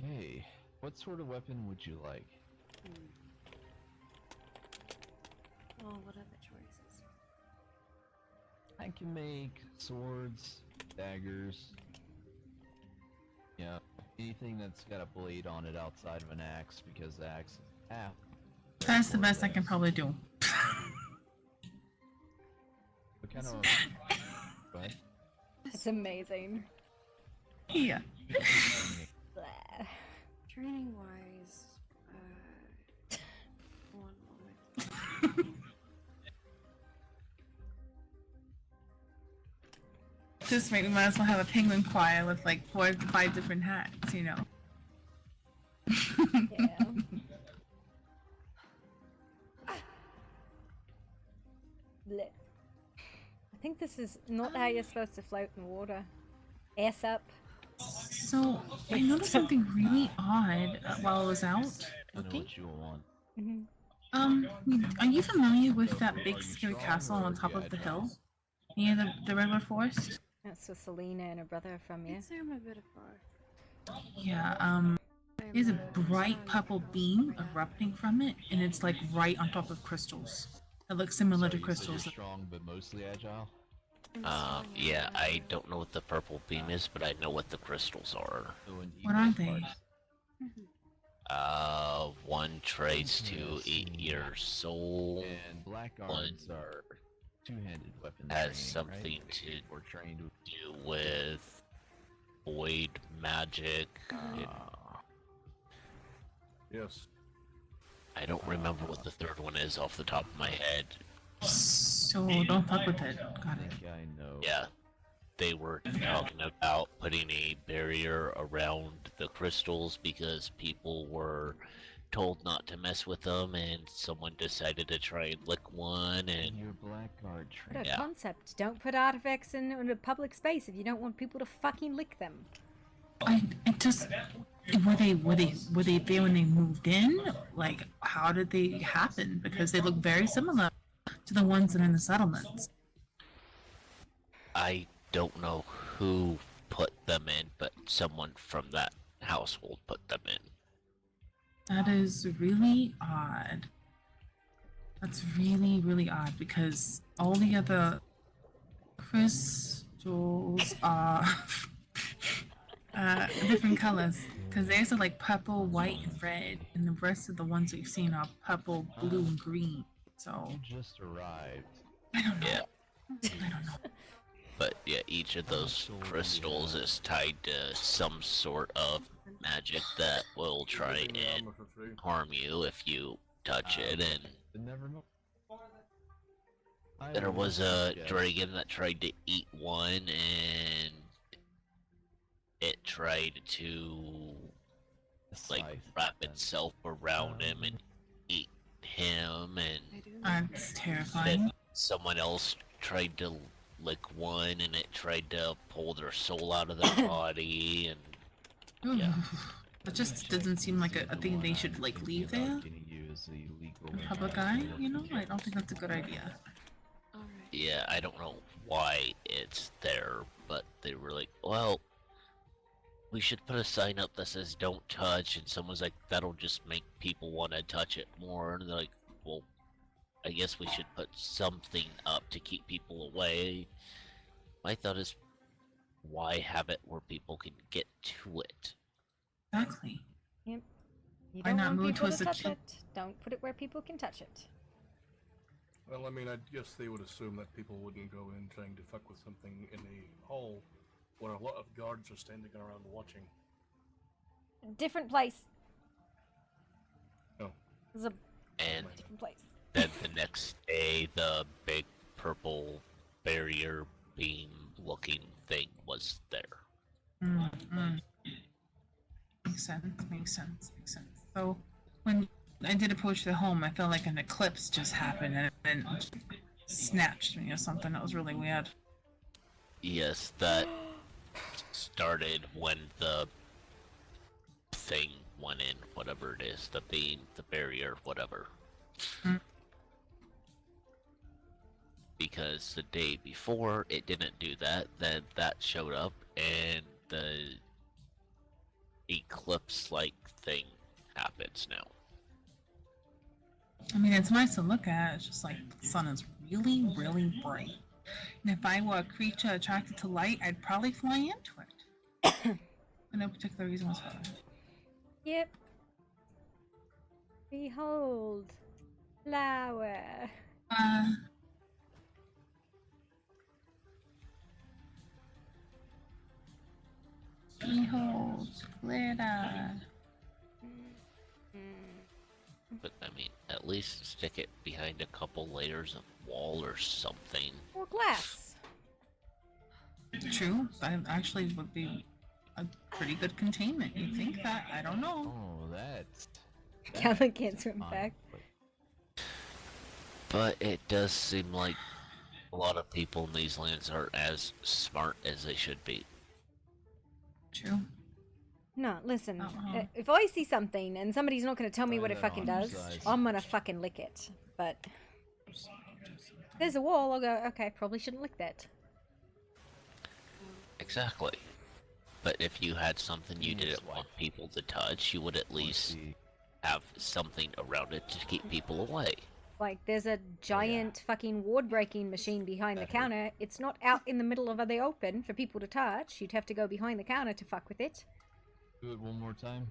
Okay, what sort of weapon would you like? Well, what are the choices? I can make swords, daggers, yeah, anything that's got a blade on it outside of an axe, because the axe is half. That's the best I can probably do. What kind of... What? It's amazing. Yeah. Training wise, one moment. Just right, we might as well have a penguin choir with like 4 to 5 different hats, you know. Yeah. Blech. I think this is not how you're supposed to float in water. Ass up. So, I noticed something really odd while I was out. I know what you want. Are you familiar with that big scary castle on top of the hill? Near the river forest? That's where Selena and her brother are from, yeah? I'm a bit of both. Yeah, there's a bright purple beam erupting from it, and it's like right on top of crystals. It looks similar to So you said crystals. you're strong, but mostly agile? Yeah, I don't know what the purple beam is, but I know what the crystals are. What are they? One tries to eat your soul. And black arms are two-handed weapon has training, something right? to Or trained with do with void magic. Yes. I don't remember what the third one is off the top of my head. So don't fuck with it. Got it. I know. Yeah, they were talking about putting a barrier around the crystals because people were told not to mess with them, and someone decided to try and lick one, and Your blackguard What training. a concept. Don't put artifacts in a public space if you don't want people to fucking lick them. It just were they there when they moved in? Like, how did they happen? Because they look very similar to the ones that are in the settlements. I don't know who put them in, but someone from that household put them in. That is really odd. That's really, really odd because all the other crystals are different colors. Because theirs are like purple, white, and red, and the rest of the ones we've seen are purple, blue, and green. So You just arrived. I don't know. Yeah. I don't know. But yeah, each of those crystals is tied to some sort of magic that will try and harm you if you touch it, and Never know. there was a dragon that tried to eat one, and it tried to like wrap itself around him and eat him, and That's terrifying. then someone else tried to lick one, and it tried to pull their soul out of their body, and yeah. That just doesn't seem like a thing they should like leave there. In public eye, you know? I don't think that's a good idea. Yeah, I don't know why it's there, but they were like, well, we should put a sign up that says don't touch, and someone's like, that'll just make people want to touch it more, and they're like, well, I guess we should put something up to keep people away. My thought is, why have it where people can get to it? Exactly. Yep. You Why don't not want move people to a to touch secure- it. Don't put it where people can touch it. Well, I mean, I guess they would assume that people wouldn't go in trying to fuck with something in a hall where a lot of guards are standing around watching. Different place. Oh. There's a And different place. then the next day, the big purple barrier beam looking thing was there. Makes sense, makes sense, makes sense. So, when I did approach the home, I felt like an eclipse just happened and it then snatched me or something. That was really weird. Yes, that started when the thing went in, whatever it is, the beam, the barrier, whatever. Because the day before it didn't do that, then that showed up and the eclipse-like thing happens now. I mean, it's nice to look at. It's just like the sun is really, really bright. And if I were a creature attracted to light, I'd probably fly into it. For no particular reason whatsoever. Yep. Behold, flower. Behold, glitter. But I mean, at least stick it behind a couple layers of wall or something. Or glass. True. That actually would be a pretty good containment. You'd think that? I don't know. Oh, that's... Calvin can't swim back. But it does seem like a lot of people in these lands aren't as smart as they should be. True. No, listen. If I see something and somebody's not going to tell me what it fucking does, I'm going to fucking lick it. But if there's a wall, I'll go, okay, probably shouldn't lick that. Exactly. But if you had something you didn't want people to touch, you would at least have something around it to keep people away. Like, there's a giant fucking ward-breaking machine behind the counter. It's not out in the middle of the open for people to touch. You'd have to go behind the counter to fuck with it. Do it one more time.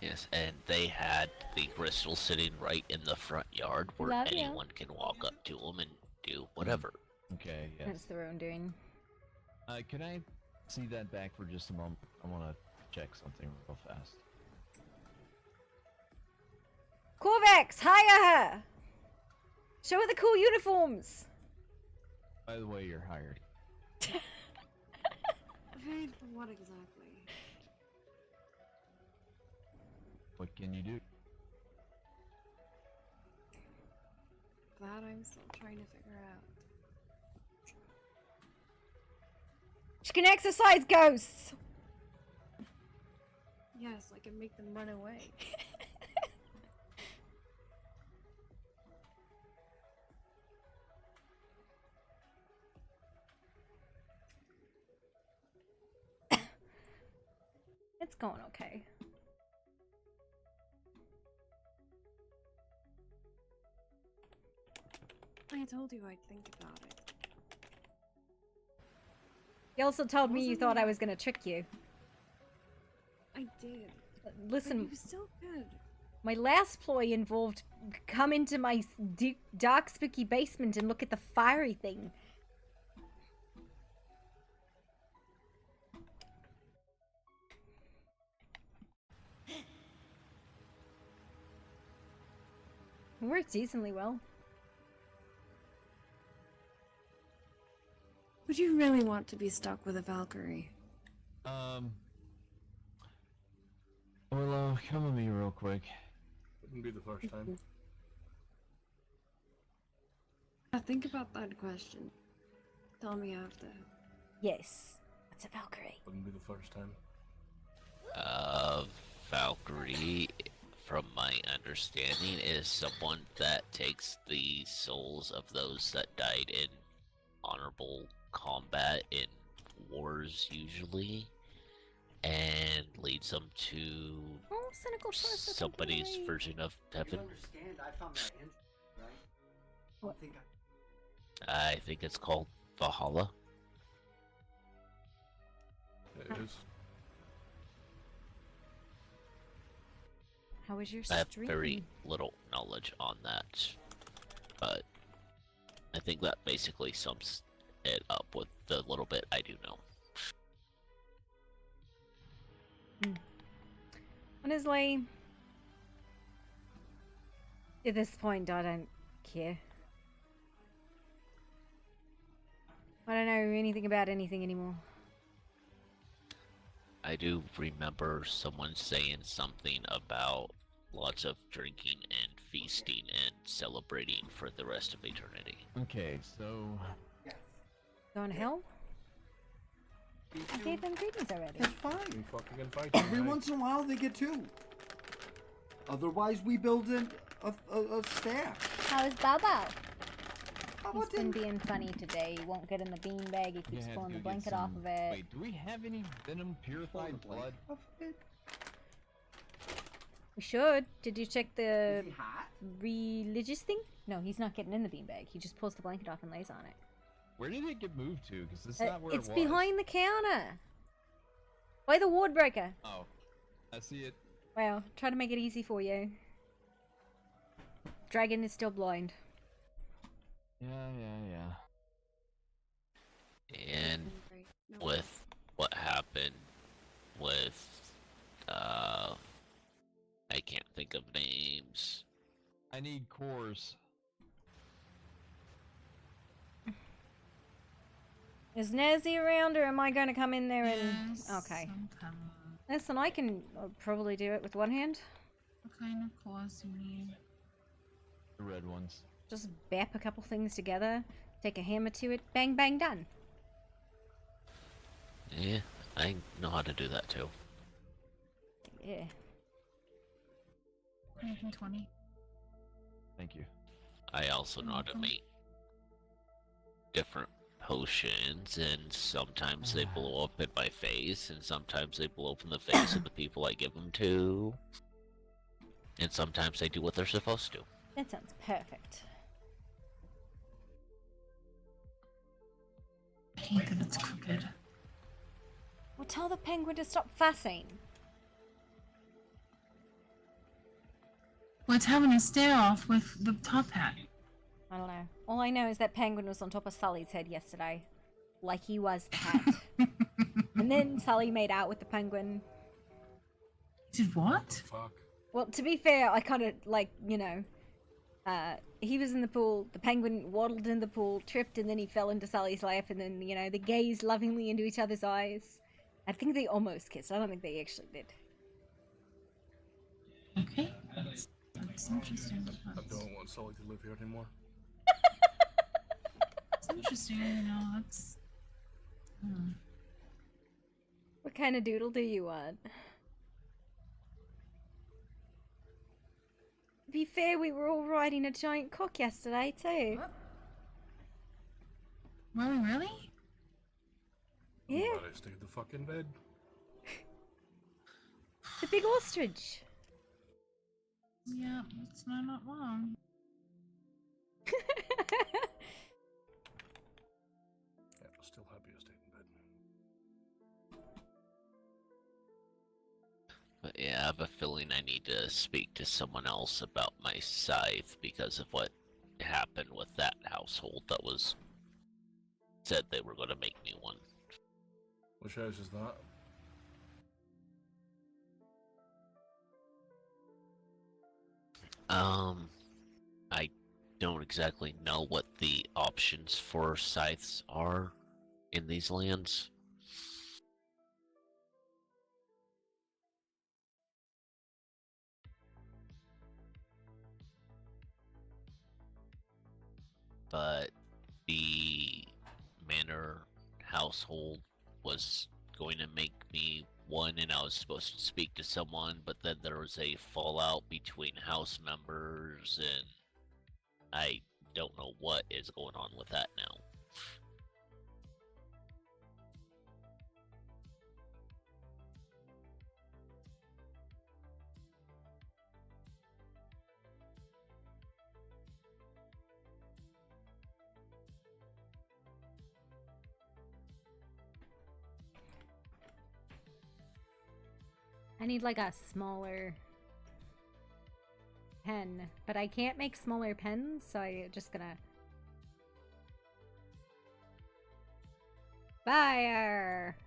Yes, and they had the crystal sitting right in the front yard where Love ya. anyone can walk up to them and do whatever. Okay, yes. That's their own doing. Can I see that back for just a moment? I want to check something real fast. Corvex, hire her! Show her the cool uniforms! By the way, you're hired. Paid for what exactly? What can you do? That I'm still trying to figure out. She can exercise ghosts! Yes, I can make them run away. It's going okay. I told you I'd think about it. You also told me you Wasn't thought I- I was gonna trick you. I did. Listen, But you still could. my last ploy involved come into my dark, spooky basement and look at the fiery thing. It worked decently well. Would you really want to be stuck with a Valkyrie? Orlo, come with me real quick. Wouldn't be the first time. Think about that question. Tell me after. Yes, it's a Valkyrie. Wouldn't be the first time. Valkyrie, from my understanding, is someone that takes the souls of those that died in honorable combat in wars, usually, and leads them to somebody's version of heaven. Understand? I found that interesting, right? What? I think it's called Valhalla. It is. How was your I have stream? very little knowledge on that, but I think that basically sums it up with the little bit I do know. Honestly, at this point, I don't care. I don't know anything about anything anymore. I do remember someone saying something about lots of drinking and feasting and celebrating for the rest of eternity. Okay, so... Going to hell? I gave them greetings already. It's fine. We fucking invite Every you, once in a while they get two. Otherwise we build in a staff. How's Bobo? He's been being funny today. He won't get in the beanbag. He keeps Yeah, pulling go the get blanket off some- of it. Wait, do we have any venom purified blood? We should. Did you check the Is he hot? religious thing? No, he's not getting in the beanbag. He just pulls the blanket off and lays on it. Where did it get moved to? Because it's not where It's it was. behind the counter. By the ward breaker. Oh, I see it. Well, try to make it easy for you. Dragon is still blind. Yeah. And with what happened with, I can't think of names. I need cores. Is Nazi around, or am I going to come in there and... Yes, Okay. I'm coming. Listen, I can probably do it with one hand. What kind of cause you need? The red ones. Just bap a couple things together, take a hammer to it, bang, bang, done. Yeah, I know how to do that too. Yeah. 120. Thank you. I also know how to make different potions, and sometimes they blow up in my face, and sometimes they blow up in the face of the people I give them to, and sometimes they do what they're supposed to. That sounds perfect. I hate that it's crooked. Well, tell the penguin to stop fussing. What's having a stare off with the top hat? I don't know. All I know is that penguin was on top of Sully's head yesterday. Like he was the hat. And then Sully made out with the penguin. Did what? Fuck. Well, to be fair, I kind of, like, you know, he was in the pool, the penguin waddled in the pool, tripped, and then he fell into Sully's lap, and then, you know, they gazed lovingly into each other's eyes. I think they almost kissed. I don't think they actually did. Okay. That's interesting. I don't want Sully to live here anymore. It's interesting, you know, that's... What kind of doodle do you want? To be fair, we were all riding a giant cock yesterday, too. Were we really? Yeah. I'm glad I stayed the fuck in bed. The big ostrich. Yeah, it's not wrong. Yeah, still happy I stayed in bed. But yeah, I have a feeling I need to speak to someone else about my scythe because of what happened with that household that was said they were going to make me one. Which house is that? I don't exactly know what the options for scythes are in these lands. But the manor household was going to make me one, and I was supposed to speak to someone, but then there was a fallout between house members, and I don't know what is going on with that now. I need like a smaller pen, but I can't make smaller pens, so I'm just gonna... Fire!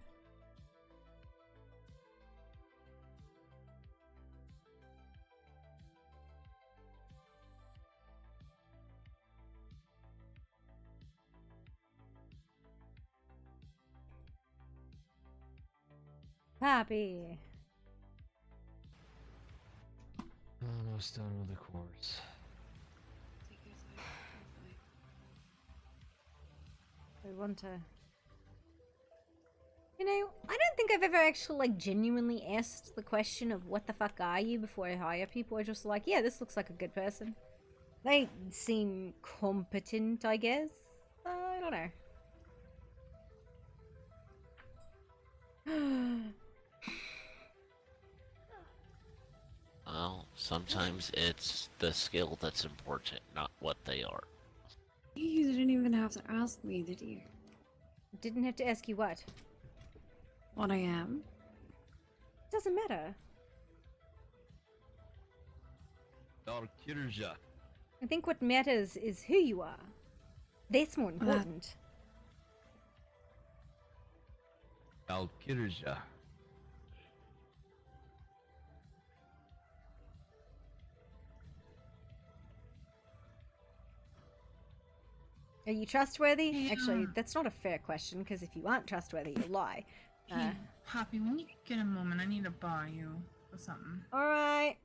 Poppy! Almost done with the course. I want to... You know, I don't think I've ever actually, like, genuinely asked the question of what the fuck are you before I hire people. I just like, yeah, this looks like a good person. They seem competent, I guess. I don't know. Well, sometimes it's the skill that's important, not what they are. You didn't even have to ask me, did you? Didn't have to ask you what? What I am? Doesn't matter. Valkyrja. I think what matters is who you are. That's more important. Valkyrja. Are you trustworthy? Actually, that's not a fair question, because if you aren't trustworthy, you lie. Hey, Poppy, when you get a moment, I need to borrow you for something. Alright.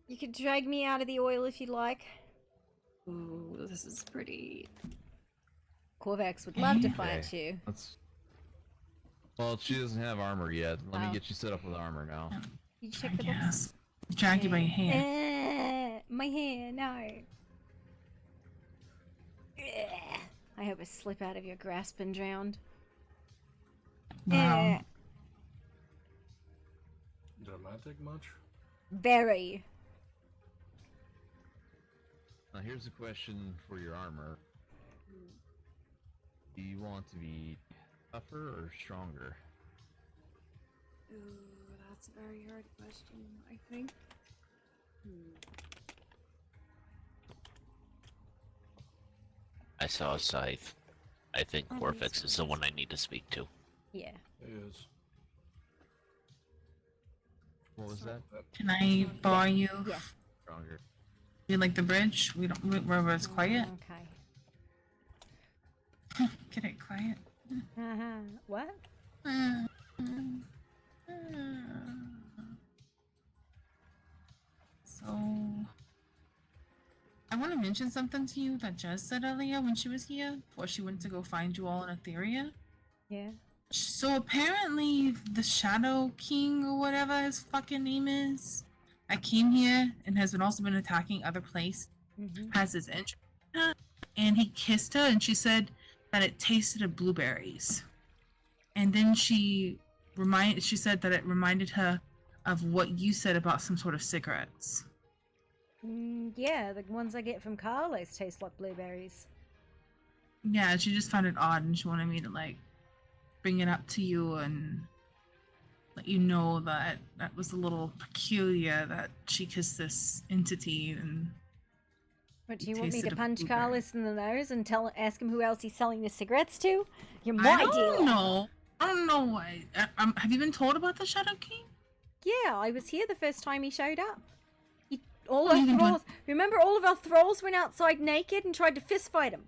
You could drag me out of the oil if you like. Ooh, this is pretty. Korvax would love to fight Okay, you. Well, she doesn't have armor yet. Let Oh. me get you set up with armor now. You check the box. Drag you by your hair. My hair, no. I hope I slip out of your grasp and drowned. Wow. Dramatic much? Very. Now here's a question for your armor. Do you want to be tougher or stronger? Ooh, that's a very hard question, I think. I saw a scythe. I think Oh, Corvix he's is the one I need to speak to. Yeah. Is. What was that? Can I borrow you? Yeah. Stronger. You like the bridge? We don't where it's quiet. Okay. Get it quiet. What? So, I want to mention something to you that Jess said earlier when she was here, before she went to go find you all in Etheria. Yeah. So apparently, the Shadow King or whatever his fucking name is, I came here and has also been attacking other places. Has his interest in her, and he kissed her, and she said that it tasted of blueberries. And then she said that it reminded her of what you said about some sort of cigarettes. Yeah, the ones I get from Carlos taste like blueberries. Yeah, she just found it odd, and she wanted me to like bring it up to you and let you know that that was a little peculiar that she kissed this entity and. What, do you want me tasted to of punch blueberry. Carlos in the nose and ask him who else he's selling the cigarettes to? You're I my don't dealer. know. I don't know why. Have you been told about the Shadow King? Yeah, I was here the first time he showed up. All Oh, our you can do it. thralls. Remember, all of our thralls went outside naked and tried to fist fight him.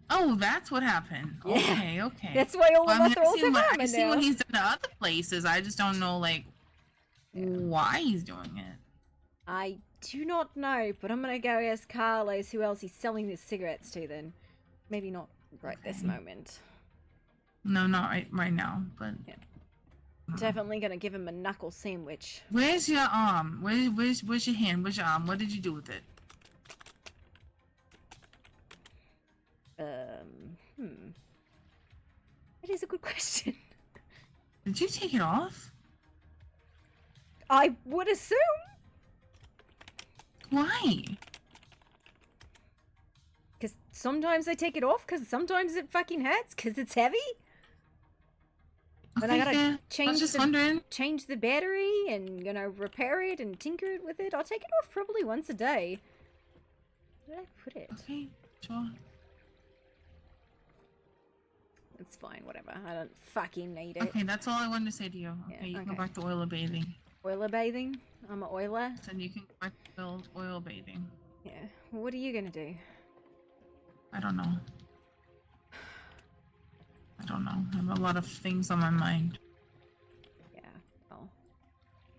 Oh, that's what happened. Yeah. Okay, okay. That's why all of our I've thralls seen have what, armor I've seen now. what he's done to other places. I just don't know, like, why he's doing it. I do not know, but I'm gonna go ask Carlos who else he's selling these cigarettes to then. Maybe not right this moment. No, not right now, but... Definitely gonna give him a knuckle sandwich. Where's your arm? Where's your hand? Where's your arm? What did you do with it? That is a good question. Did you take it off? I would assume. Why? Because sometimes I take it off, because sometimes it fucking hurts, because it's heavy. But I Okay, gotta fair. I was change just the, wondering. change the battery and, repair it and tinker it with it. I'll take it off probably once a day. Where did I put it? Okay, sure. It's fine, whatever. I don't fucking need it. Okay, that's all I wanted to say to you. Okay, you can go back to oil bathing. Oiler bathing? I'm an oiler. Then you can go back to oil bathing. Yeah. What are you gonna do? I don't know. I don't know. I have a lot of things on my mind. Yeah, well,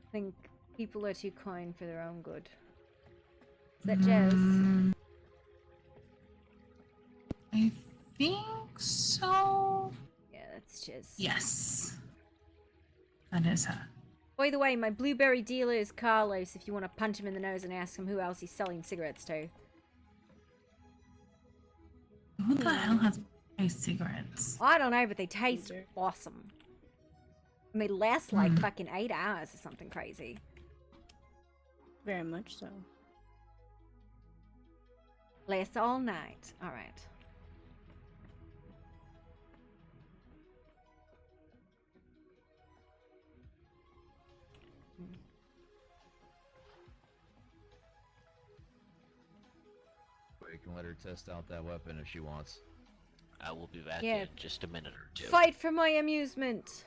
I think people are too kind for their own good. Is that Jazz? I think so. Yeah, that's Jazz. Yes. That is her. By the way, my blueberry dealer is Carlos if you want to punch him in the nose and ask him who else he's selling cigarettes to. Who the hell has cigarettes? I don't know, but they taste awesome. And they last like fucking 8 hours or something crazy. Very much so. Lasts all night. Alright. We can let her test out that weapon if she wants. I will be back Yeah. in just a minute or two. Fight for my amusement.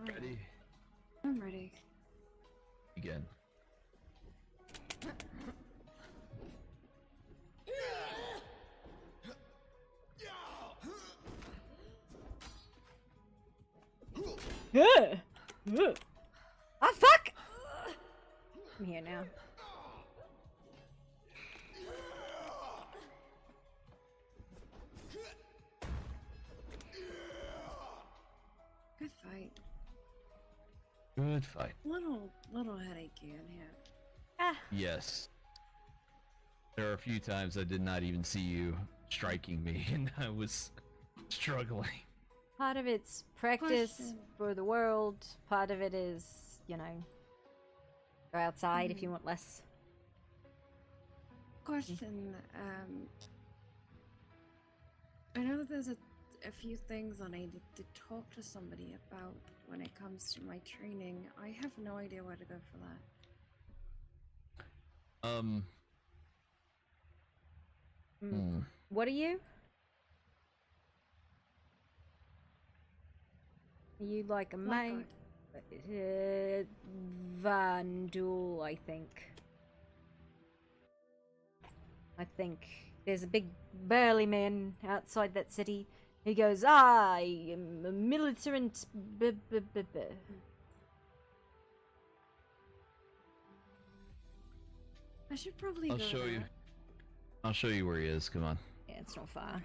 Ready? I'm ready. Again. Yeah. Ah, fuck! I'm here now. Good fight. Good fight. Little headachy in here. Ah. Yes. There are a few times I did not even see you striking me, and I was struggling. Part of it's practice Question. for the world. Part of it is, go outside if you want less. Question. I know that there's a few things that I need to talk to somebody about when it comes to my training. I have no idea where to go for that. What are you? Are you like a mate? Vandal, I think. There's a big burly man outside that city. He goes, I am a militant. I should probably I'll go show there. you. I'll show you where he is. Come on. Yeah, it's not far.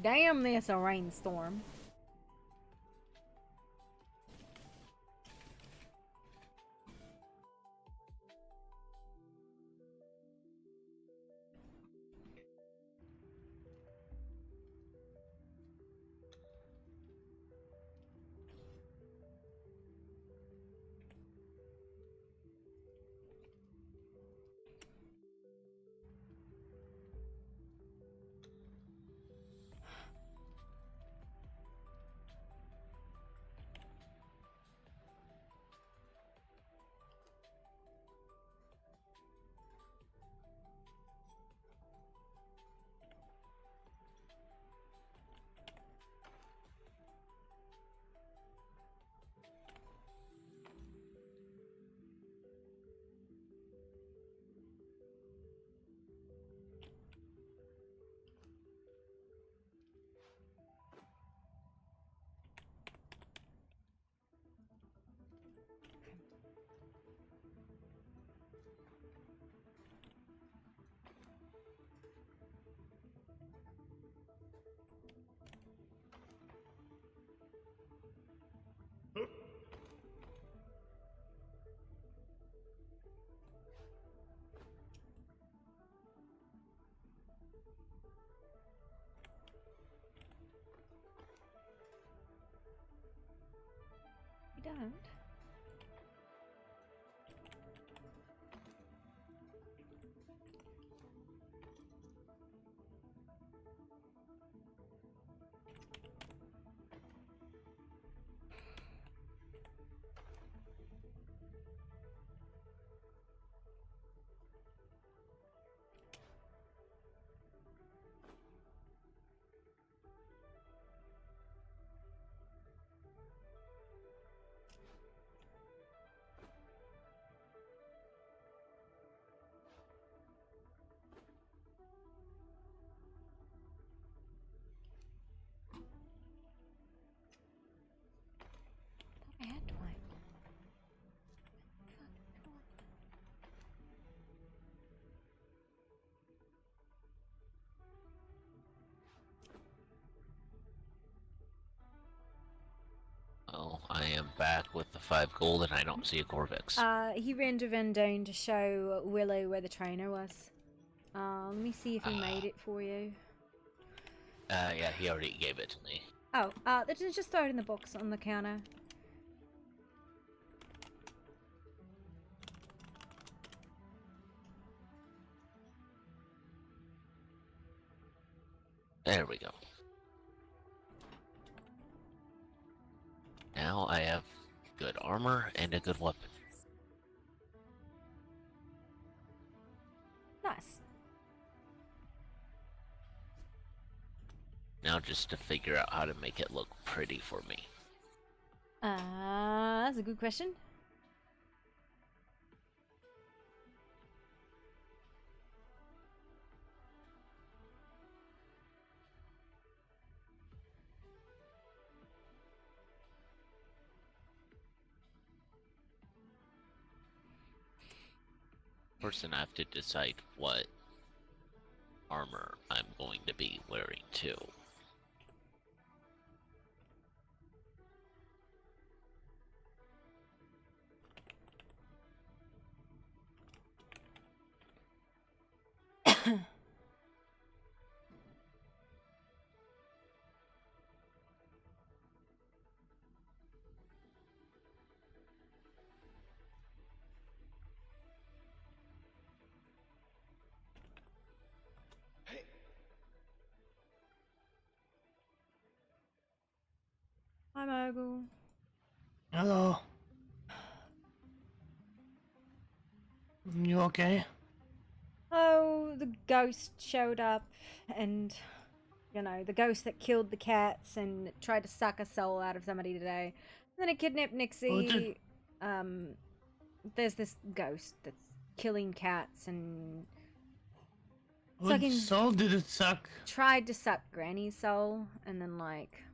Damn, there's a rainstorm. You don't? I had one. Well, I am back with the 5 gold and I don't see a Corvix. He ran to Vendone to show Willow where the trainer was. Let me see if he made it for you. Yeah, he already gave it to me. Oh, just throw it in the box on the counter. There we go. Now I have good armor and a good weapon. Nice. Now just to figure out how to make it look pretty for me. That's a good question. First, I have to decide what armor I'm going to be wearing too. Hi, Mogul. Hello. You okay? Oh, the ghost showed up, and you know, the ghost that killed the cats and tried to suck a soul out of somebody today. And then it kidnapped Nixie. There's this ghost that's killing cats and What sucking. soul did it suck? Tried to suck Granny's soul, and then like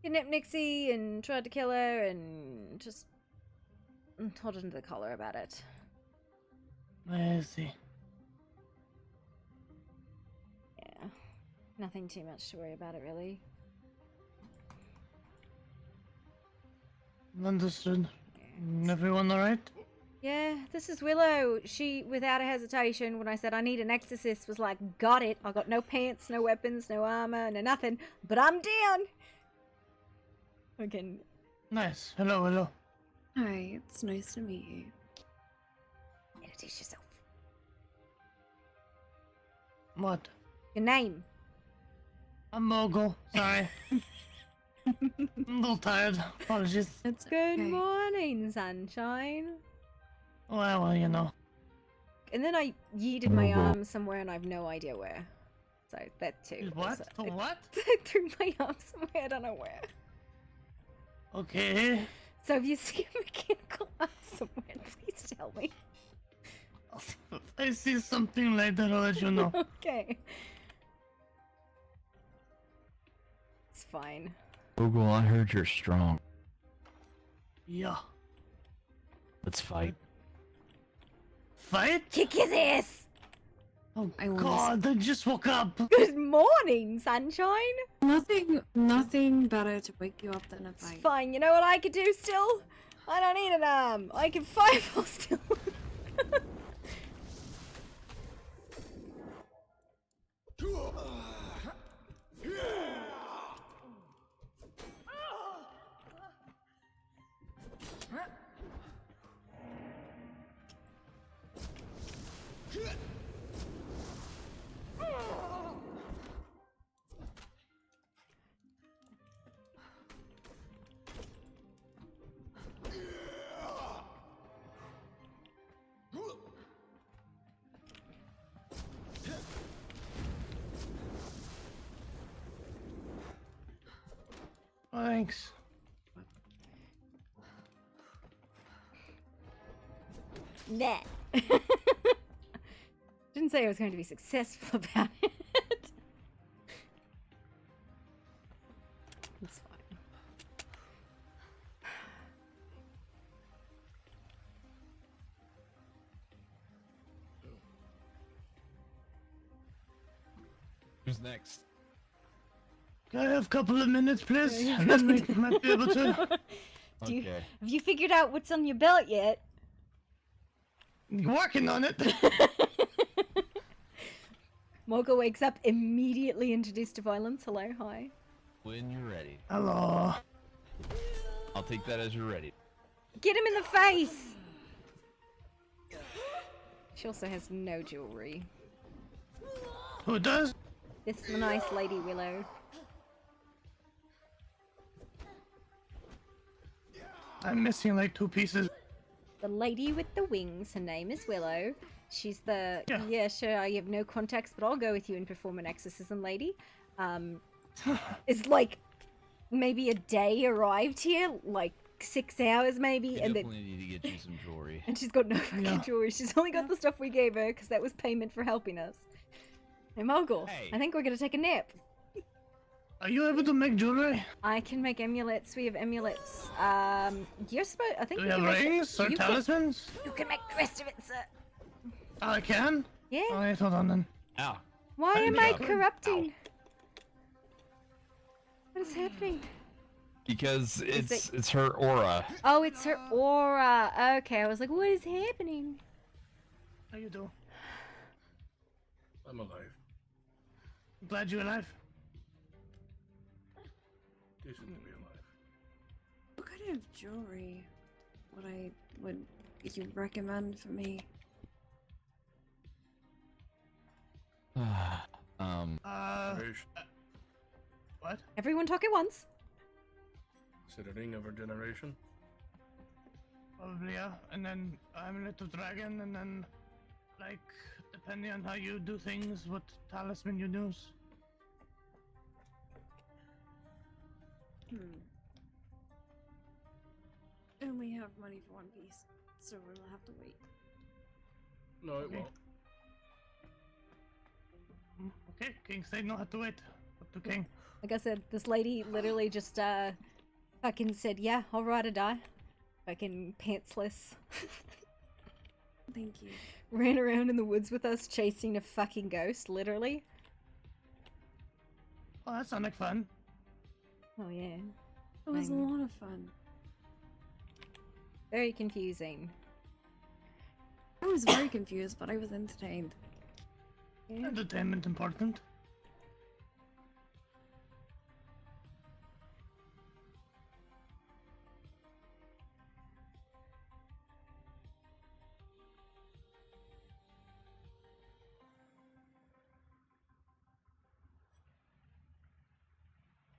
kidnapped Nixie and tried to kill her, and just told her to the collar about it. I see. Yeah, nothing too much to worry about it, really. Understood. Everyone alright? Yeah, this is Willow. She, without a hesitation, when I said I need an exorcist, was like, got it. I got no pants, no weapons, no armor, no nothing, but I'm down. Okay. Nice. Hello, hello. Hi, it's nice to meet you. Introduce yourself. What? Your name. I'm Mogul. Sorry. I'm a little tired. Apologies. It's Good morning, sunshine. Well, you know. And then I yeeted my arm somewhere and I have no idea where. So that too. What? Also, What? I threw my arm somewhere, I don't know where. Okay. So if you see a mechanical arm somewhere, please tell me. If I see something like that, I'll let you know. Okay. It's fine. Google, I heard you're strong. Yeah. Let's fight. Fight? Kick his ass! Oh God, I just woke up. Good morning, sunshine. Nothing better to wake you up than a It's fight. fine. You know what I could do still? I don't need an arm. I can fireball still. Thanks. Nah. Didn't say I was going to be successful about it. It's fine. Who's next? Can I have a couple of minutes, please? And then we might be able to. Have you figured out what's on your belt yet? Working on it. Mocha wakes up immediately introduced to violence. Hello, hi. When you're ready. Hello. I'll take that as you're ready. Get him in the face! She also has no jewelry. Who does? This nice lady Willow. I'm missing like 2 pieces. The lady with the wings, her name is Willow. She's the... Yeah, sure, I have no context, but I'll go with you and perform an exorcism, lady. It's like maybe a day arrived here, like 6 hours maybe, I and then... definitely need to get you some jewelry. And she's got no fucking jewelry. She's only got the stuff we gave her, because that was payment for helping us. Hey, Mogul, I think we're gonna take a nap. Are you able to make jewelry? I can make amulets. We have amulets. You're supposed. I think Do we you have can make rings or you can- talismans? You can make the rest of it, sir. Oh, I can? Yeah. Alright, hold on then. Ow. Why I am didn't I know. corrupting? What is happening? Because Is it's her aura. Oh, it's her aura. Okay, I was like, what is happening? How you doing? I'm alive. Glad you're alive. Decent to be alive. What kind of jewelry would you recommend for me? What? Everyone talk at once. Is it a ring of regeneration? Probably, yeah. And then amulet of dragon, and then, like, depending on how you do things, what talisman you use. I only have money for one piece, so we'll have to wait. No, it Okay. won't. Okay, King said no have to wait. Up to King. Like I said, this lady literally just fucking said, yeah, I'll ride or die. Fucking pantsless. Thank you. Ran around in the woods with us chasing a fucking ghost, literally. Oh, that sounds like fun. Oh yeah. It was a lot of fun. Very confusing. I was very confused, but I was entertained. Entertainment important.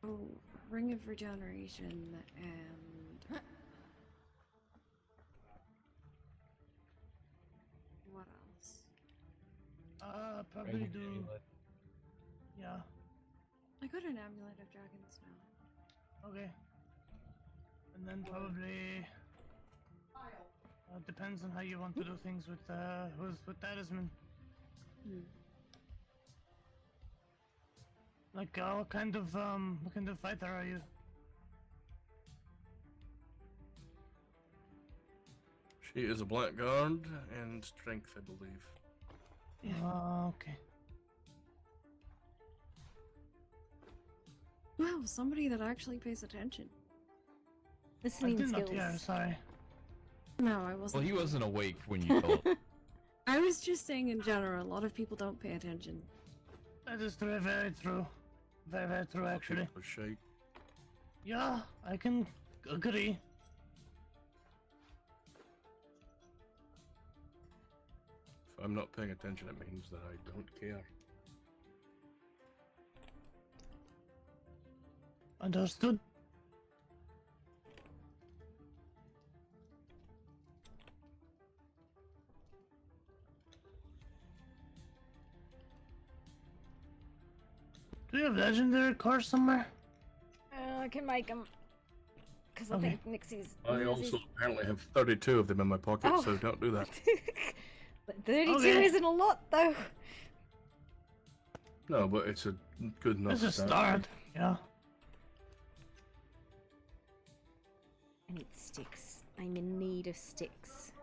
Oh, Ring of Regeneration and what else? Probably do. Yeah. I got an Amulet of Dragons now. Okay. And then probably. Depends on how you want to do things with talisman. Like, what kind of fighter are you? She is a blackguard and strength, I believe. Okay. Wow, somebody that actually pays attention. Listening I did skills. not hear, sorry. No, I wasn't. Well, he wasn't awake when you told. I was just saying in general, a lot of people don't pay attention. That is very, very true. Very, very true, actually. Shake. Yeah, I can agree. If I'm not paying attention, it means that I don't care. Understood. Do you have legendary cars somewhere? I can make them. Because I Okay. think Nixie's. I also apparently have 32 of them in my pocket, Oh. so don't do that. But 32 Okay. isn't a lot, though. No, but it's a good enough It's a start. Yeah. I need sticks. I'm in need of sticks.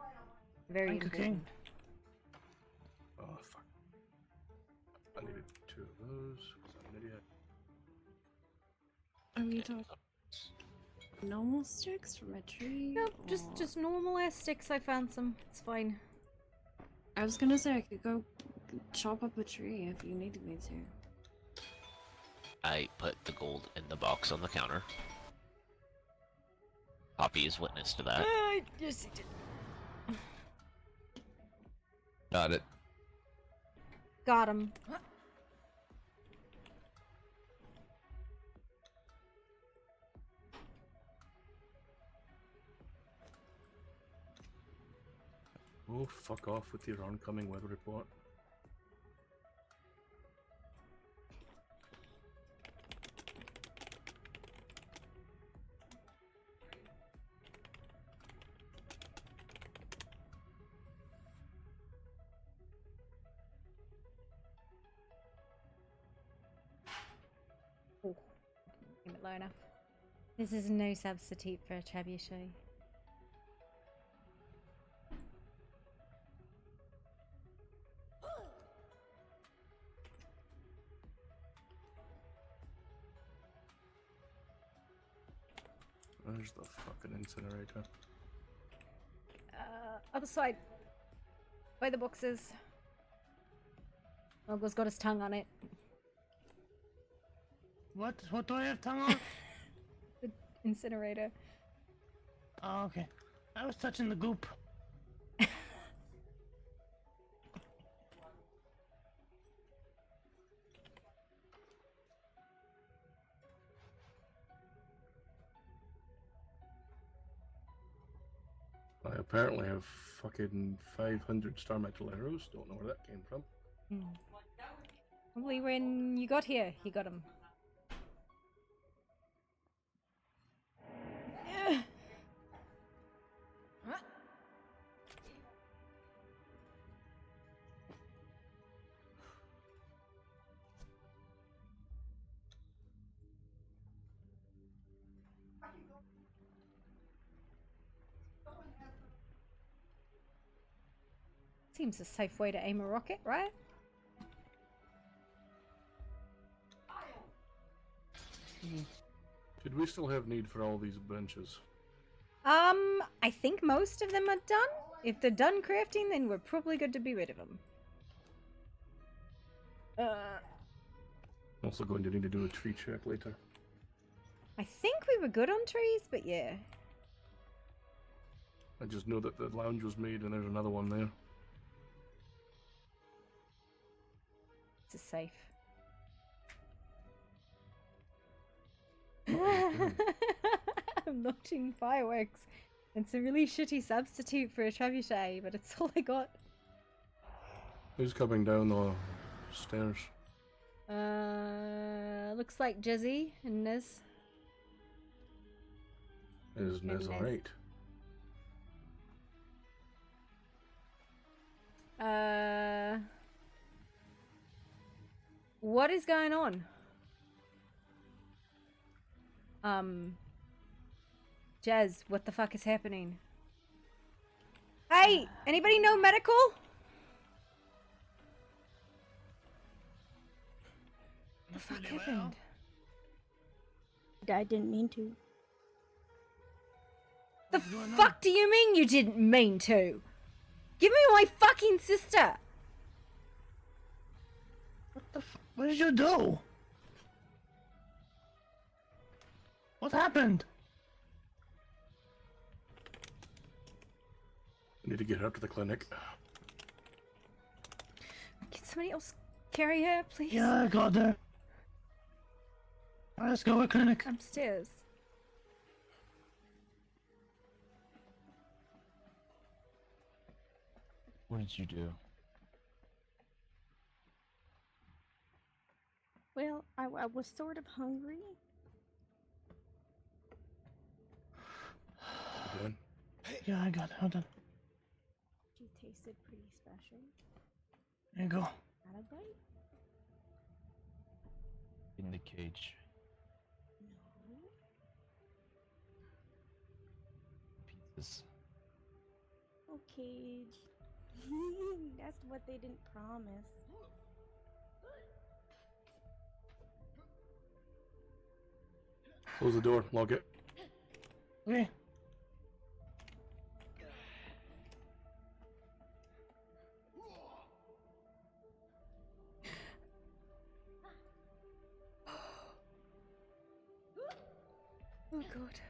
Very Thank you, important. King. Oh, fuck. I needed 2 of those, because I'm an idiot. Are we talking normal sticks from a tree? Nope, or- just normal ass sticks. I found some. It's fine. I was gonna say I could go chop up a tree if you needed me to. I put the gold in the box on the counter. Poppy is witness to that. Yes, it did. Got it. Got him. Oh, fuck off with your oncoming weather report. Oh, aim it low enough. This is no substitute for a trebuchet. There's the fucking incinerator. Other side. By the boxes. Ogle's got his tongue on it. What? What do I have tongue on? The incinerator. Oh, okay. I was touching the goop. I apparently have fucking 500 star metal arrows. Don't know where that came from. Probably when you got here, he got them. Seems a safe way to aim a rocket, right? Did we still have need for all these benches? I think most of them are done. If they're done crafting, then we're probably good to be rid of them. Also going to need to do a tree check later. I think we were good on trees, but yeah. I just know that the lounge was made and there's another one there. It's a safe. I'm launching fireworks. It's a really shitty substitute for a trebuchet, but it's all I got. Who's coming down the stairs? Looks like Jizzy and Niz. Is Nez alright? What is going on? Jez, what the fuck is happening? Hey, anybody know medical? What the fuck happened? I didn't mean to. The fuck do you mean you didn't mean to? Give me my fucking sister! What did you do? What happened? I need to get her to the clinic. Can somebody else carry her, please? Yeah, I got her. Let's go to clinic. Upstairs. What did you do? Well, I was sort of hungry. You done? Yeah, I got it. Hold on. She tasted pretty special. There you go. Had a bite? In the cage. No. Pizzas. Oh, cage. That's what they didn't promise. Close the door, lock it. Okay. Oh god.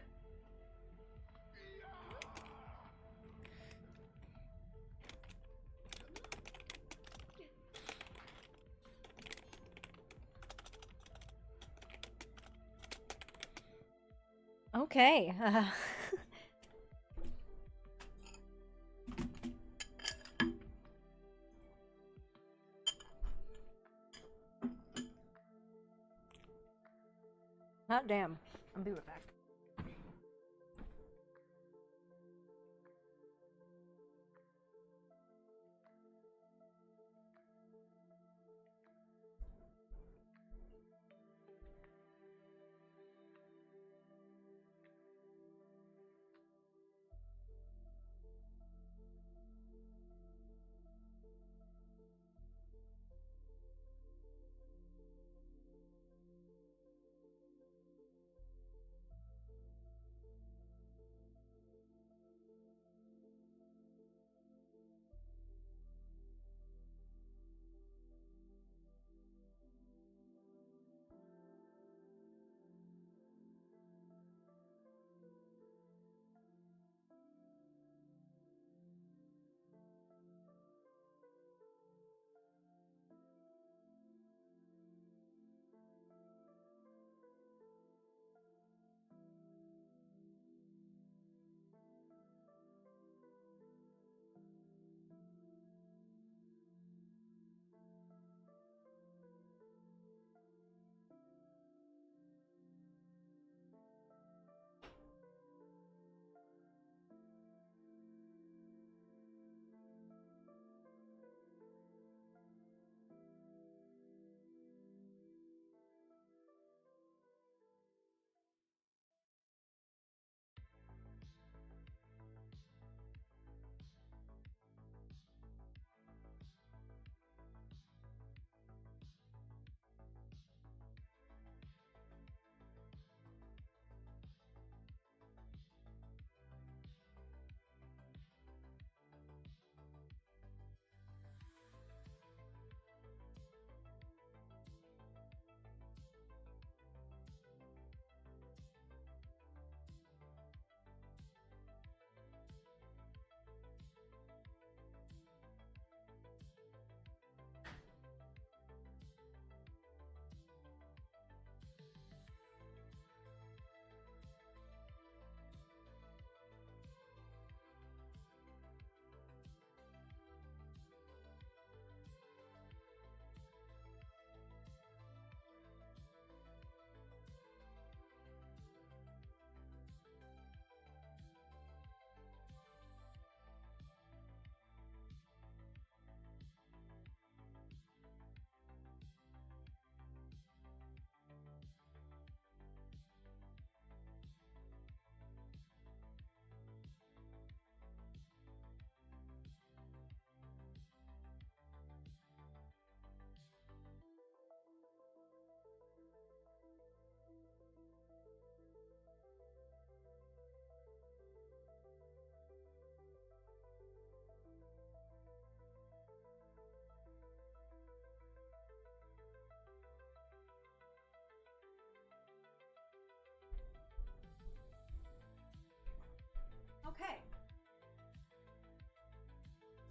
Okay. Hot damn. I'll be right back.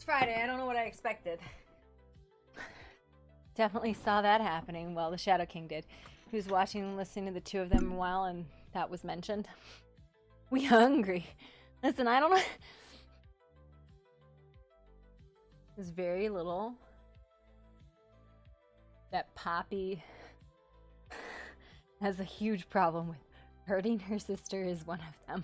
It's Friday. I don't know what I expected. Definitely saw that happening. Well, the Shadow King did. He was watching and listening to the two of them a while, and that was mentioned. We hungry. Listen, I don't know. There's very little that Poppy has a huge problem with. Hurting her sister is one of them.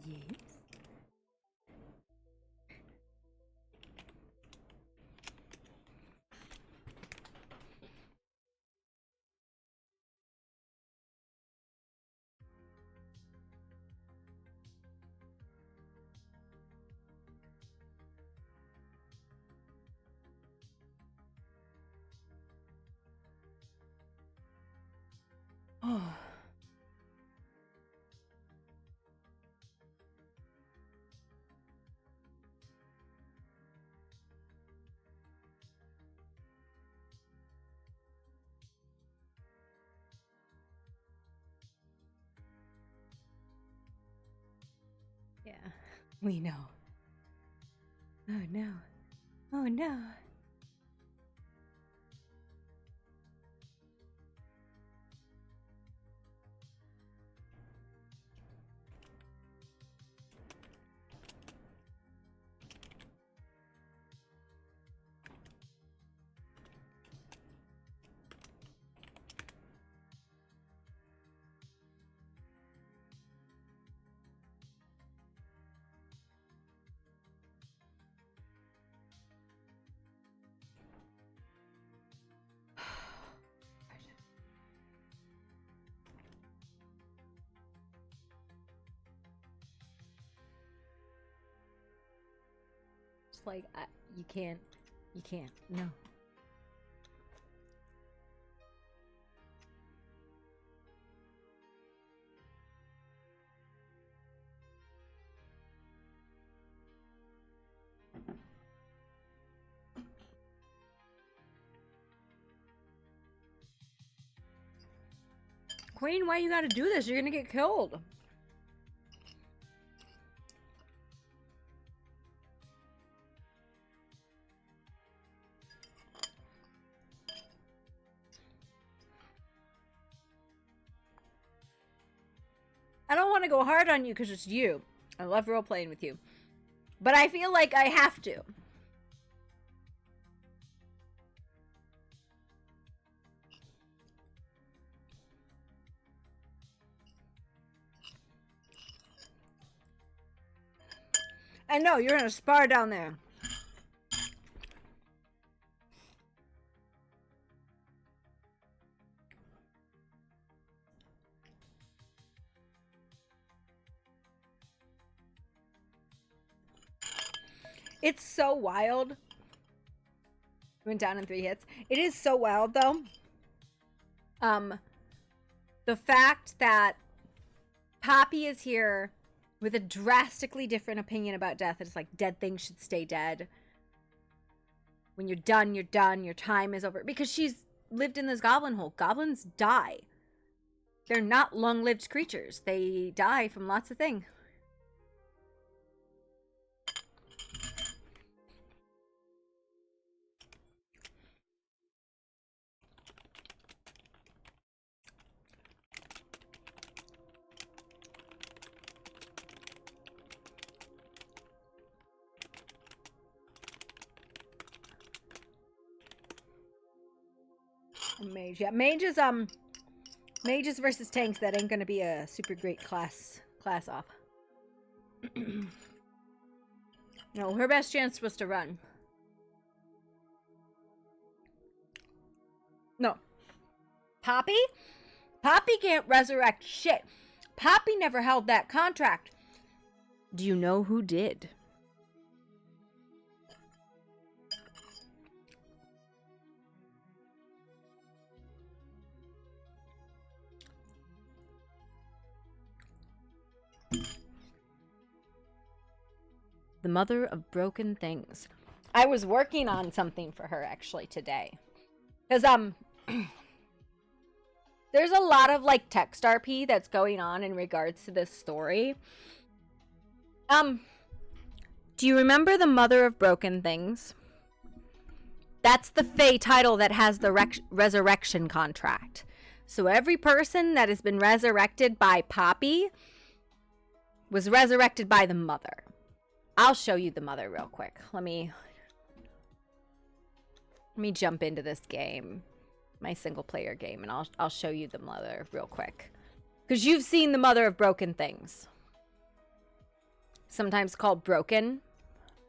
Yes. Oh. Yeah, we know. Oh no. Oh no. Just like, you can't. No. Queen, why you gotta do this? You're gonna get killed. I don't want to go hard on you because it's you. I love role playing with you. But I feel like I have to. I know, you're in a spar down there. It's so wild. Went down in 3 hits. It is so wild, though. The fact that Poppy is here with a drastically different opinion about death. It's like dead things should stay dead. When you're done, you're done. Your time is over. Because she's lived in this goblin hole. Goblins die. They're not long-lived creatures. They die from lots of things. Mage, yeah. Mages versus tanks, that ain't gonna be a super great class off. No, her best chance was to run. No. Poppy? Poppy can't resurrect shit. Poppy never held that contract. Do you know who did? the mother of broken things. I was working on something for her actually today. Because, there's a lot of, like, text RP that's going on in regards to this story. Do you remember the Mother of Broken Things? That's the Fae title that has the resurrection contract. So every person that has been resurrected by Poppy was resurrected by the Mother. I'll show you the Mother real quick. Let me jump into this game, my single player game, and I'll show you the Mother real quick. Because you've seen the Mother of Broken Things. Sometimes called Broken.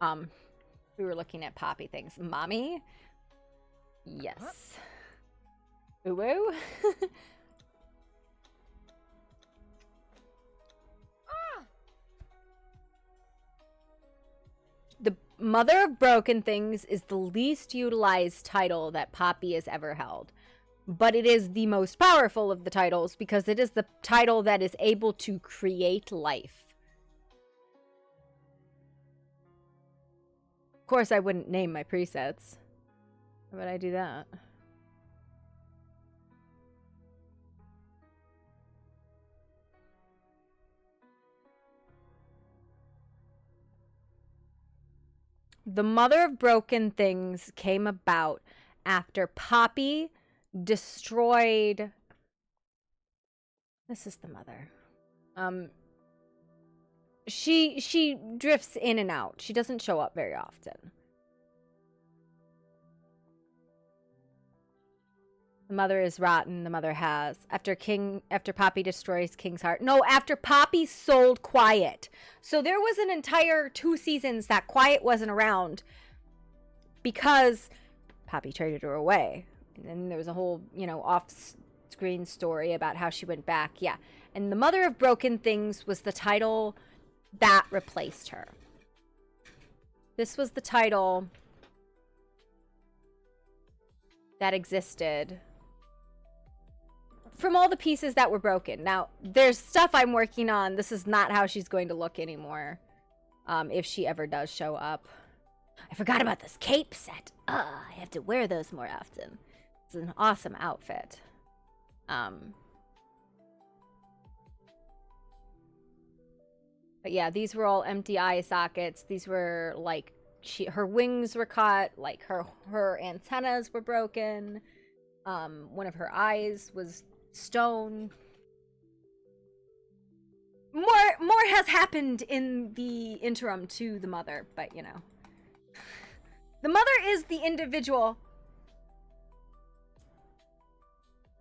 We were looking at Poppy things. Mommy? Yes. Ooh. The Mother of Broken Things is the least utilized title that Poppy has ever held. But it is the most powerful of the titles because it is the title that is able to create life. Of course, I wouldn't name my presets. Why would I do that? The Mother of Broken Things came about after Poppy destroyed... This is the Mother. She drifts in and out. She doesn't show up very often. The Mother is rotten. The Mother has. After Poppy destroys King's heart. No, after Poppy sold Quiet. So there was an entire 2 seasons that Quiet wasn't around because Poppy traded her away. And then there was a whole, off-screen story about how she went back. Yeah. And the Mother of Broken Things was the title that replaced her. This was the title that existed from all the pieces that were broken. Now, there's stuff I'm working on. This is not how she's going to look anymore, if she ever does show up. I forgot about this cape set. I have to wear those more often. It's an awesome outfit. But yeah, these were all empty eye sockets. These were like her wings were cut, like her antennas were broken. One of her eyes was stone. More has happened in the interim to the Mother, but the Mother is the individual.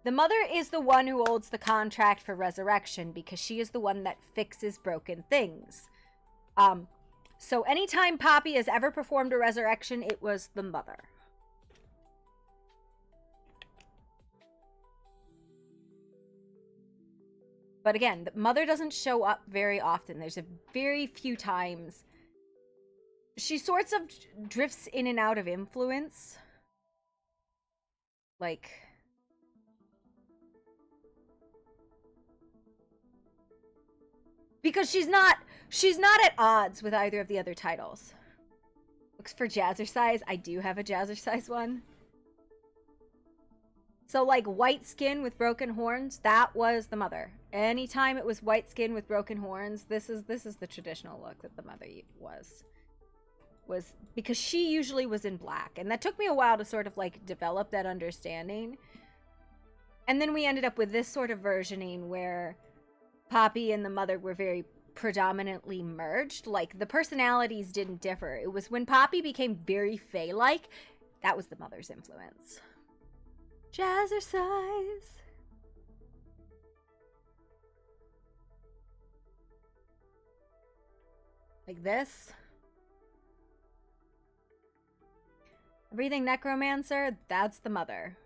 The Mother is the one who holds the contract for resurrection because she is the one that fixes broken things. So anytime Poppy has ever performed a resurrection, it was the Mother. But again, the Mother doesn't show up very often. There's a very few times. She sorts of drifts in and out of influence. Like... because she's not at odds with either of the other titles. Looks for Jazzercise. I do have a Jazzercise one. So like white skin with broken horns, that was the Mother. Anytime it was white skin with broken horns, this is the traditional look that the Mother was because she usually was in black, and that took me a while to sort of like develop that understanding. And then we ended up with this sort of versioning where Poppy and the Mother were very predominantly merged. Like, the personalities didn't differ. It was when Poppy became very Fae-like, that was the Mother's influence. Jazzercise. Like this. Everything Necromancer, that's the Mother.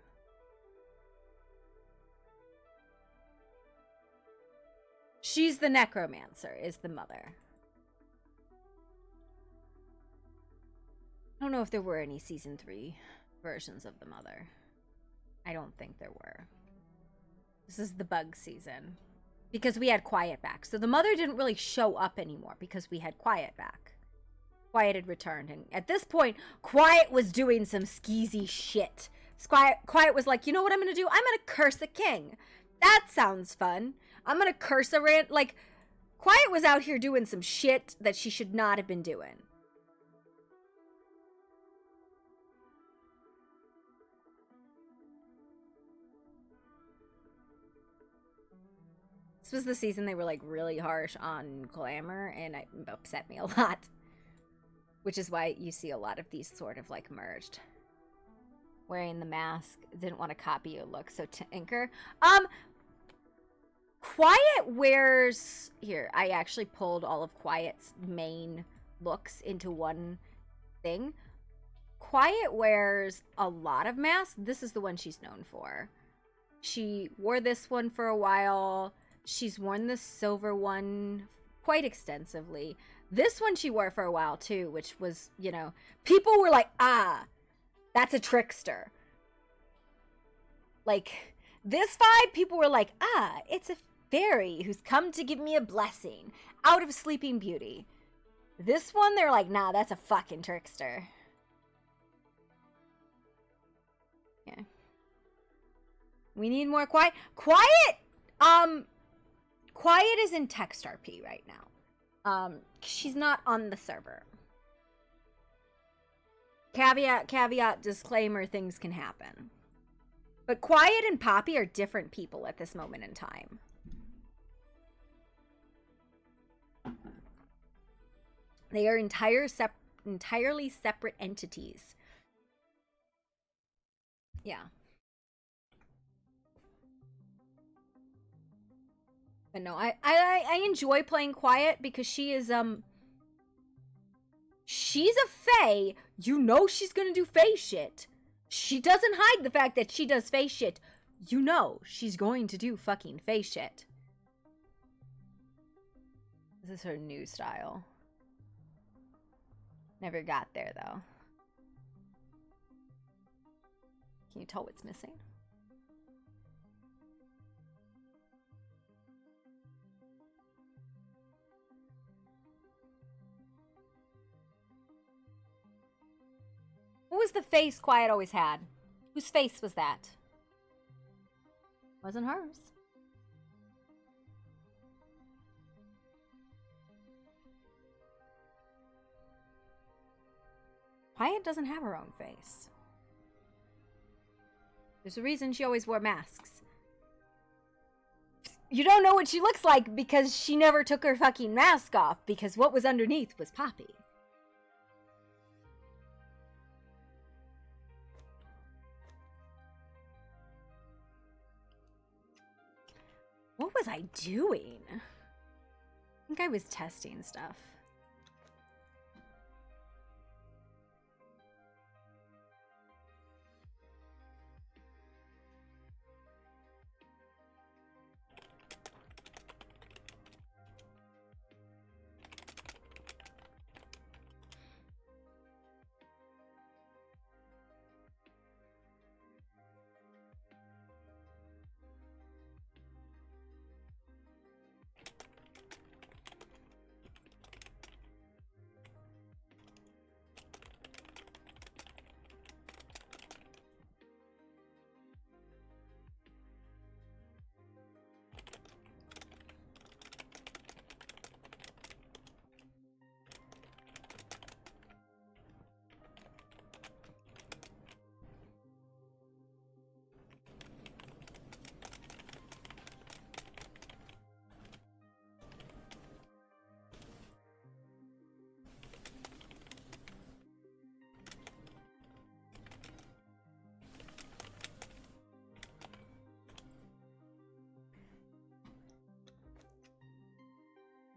She's the Necromancer, is the Mother. I don't know if there were any Season 3 versions of the Mother. I don't think there were. This is the bug season. Because we had Quiet back. So the Mother didn't really show up anymore because we had Quiet back. Quiet had returned, and at this point, Quiet was doing some skeezy shit. Quiet was like, you know what I'm gonna do? I'm gonna curse the king. That sounds fun. I'm gonna curse a like, Quiet was out here doing some shit that she should not have been doing. This was the season they were like really harsh on glamour, and it upset me a lot. Which is why you see a lot of these sort of like merged. Wearing the mask, didn't want to copy your look, so Tinker. Quiet wears, here, I actually pulled all of Quiet's main looks into one thing. Quiet wears a lot of masks. This is the one she's known for. She wore this one for a while. She's worn the silver one quite extensively. This one she wore for a while too, which was, you know, people were like, ah, that's a trickster. Like, this vibe, people were like, ah, it's a fairy who's come to give me a blessing out of Sleeping Beauty. This one, they're like, nah, that's a fucking trickster. Yeah. We need more Quiet. Quiet is in text RP right now. She's not on the server. Caveat, disclaimer, things can happen. But Quiet and Poppy are different people at this moment in time. They are entirely separate entities. Yeah. But no, I enjoy playing Quiet because she is, she's a fae. You know she's gonna do fae shit. She doesn't hide the fact that she does fae shit. You know she's going to do fucking fae shit. This is her new style. Never got there, though. Can you tell what's missing? What was the face Quiet always had? Whose face was that? Wasn't hers. Quiet doesn't have her own face. There's a reason she always wore masks. You don't know what she looks like because she never took her fucking mask off, because what was underneath was Poppy. What was I doing? I think I was testing stuff.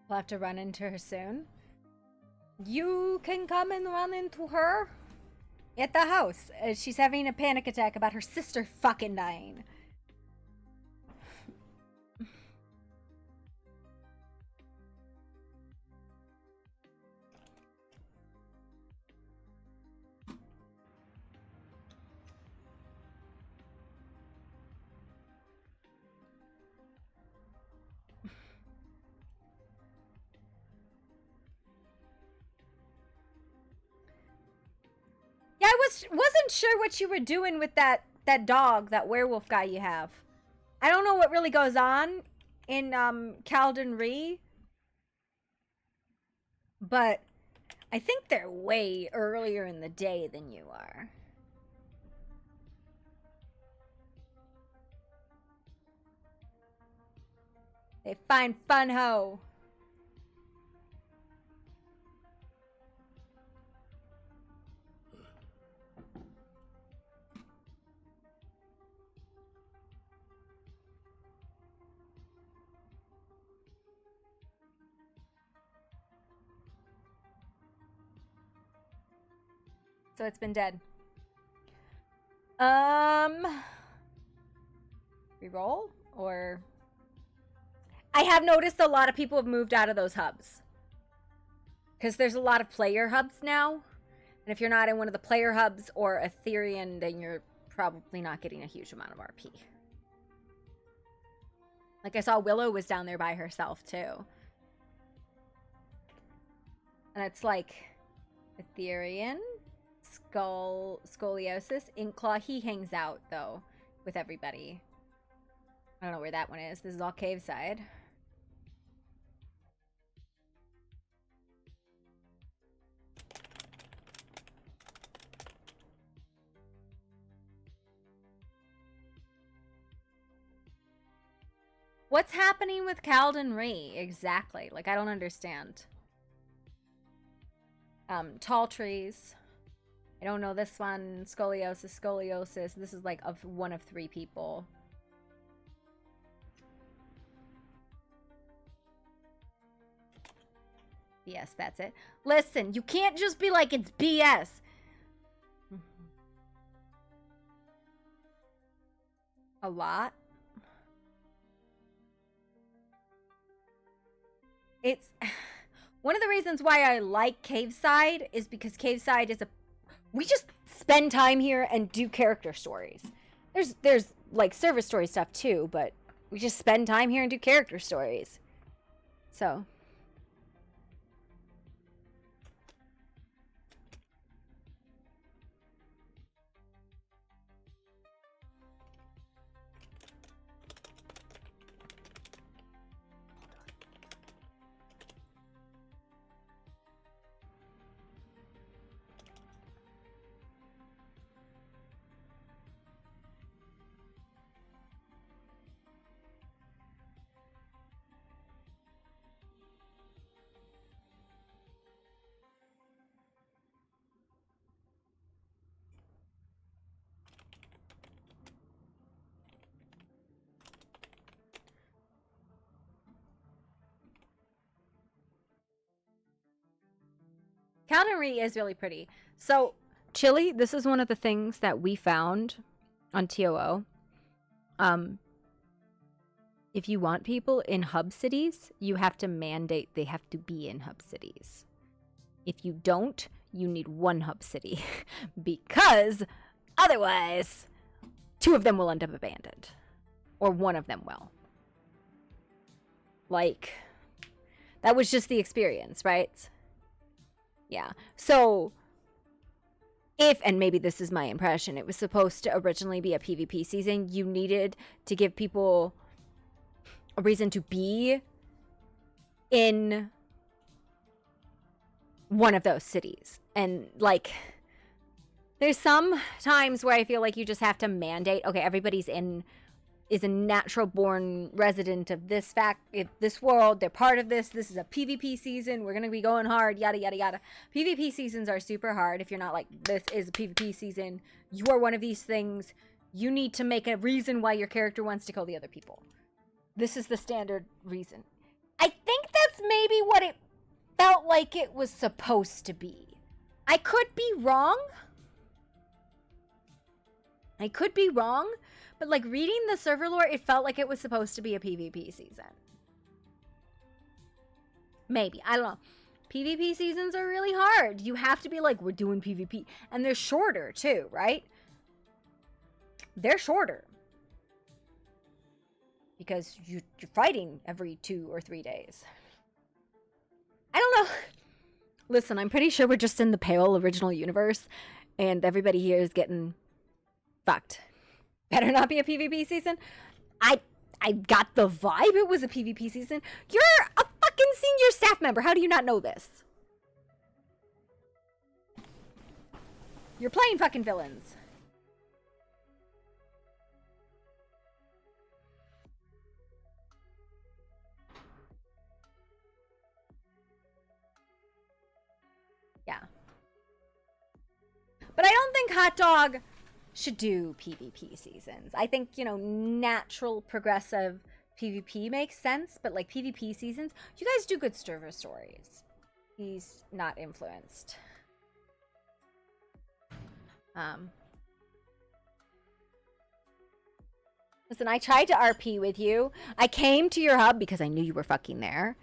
I'll have to run into her soon. You can come and run into her at the house. She's having a panic attack about her sister fucking dying. wasn't sure what you were doing with that dog, that werewolf guy you have. I don't know what really goes on in Calden Ree, but I think they're way earlier in the day than you are. They find fun ho. So it's been dead. Reroll? Or... I have noticed a lot of people have moved out of those hubs. Because there's a lot of player hubs now. And if you're not in one of the player hubs or Ethereum, then you're probably not getting a huge amount of RP. Like I saw Willow was down there by herself too. And it's like Ethereum, Scoliosis, Inkclaw. He hangs out though with everybody. I don't know where that one is. This is all cave side. What's happening with Calden Ree exactly? Like, I don't understand. Tall trees. I don't know this one. Scoliosis. This is like one of 3 people. Yes, that's it. Listen, you can't just be like, it's BS. A lot. It's one of the reasons why I like Caveside is because Caveside is we just spend time here and do character stories. There's like service story stuff too, but we just spend time here and do character stories. So Calgary is really pretty. So, Chile, this is one of the things that we found on TOO. If you want people in hub cities, you have to mandate they have to be in hub cities. If you don't, you need one hub city because otherwise 2 of them will end up abandoned or 1 of them will. Like, that was just the experience, right? Yeah. So if, and maybe this is my impression, it was supposed to originally be a PvP season, you needed to give people a reason to be in one of those cities. And like, there's some times where I feel like you just have to mandate, okay, everybody's is a natural born resident of this this world, they're part of this is a PvP season, we're gonna be going hard, yada yada yada. PvP seasons are super hard. If you're not like, this is a PvP season, you are one of these things, you need to make a reason why your character wants to kill the other people. This is the standard reason. I think that's maybe what it felt like it was supposed to be. I could be wrong, but like reading the server lore, it felt like it was supposed to be a PvP season. Maybe, I don't know. PvP seasons are really hard. You have to be like, we're doing PvP. And they're shorter too, right? They're shorter. Because you're fighting every 2 or 3 days. I don't know. Listen, I'm pretty sure we're just in the Pale original universe. and everybody here is getting fucked. Better not be a PvP season. I got the vibe it was a PvP season. You're a fucking senior staff member. How do you not know this? You're playing fucking villains. Yeah. But I don't think Hot Dog should do PvP seasons. I think, you know, natural progressive PvP makes sense, but like PvP seasons, you guys do good server stories. He's not influenced. Listen, I tried to RP with you. I came to your hub because I knew you were fucking there.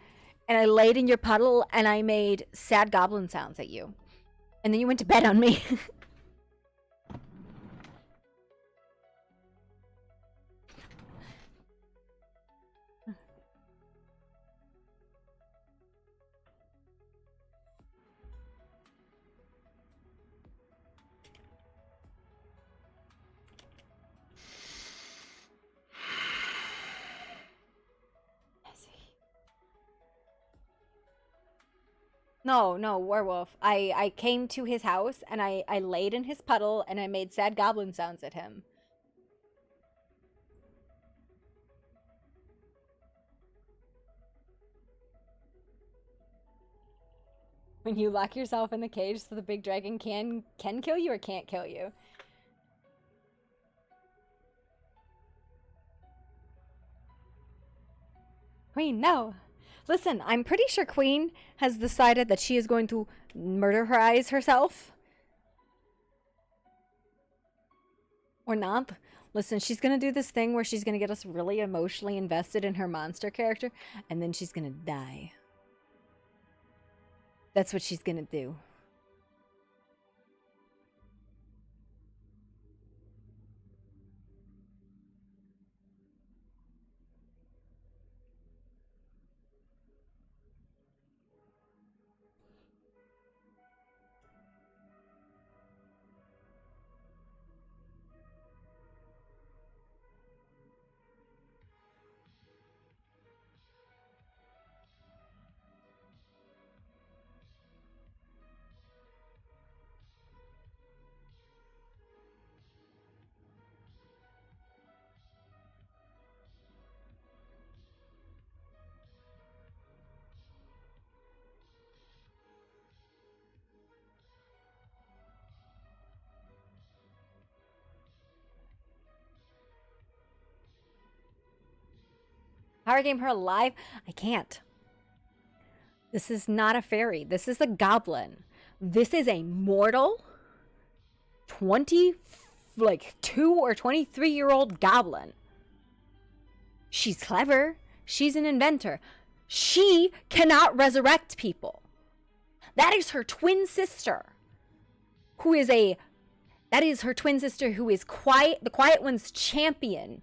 And I laid in your puddle and I made sad goblin sounds at you. And then you went to bed on me. No, werewolf. I came to his house and I laid in his puddle and I made sad goblin sounds at him. When you lock yourself in the cage so the big dragon can kill you or can't kill you. Queen, no. Listen, I'm pretty sure Queen has decided that she is going to murder her eyes herself. Or not. Listen, she's going to do this thing where she's going to get us really emotionally invested in her monster character, and then she's going to die. That's what she's going to do. Power game her alive? I can't. This is not a fairy. This is a goblin. This is a mortal 22 or 23-year-old goblin. She's clever. She's an inventor. She cannot resurrect people. That is her twin sister. That is her twin sister who is the Quiet One's champion.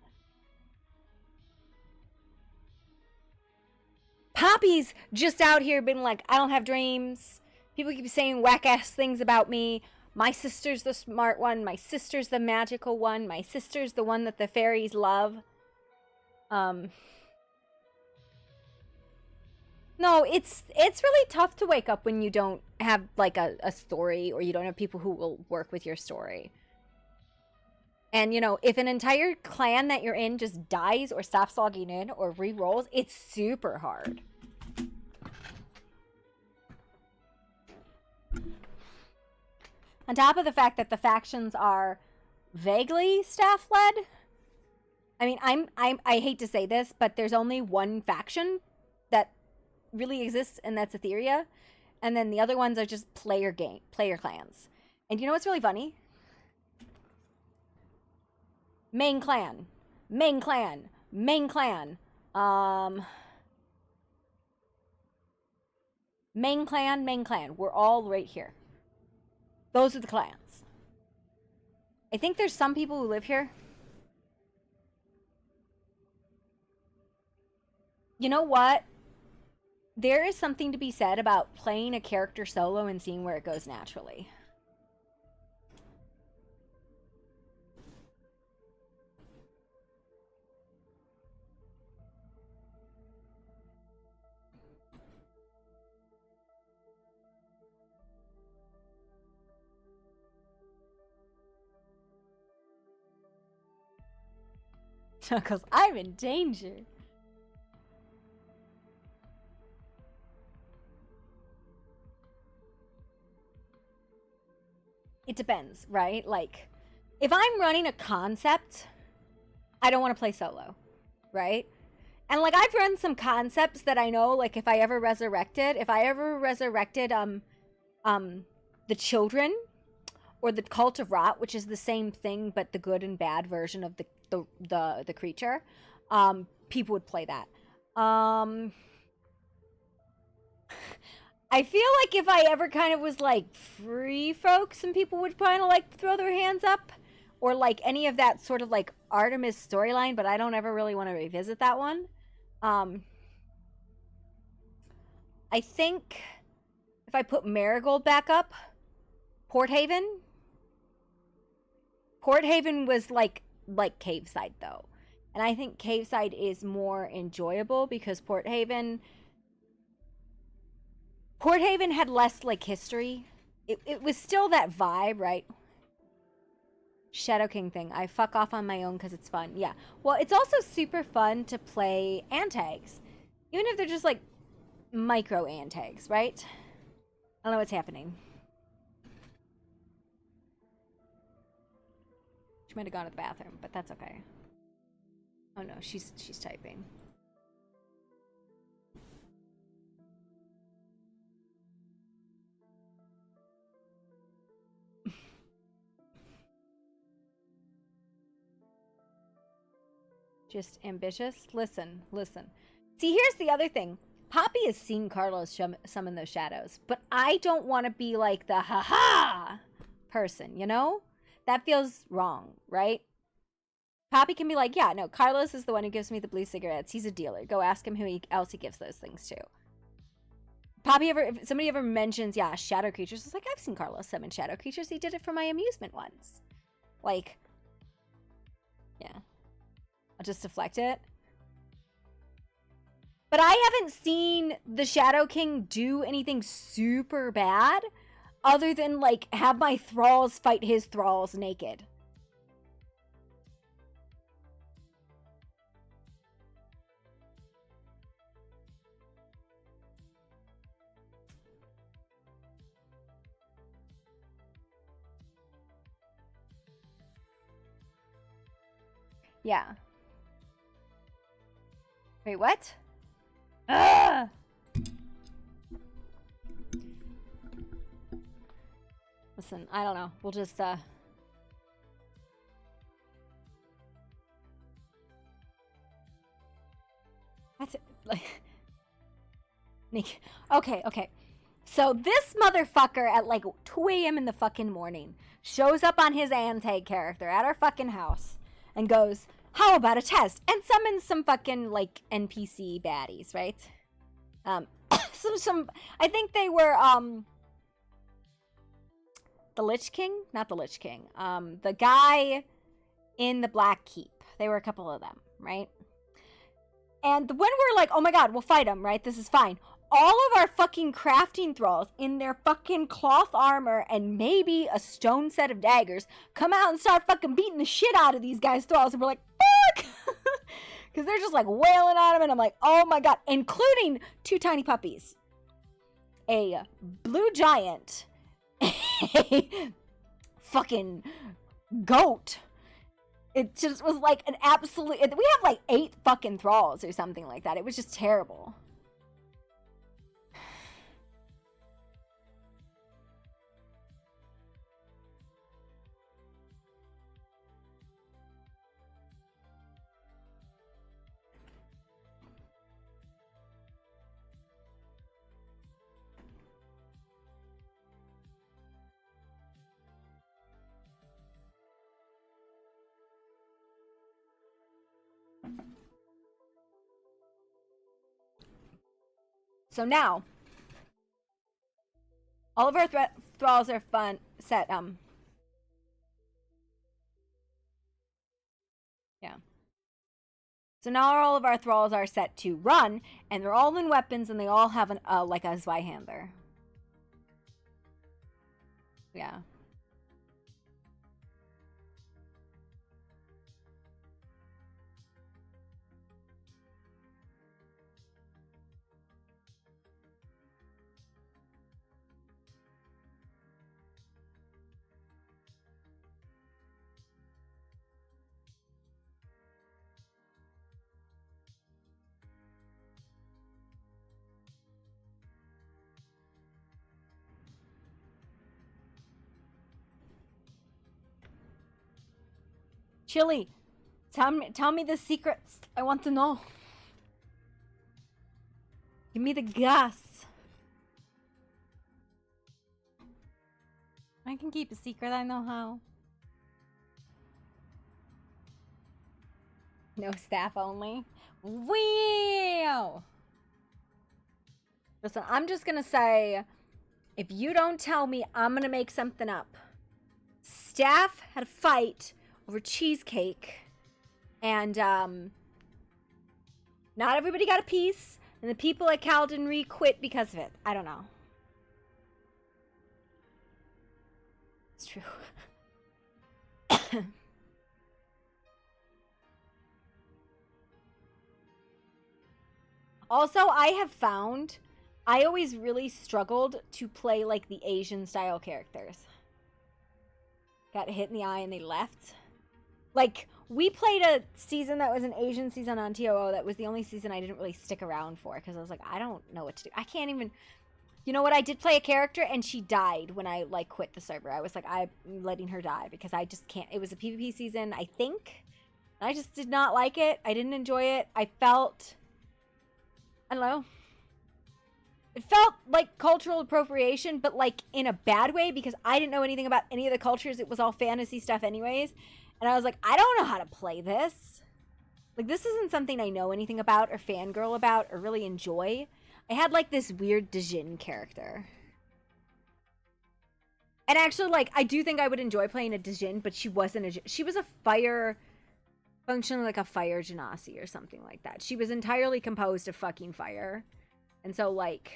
Poppy's just out here being like, I don't have dreams. People keep saying whack-ass things about me. My sister's the smart one. My sister's the magical one. My sister's the one that the fairies love. No, it's really tough to wake up when you don't have, like, a story, or you don't have people who will work with your story. And, you know, if an entire clan that you're in just dies or stops logging in or re-rolls, it's super hard. On top of the fact that the factions are vaguely staff-led. I mean, I hate to say this, but there's only one faction that really exists, and that's Etheria. And then the other ones are just player clans. And you know what's really funny? Main clan. Main clan. Main clan. Main clan, main clan. We're all right here. Those are the clans. I think there's some people who live here. You know what? There is something to be said about playing a character solo and seeing where it goes naturally. Because I'm in danger. It depends, right? Like, if I'm running a concept, I don't want to play solo, right? And like, I've run some concepts that I know, like, if I ever resurrected the children or the cult of rot, which is the same thing but the good and bad version of the creature, people would play that. I feel like if I ever kind of was like free folk, some people would kind of like throw their hands up, or like any of that sort of like Artemis storyline, but I don't ever really want to revisit that one. I think if I put Marigold back up, Port Haven was like Caveside though. And I think Caveside is more enjoyable because Port Haven had less like history. It was still that vibe, right? Shadow King thing. I fuck off on my own because it's fun. Yeah. Well, it's also super fun to play antags. Even if they're just like micro antags, right? I don't know what's happening. She might have gone to the bathroom, but that's okay. Oh no, she's typing. Just ambitious? Listen. See, here's the other thing. Poppy has seen Carlos summon those shadows, but I don't want to be like the ha-ha person, you know? That feels wrong, right? Poppy can be like, yeah, no, Carlos is the one who gives me the blue cigarettes. He's a dealer. Go ask him who else he gives those things to. Poppy if somebody ever mentions, yeah, shadow creatures, it's like, I've seen Carlos summon shadow creatures. He did it for my amusement once. Like, yeah. I'll just deflect it. But I haven't seen the Shadow King do anything super bad other than, like, have my thralls fight his thralls naked. Yeah. Wait, what? Ugh! Listen, I don't know. We'll just, That's it. Like... Nick. Okay. So this motherfucker at like 2 a.m. in the fucking morning shows up on his Antag character at our fucking house and goes, how about a test? And summons some fucking like NPC baddies, right? Some I think they were the Lich King? Not the Lich King. The guy in the Black Keep. They were a couple of them, right? And when we're like, oh my god, we'll fight him, right? This is fine. All of our fucking crafting thralls in their fucking cloth armor and maybe a stone set of daggers come out and start fucking beating the shit out of these guys' thralls. And we're like, fuck! Because they're just like wailing on them. And I'm like, oh my god. Including 2 tiny puppies. A blue giant. A fucking goat. It just was like an absolute... We have like 8 fucking thralls or something like that. It was just terrible. So now, all of our thralls are set, yeah. So now all of our thralls are set to run, and they're all in weapons, and they all have an, like a Zweihander. Yeah. Chili, tell me the secrets. I want to know. Give me the gas. I can keep a secret. I know how. No staff only. Wow. Listen, I'm just gonna say, if you don't tell me, I'm gonna make something up. Staff had a fight over cheesecake, and not everybody got a piece, and the people at Calden quit because of it. I don't know. It's true. Also, I have found I always really struggled to play like the Asian style characters. Got hit in the eye and they left. Like, we played a season that was an Asian season on TOO. That was the only season I didn't really stick around for because I was like, I don't know what to do. I can't even... You know what? I did play a character and she died when I like quit the server. I was like, I'm letting her die because I just can't. It was a PvP season, I think. I just did not like it. I didn't enjoy it. I felt... I don't know. It felt like cultural appropriation, but like in a bad way because I didn't know anything about any of the cultures. It was all fantasy stuff anyways. And I was like, I don't know how to play this. Like, this isn't something I know anything about or fangirl about or really enjoy. I had like this weird Djinn character. And actually, like, I do think I would enjoy playing a Djinn, but she wasn't a... She was a fire... Functionally like a fire genasi or something like that. She was entirely composed of fucking fire. And so, like...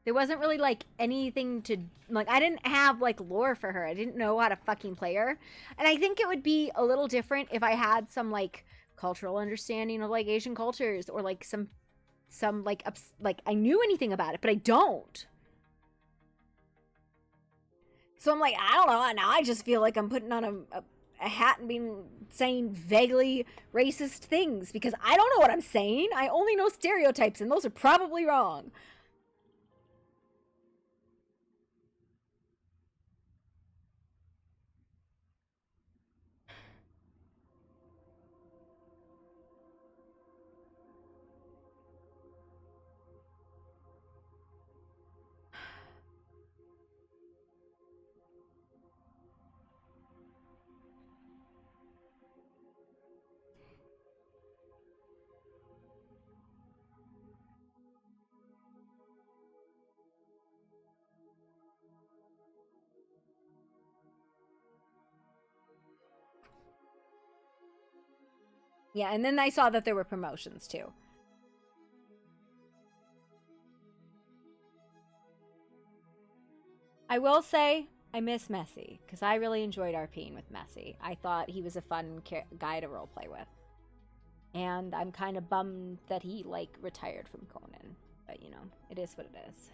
There wasn't really, like, anything to... Like, I didn't have, like, lore for her. I didn't know how to fucking play her. And I think it would be a little different if I had some, like, cultural understanding of, like, Asian cultures. Or, like, some like, I knew anything about it, but I don't. So I'm like, I don't know. Now I just feel like I'm putting on a hat and saying vaguely racist things because I don't know what I'm saying. I only know stereotypes, and those are probably wrong. Yeah, and then I saw that there were promotions too. I will say I miss Messi because I really enjoyed RPing with Messi. I thought he was a fun guy to roleplay with. And I'm kind of bummed that he, like, retired from Conan. But, you know, it is what it is.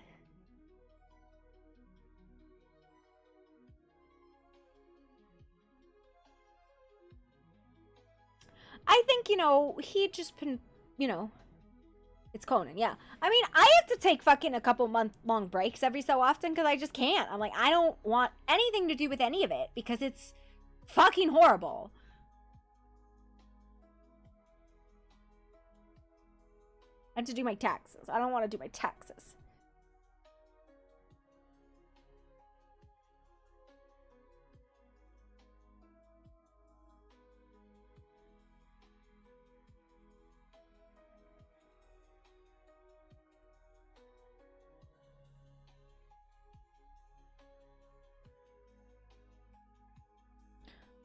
I think, you know, he'd just been, you know, it's Conan, yeah. I mean, I have to take fucking a couple month-long breaks every so often because I just can't. I'm like, I don't want anything to do with any of it because it's fucking horrible. I have to do my taxes. I don't want to do my taxes.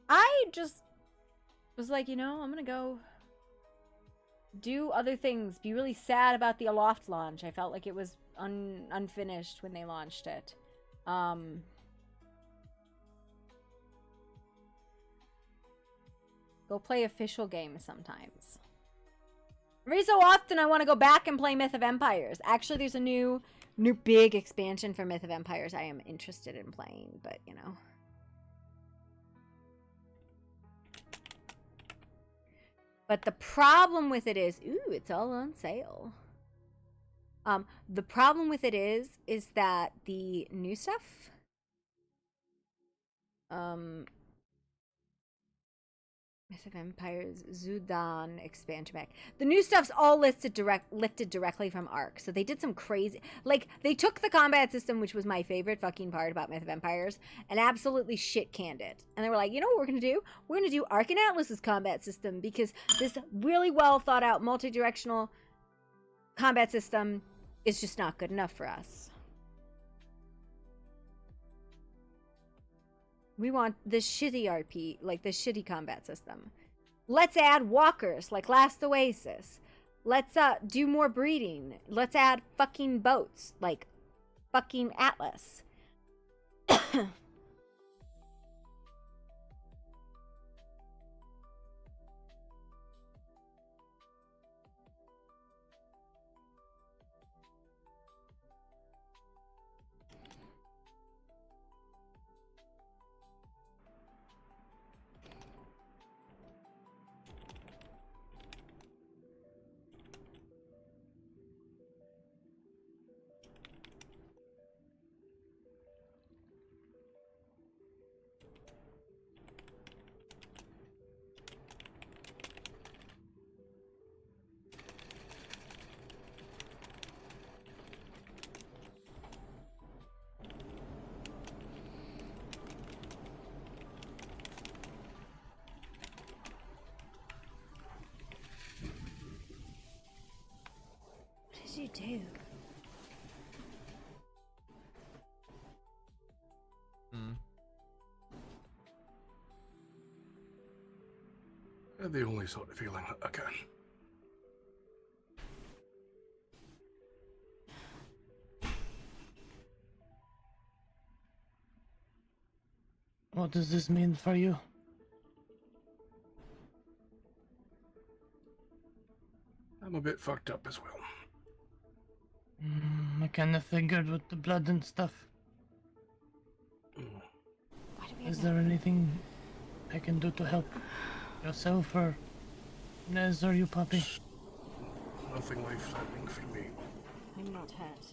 I just was like, you know, I'm gonna go do other things, be really sad about the Aloft launch. I felt like it was unfinished when they launched it. Go play official games sometimes. Every so often I want to go back and play Myth of Empires. Actually, there's a new big expansion for Myth of Empires I am interested in playing, but you know. But the problem with it is, ooh, it's all on sale. The problem with it is that the new stuff Myth of Empires, Zudan expansion pack. The new stuff's all lifted directly from Arc. So they did some crazy, like they took the combat system, which was my favorite fucking part about Myth of Empires, and absolutely shit canned it. And they were like, you know what we're gonna do? We're gonna do Arc and Atlas's combat system because this really well thought out multi-directional combat system is just not good enough for us. We want this shitty RP, like this shitty combat system. Let's add walkers, like Last Oasis. Let's do more breeding. Let's add fucking boats, like fucking Atlas. What did you do? The only sort of feeling I can. What does this mean for you? I'm a bit fucked up as well. I kind of figured with the blood and stuff. Is there anything I can do to help yourself or Nez or you, Poppy? Nothing life-threatening for me. I'm not hurt.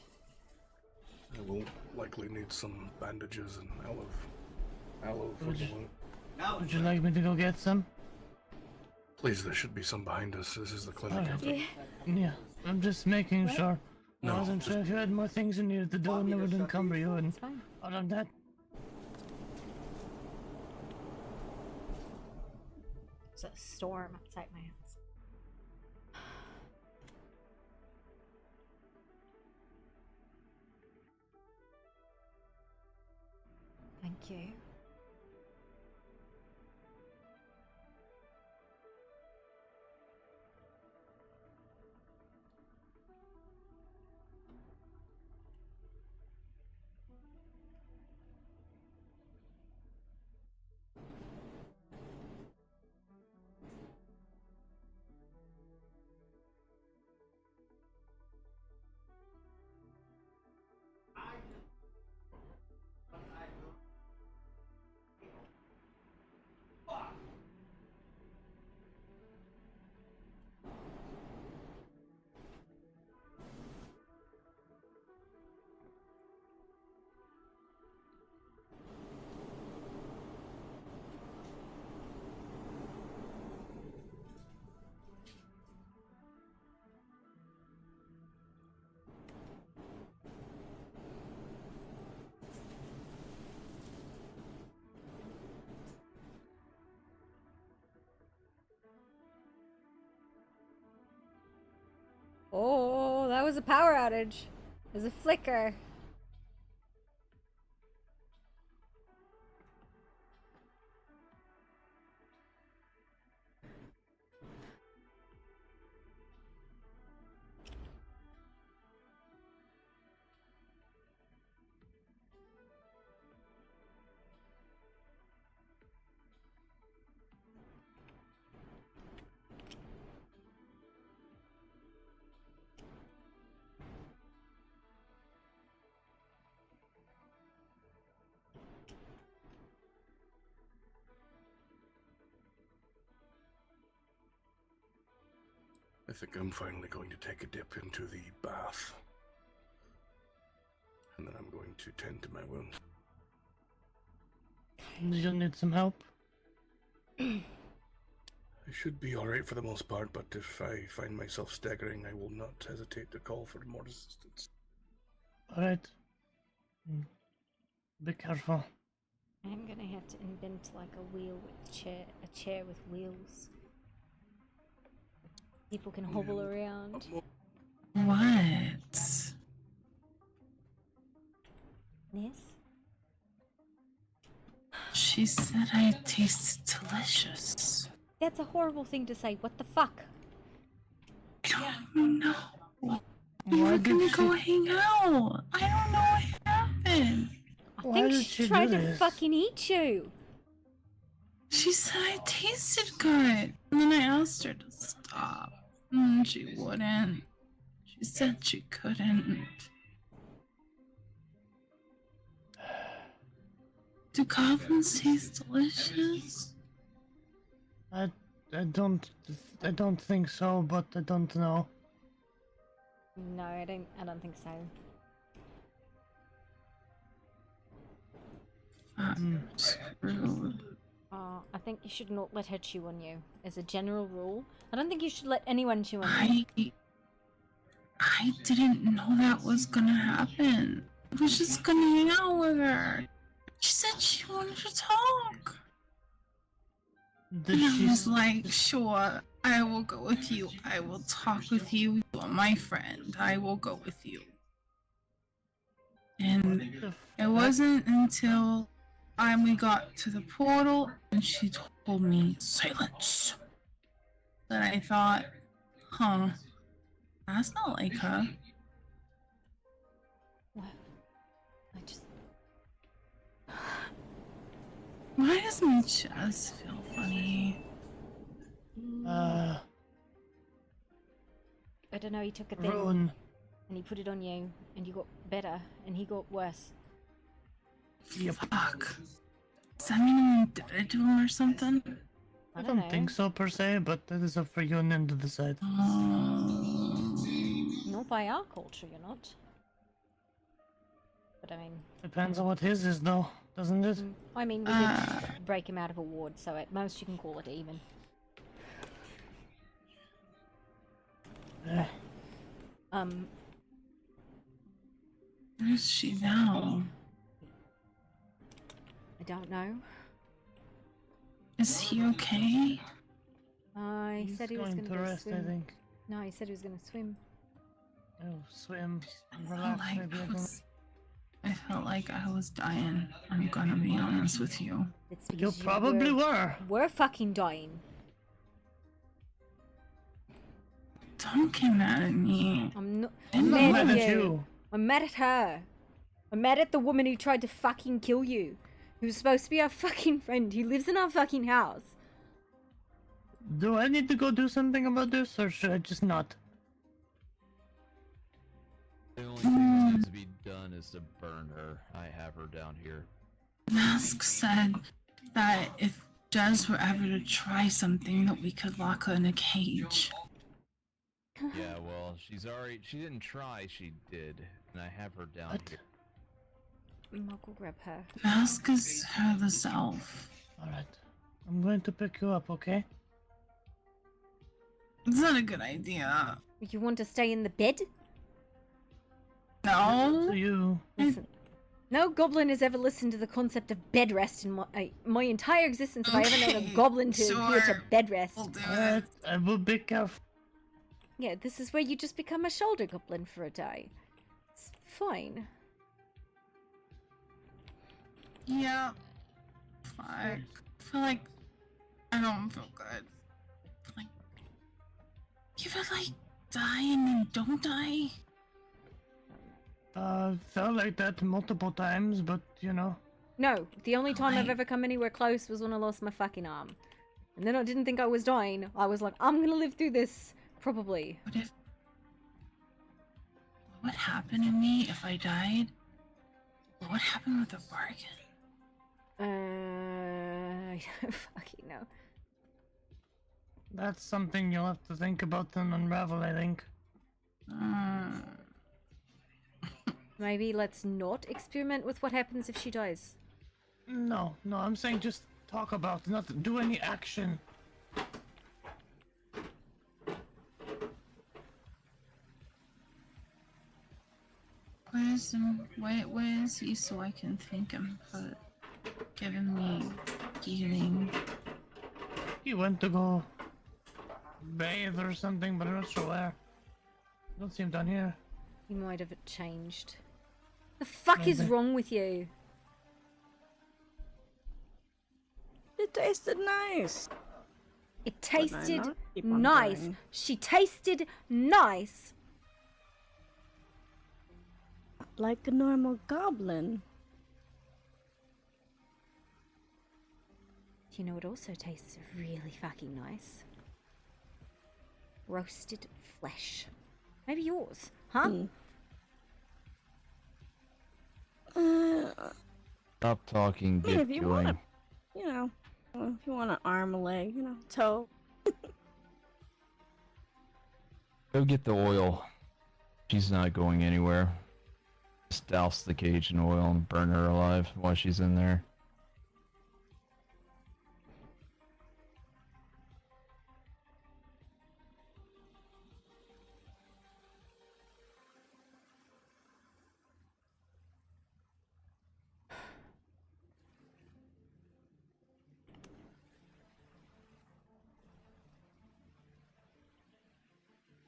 I will likely need some bandages and aloe for Would the you- wound. Would you like me to go get some? Please, there should be some behind us. This is the clinic. Alright. I think. Yeah, I'm just making What? sure. No, I wasn't sure if you had more things you needed to do and it would encumber you and all of that. There's a storm outside my house. Thank you. Oh, that was a power outage. It was a flicker. I think I'm finally going to take a dip into the bath. And then I'm going to tend to my wound. You need some help? I should be alright for the most part, but if I find myself staggering, I will not hesitate to call for more assistance. Alright. Be careful. I'm gonna have to invent like a chair with wheels. People can hobble around. What? Yes? She said I tasted delicious. That's a horrible thing to say. What the fuck? I don't know. We were gonna go hang out. I don't know what happened. I think she tried to fucking eat you. She said I tasted good. And then I asked her to stop. And she wouldn't. She said she couldn't. Do goblins taste delicious? I don't think so, but I don't know. No, I don't think so. Screwed. I think you should not let her chew on you. As a general rule, I don't think you should let anyone chew on you. I didn't know that was gonna happen. I was just gonna hang out with her. She said she wanted to talk. And I was like, sure, I will go with you. I will talk with you. You are my friend. I will go with you. And it wasn't until we got to the portal and she told me silence that I thought, huh, that's not like her. What? I just... Why does my chest feel funny? I don't know, he took a thing Ruin. and he put it on you and you got better and he got worse. Fuck. Does that mean I'm indebted to him or something? I don't think so per se, but that is up for you and them to decide. Not by our culture, you're not. But I mean... Depends on what his is though, doesn't it? I mean, we did break him out of a ward, so at most you can call it even. Where is she now? I don't know. Is he okay? He said he was going gonna to go rest, swim. I think. No, he said he was gonna swim. Oh, swim. Relax, maybe. I felt like I was dying. I'm gonna be honest with you. It's You because probably were. We're fucking dying. Don't get mad at me. I'm not I'm mad not at mad at you. I'm mad at her. I'm mad at the woman who tried to fucking kill you. Who was supposed to be our fucking friend. Who lives in our fucking house. Do I need to go do something about this, or should I just not? The only thing that needs to be done is to burn her. I have her down here. Mask said that if Jez were ever to try something, that we could lock her in a cage. Yeah, well, she didn't try, she did. And I have her down here. I'll go grab her. Mask is her the self. Alright. I'm going to pick you up, okay? It's not a good idea. You want to stay in the bed? No. You. Listen. No goblin has ever listened to the concept of bed rest in my entire existence. If I ever known a goblin to adhere to bed rest. Alright, I will be careful. Yeah, this is where you just become a shoulder goblin for a day. It's fine. Yeah. Fuck. I feel like I don't feel good. Like, you ever like die and then don't die? Felt like that multiple times, but you know. No, the only time I've ever come anywhere close was when I lost my fucking arm. And then I didn't think I was dying. I was like, I'm gonna live through this. Probably. What would happen to me if I died? What would happen with the bargain? I don't fucking know. That's something you'll have to think about and unravel, I think. Maybe let's not experiment with what happens if she dies. No, no, I'm saying just talk about, not do any action. Where is he so I can thank him for giving me healing? He went to go bathe or something, but I'm not sure where. Don't see him down here. He might have changed. The fuck is Maybe. wrong with you? It tasted nice. It But I tasted not keep on nice. doing. She tasted nice. Like a normal goblin. Do you know what also tastes really fucking nice? Roasted flesh. Maybe yours, huh? Stop talking, I mean, get if you going. want to, you know, if you want an arm, a leg, you know, toe. Go get the oil. She's not going anywhere. Just douse the cage in oil and burn her alive while she's in there.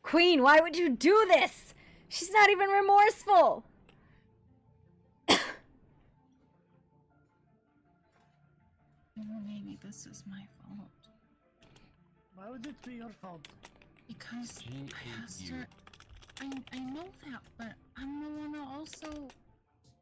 Queen, why would you do this? She's not even remorseful. Maybe this is my fault. Why would it be your fault? Because She I ate asked you. her. I know that, but I'm the one who also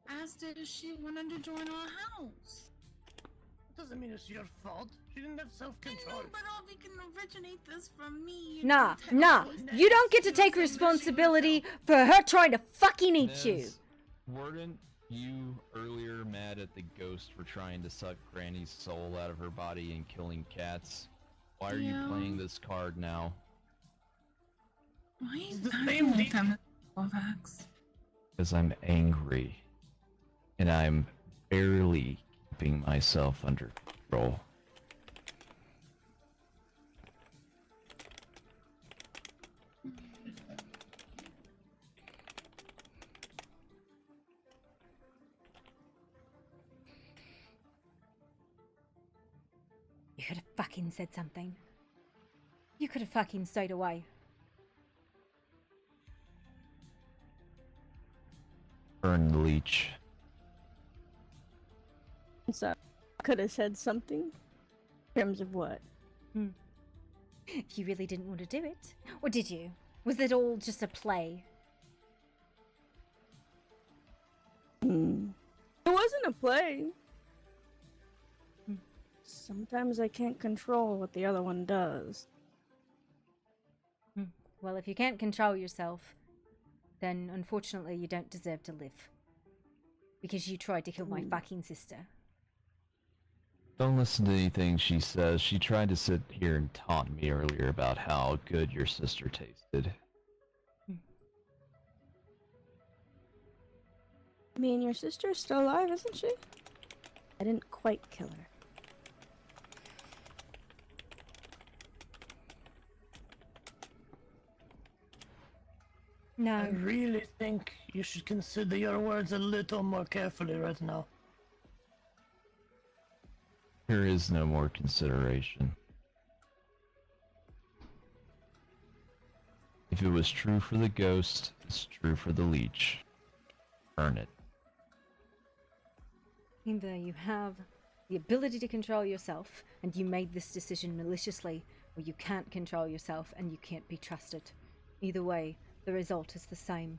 asked her if she wanted to join our house. It doesn't mean it's your fault. She didn't have self-control. But all we can originate this from me. Nah, nah. You don't get to take responsibility for her trying to fucking eat you. Nez, weren't you earlier mad at the ghost for trying to suck Granny's soul out of her body and killing cats? Why are you Yeah. playing this card now? Why is the that same all the deal. time? Kovacs? Because I'm angry. And I'm barely keeping myself under control. You could have fucking said something. You could have fucking stayed away. Burn the leech. So, could have said something. In terms of what? You really didn't want to do it? Or did you? Was it all just a play? It wasn't a play. Sometimes I can't control what the other one does. Well, if you can't control yourself, then unfortunately you don't deserve to live. Because you tried to kill my fucking sister. Don't listen to anything she says. She tried to sit here and taunt me earlier about how good your sister tasted. I mean, your sister's still alive, isn't she? I didn't quite kill her. No. I really think you should consider your words a little more carefully right now. There is no more consideration. If it was true for the ghost, it's true for the leech. Burn it. Either you have the ability to control yourself and you made this decision maliciously, or you can't control yourself and you can't be trusted. Either way, the result is the same.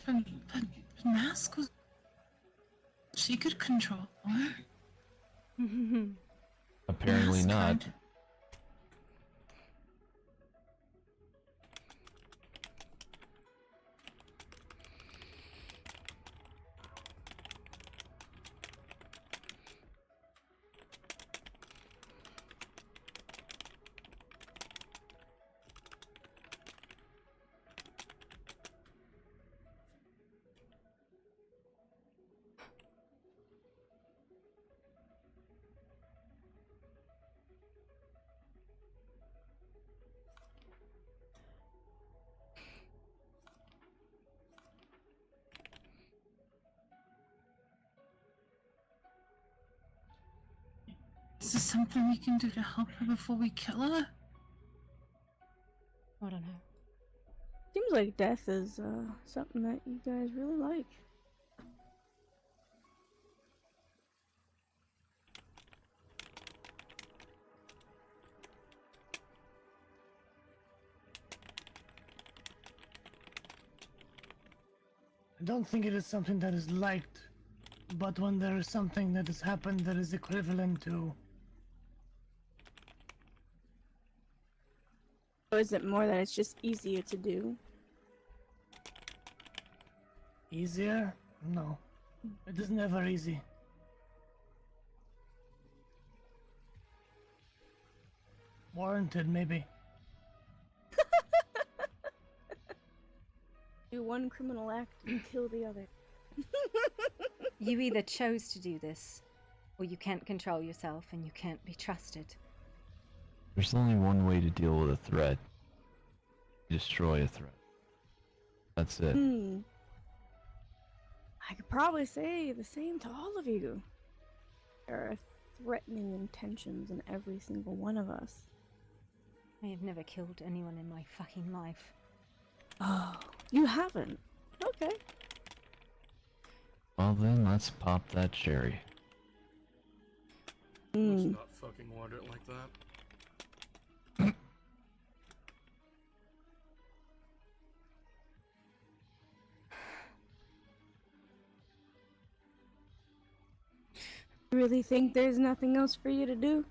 But Mask was. She could control her. Apparently Mask not. could. Is there something we can do to help her before we kill her? I don't know. Seems like death is something that you guys really like. I don't think it is something that is liked, but when there is something that has happened that is equivalent to. Or is it more that it's just easier to do? Easier? No. It is never easy. Warranted, maybe. Do one criminal act and kill the other. You either chose to do this, or you can't control yourself and you can't be trusted. There's only one way to deal with a threat. Destroy a threat. That's it. I could probably say the same to all of you. There are threatening intentions in every single one of us. I have never killed anyone in my fucking life. Oh, you haven't? Okay. Well then, let's pop that cherry. Let's not fucking water it like that. You really think there's nothing else for you to do?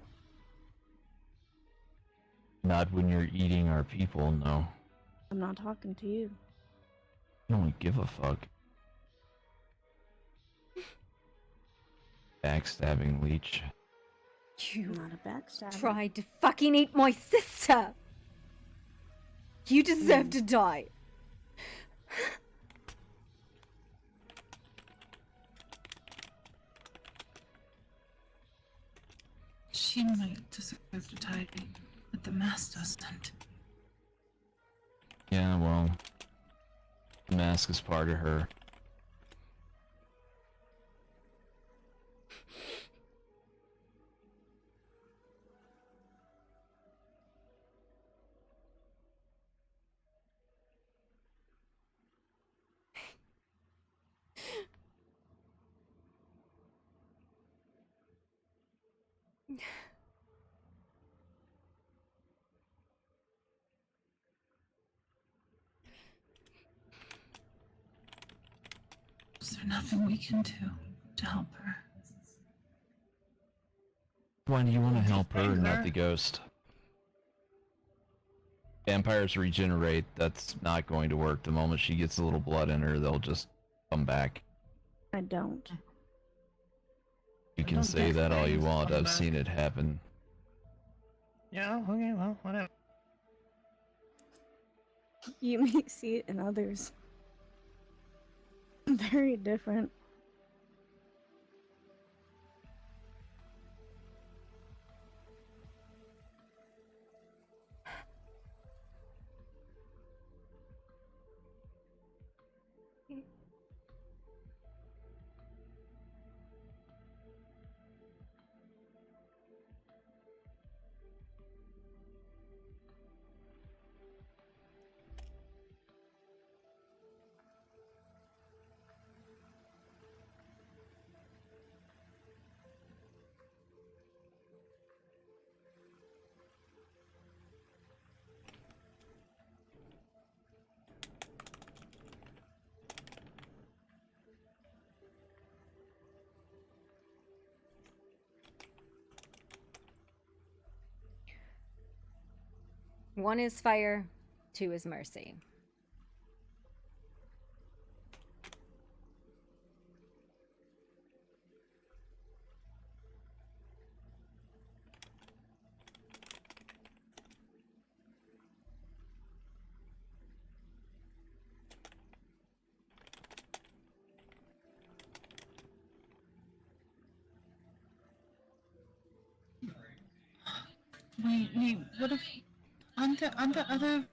Not when you're eating our people, no. I'm not talking to you. I don't give a fuck. Backstabbing leech. You not a backstabber. tried to fucking eat my sister! You deserve to die! She might deserve to die, but the mask doesn't. Yeah, well, the mask is part of her. Is there nothing we can do to help her? Why do you want to help her, not the ghost? Vampires regenerate. That's not going to work. The moment she gets a little blood in her, they'll just come back. I don't. You can say that all you want. I've seen it happen. Yeah, okay, well, whatever. You may see it in others. Very different. One is fire, two is mercy. Wait, what if... Aren't there other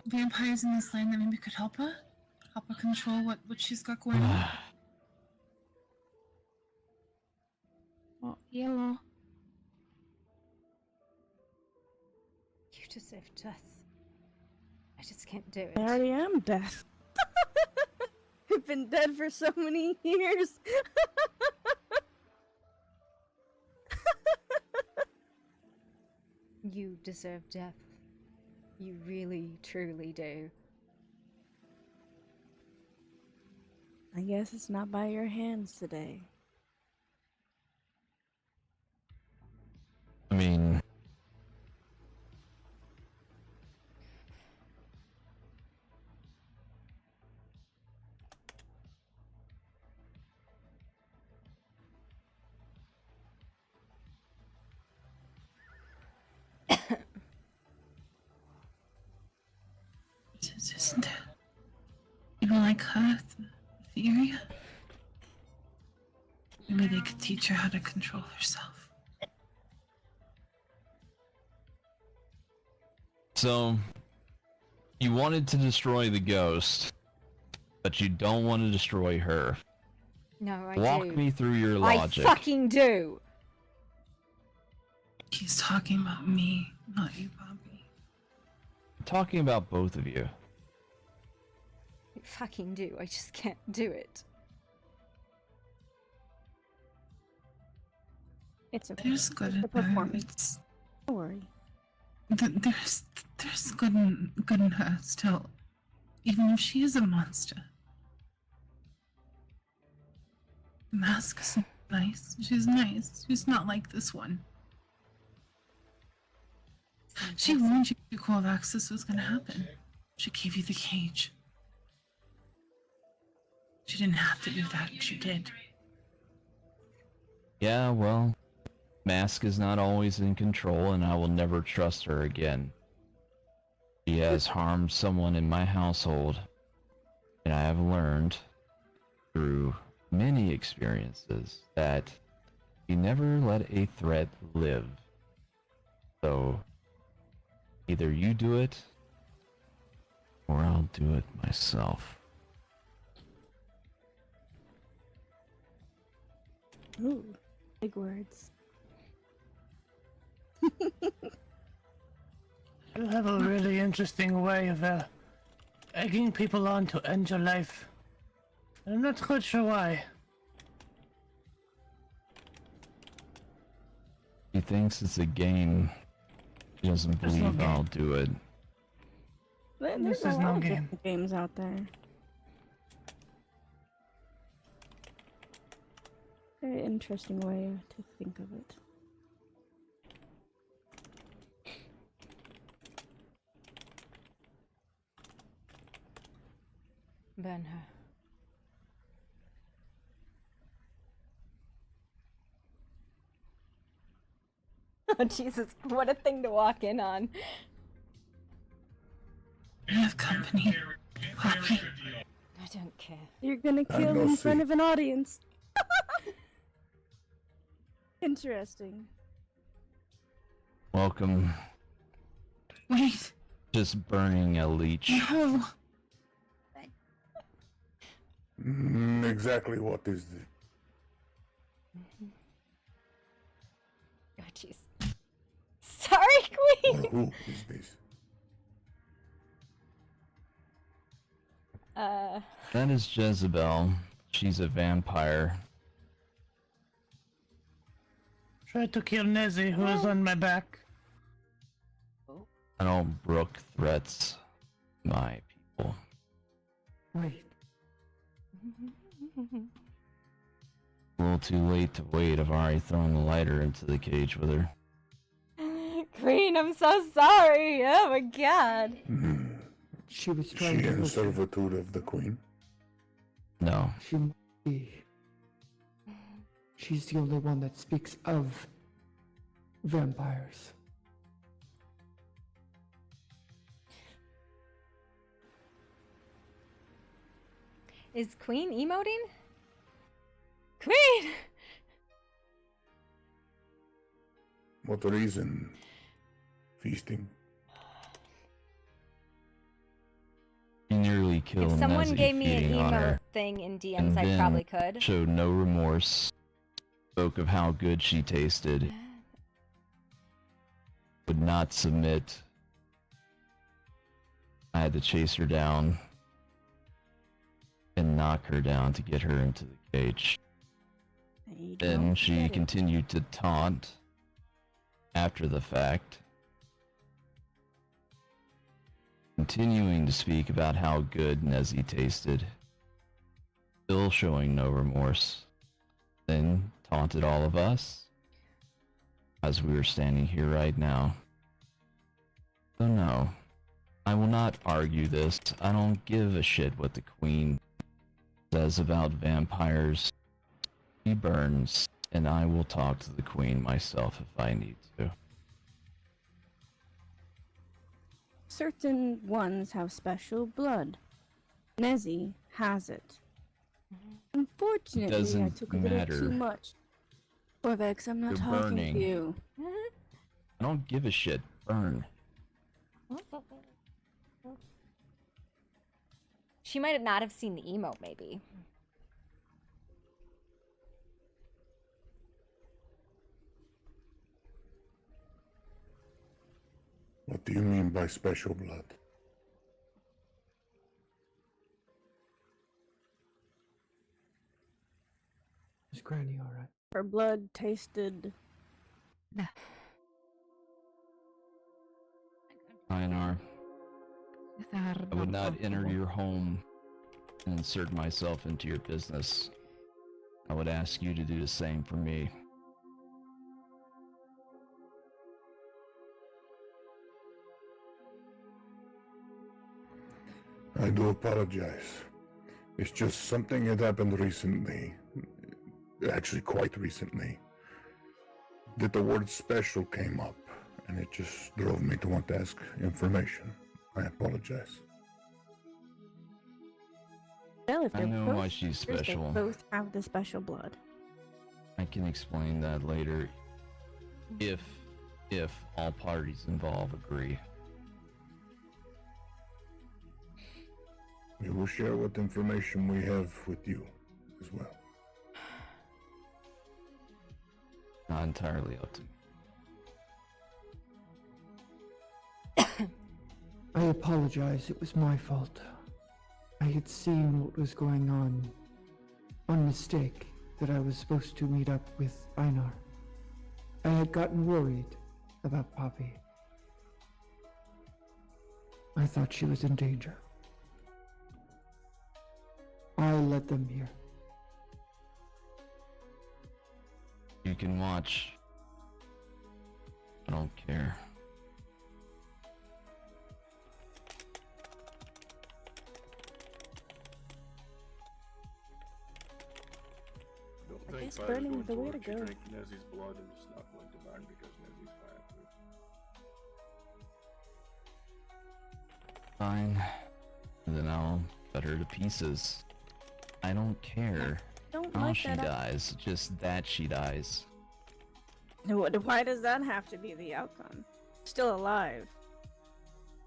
vampires in this land that maybe could help her? Help her control what she's got going on? Oh, yellow. deserve death. I just can't do it. I already am death. I've been dead for so many years. You deserve death. You really, truly do. I guess it's not by your hands today. I mean, Isn't there people like her, the area? Maybe they could teach her how to control herself. so you wanted to destroy the ghost, but you don't want to destroy her. No, I do. Walk me through your logic. I fucking do. He's talking about me, not you, Bobby. I'm talking about both of you. I fucking do. I just can't do it. It's okay. There's good in the her. performance. Don't worry. There's good in her still, even if she is a monster. The mask is nice. She's nice. She's not like this one. She warned you Corvax this was gonna happen. She gave you the cage. She didn't have to do that, and she did. Yeah, well, Mask is not always in control, and I will never trust her again. She has harmed someone in my household, and I have learned through many experiences that you never let a threat live. So, either you do it, or I'll do it myself. Ooh, big words. You have a really interesting way of egging people on to end your life. I'm not quite sure why. He thinks it's a game. He doesn't There's no believe game. I'll do it. There's This a is lot no of game. different games out there. Very interesting way to think of it. Burn her. Oh Jesus, what a thing to walk in on. I have company, Poppy. I don't care. You're gonna I kill know, in front see. of an audience. Interesting. Welcome. Wait. Just burning a leech. No. Exactly what is this? Oh jeez. Sorry, Or Queen! who is this? That is Jezebel. She's a vampire. Try to kill Nezzy, who is on my back. I don't brook threats. My people. Wait. A little too late to wait. I've already thrown the lighter into the cage with her. Queen, I'm so sorry. Oh my god. She was Is trying she to in help. servitude of the queen? No. She must be. She's the only one that speaks of vampires. Is Queen emoting? Queen! What reason? Feasting? She nearly killed If someone Nezzy gave me an feeding on emote her, thing in and DMs, I then probably could. showed no remorse. Spoke of how good she tasted. Would not submit had to chase her down and knock her down to get her into the cage. Then she continued to taunt after the fact, continuing to speak about how good Nezzy tasted, still showing no remorse, then taunted all of us as we were standing here right now. So no, I will not argue this. I don't give a shit what the Queen says about vampires. She burns, and I will talk to the Queen myself if I need to. Certain ones have special blood. Nezzy has it. Unfortunately, I Doesn't took a little matter. too much. Corvex, I'm not You're talking burning. to you. I don't give a shit. Burn. She might not have seen the emote, maybe. What do you mean by special blood? Is Granny alright? Her blood tasted. Einar, I would not enter your home and insert myself into your business. I would ask you to do the same for me. I do apologize. It's just something that happened recently. Actually, quite recently. That the word special came up, and it just drove me to want to ask information. I apologize. Well, if I they're know both why she's sisters, special. They both have the special blood. I can explain that later. If all parties involved agree. We will share what information we have with you as well. Not entirely up to me. I apologize, it was my fault. I had seen what was going on. On mistake, that I was supposed to meet up with Einar. I had gotten worried about Poppy. I thought she was in danger. I led them here. You can watch. I don't care. Don't I think guess Fire's burning going is the way to let you go. drink Nezzy's blood and just not going to burn because Nezzy's fireproof. Fine. Then I'll cut her to pieces. I don't care Don't how like she that. dies, just that she dies. Why does that have to be the outcome? Still alive.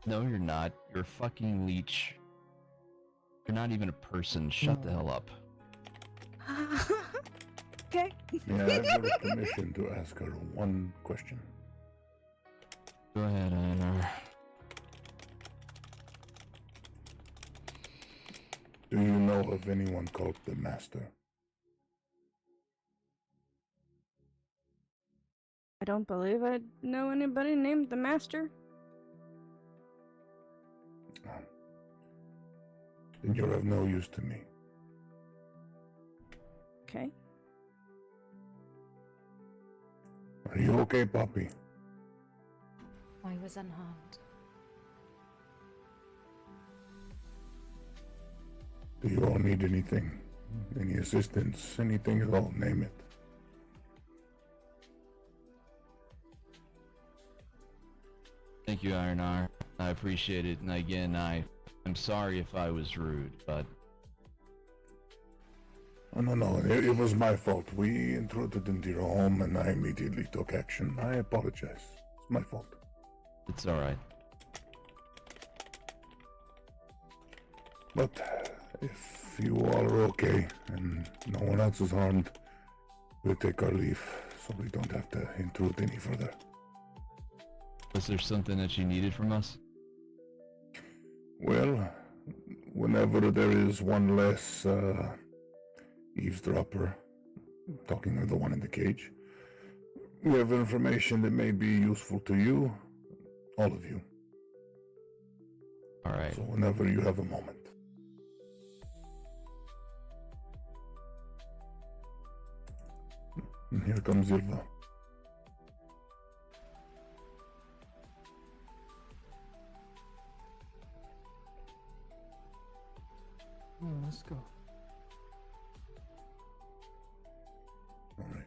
No, you're not. You're a fucking leech. You're not even a person. Shut the hell up. Okay. May I have your permission to ask her one question? Go ahead, Einar. Do you know of anyone called the Master? I don't believe I know anybody named the Master. Then you're of no use to me. Okay. Are you okay, Poppy? I was unharmed. Do you all need anything? Any assistance? Anything at all? Name it. Thank you, Einar. I appreciate it. And again, I'm sorry if I was rude, but Oh, no. It was my fault. We intruded into your home and I immediately took action. I apologize. It's my fault. it's alright. But if you all are okay and no one else is harmed, we'll take our leave so we don't have to intrude any further. Was there something that you needed from us? Well, whenever there is one less eavesdropper, talking of the one in the cage, we have information that may be useful to you, all of you. All right. So whenever you have a moment. And here comes Ilva. Let's go. All right.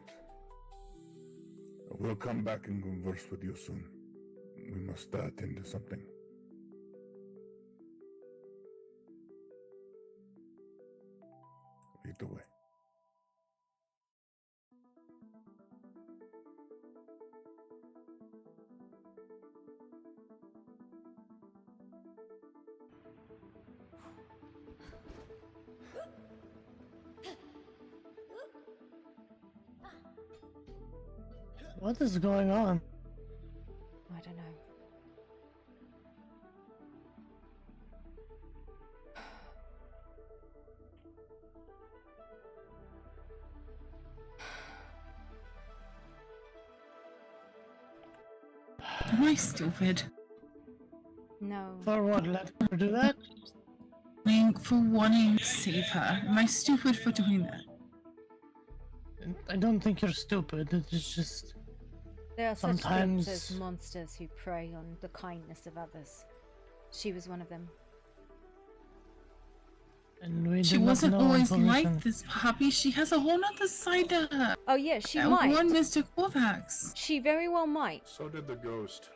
We'll come back and converse with you soon. We must attend to something. Lead the way. What is going on? I don't know. Am I stupid? No. For what? Let her do that? For wanting to save her. Am I stupid for doing that? I don't think you're stupid. It's just There are sometimes such things as monsters who prey on the kindness of others. She was one of them. And we She did not wasn't know always until like recent. this, Poppy. She has a whole nother side to her. Oh yeah, she That might. one Mr. Kovacs. She very well might. So did the ghost.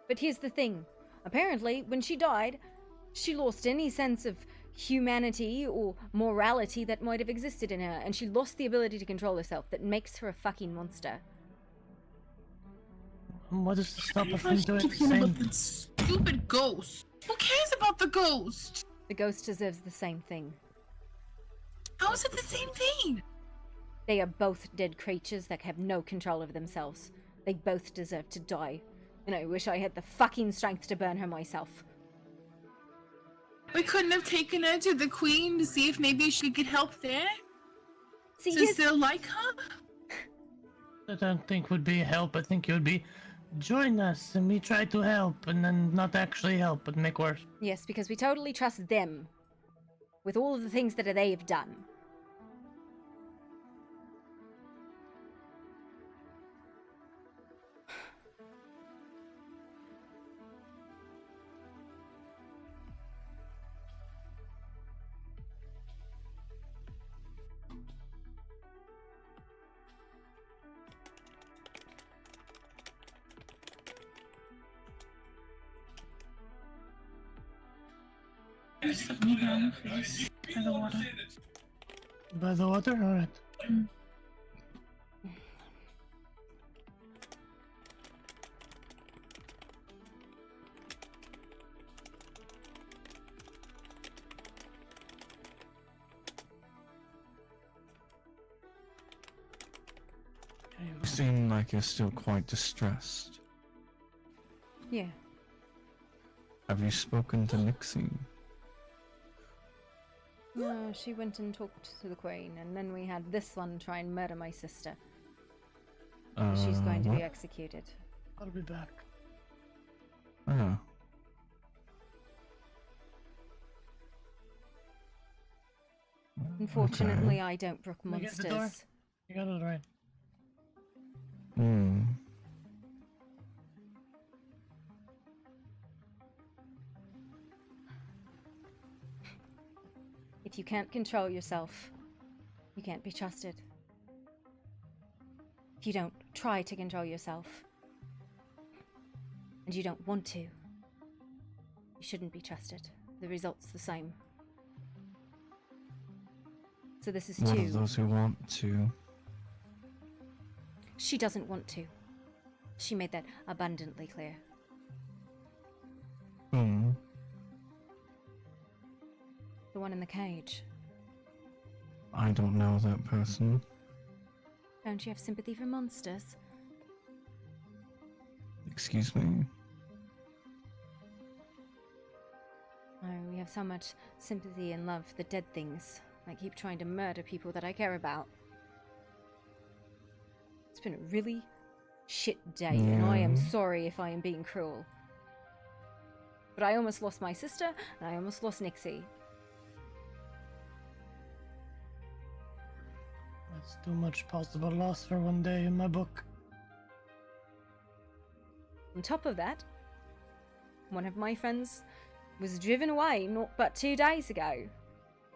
But here's the thing. Apparently, when she died, she lost any sense of humanity or morality that might have existed in her, and she lost the ability to control herself. That makes her a fucking monster. What is to stop her I from doing keep the hearing same? about that stupid ghost. Who cares about the ghost? The ghost deserves the same thing. How is it the same thing? They are both dead creatures that have no control over themselves. They both deserve to die. And I wish I had the fucking strength to burn her myself. We couldn't have taken her to the Queen to see if maybe she could help there? See, to still like her? I don't think would be help. I think it would be join us and we try to help and then not actually help but make worse. Yes, because we totally trust them. With all of the things that they've done. Set me down, please. By the water. By the water? Alright. You seem like you're still quite distressed. Yeah. Have you spoken to Nixie? No, she went and talked to the Queen, and then we had this one try and murder my sister. She's going to be What? executed. I'll be back. Oh. Unfortunately, I don't brook Can we get the door? monsters. You got it right. Hmm. If you can't control yourself, you can't be trusted. If you don't try to control yourself, and you don't want to, you shouldn't be trusted. The result's the same. So this is What two. of those who want to? She doesn't want to. She made that abundantly clear. Hmm. The one in the cage. I don't know that person. Don't you have sympathy for monsters? Excuse me. I have so much sympathy and love for the dead things. I keep trying to murder people that I care about. It's been a really shit day, and I am sorry if I am being cruel. But I almost lost my sister, and I almost lost Nixie. That's too much possible loss for one day in my book. On top of that, one of my friends was driven away not but 2 days ago.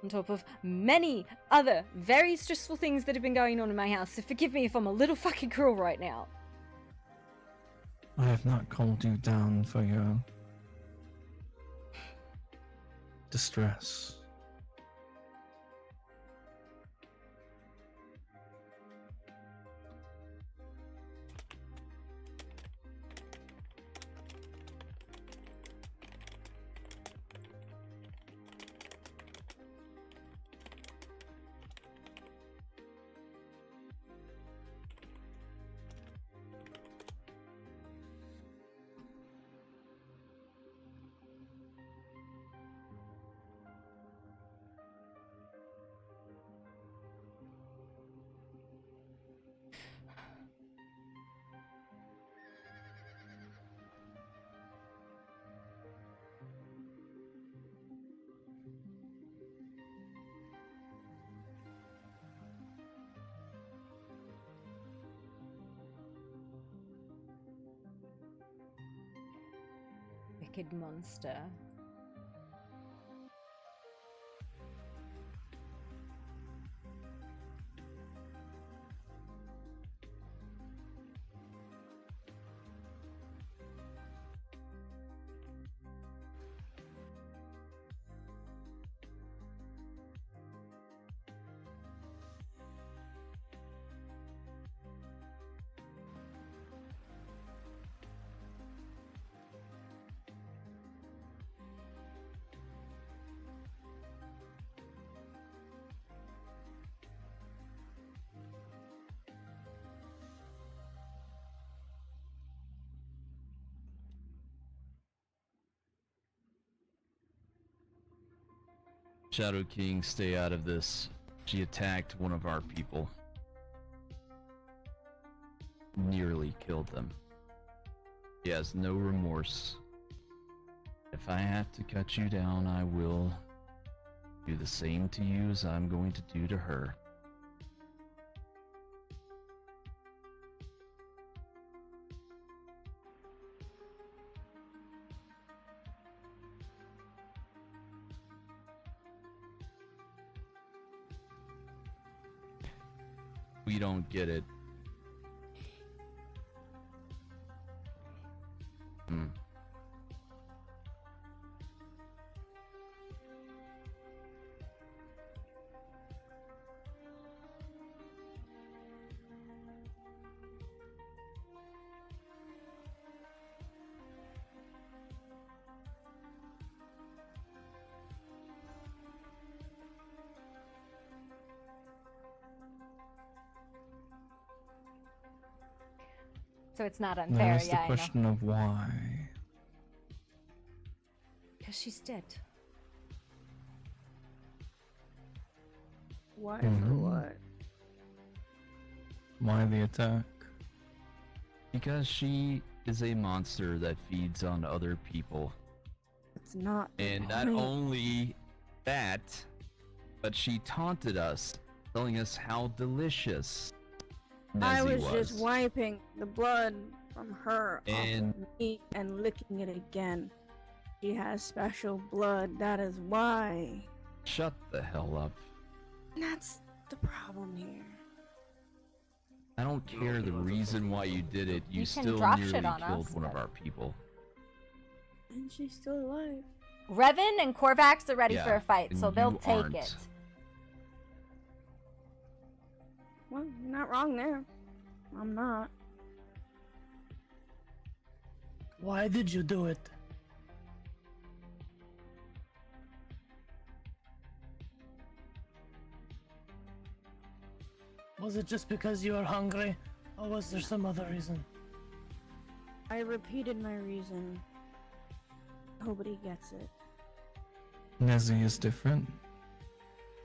On top of many other very stressful things that have been going on in my house, so forgive me if I'm a little fucking cruel right now. I have not called you down for your distress. Wicked monster. Shadow King, stay out of this. She attacked one of our people. Nearly killed them. She has no remorse. If I have to cut you down, I will do the same to you as I'm going to do to her. We don't get it. So it's not Now unfair, is the yeah, question of why. Because she's dead. Why for what? Why the attack? Because she is a monster that feeds on other people. It's not. And not point. only that, but she taunted us, telling us how delicious I Nezzy was just wiping the blood from her And- off of me and licking it again. She has special blood, that is why. Shut the hell up. And that's the problem here. I don't care the reason why you did it. You You can still drop nearly shit on killed us, one of but- our people. And she's still alive. Revan and Korvax are ready Yeah, for a fight, and so they'll you take aren't. it. Well, you're not wrong there. I'm not. Why did you do it? Was it just because you were hungry, or was there some other reason? I repeated my reason. Nobody gets it. Nezzy is different.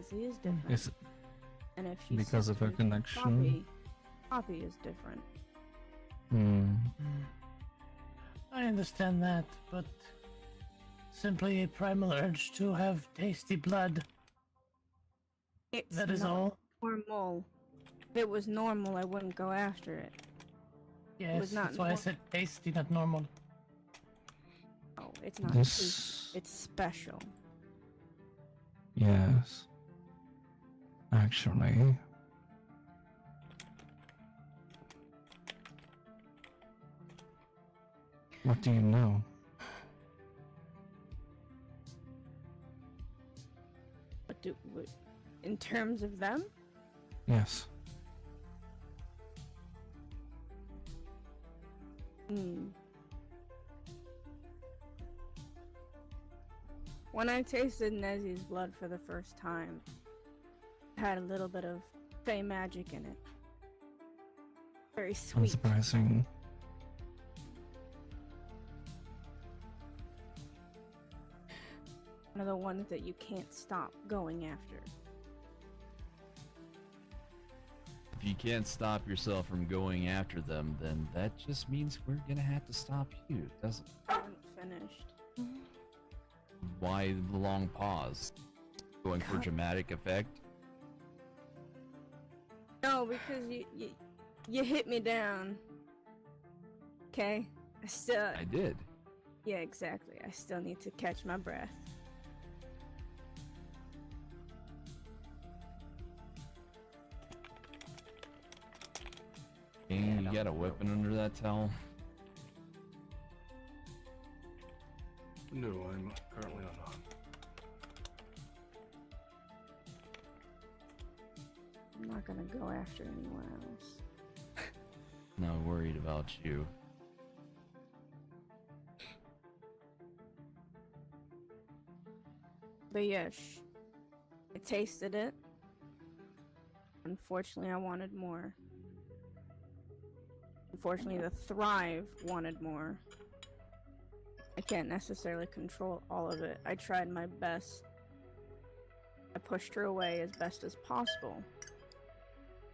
Nezzy is different. Is And if she's because of her sister to connection? Poppy is different. I understand that, but simply a primal urge to have tasty blood. It's That is not all. normal. If it was normal, I wouldn't go after it. Yes, was not that's why I said tasty, not normal. Oh, it's not This- tasty. It's special. Yes. Actually. What do you know? What, in terms of them? Yes. When I tasted Nezzy's blood for the first time, it had a little bit of fey magic in it. Very sweet. Unsurprising. One of the ones that you can't stop going after. If you can't stop yourself from going after them, then that just means we're gonna have to stop you, doesn't it? I haven't finished. Why the long pause? Going for dramatic effect? No, because you hit me down. Okay? I did. Yeah, exactly. I still need to catch my breath. And you got a weapon under that towel? No, I'm currently unarmed. I'm not gonna go after anyone else. Not worried about you. But yes, I tasted it. Unfortunately, I wanted more. Unfortunately, the Thrive wanted more. I can't necessarily control all of it. I tried my best. I pushed her away as best as possible.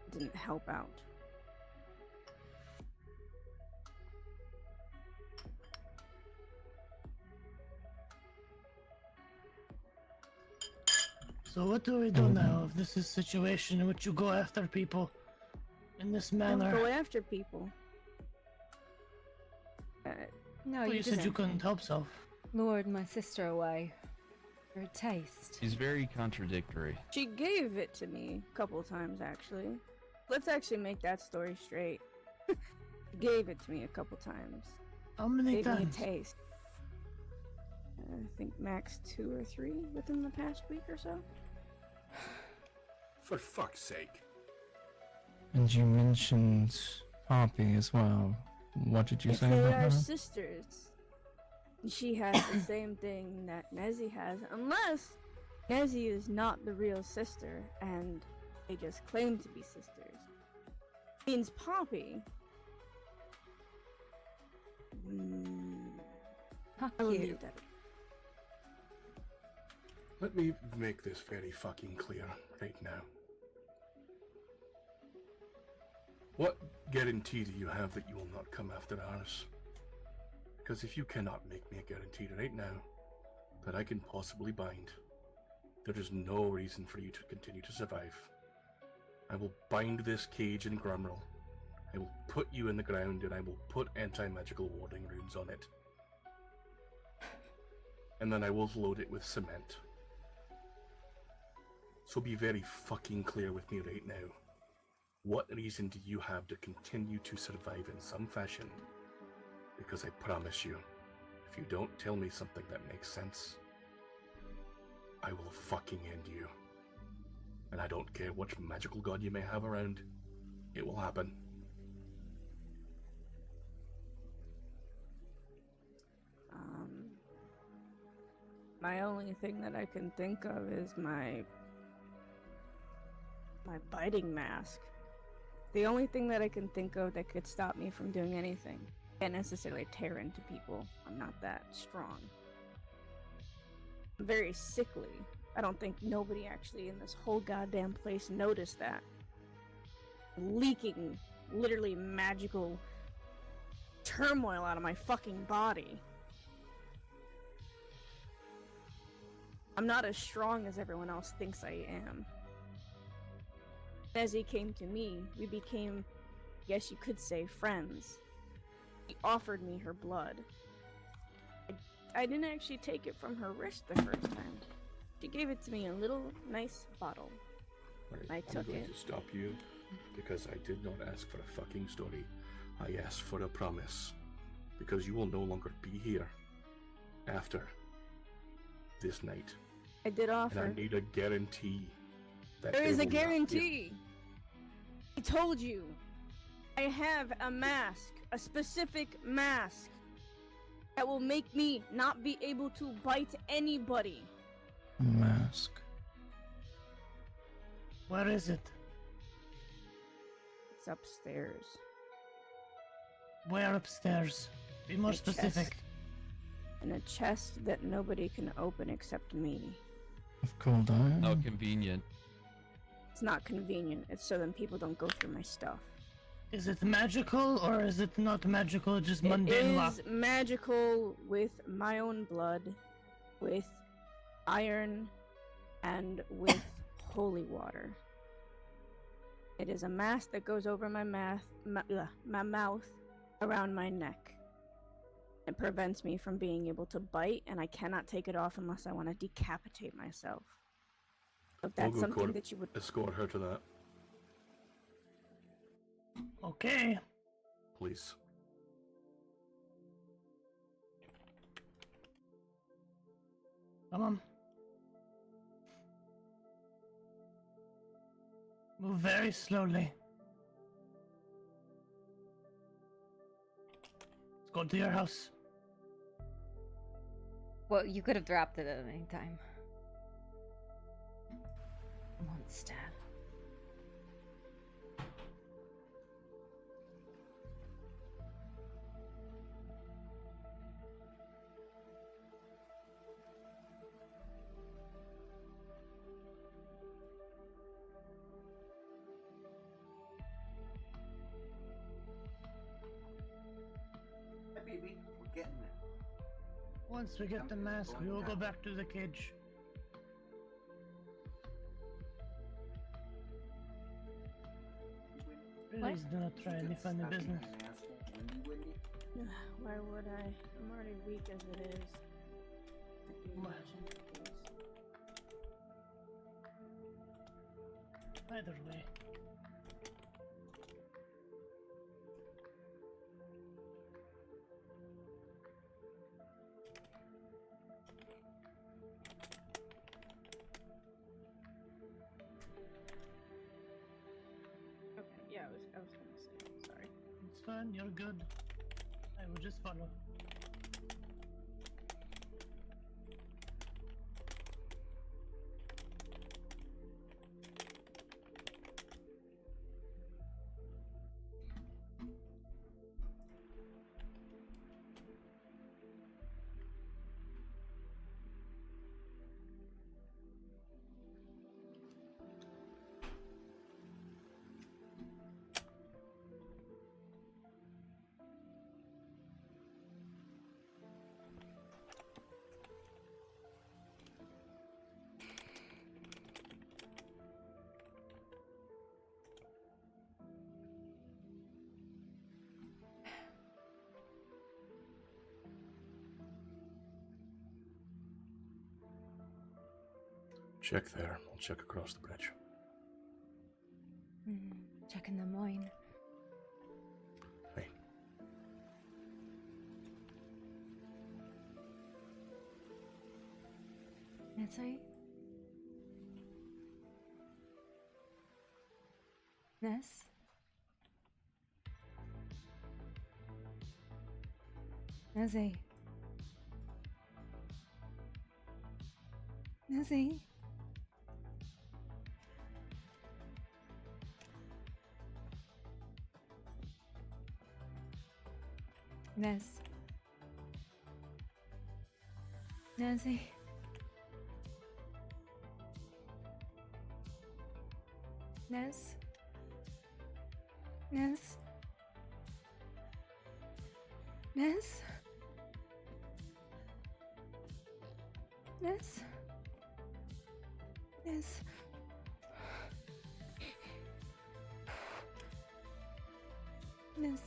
It didn't help out. So what do we do now if this is a situation in which you go after people in this Don't manner? go after people. No, Well, you said just you couldn't help self. lured my sister away for a taste. She's very contradictory. She gave it to me a couple times, actually. Let's actually make that story straight. Gave it to me a couple times. How many Gave times? me a taste. I think max 2 or 3 within the past week or so. For fuck's sake. And you mentioned Poppy as well. What did you If say they about are her? sisters, she has the same thing that Nezzy has, unless Nezzy is not the real sister and they just claim to be sisters. Means Poppy. I will leave that. Let me make this very fucking clear right now. What guarantee do you have that you will not come after ours? Because if you cannot make me a guarantee right now that I can possibly bind, there is no reason for you to continue to survive. I will bind this cage in Grumrel. I will put you in the ground and I will put anti-magical warding runes on it. And then I will load it with cement. So be very fucking clear with me right now. What reason do you have to continue to survive in some fashion? Because I promise you, if you don't tell me something that makes sense, I will fucking end you. And I don't care which magical god you may have around, it will happen. My only thing that I can think of is my biting mask. The only thing that I can think of that could stop me from doing anything. Can't necessarily tear into people. I'm not that strong. I'm very sickly. I don't think nobody actually in this whole goddamn place noticed that. Leaking literally magical turmoil out of my fucking body. I'm not as strong as everyone else thinks I am. As he came to me, we became, yes, you could say, friends. He offered me her blood. I didn't actually take it from her wrist the first time. She gave it to me in a little nice bottle. I I'm took going it. to stop you because I did not ask for a fucking story. I asked for a promise. Because you will no longer be here after this night. I did offer. And I need a guarantee that There is they a will not be- guarantee. I told you. I have a mask, a specific mask that will make me not be able to bite anybody. Mask. Where is it? It's upstairs. Where upstairs? Be more A specific. chest. In a chest that nobody can open except me. Of cold iron? How convenient. It's not convenient. It's so then people don't go through my stuff. Is it magical or is it not magical, just mundane It luck? is magical with my own blood, with iron, and with holy water. It is a mask that goes over my my mouth, around my neck. It prevents me from being able to bite, and I cannot take it off unless I want to decapitate myself. If I'll that's go something court- that you would... escort her to that, Okay. please. Come on. Move very slowly. Let's go to your house. Well, you could have dropped it at any time. One stab. Hey, baby, we're getting it. Once we get the mask, we will go back to the cage. Please do not try any funny business. Why would I? I'm already weak as it is. Could you imagine, please? Either way. Okay, yeah, I was gonna say, sorry. It's fine, you're good. I will just follow. Check there. I'll check across the bridge. Check in Des Moines. Hey. Nancy? Ness? Nancy? Nancy? Ness? Nancy? Nez? Nez? Nez? Nez? Nez? Nez?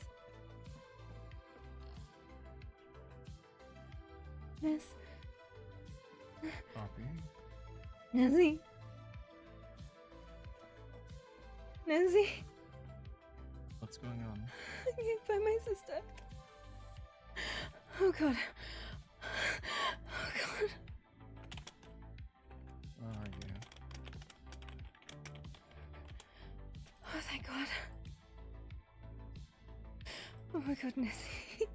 Nez? Poppy? Nezzy? Nezzy? What's going on? I can't find my sister. Oh god. Oh god. Where are you? Oh thank god. Oh my god, Nezzy.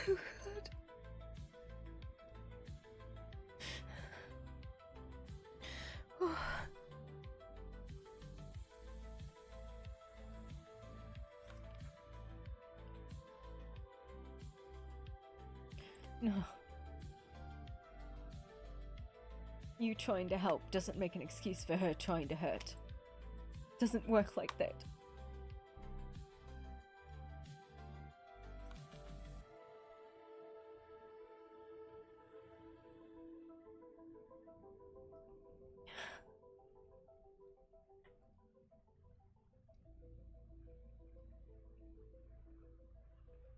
Oh god. Oh. No. You trying to help doesn't make an excuse for her trying to hurt. Doesn't work like that.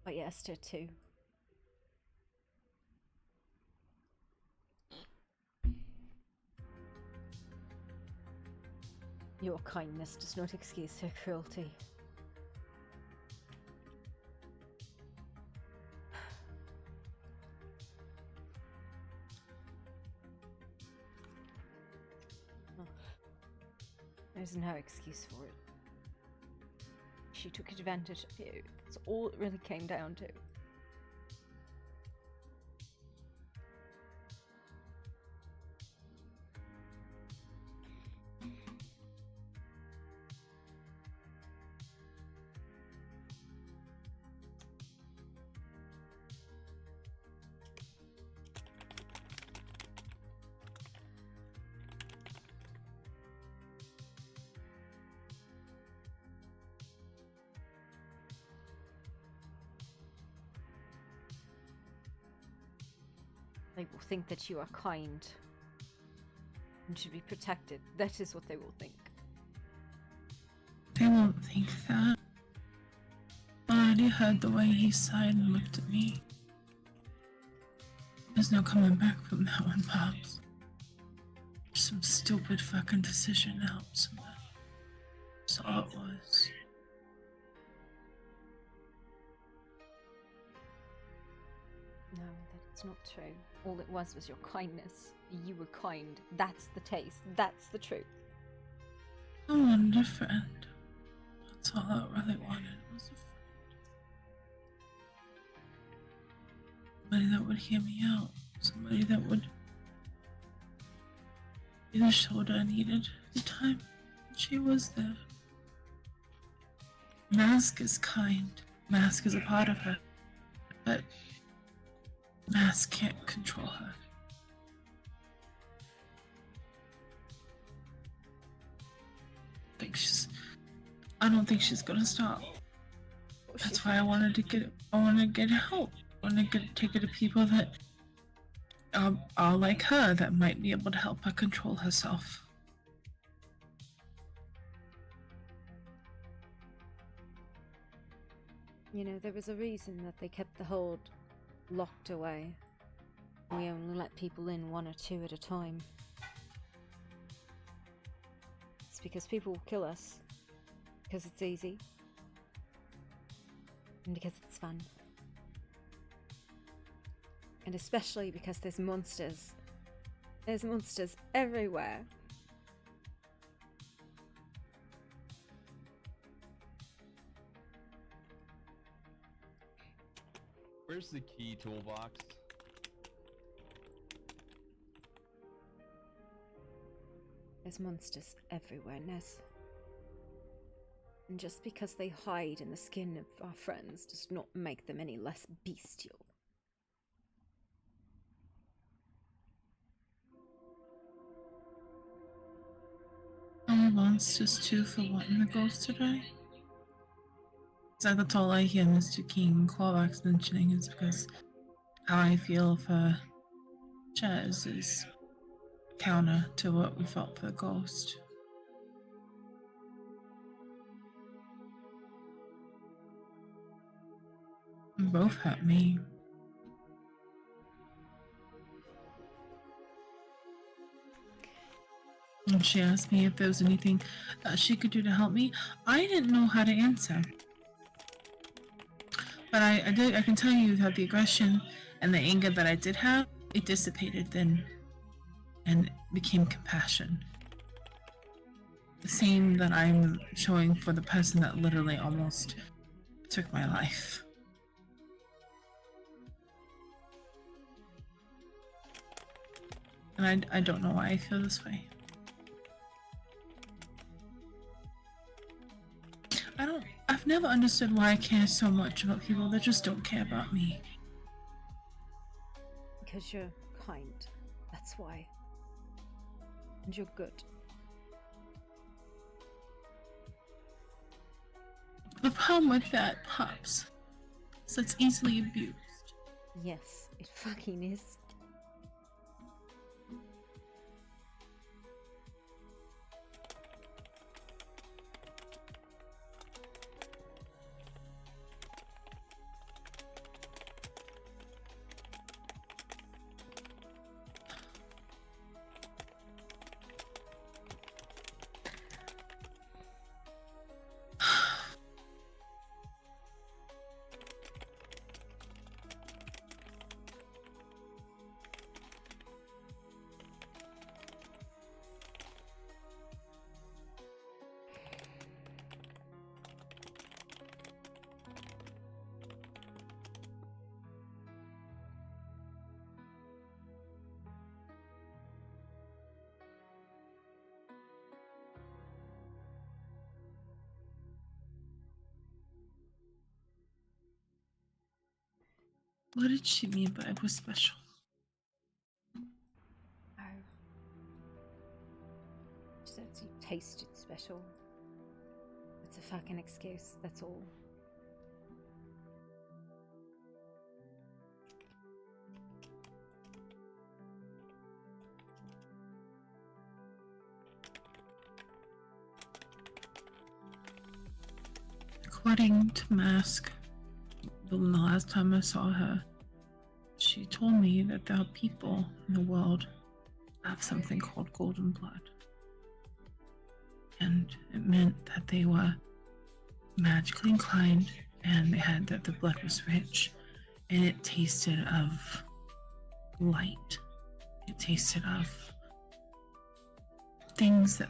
But Esther too. Your kindness does not excuse her cruelty. Oh. There's no excuse for it. She took advantage of you. That's all it really came down to. They will think that you are kind and should be protected. That is what they will think. They won't think that. I already heard the way he sighed and looked at me. There's no coming back from that one, Pops. Some stupid fucking decision to help somebody. That's all it was. No, that's not true. All it was your kindness. You were kind. That's the taste. That's the truth. I wanted a friend. That's all I really wanted was a friend. Somebody that would hear me out. Somebody that would be the shoulder I needed at the time. She was there. Mask is kind. Mask is a part of her. But Mask can't control her. I don't think she's gonna stop. That's why I wanted to get help. I wanted to take her to people that are like her, that might be able to help her control herself. You know, there was a reason that they kept the hold locked away. We only let people in 1 or 2 at a time. It's because people will kill us. Because it's easy. And because it's fun. And especially because there's monsters. There's monsters everywhere. Where's the key toolbox? There's monsters everywhere, Ness. And just because they hide in the skin of our friends does not make them any less bestial. Are monsters too for wanting the ghost to die? So that's all I hear Mr. King Clawback's mentioning is because how I feel for Chaz is counter to what we felt for the ghost. Both hurt me. And she asked me if there was anything that she could do to help me. I didn't know how to answer. But I can tell you that the aggression and the anger that I did have, it dissipated then and became compassion. The same that I'm showing for the person that literally almost took my life. And I don't know why I feel this way. I've never understood why I care so much about people that just don't care about me. Because you're kind. That's why. And you're good. The problem with that, Pops, is it's easily abused. Yes, it fucking is. What did she mean by it was special? She said you tasted special. It's a fucking excuse, that's all. According to Mask, the last time I saw her, she told me that there are people in the world that have something called golden blood. And it meant that they were magically inclined and they had that the blood was rich and it tasted of light. It tasted of things that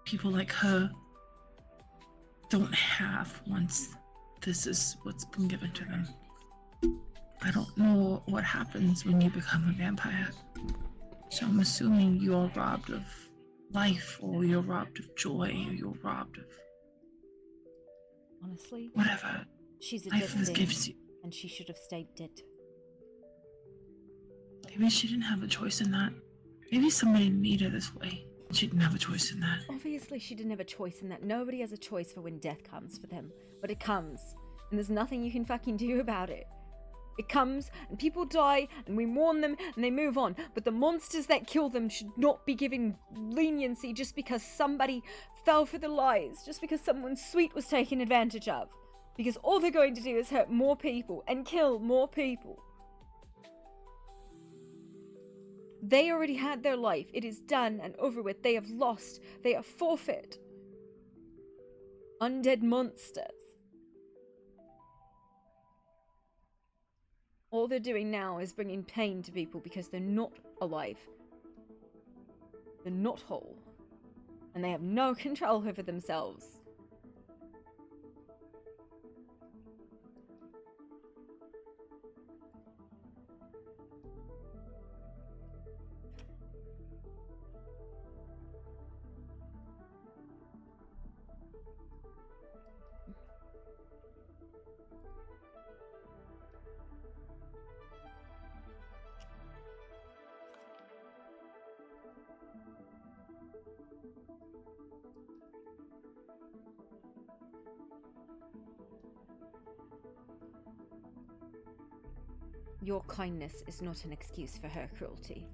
people like her don't have once this is what's been given to them. I don't know what happens when you become a vampire. So I'm assuming you're robbed of life, or you're robbed of joy, or you're robbed of Honestly, whatever she's a life dead thing, gives you. and she should have stayed dead. Maybe she didn't have a choice in that. Maybe somebody made her this way. She didn't have a choice in that. Obviously, she didn't have a choice in that. Nobody has a choice for when death comes for them. But it comes, and there's nothing you can fucking do about it. It comes, and people die, and we mourn them, and they move on. But the monsters that kill them should not be given leniency just because somebody fell for the lies, just because someone sweet was taken advantage of. Because all they're going to do is hurt more people and kill more people. They already had their life. It is done and over with. They have lost. They are forfeit. Undead monsters. All they're doing now is bringing pain to people because they're not alive. They're not whole. And they have no control over themselves. Your kindness is not an excuse for her cruelty.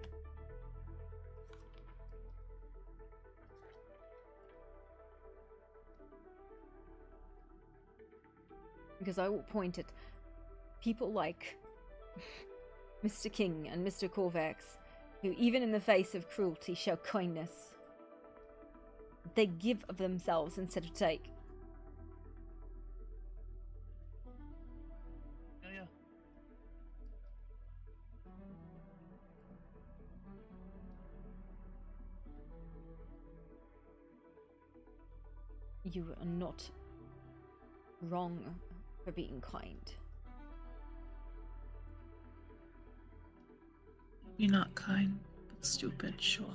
Because I will point at people like Mr. King and Mr. Corvax, who even in the face of cruelty show kindness. They give of themselves instead of take. Yeah. You are not wrong for being kind. You're not kind, but stupid, sure.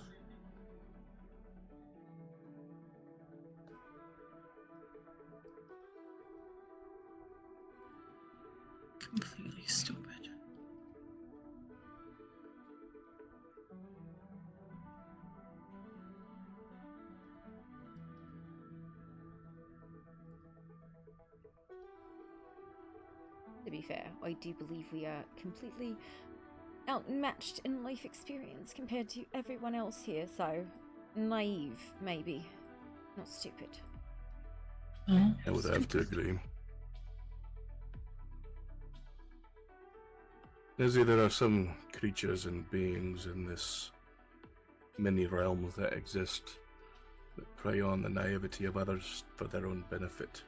Completely stupid. To be fair, I do believe we are completely outmatched in life experience compared to everyone else here, so naive, maybe. Not stupid. Oh, I would have to agree. Izzy, there are some creatures and beings in this many realms that exist that prey on the naivety of others for their own benefit.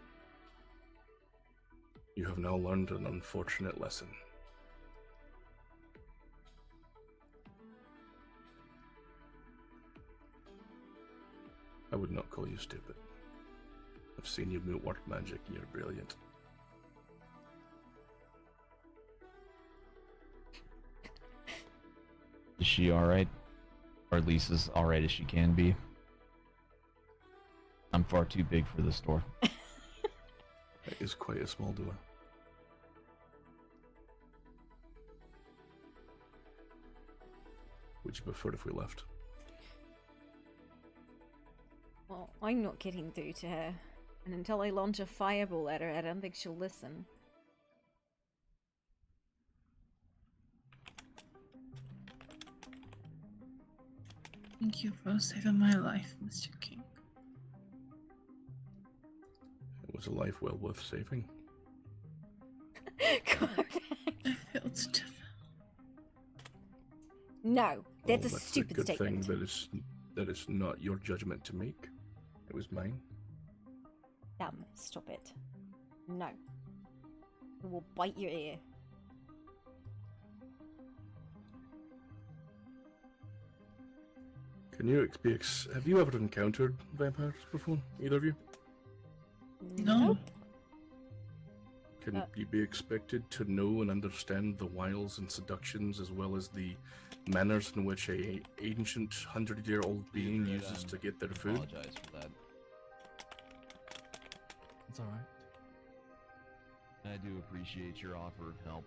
You have now learned an unfortunate lesson. I would not call you stupid. I've seen you work magic and you're brilliant. Is she alright? Or at least as alright as she can be? I'm far too big for this door. That is quite a small door. Would you prefer if we left? Well, I'm not getting through to her. And until I launch a fireball at her, I don't think she'll listen. Thank you for saving my life, Mr. King. It was a life well worth saving. I failed to. No, that's Oh, a stupid good statement. thing that is not your judgment to make. It was mine. Stop it. No. I will bite your ear. Can you have you ever encountered vampires before, either of you? No. Can you be expected to know and understand the wiles and seductions as well as the manners in which a ancient 100-year-old being uses to get their food? Apologize for that. It's alright. I do appreciate your offer of help.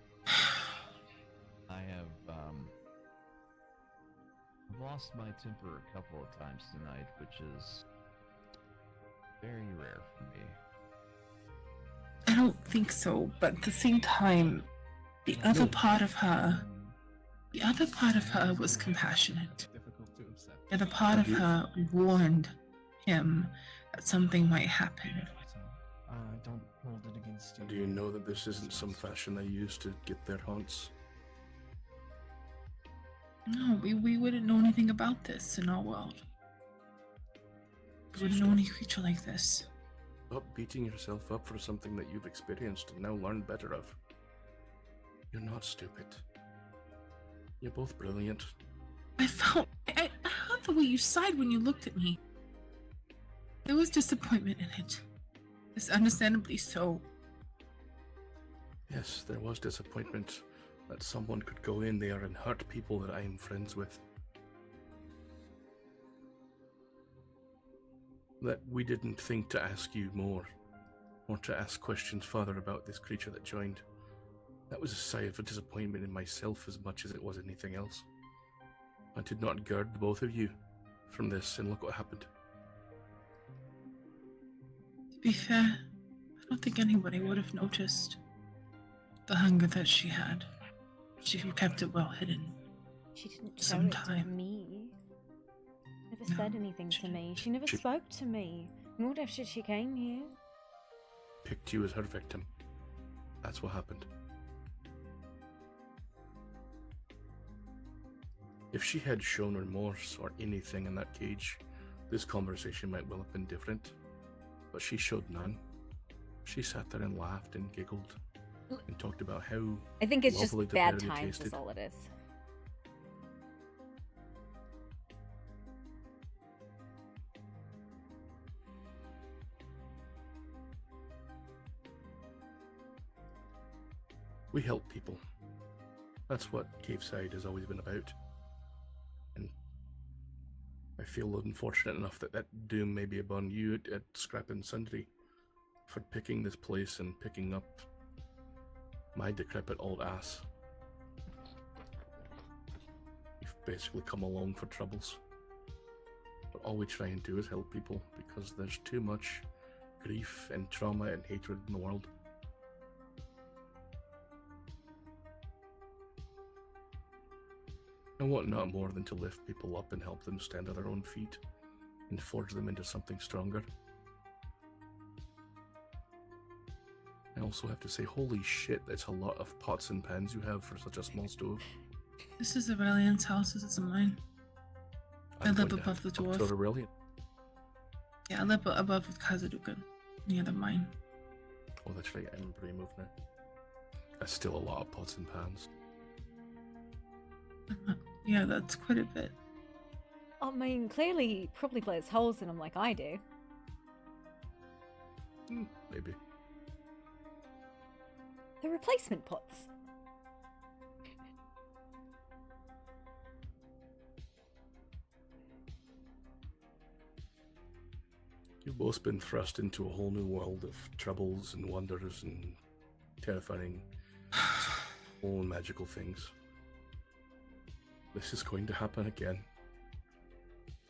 I have I've lost my temper a couple of times tonight, which is very rare for me. I don't think so, but at the same time, the other part of her was compassionate. The other part of her warned him that something might happen. Don't hold it against you. Do you know that this isn't some fashion they use to get their haunts? No, we wouldn't know anything about this in our world. We wouldn't know any creature like this. Stop beating yourself up for something that you've experienced and now learned better of. You're not stupid. You're both brilliant. I felt the way you sighed when you looked at me. There was disappointment in it. It's understandably so. Yes, there was disappointment that someone could go in there and hurt people that I am friends with. That we didn't think to ask you more, or to ask questions further about this creature that joined. That was a sigh of disappointment in myself as much as it was anything else. I did not guard the both of you from this, and look what happened. To be fair, I don't think anybody would have noticed the hunger that she had. She kept it well hidden. She didn't for show some it to time. me. Never said anything to me. She never spoke to me. Nor after she came here. Picked you as her victim. That's what happened. If she had shown remorse or anything in that cage, this conversation might well have been different. But she showed none. She sat there and laughed and giggled and talked about how I think it's just lovely the bad berry times tasted. is all it is. We help people. That's what Caveside has always been about. And I feel unfortunate enough that that doom may be upon you at Scrap and Sundry for picking this place and picking up my decrepit old ass. You've basically come along for troubles. But all we try and do is help people because there's too much grief and trauma and hatred in the world. I want not more than to lift people up and help them stand on their own feet and forge them into something stronger. I also have to say, holy shit, that's a lot of pots and pans you have for such a small stove. This is Aurelian's house, this isn't mine. I live above the dwarf. To Aurelian. Yeah, I live above with Kazadukan, near the mine. Oh, that's right, I remember you moved now. That's still a lot of pots and pans. Yeah, that's quite a bit. I mean, clearly he probably blows holes in them like I do. Maybe. The replacement pots. You've both been thrust into a whole new world of troubles and wonders and terrifying, whole magical things. This is going to happen again.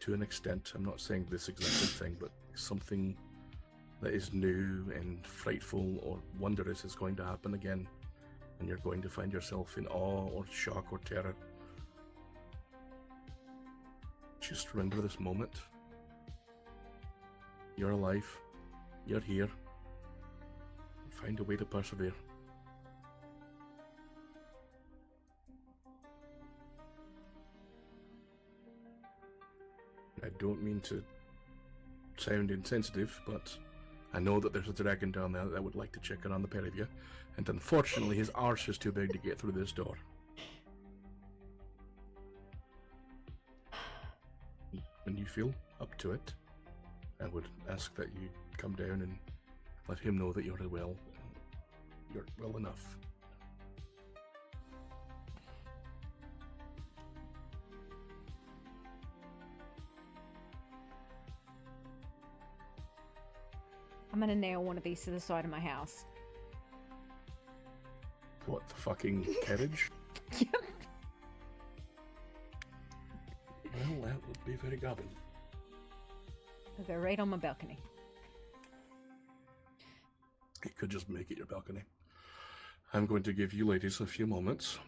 To an extent. I'm not saying this exact thing, but something that is new and frightful or wondrous is going to happen again. And you're going to find yourself in awe or shock or terror. Just remember this moment. You're alive. You're here. Find a way to persevere. I don't mean to sound insensitive, but I know that there's a dragon down there that would like to check in on the pair of you, and unfortunately his arse is too big to get through this door. When you feel up to it, I would ask that you come down and let him know that you're well enough. I'm gonna nail one of these to the side of my house. What, the fucking carriage? Yep. Well, that would be very gobbin. I'll go right on my balcony. You could just make it your balcony. I'm going to give you ladies a few moments.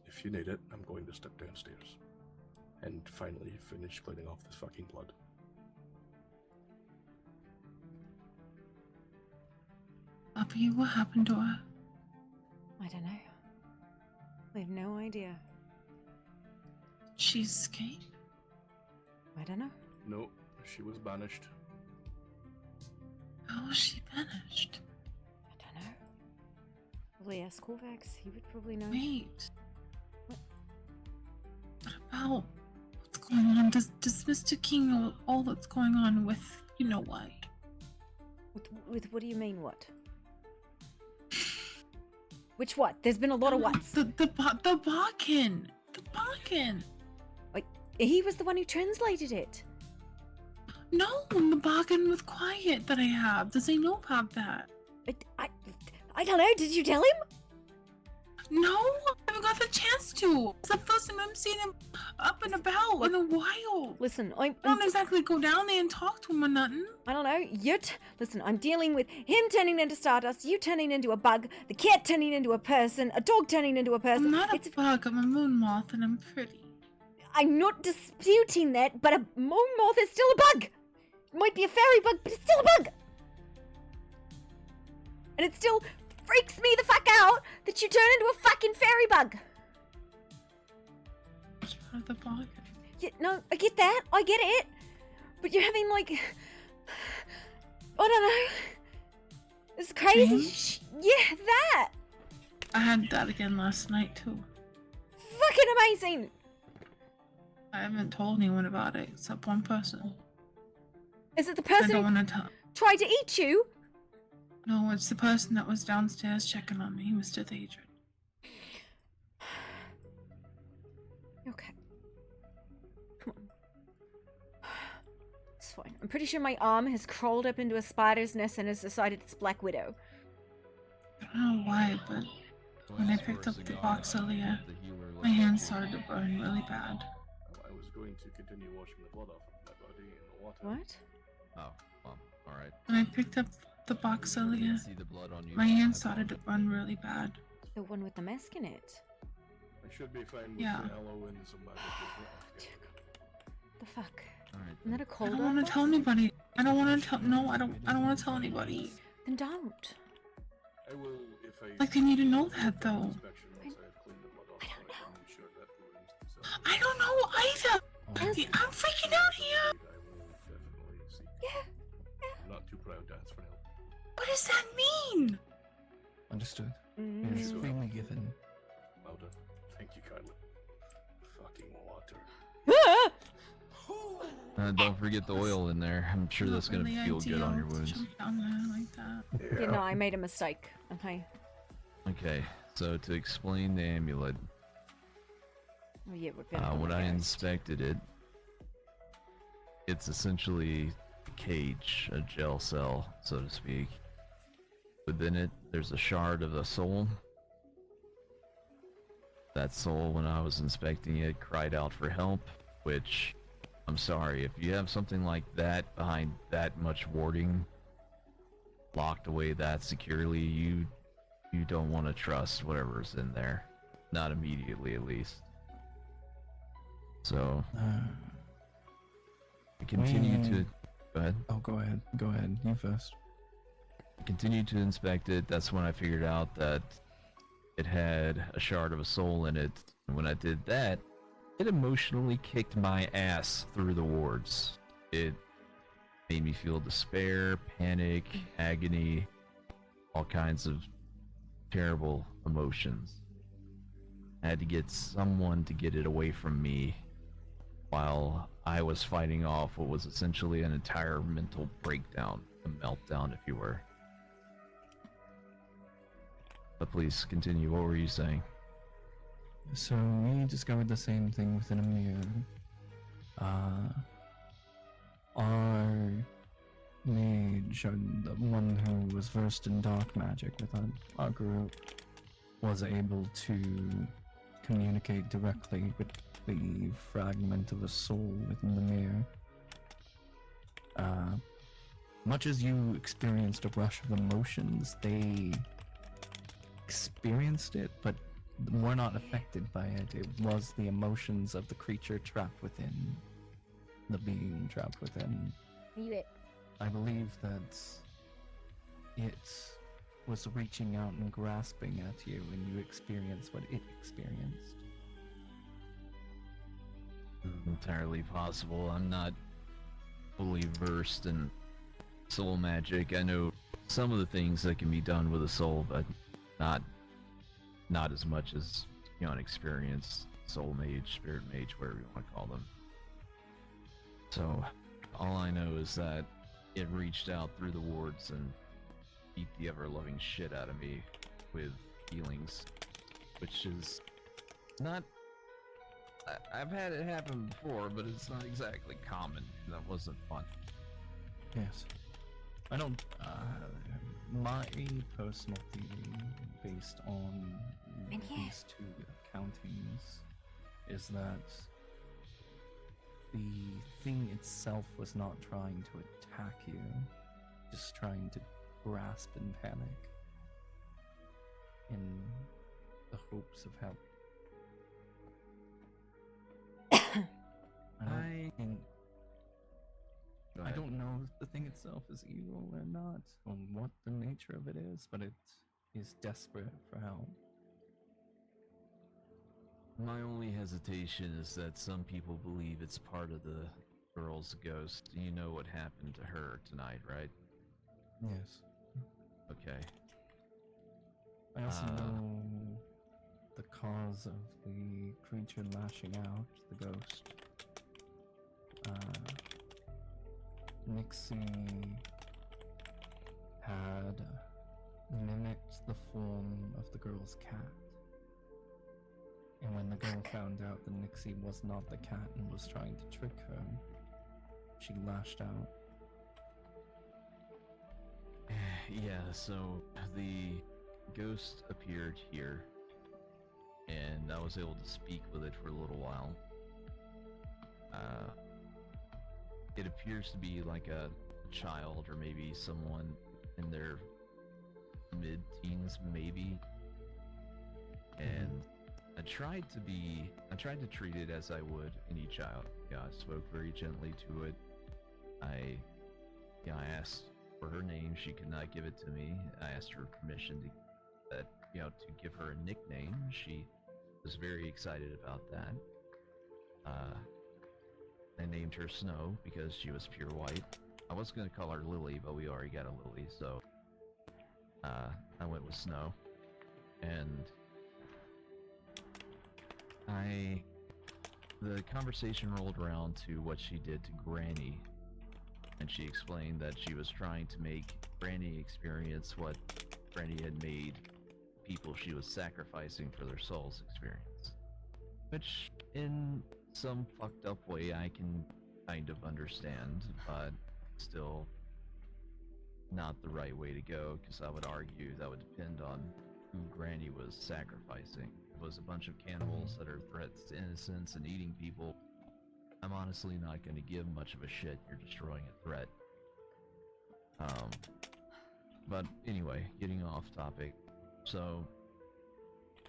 If you need it, I'm going to step downstairs. And finally finish cleaning off this fucking blood. Bobby, what happened to her? I don't know. I have no idea. She escaped? I don't know. No, she was banished. How was she banished? I don't know. Probably Yes, Corvax, he would probably know. Wait. What about what's going on? Does Mr. King know all that's going on with you know what? With what do you mean, what? Which what? There's been a lot of whats. The Bakken. The Bakken. Like, he was the one who translated it. No, the Bakken with Quiet that I have. Does he know about that? I don't know. Did you tell him? No, I haven't got the chance to. It's the first time I've seen him up and about in a while. Listen, I don't exactly go down there and talk to him or nothing. I don't know. Listen, I'm dealing with him turning into Stardust, you turning into a bug, the cat turning into a person, a dog turning into a person. I'm not a bug. I'm a moon moth, and I'm pretty. I'm not disputing that, but a moon moth is still a bug. It might be a fairy bug, but it's still a bug. And it still freaks me the fuck out that you turn into a fucking fairy bug. It's part of the bug. Yeah, no, I get that. I get it. But you're having like, I don't know. It's crazy. Yeah, that. I had that again last night too. Fucking amazing. I haven't told anyone about it except one person. Is it the person I don't who want to tell. tried to eat you? No, it's the person that was downstairs checking on me, Mr. Thadron. Okay. Come on. It's fine. I'm pretty sure my arm has crawled up into a spider's nest and has decided it's Black Widow. I don't know why, but when I picked up the box earlier, my hands started to burn really bad. I was going to continue washing the blood off of my body in the water. What? Oh, well, alright. When I picked up the box earlier, See the blood on you. my hands started to burn really bad. The one with the mask in it. I should be fine with Yeah. the aloe and some magic. The fuck? Alright. Isn't that a I cold don't one? want to tell anybody. I don't want to tell. No, I don't want to tell anybody. Then don't. I will if I. Like they need to know that though. I don't know either. I'm freaking out here. I'm not too proud to ask for help. What does that mean? Understood. Mm. It's freely given. Well done. Thank you kindly. Fucking water. Don't forget the oil in there. I'm sure that's gonna Really feel good on your ideal to wounds. jump down there like that. You know, I made a mistake. Okay. Okay, so to explain the amulet, Oh, yeah, we're better than when the I ghost. inspected it, it's essentially a cage, a jail cell, so to speak. Within it, there's a shard of a soul. That soul, when I was inspecting it, cried out for help, which, I'm sorry, if you have something like that behind that much warding, locked away that securely, you don't want to trust whatever's in there. Not immediately, at least. So, I continue to... Go ahead. Oh, go ahead. Go ahead. You first. Continue to inspect it. That's when I figured out that it had a shard of a soul in it. And when I did that, it emotionally kicked my ass through the wards. It made me feel despair, panic, agony, all kinds of terrible emotions. I had to get someone to get it away from me while I was fighting off what was essentially an entire mental breakdown, a meltdown if you were. But please continue, what were you saying? So we discovered the same thing within a mirror. Our mage, the one who was versed in dark magic with our group, was able to communicate directly with the fragment of a soul within the mirror. Much as you experienced a rush of emotions, they experienced it, but were not affected by it. It was the emotions of the creature trapped within, the being trapped within. I believe that it was reaching out and grasping at you, and you experienced what it experienced. Entirely possible. I'm not fully versed in soul magic. I know some of the things that can be done with a soul, but not not as much as, you know, an experienced soul mage, spirit mage, whatever you want to call them. So, all I know is that it reached out through the wards and beat the ever-loving shit out of me with healings, which is not... I've had it happen before, but it's not exactly common. That wasn't fun. Yes. I don't. My personal theory, based on these two accountings, is that the thing itself was not trying to attack you, just trying to grasp and panic in the hopes of help. I don't know if the thing itself is evil or not, or what the nature of it is, but it is desperate for help. My only hesitation is that some people believe it's part of the girl's ghost. You know what happened to her tonight, right? Yes. Okay. I also know the cause of the creature lashing out, the ghost. Nixie had mimicked the form of the girl's cat. And when the girl found out that Nixie was not the cat and was trying to trick her, she lashed out. Yeah, so the ghost appeared here, and I was able to speak with it for a little while. It appears to be like a child, or maybe someone in their mid-teens, maybe. And I tried to treat it as I would any child. Yeah, I spoke very gently to it. I asked for her name. She could not give it to me. I asked her permission to give her a nickname. She was very excited about that. I named her Snow because she was pure white. I was going to call her Lily, but we already got a Lily, so I went with Snow. And the conversation rolled around to what she did to Granny, and she explained that she was trying to make Granny experience what Granny had made people she was sacrificing for their souls experience. Which, in some fucked up way, I can kind of understand, but still not the right way to go, because I would argue that would depend on who Granny was sacrificing. If it was a bunch of cannibals that are threats to innocence and eating people, I'm honestly not going to give much of a shit. You're destroying a threat. But anyway, getting off topic. So,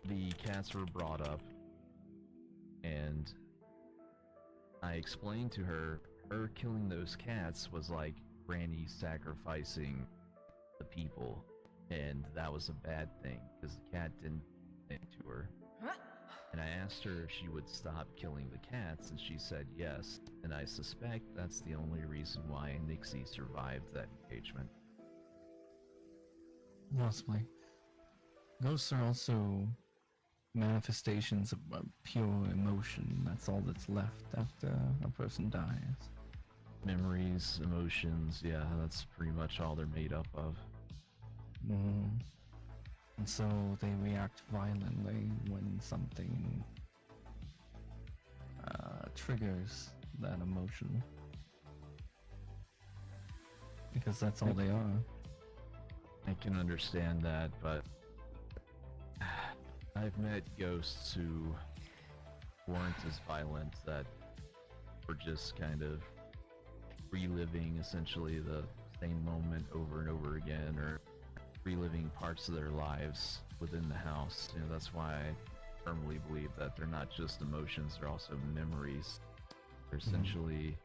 the cats were brought up, and I explained to her killing those cats was like Granny sacrificing the people, and that was a bad thing, because the cat didn't do it to her. And I asked her if she would stop killing the cats, and she said yes, and I suspect that's the only reason why Nixie survived that engagement. Possibly. Ghosts are also manifestations of pure emotion. That's all that's left after a person dies. Memories, emotions, yeah, that's pretty much all they're made up of. And so they react violently when something triggers that emotion. Because that's all they are. I can understand that, but I've met ghosts who weren't as violent, that were just kind of reliving essentially the same moment over and over again, or reliving parts of their lives within the house. You know, that's why I firmly believe that they're not just emotions, they're also memories. They're essentially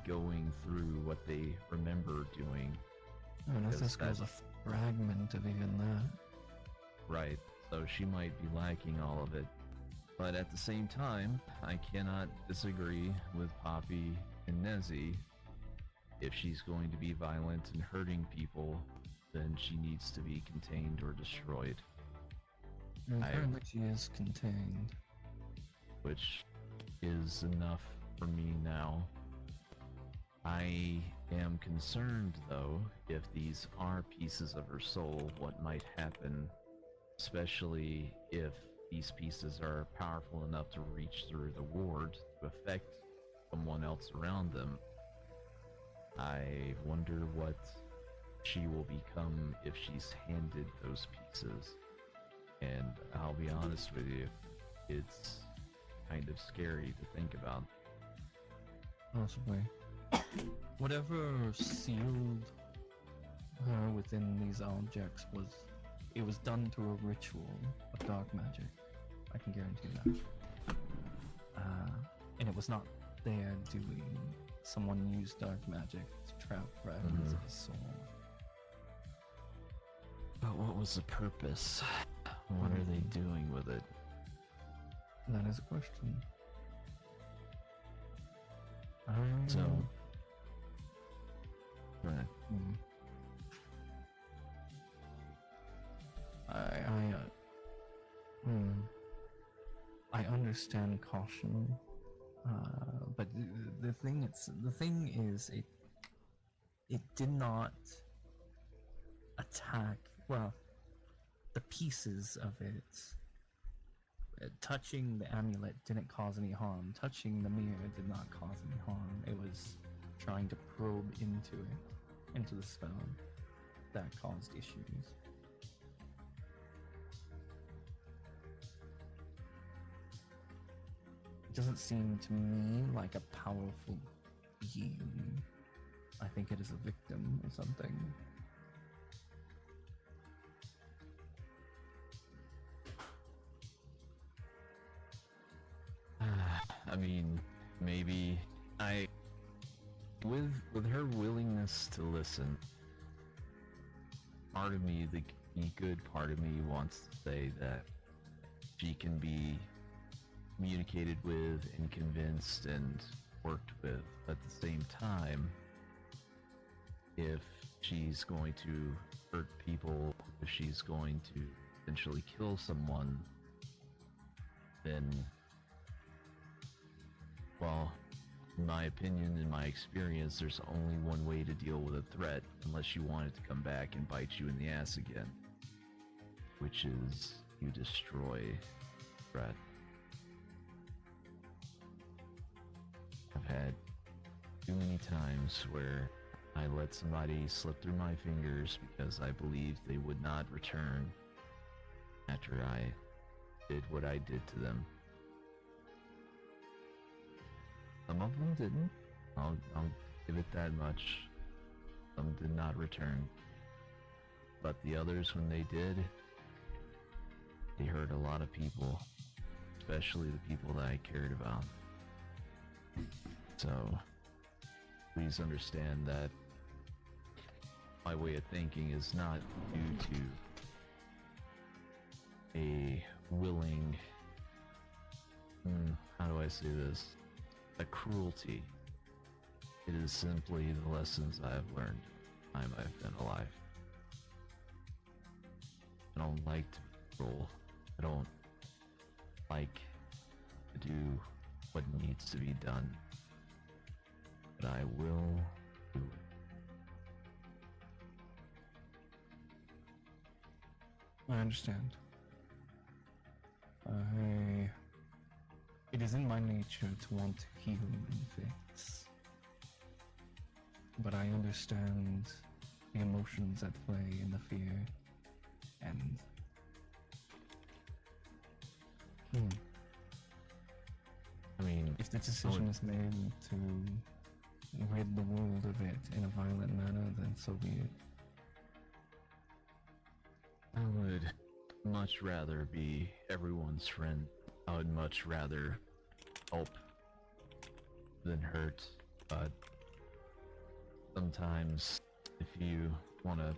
going through what they remember doing. Unless this girl's a fragment of even that. Right, so she might be lacking all of it. But at the same time, I cannot disagree with Poppy and Nezzy. If she's going to be violent and hurting people, then she needs to be contained or destroyed. Apparently she is contained. Which is enough for me now. I am concerned, though, if these are pieces of her soul, what might happen, especially if these pieces are powerful enough to reach through the ward to affect someone else around them. I wonder what she will become if she's handed those pieces. And I'll be honest with you, it's kind of scary to think about. Possibly. Whatever sealed her within these objects was done through a ritual of dark magic. I can guarantee that. And it was not there doing. Someone used dark magic to trap fragments of his soul. But what was the purpose? What are they doing with it? That is a question. So, right. I understand caution, but the thing is, it did not attack. Well, the pieces of it. Touching the amulet didn't cause any harm. Touching the mirror did not cause any harm. It was trying to probe into it, into the spell, that caused issues. It doesn't seem to me like a powerful being. I think it is a victim or something. I mean, maybe with her willingness to listen, part of me, the good part of me wants to say that she can be communicated with and convinced and worked with. At the same time, if she's going to hurt people, if she's going to potentially kill someone, then, well, in my opinion, in my experience, there's only one way to deal with a threat, unless you want it to come back and bite you in the ass again, which is you destroy the threat. I've had too many times where I let somebody slip through my fingers because I believed they would not return after I did what I did to them. Some of them didn't. I'll give it that much. Some did not return. But the others, when they did, they hurt a lot of people, especially the people that I cared about. So, please understand that my way of thinking is not due to a willing, how do I say this? A cruelty. It is simply the lessons I have learned the time I've been alive. I don't like to be cruel. I don't like to do what needs to be done. But I will do it. I understand. It is in my nature to want to heal and fix. But I understand the emotions at play and the fear. And I mean, if the decision is made to rid the world of it in a violent manner, then so be it. I would much rather be everyone's friend. I would much rather help than hurt. But sometimes, if you want to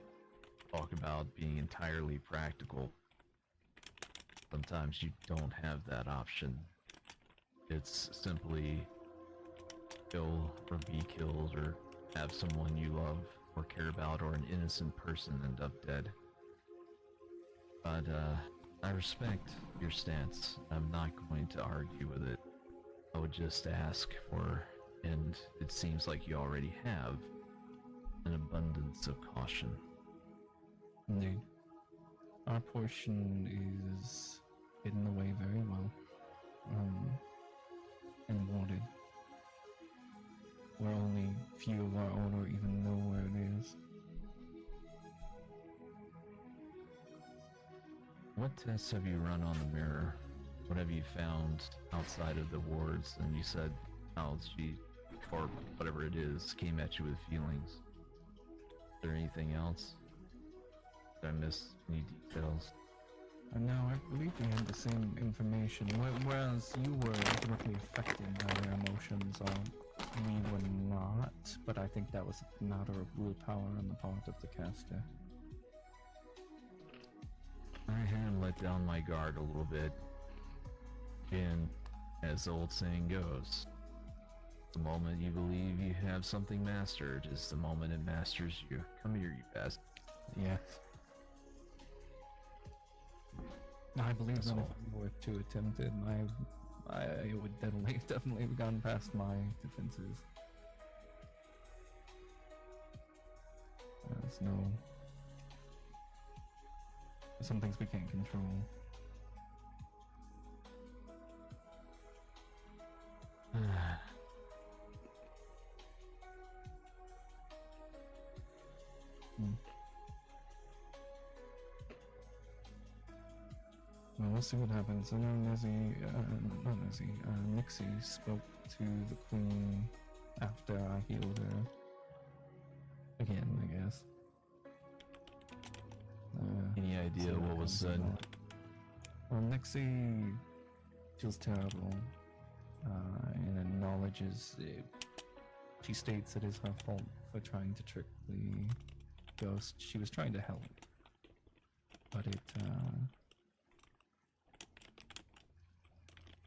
talk about being entirely practical, sometimes you don't have that option. It's simply kill or be killed, or have someone you love or care about or an innocent person end up dead. But I respect your stance. I'm not going to argue with it. I would just ask for, and it seems like you already have, an abundance of caution. Indeed. Our portion is hidden away very well. And wanted. Where only few of our order even know where it is. What tests have you run on the mirror? What have you found outside of the wards? And you said how she, or whatever it is, came at you with feelings. Is there anything else? Did I miss any details? And now I believe we had the same information, whereas you were directly affected by their emotions, we were not, but I think that was a matter of willpower on the part of the caster. I had let down my guard a little bit, and as the old saying goes, the moment you believe you have something mastered is the moment it masters you. Come here, you bastard. Yes. I believe That's that if all. I were to attempt it, I would definitely have gone past my defenses. There's some things we can't control. Well, we'll see what happens. I know Nixie spoke to the queen after I healed her. Again, I guess. Any idea see what was comes of said? that. Well, Nixie feels terrible and acknowledges it. She states it is her fault for trying to trick the ghost. She was trying to help, but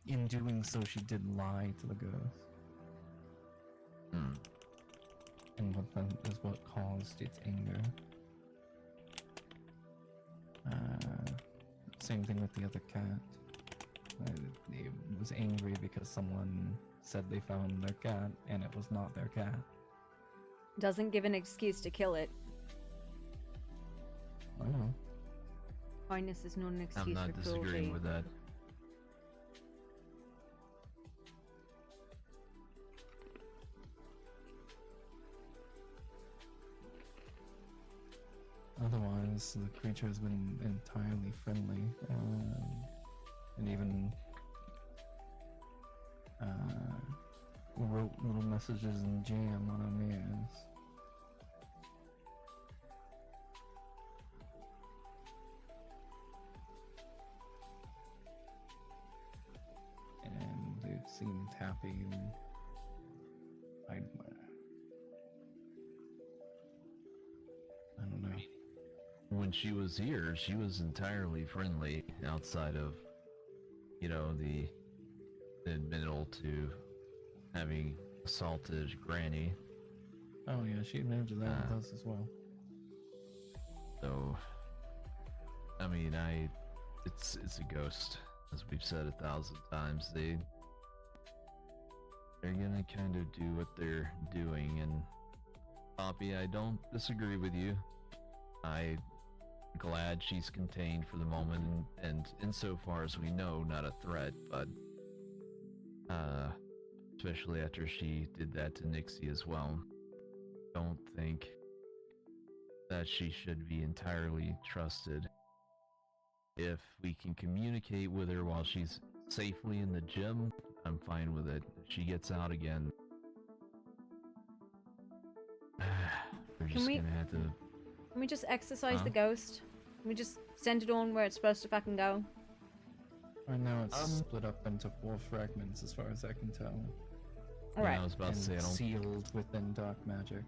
in doing so, she did lie to the ghost. And that is what caused its anger. Same thing with the other cat. It was angry because someone said they found their cat, and it was not their cat. Doesn't give an excuse to kill it. I know. Kindness is not an excuse I'm not for disagreeing cruelty. with that. Otherwise, the creature has been entirely friendly, and even wrote little messages in jam on our mirrors. And it seemed happy, and I don't know. When she was here, she was entirely friendly outside of, the admittal to having assaulted Granny. Oh yeah, she admitted to that with us as well. So, I mean, it's a ghost, as we've said 1,000 times. They're gonna kind of do what they're doing, and Poppy, I don't disagree with you. I'm glad she's contained for the moment, and insofar as we know, not a threat, but especially after she did that to Nixie as well. Don't think that she should be entirely trusted. If we can communicate with her while she's safely in the gym, I'm fine with it. If she gets out again, we're just gonna have to... Can we just exercise Huh? the ghost? Can we just send it on where it's supposed to fucking go? Right now it's split up into 4 fragments as far as I can tell. Alright. I was about to say, I don't... sealed within dark magic.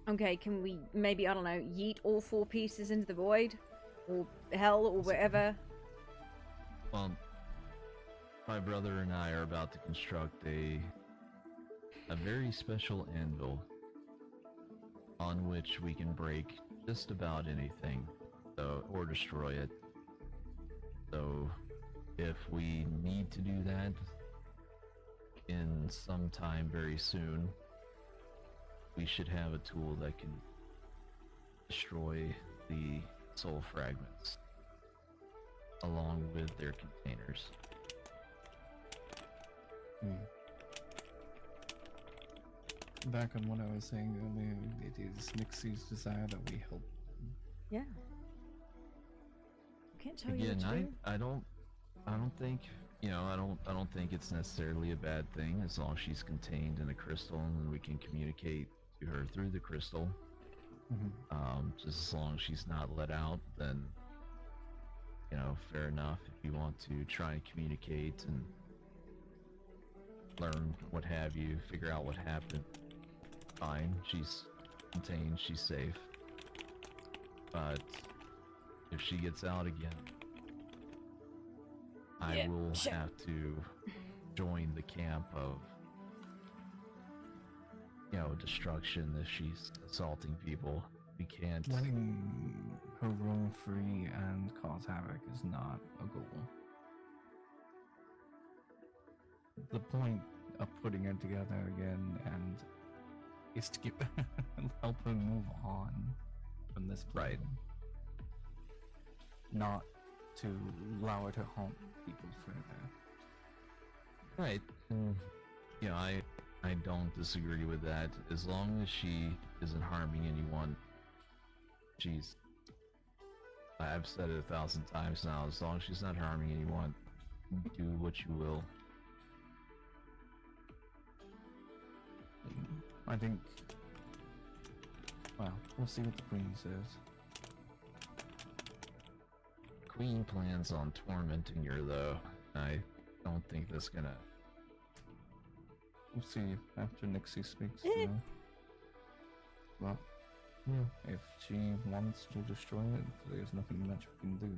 Okay, can we maybe, I don't know, yeet all 4 pieces into the void? Or hell, or wherever? Well, my brother and I are about to construct a very special anvil on which we can break just about anything, or destroy it. So, if we need to do that in some time very soon, we should have a tool that can destroy the soul fragments along with their containers. Back on what I was saying earlier, it is Nixie's desire that we help. Yeah. Can't tell you Again, what to do. I don't think, I don't think it's necessarily a bad thing as long as she's contained in a crystal and we can communicate to her through the crystal. Just as long as she's not let out, then, fair enough. If you want to try and communicate and learn what have you, figure out what happened, fine. She's contained, she's safe. But if she gets out again, I will have to join the camp of, destruction if she's assaulting people. We can't. Letting her roam free and cause havoc is not a goal. The point of putting her together again and is to get help her move on from this problem. Not to allow her to haunt people further. Right. I don't disagree with that. As long as she isn't harming anyone, I've said it 1,000 times now, as long as she's not harming anyone, do what you will. I think, well, we'll see what the Queen says. Queen plans on tormenting her, though. I don't think that's gonna... We'll see after Nixie speaks, you know. Well, yeah, if she wants to destroy it, there's nothing much we can do.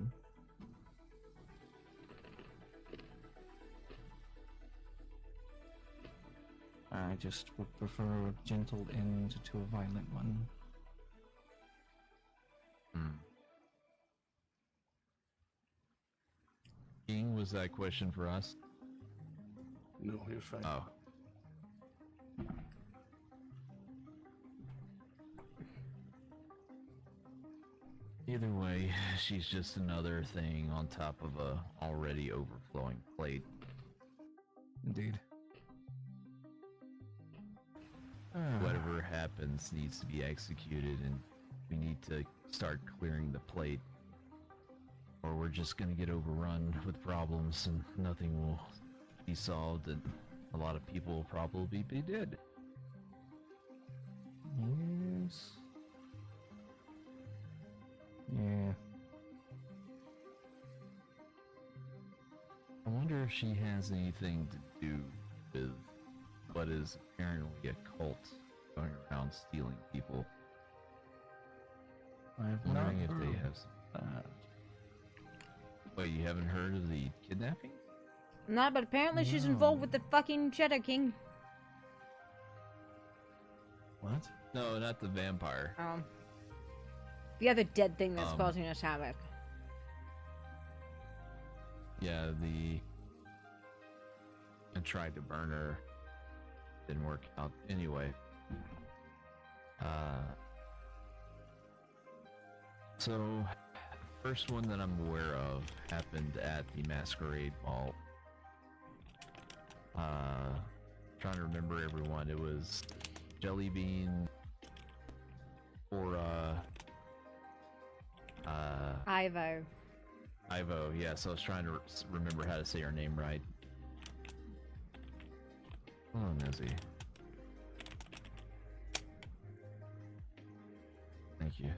I just would prefer a gentle end to a violent one. King, was that question for us? No, you're fine. Oh. Either way, she's just another thing on top of a already overflowing plate. Indeed. Whatever happens needs to be executed, and we need to start clearing the plate, or we're just gonna get overrun with problems and nothing will be solved, and a lot of people will probably be dead. Yes. Yeah. I wonder if she has anything to do with what is apparently a cult going around stealing people. I've Wondering not if they heard have that. Wait, you haven't heard of the kidnapping? No, but apparently she's involved with the fucking Cheddar King. What? No, not the vampire. The other dead thing that's causing us havoc. Yeah, I tried to burn her. Didn't work out. Anyway. So, first one that I'm aware of happened at the Masquerade Ball. Trying to remember everyone. It was Jellybean, Aura, Ivo. Ivo, yeah, so I was trying to remember how to say her name right. Oh, Nezzy. Thank you.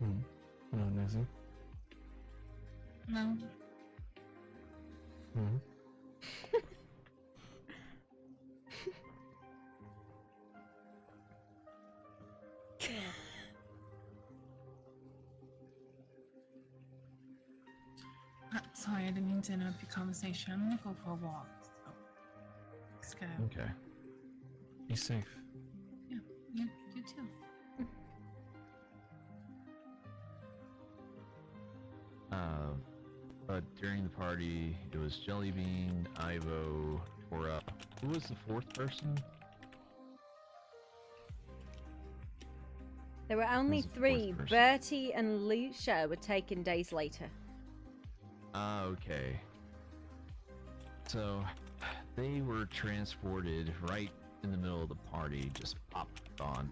Hello, Nezzy. No. Sorry, I didn't mean to interrupt your conversation. I'm gonna go for a walk. So, let's go. Okay. Be safe. Yeah, you too. But during the party, it was Jellybean, Ivo, Tora. Who was the fourth person? There were only Who's the fourth 3. person? Bertie and Lucia were taken days later. Ah, okay. So, they were transported right in the middle of the party, just popped on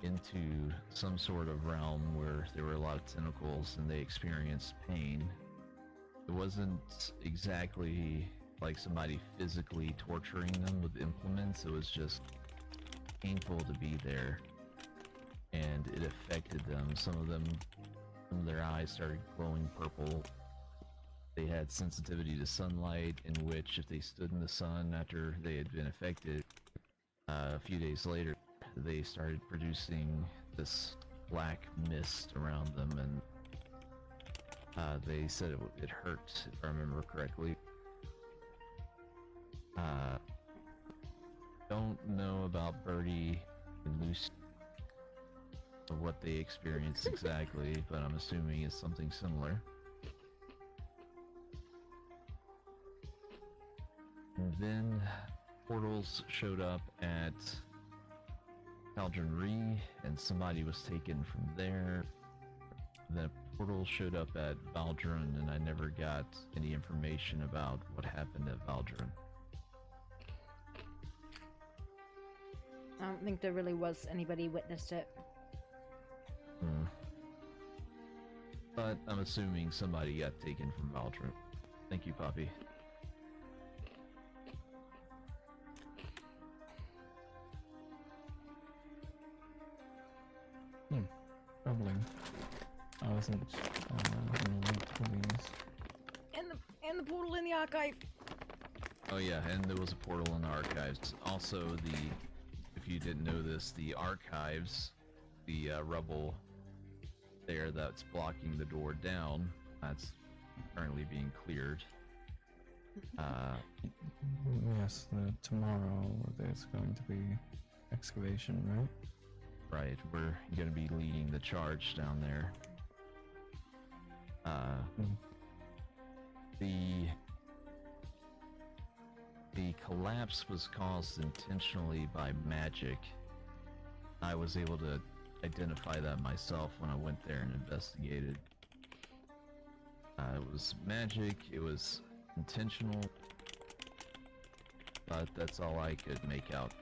into some sort of realm where there were a lot of tentacles and they experienced pain. It wasn't exactly like somebody physically torturing them with implements, it was just painful to be there. And it affected them. Some of their eyes started glowing purple. They had sensitivity to sunlight, in which if they stood in the sun after they had been affected, a few days later, they started producing this black mist around them, and they said it hurt, if I remember correctly. Don't know about Birdie and Lucy, or what they experienced exactly, but I'm assuming it's something similar. And then portals showed up at Caldron, and somebody was taken from there. The portal showed up at Valdron, and I never got any information about what happened at Valdron. I don't think there really was anybody witnessed it. But I'm assuming somebody got taken from Valdron. Thank you, Poppy. Troubling. I wasn't gonna wait for these. And the portal in the archive. Oh yeah, and there was a portal in the archives. Also, if you didn't know this, the archives, the rubble there that's blocking the door down, that's currently being cleared. Yes, tomorrow there's going to be excavation, right? Right, we're going to be leading the charge down there. The collapse was caused intentionally by magic. I was able to identify that myself when I went there and investigated. It was magic, it was intentional, but that's all I could make out.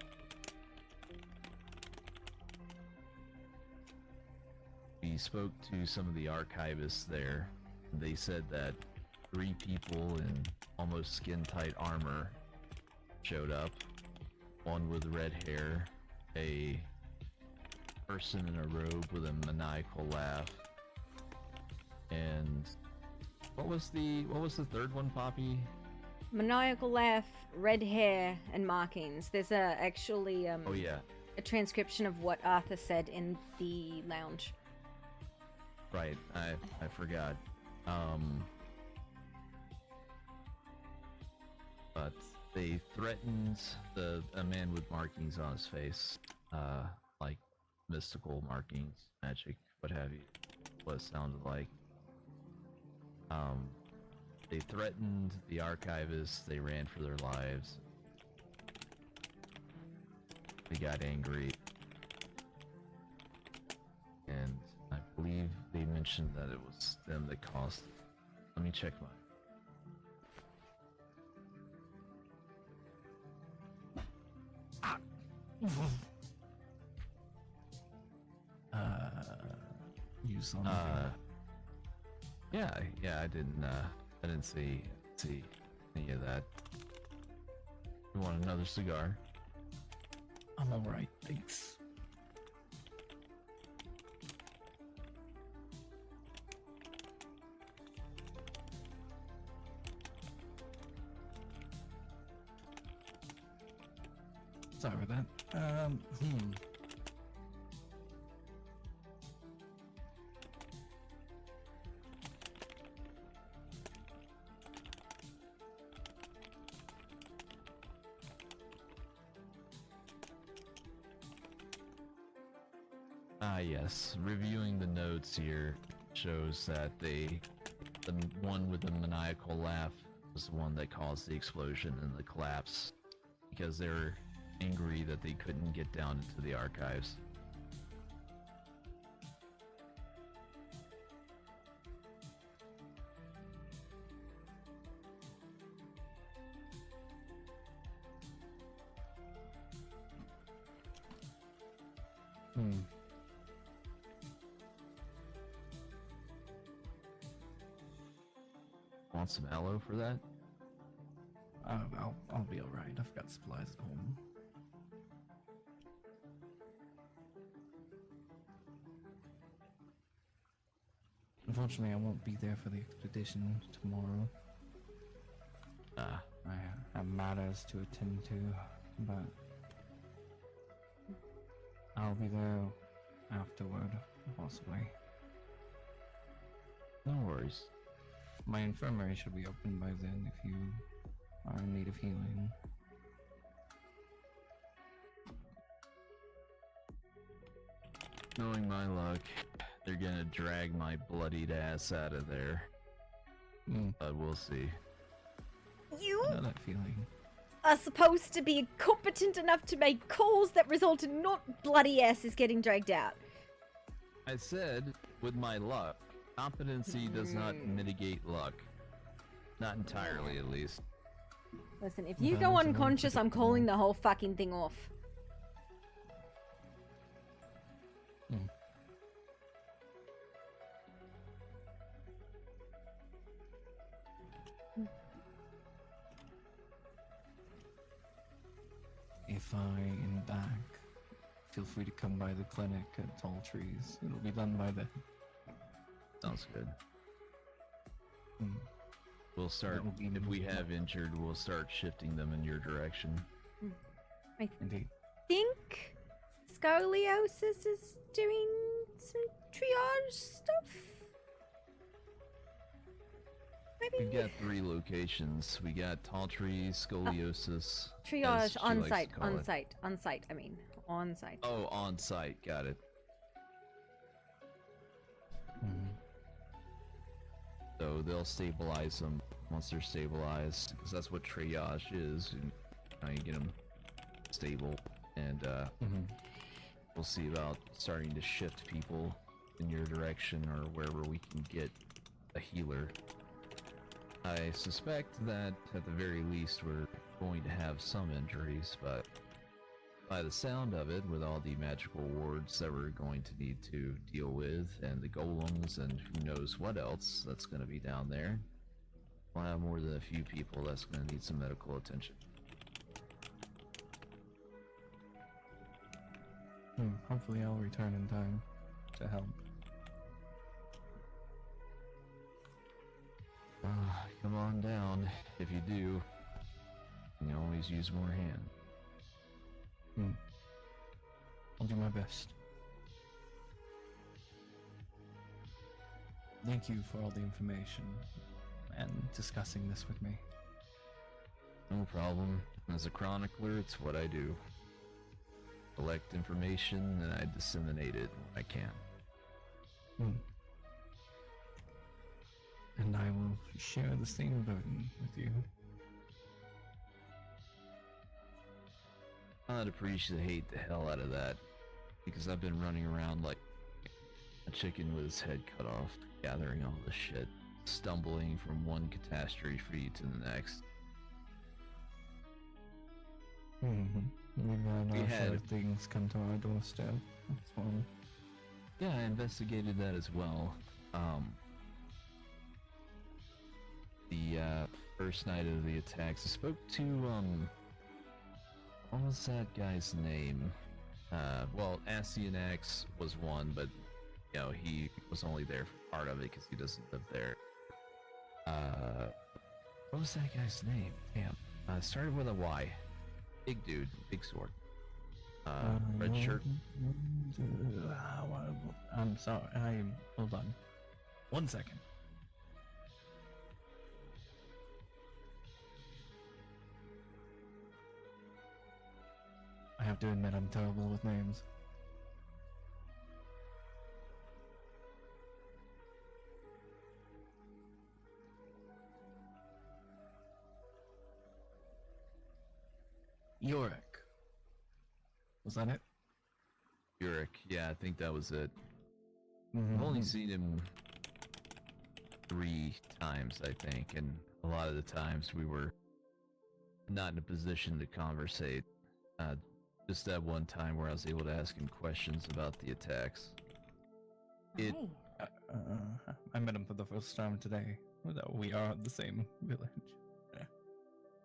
We spoke to some of the archivists there. They said that 3 people in almost skin-tight armor showed up. One with red hair, a person in a robe with a maniacal laugh, and what was the third one, Poppy? Maniacal laugh, red hair, and markings. There's actually Oh yeah. a transcription of what Arthur said in the lounge. Right, I forgot. But they threatened a man with markings on his face, like mystical markings, magic, what have you, what it sounded like. They threatened the archivists, they ran for their lives. They got angry. And I believe they mentioned that it was them that caused it. Let me check mine. Use some. Yeah, I didn't see any of that. You want another cigar? I'm alright, thanks. Sorry about that. Yes. Reviewing the notes here shows that they The one with the maniacal laugh was the one that caused the explosion and the collapse, because they were angry that they couldn't get down into the archives. Want some aloe for that? I'll be alright. I've got supplies at home. Unfortunately, I won't be there for the expedition tomorrow. I have matters to attend to, but I'll be there afterward, possibly. No worries. My infirmary should be open by then if you are in need of healing. Knowing my luck, they're gonna drag my bloodied ass out of there. But we'll see. You I know that feeling. are supposed to be competent enough to make calls that result in not bloody asses getting dragged out. I said, with my luck. Competency does not mitigate luck. Not entirely, at least. Listen, if you go unconscious, I'm calling the whole fucking thing off. If I am back, feel free to come by the clinic at Tall Trees. It'll be done by then. Sounds good. We'll start, if we have injured, we'll start shifting them in your direction. I Indeed. think scoliosis is doing some triage stuff. Maybe We've got 3 locations. We got tall trees, scoliosis. triage as she on likes site, to call on it. site, on site. I mean, on site. Oh, on site. Got it. So they'll stabilize them once they're stabilized, because that's what triage is. You get them stable, and we'll see about starting to shift people in your direction or wherever we can get a healer. I suspect that at the very least we're going to have some injuries, but by the sound of it, with all the magical wards that we're going to need to deal with, and the golems, and who knows what else that's going to be down there, we'll have more than a few people that's going to need some medical attention. Hopefully I'll return in time to help. Come on down. If you do, you can always use more hand. I'll do my best. Thank you for all the information and discussing this with me. No problem. As a chronicler, it's what I do. Collect information and I disseminate it when I can. And I will share the same burden with you. I'd appreciate the hell out of that, because I've been running around like a chicken with his head cut off, gathering all this shit, stumbling from one catastrophe to the next. We had things come to our doorstep. That's one. Yeah, I investigated that as well. The first night of the attacks, I spoke to what was that guy's name? Well, Asianax was one, but you know, he was only there for part of it because he doesn't live there. What was that guy's name? Damn. Started with a Y. Big dude, big sword. Red shirt. I'm sorry. Hold on. 1 second. I have to admit I'm terrible with names. Yorick. Was that it? Yorick, yeah, I think that was it. Mhm. I've only seen him 3 times, I think, and a lot of the times we were not in a position to conversate. Just that one time where I was able to ask him questions about the attacks. It. I met him for the first time today. We are in the same village.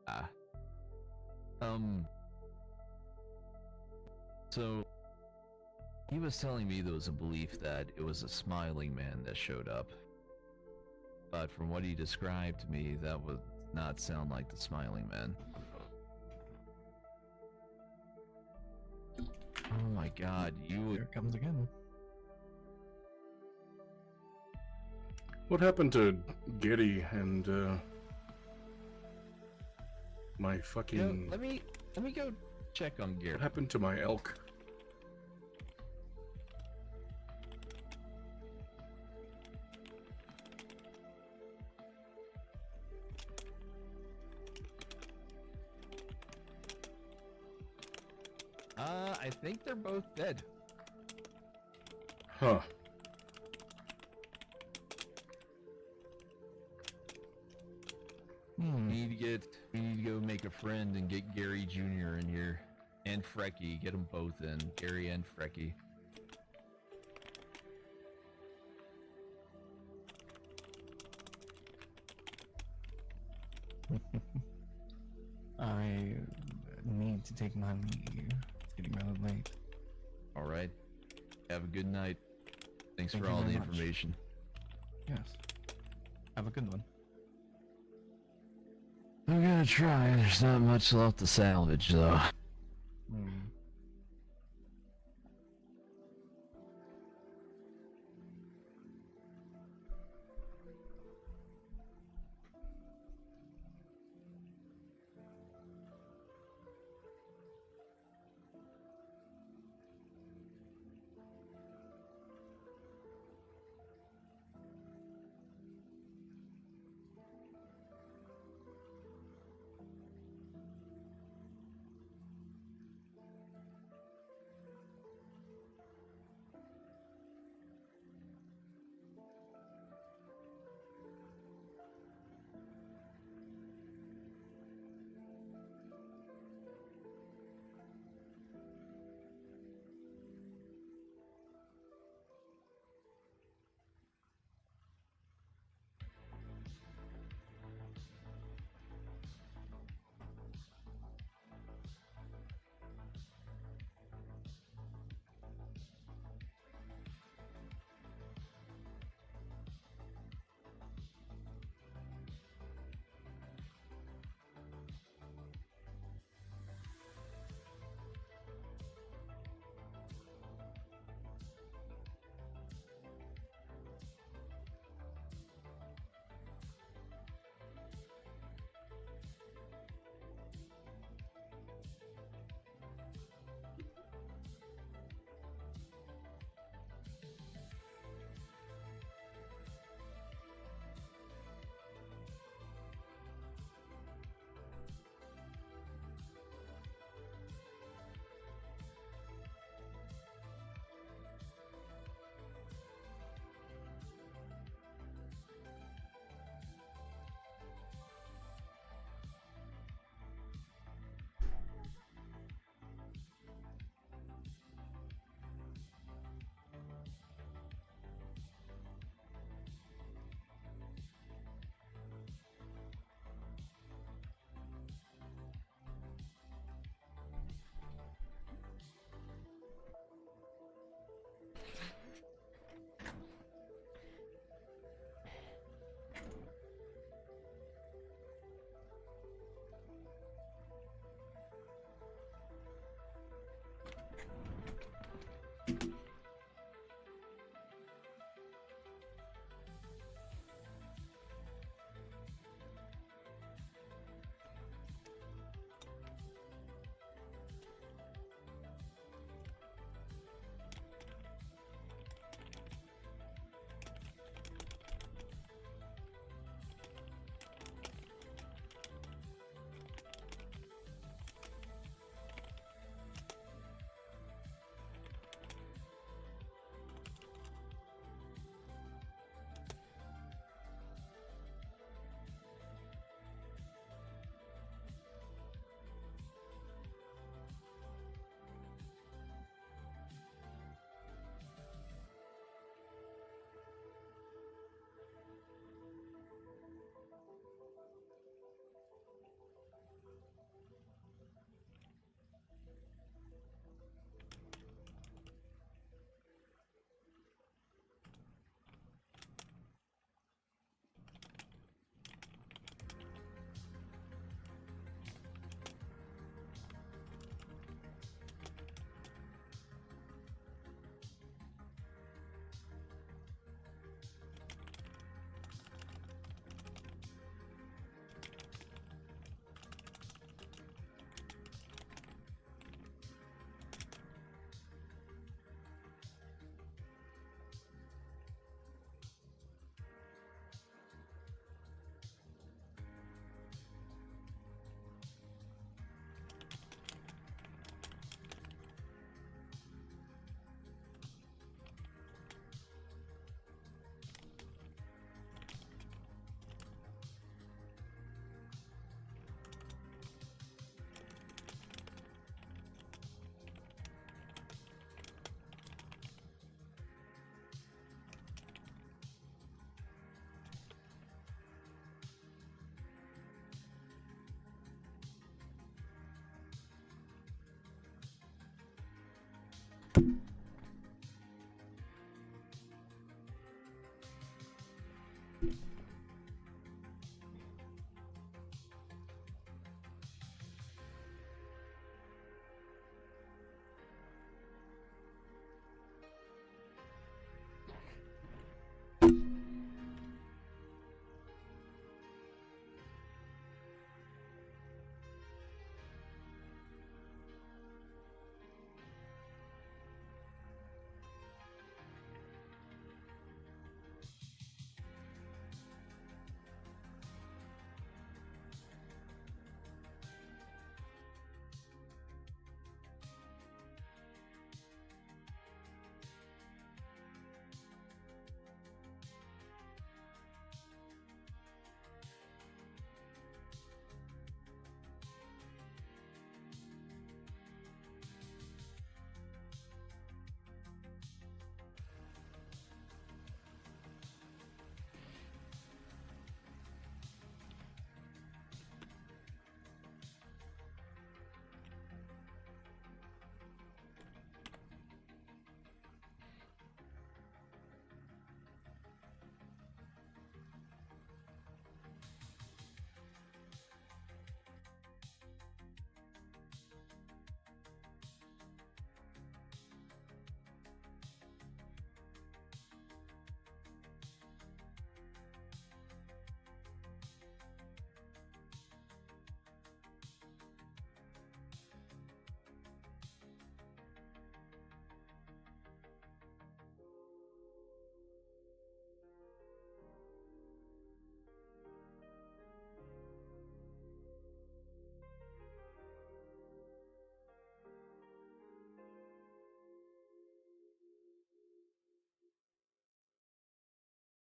Ah. So he was telling me there was a belief that it was a smiling man that showed up. But from what he described to me, that would not sound like the smiling man. Oh my god, you... Here it comes again. What happened to Giddy and my fucking... let me go check on Gary. What happened to my elk? I think they're both dead. Huh. We need to go make a friend and get Gary Jr. in here. And Frecky, get them both in. Gary and Frecky. I need to take my leave. It's getting rather late. Alright. Have a good night. Thanks Thank for you all the very much. information. Yes. Have a good one. I'm gonna try. There's not much left to salvage, though.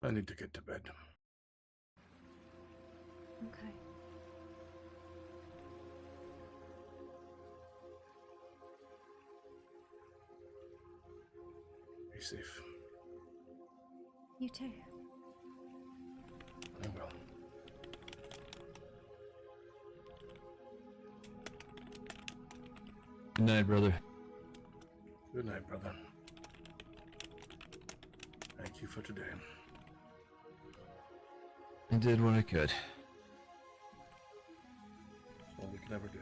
I need to get to bed. Okay. Be safe. You too. I will. Good night, brother. Good night, brother. Thank you for today. I did what I could. That's all we can ever do.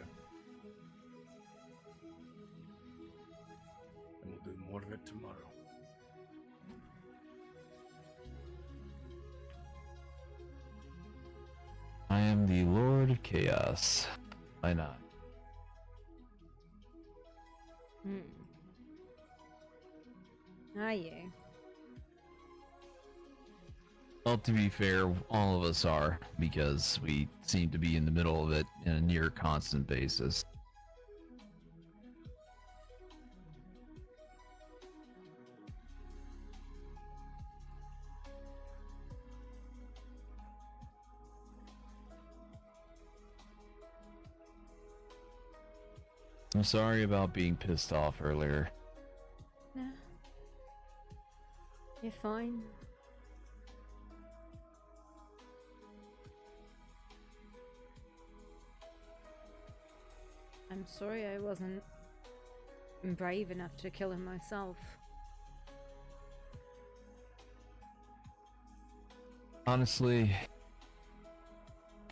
And we'll do more of it tomorrow. I am the Lord of Chaos. Why not? Are you? Well, to be fair, all of us are, because we seem to be in the middle of it in a near constant basis. I'm sorry about being pissed off earlier. No. You're fine. I'm sorry I wasn't brave enough to kill him myself. Honestly,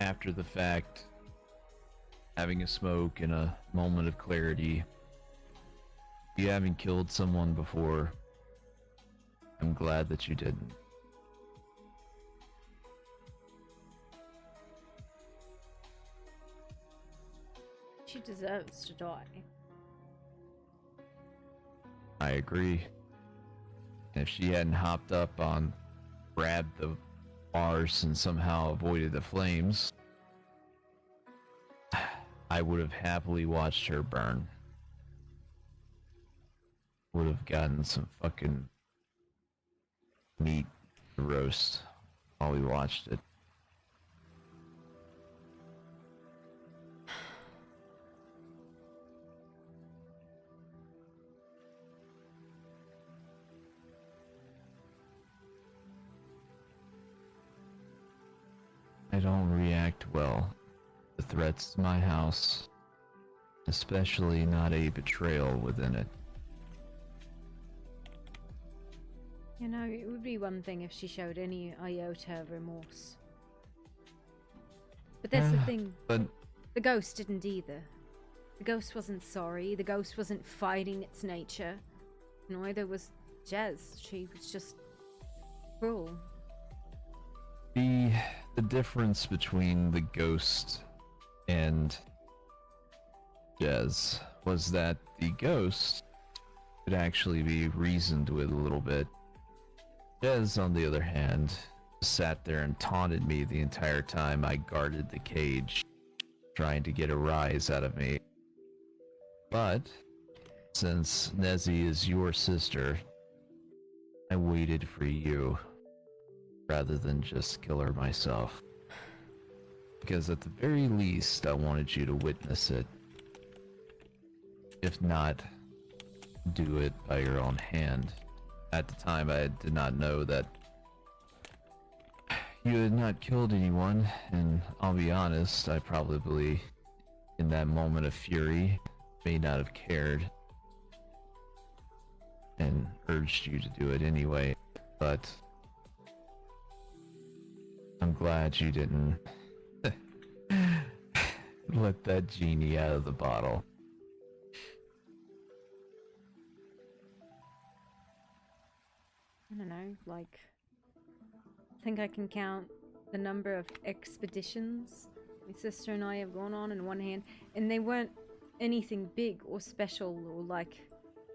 after the fact, having a smoke and a moment of clarity, you haven't killed someone before, I'm glad that you didn't. She deserves to die. I agree. If she hadn't hopped up on, grabbed the bars and somehow avoided the flames, I would have happily watched her burn. Would have gotten some fucking meat to roast while we watched it. I don't react well to threats to my house, especially not a betrayal within it. You know, it would be one thing if she showed any iota of remorse. But that's the thing. But The ghost didn't either. The ghost wasn't sorry. The ghost wasn't fighting its nature. Neither was Jez. She was just cruel. the difference between the ghost and Jez was that the ghost could actually be reasoned with a little bit. Jez, on the other hand, sat there and taunted me the entire time I guarded the cage, trying to get a rise out of me. But since Nezzy is your sister, I waited for you rather than just kill her myself. Because at the very least, I wanted you to witness it. If not, do it by your own hand. At the time, I did not know that you had not killed anyone, and I'll be honest, I probably, in that moment of fury, may not have cared and urged you to do it anyway, but I'm glad you didn't let that genie out of the bottle. I don't know, like, I think I can count the number of expeditions my sister and I have gone on in one hand, and they weren't anything big or special, or like,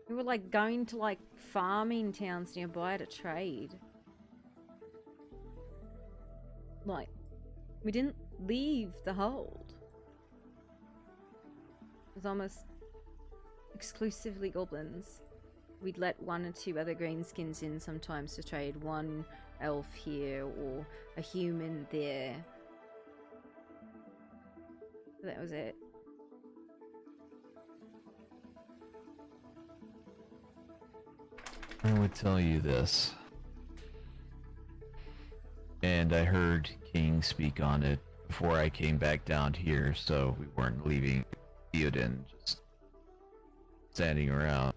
we were like going to like farming towns nearby to trade. Like, we didn't leave the hold. It was almost exclusively goblins. We'd let one or two other greenskins in sometimes to trade, one elf here or a human there. That was it. I would tell you this, and I heard King speak on it before I came back down here, so we weren't leaving Theoden just standing around.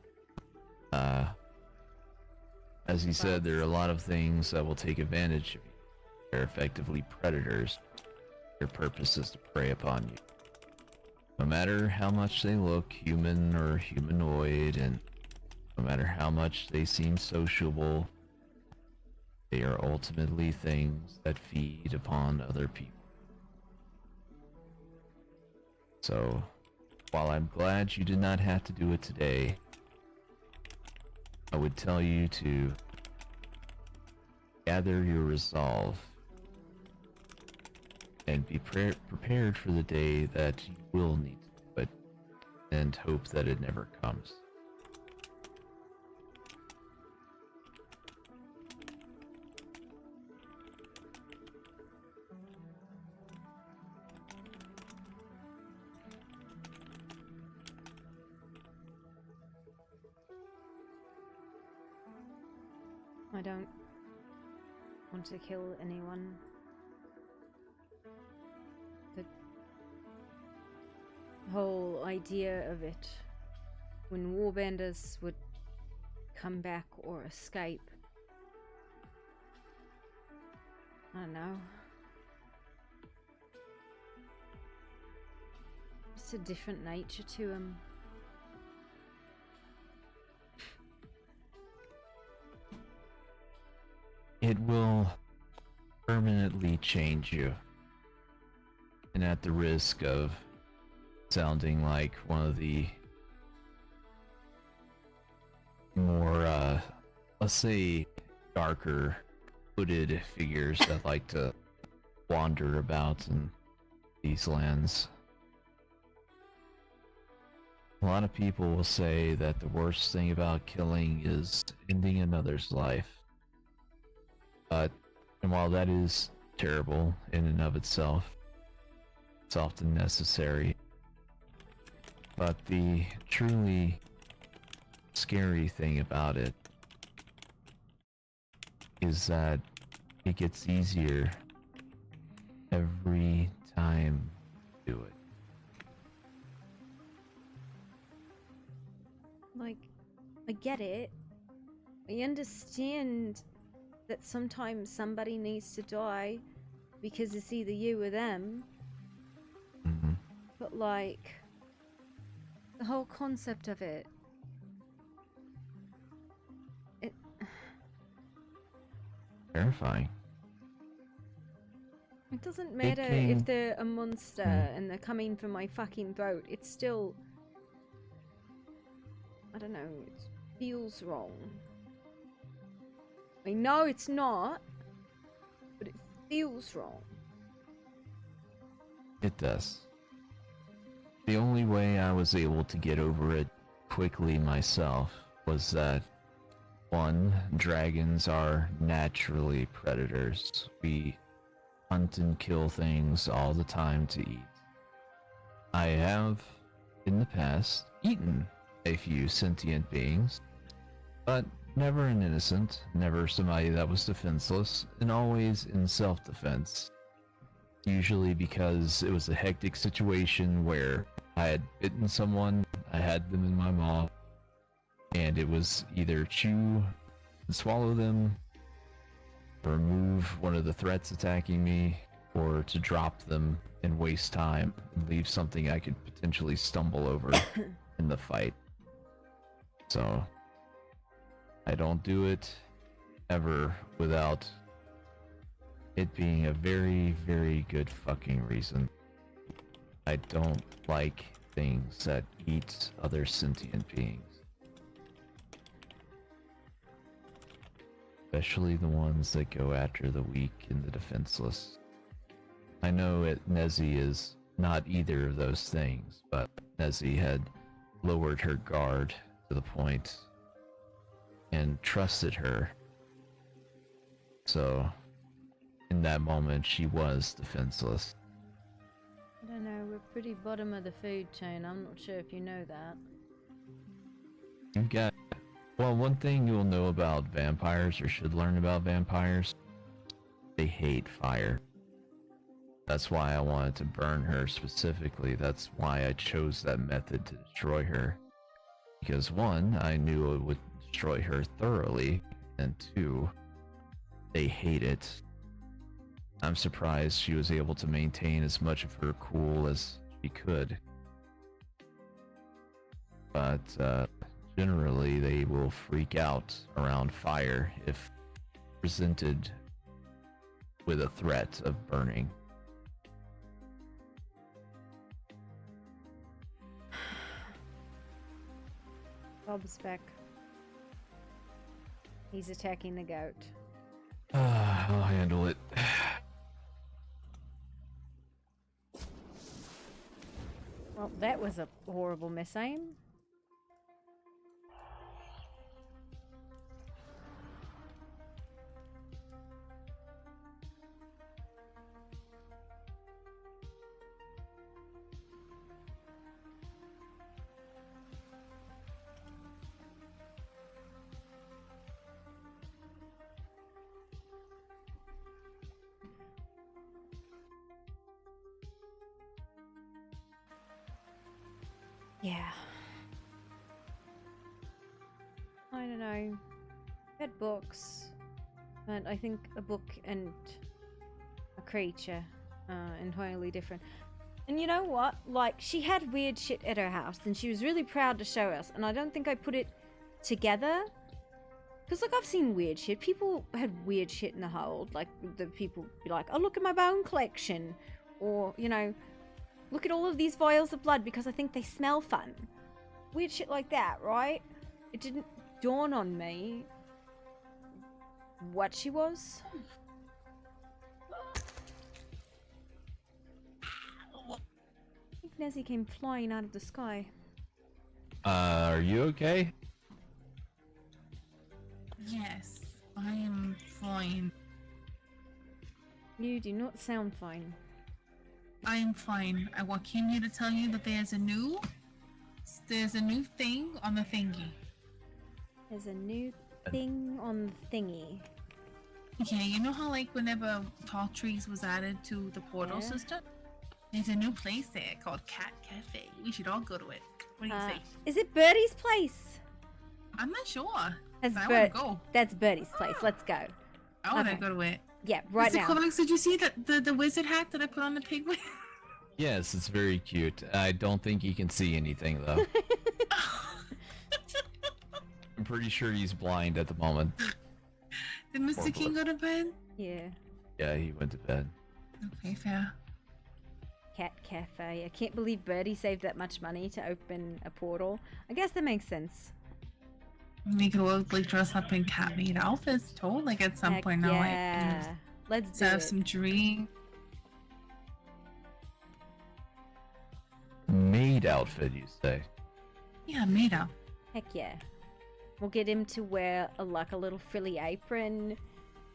As he said, there are a lot of things that will take advantage of you. They're effectively predators. Their purpose is to prey upon you. No matter how much they look human or humanoid, and no matter how much they seem sociable, they are ultimately things that feed upon other people. So, while I'm glad you did not have to do it today, I would tell you to gather your resolve and be prepared for the day that you will need to do it, and hope that it never comes. I don't want to kill anyone. The whole idea of it, when warbanders would come back or escape, I don't know. It's a different nature to them. It will permanently change you. And at the risk of sounding like one of the more, let's say, darker, hooded figures that like to wander about in these lands. A lot of people will say that the worst thing about killing is ending another's life. And while that is terrible in and of itself, it's often necessary. But the truly scary thing about it is that it gets easier every time you do it. Like, I get it. I understand that sometimes somebody needs to die because it's either you or them. But like, the whole concept of it, Terrifying. it doesn't matter Thinking- if they're a monster and they're coming for my fucking throat. It's still, I don't know, it feels wrong. I know it's not, but it feels wrong. It does. The only way I was able to get over it quickly myself was that, one, dragons are naturally predators. We hunt and kill things all the time to eat. I have, in the past, eaten a few sentient beings, but never an innocent, never somebody that was defenseless, and always in self-defense. Usually because it was a hectic situation where I had bitten someone, I had them in my maw, and it was either chew and swallow them, remove one of the threats attacking me, or to drop them and waste time and leave something I could potentially stumble over in the fight. So, I don't do it ever without it being a very, very good fucking reason. I don't like things that eat other sentient beings. Especially the ones that go after the weak and the defenseless. I know Nezzy is not either of those things, but Nezzy had lowered her guard to the point and trusted her. So, in that moment, she was defenseless. I don't know, we're pretty bottom of the food chain. I'm not sure if you know that. You've got... Well, one thing you'll know about vampires, or should learn about vampires, they hate fire. That's why I wanted to burn her specifically. That's why I chose that method to destroy her. Because one, I knew it would destroy her thoroughly, and two, they hate it. I'm surprised she was able to maintain as much of her cool as she could. But, generally they will freak out around fire if presented with a threat of burning. Bob's back. He's attacking the goat. I'll handle it. Well, that was a horrible misaim. Yeah. I don't know. I had books, but I think a book and a creature are entirely different. And you know what? Like, she had weird shit at her house, and she was really proud to show us, and I don't think I put it together. Because, like, I've seen weird shit. People had weird shit in the hold. Like, the people be like, oh, look at my bone collection. Or, you know, look at all of these vials of blood because I think they smell fun. Weird shit like that, right? It didn't dawn on me what she was. I think Nezzy came flying out of the sky. Are you okay? Yes, I am fine. You do not sound fine. I am fine. I came here to tell you that there's a new thing on the thingy. There's a new thing on the thingy. Yeah, you know how like whenever Tall Trees was added to the portal Yeah. system? There's a new place there called Cat Cafe. We should all go to it. What do you say? Is it Birdie's place? I'm not sure. That's I wanna go. That's Birdie's place. Let's go. I want to Okay. go to it. Yeah, right Mr. now. Kovacs, did you see the wizard hat that I put on the piglet? Yes, it's very cute. I don't think he can see anything though. I'm pretty sure he's blind at the moment. Did Mr. King go to bed? Yeah. Yeah, he went to bed. Okay, fair. Cat cafe. I can't believe Birdie saved that much money to open a portal. I guess that makes sense. We could all like dress up in cat maid outfits, too. Like at some Heck point now, yeah. like Let's do have it. some drink. Maid outfit, you say? Yeah, maid out. Heck yeah. We'll get him to wear a little frilly apron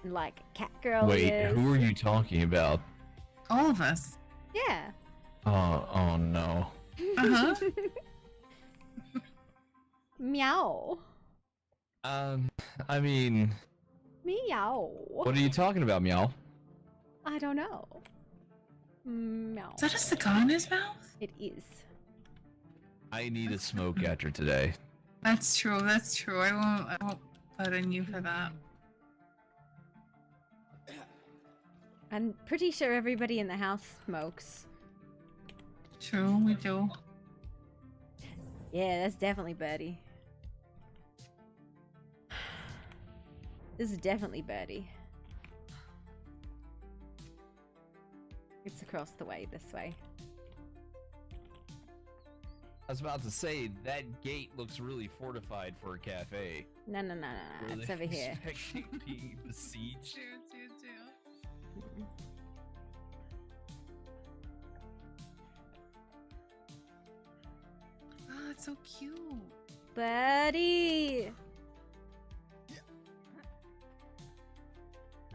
and like cat girl Wait, ears. who are you talking about? All of us. Yeah. Oh no. Uh-huh. Meow. I mean, Meow. what are you talking about, Meow? I don't know. Meow. Is that a cigar in his mouth? It is. I need a smoke after today. That's true. That's true. I won't put on you for that. I'm pretty sure everybody in the house smokes. True, we do. Yeah, that's definitely Birdie. This is definitely Birdie. It's across the way, this way. I was about to say, that gate looks really fortified for a cafe. No, Were it's they over here. expecting being besieged? Oh, it's so cute. Birdie!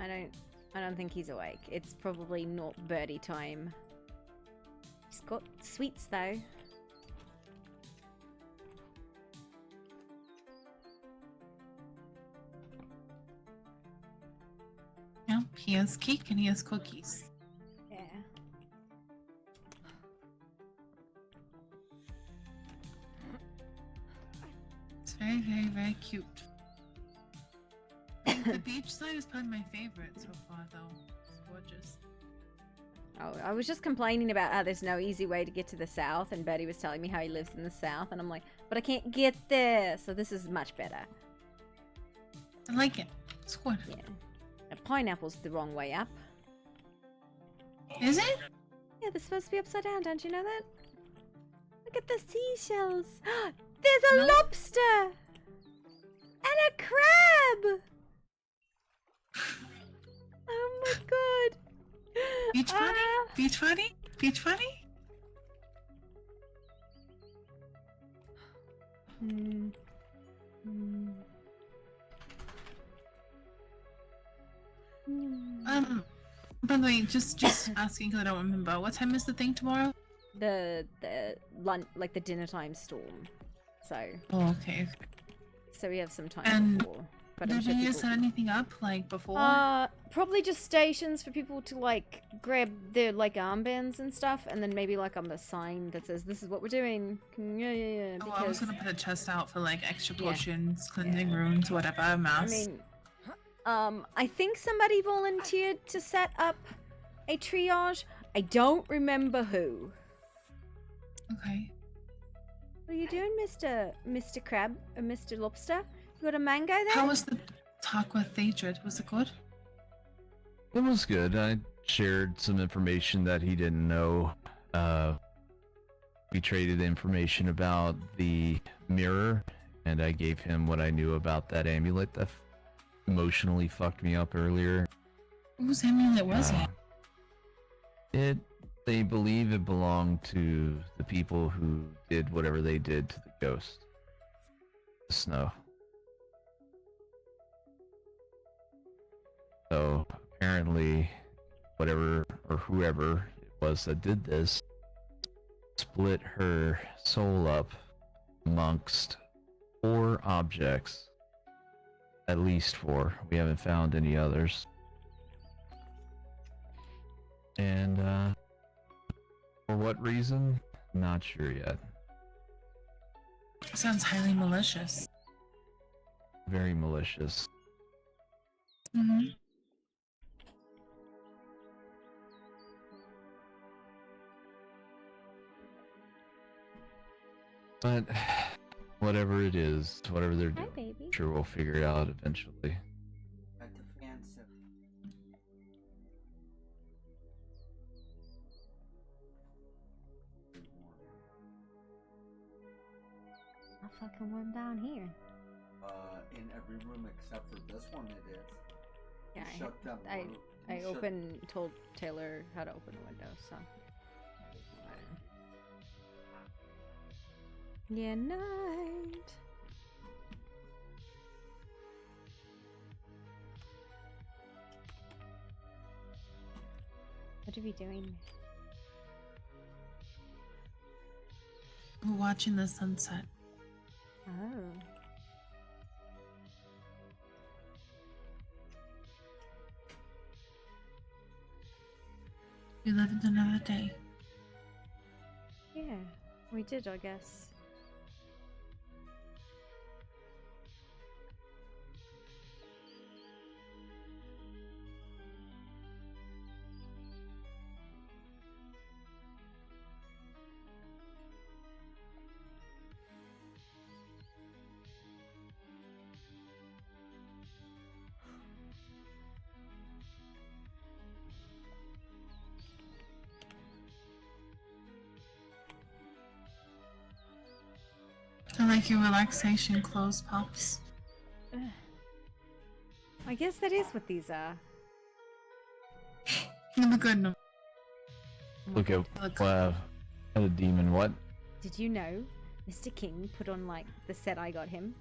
I don't think he's awake. It's probably not Birdie time. He's got sweets though. Yep, he has cake and he has cookies. Yeah. It's very, very, very cute. The beach side is probably my favorite so far, though. It's gorgeous. Oh, I was just complaining about how there's no easy way to get to the south, and Birdie was telling me how he lives in the south, and I'm like, but I can't get there, so this is much better. I like it. It's good. Yeah. A pineapple's the wrong way up. Is it? Yeah, they're supposed to be upside down, don't you know that? Look at the seashells! There's a lobster! And a crab! Oh my god! Beach party? Beach party? Beach party? By the way, just asking because I don't remember. What time is the thing tomorrow? The lunch, like the dinner time storm. So. Oh, okay. So we have some time And before. But I'm did sure you people- set anything up like before? Probably just stations for people to like grab their like armbands and stuff, and then maybe like a sign that says this is what we're doing. Yeah. Oh, I was gonna put a chest out for like extra Yeah. potions, cleansing runes, whatever. I Mass. mean, I think somebody volunteered to set up a triage. I don't remember who. Okay. What are you doing, Mr. Crab or Mr. Lobster? You got a mango there? How was the talk with Thaedred? Was it good? It was good. I shared some information that he didn't know. We traded information about the mirror, and I gave him what I knew about that amulet that emotionally fucked me up earlier. Whose amulet was it? They believe it belonged to the people who did whatever they did to the ghost. The snow. So apparently, whatever or whoever it was that did this split her soul up amongst 4 objects. At least 4. We haven't found any others. And for what reason? Not sure yet. Sounds highly malicious. very malicious. Mm-hmm. But whatever it is, whatever they're doing, baby. sure we'll figure it out eventually. At defensive. I fucking warm down here. In every room except for this one, it is. Yeah, You shut them. I told Taylor how to open the window, so. Yeah, night. What are we doing? We're watching the sunset. Oh. We lived another day. Yeah, we did, I guess. I like your relaxation clothes, Pops. I guess that is what these are. Never good. No. Look at a demon. What? Did you know Mr. King put on like the set I got him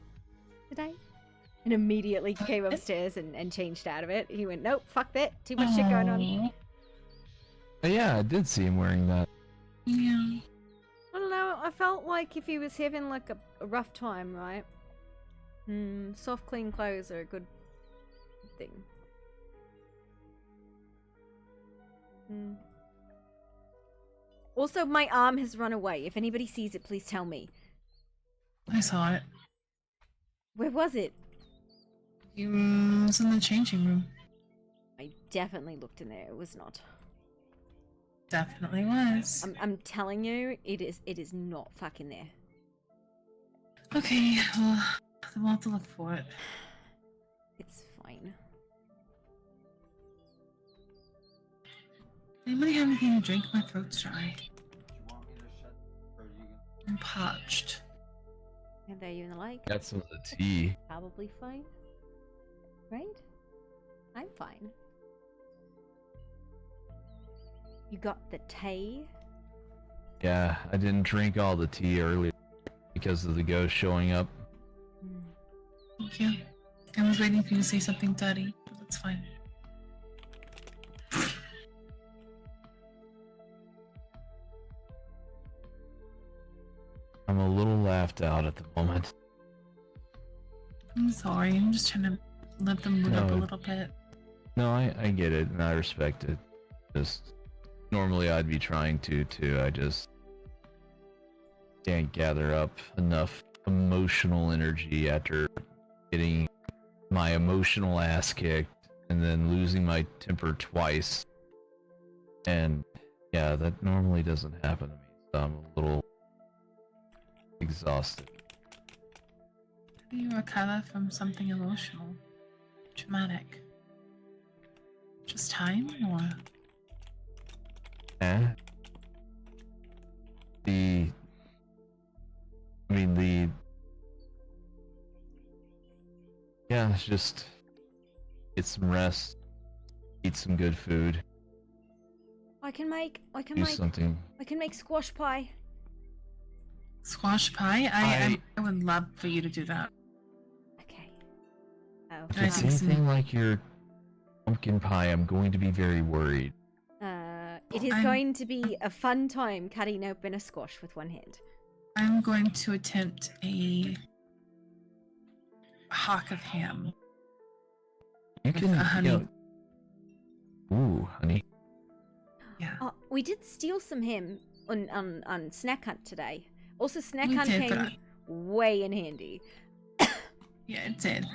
today? And immediately came upstairs and changed out of it. He went, nope, fuck that. Too much shit going on. Oh, yeah, I did see him wearing that. Yeah. I don't know. I felt like if he was having like a rough time, right? Soft, clean clothes are a good thing. Also, my arm has run away. If anybody sees it, please tell me. I saw it. Where was it? It was in the changing room. I definitely looked in there. It was not. Definitely was. I'm telling you, it is not fucking there. Okay, well, we'll have to look for it. It's fine. Anybody have anything to drink? My throat's dry. I'm parched. And there you in the lake. Got some of the tea. Probably fine. Right? I'm fine. You got the tea? Yeah, I didn't drink all the tea earlier because of the ghost showing up. Thank you. I was waiting for you to say something dirty, but that's fine. I'm a little laughed out at the moment. I'm sorry. I'm just trying to let them move up a No. little bit. No, I get it and I respect it. Just normally I'd be trying to too. I just can't gather up enough emotional energy after getting my emotional ass kicked and then losing my temper twice. And yeah, that normally doesn't happen to me. So I'm a little exhausted. How do you recover from something emotional? Traumatic? Just time, or? Yeah, it's just get some rest, eat some good food, I can make do something. I can make squash pie. Squash pie? I would love for you to do that. Oh. If it's anything like your pumpkin pie, I'm going to be very worried. It is going to be a fun time cutting open a squash with one hand. I'm going to attempt a hock of ham. You can, honey. Ooh, honey. Yeah. We did steal some ham on Snack Hunt today. Also, Snack We Hunt did, but came way in handy. Yeah, it did.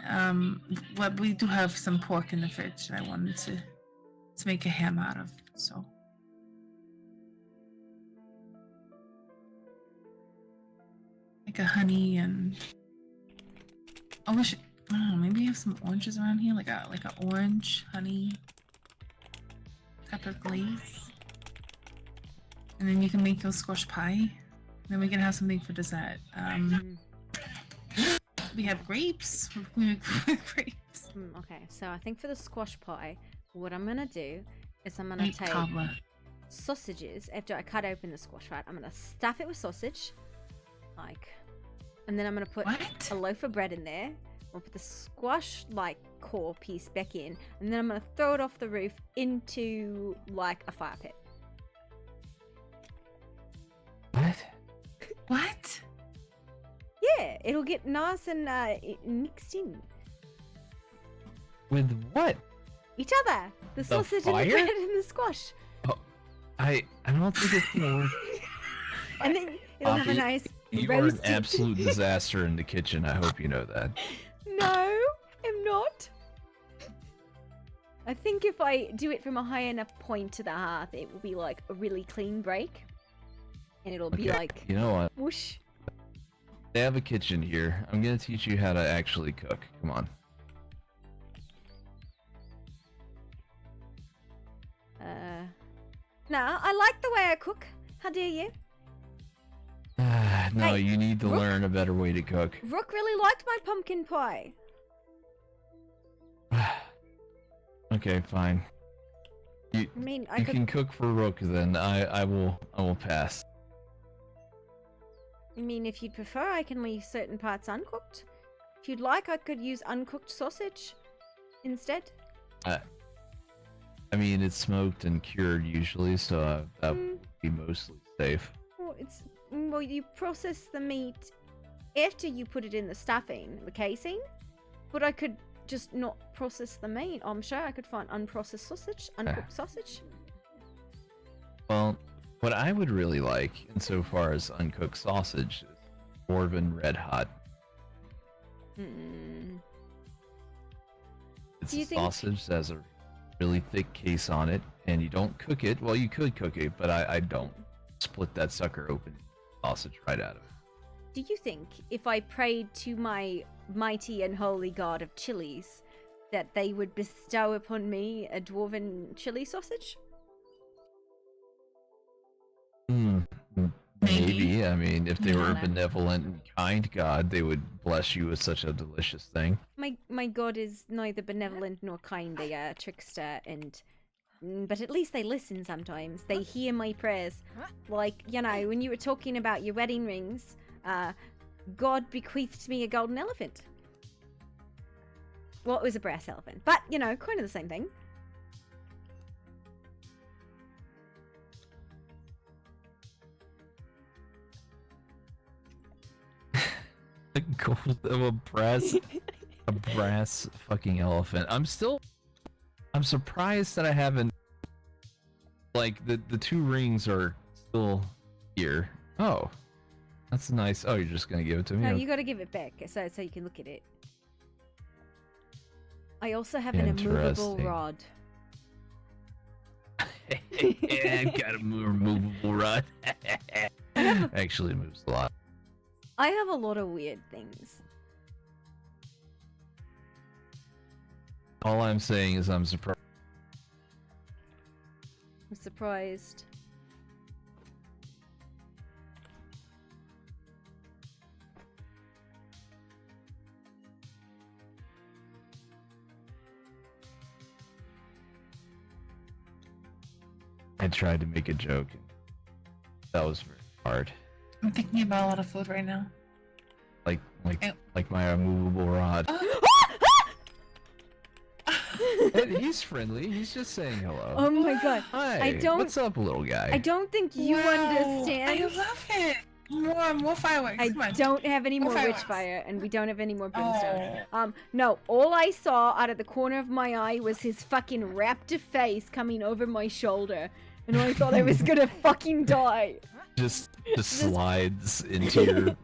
Well, we do have some pork in the fridge that I wanted to make a ham out of. So. Like a honey and I wish maybe I have some oranges around here, like a orange honey pepper glaze, and then you can make your squash pie. Then we can have something for dessert. We have grapes. We make grapes. Okay, so I think for the squash pie, what I'm gonna do is I'm gonna take cobbler. sausages. After I cut open the squash, right, I'm gonna stuff it with sausage, and then I'm gonna put a loaf of bread in there. I'll put the squash core piece back in, and then I'm gonna throw it off the roof into a fire pit. What? Yeah, it'll get nice and mixed in. With what? Each other. The sausage and fire? the bread and the squash. Oh, I don't think it's gonna work. And then it'll have a Poppy, nice You are an roasted... absolute disaster in the kitchen. I hope you know that. No, I'm not. I think if I do it from a high enough point to the hearth, it will be like a really clean break. And it'll be like... You know what? Whoosh. They have a kitchen here. I'm gonna teach you how to actually cook. Come on. Nah, I like the way I cook. How dare you? No, Hey, you need to Rook? learn a better way to cook. Rook really liked my pumpkin pie. Okay, fine. You, I mean, I you could... can cook for Rook then. I will pass. I mean, if you'd prefer, I can leave certain parts uncooked. If you'd like, I could use uncooked sausage instead. I mean, it's smoked and cured usually, so that would be mostly safe. Well, you process the meat after you put it in the stuffing, the casing. But I could just not process the meat. I'm sure I could find unprocessed sausage, uncooked sausage. Well, what I would really like, insofar as uncooked sausage, is Dwarven Red Hot. It's Do you a think- sausage that has a really thick case on it, and you don't cook it. Well, you could cook it, but I don't. Split that sucker open, sausage right out of it. Do you think if I prayed to my mighty and holy god of chilies, that they would bestow upon me a dwarven chili sausage? Maybe. I mean, if they were a Yeah. benevolent and kind god, they would bless you with such a delicious thing. My god is neither benevolent nor kind. They are a trickster, and but at least they listen sometimes. They hear my prayers. Like, you know, when you were talking about your wedding rings, God bequeathed me a golden elephant. Well, it was a brass elephant, but you know, kind of the same thing. A gold of a brass fucking elephant. I'm surprised that I haven't, like, the two rings are still here. Oh, that's nice. Oh, you're just gonna give it to me? No, you got to give it back so you can look at it. I also have an immovable Interesting. rod. Yeah, I've got a removable rod. Actually, it moves a lot. I have a lot of weird things. All I'm saying is I'm surprised. I'm surprised. I tried to make a joke. That was very hard. I'm thinking about a lot of food right now. Like my removable rod. He's friendly. He's just saying hello. Oh my god. Hi. I don't. What's up, little guy? I don't think you Wow, understand. I love it. More fireworks. I Come on. don't have any More more fireworks. witchfire, and we don't have any more brimstone. No, all I saw out of the corner of my eye was his fucking raptor face coming over my shoulder, and I thought I was gonna fucking die. just slides into your,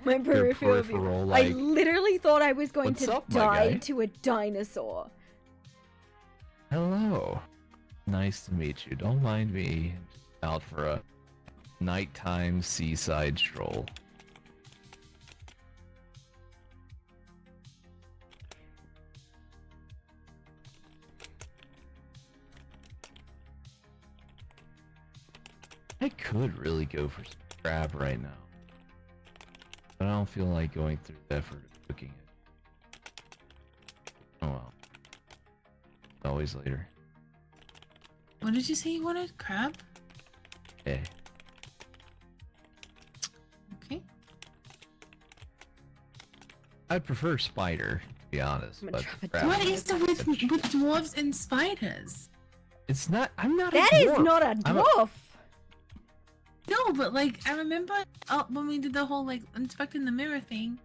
My your peripheral view. peripheral. I Like, literally thought I was going "What's to up, my die guy?" to a dinosaur. hello, nice to meet you. Don't mind me. Out for a nighttime seaside stroll. I could really go for some crab right now, but I don't feel like going through the effort of cooking it. Oh well. Always later. What did you say you wanted? Crab? Hey. Okay. I'd prefer spider, to be honest. But crab What is the with dwarves and spiders? It's not. I'm not. That a is dwarf. not a I'm dwarf. No, but like I remember when we did the whole like inspecting the mirror thing,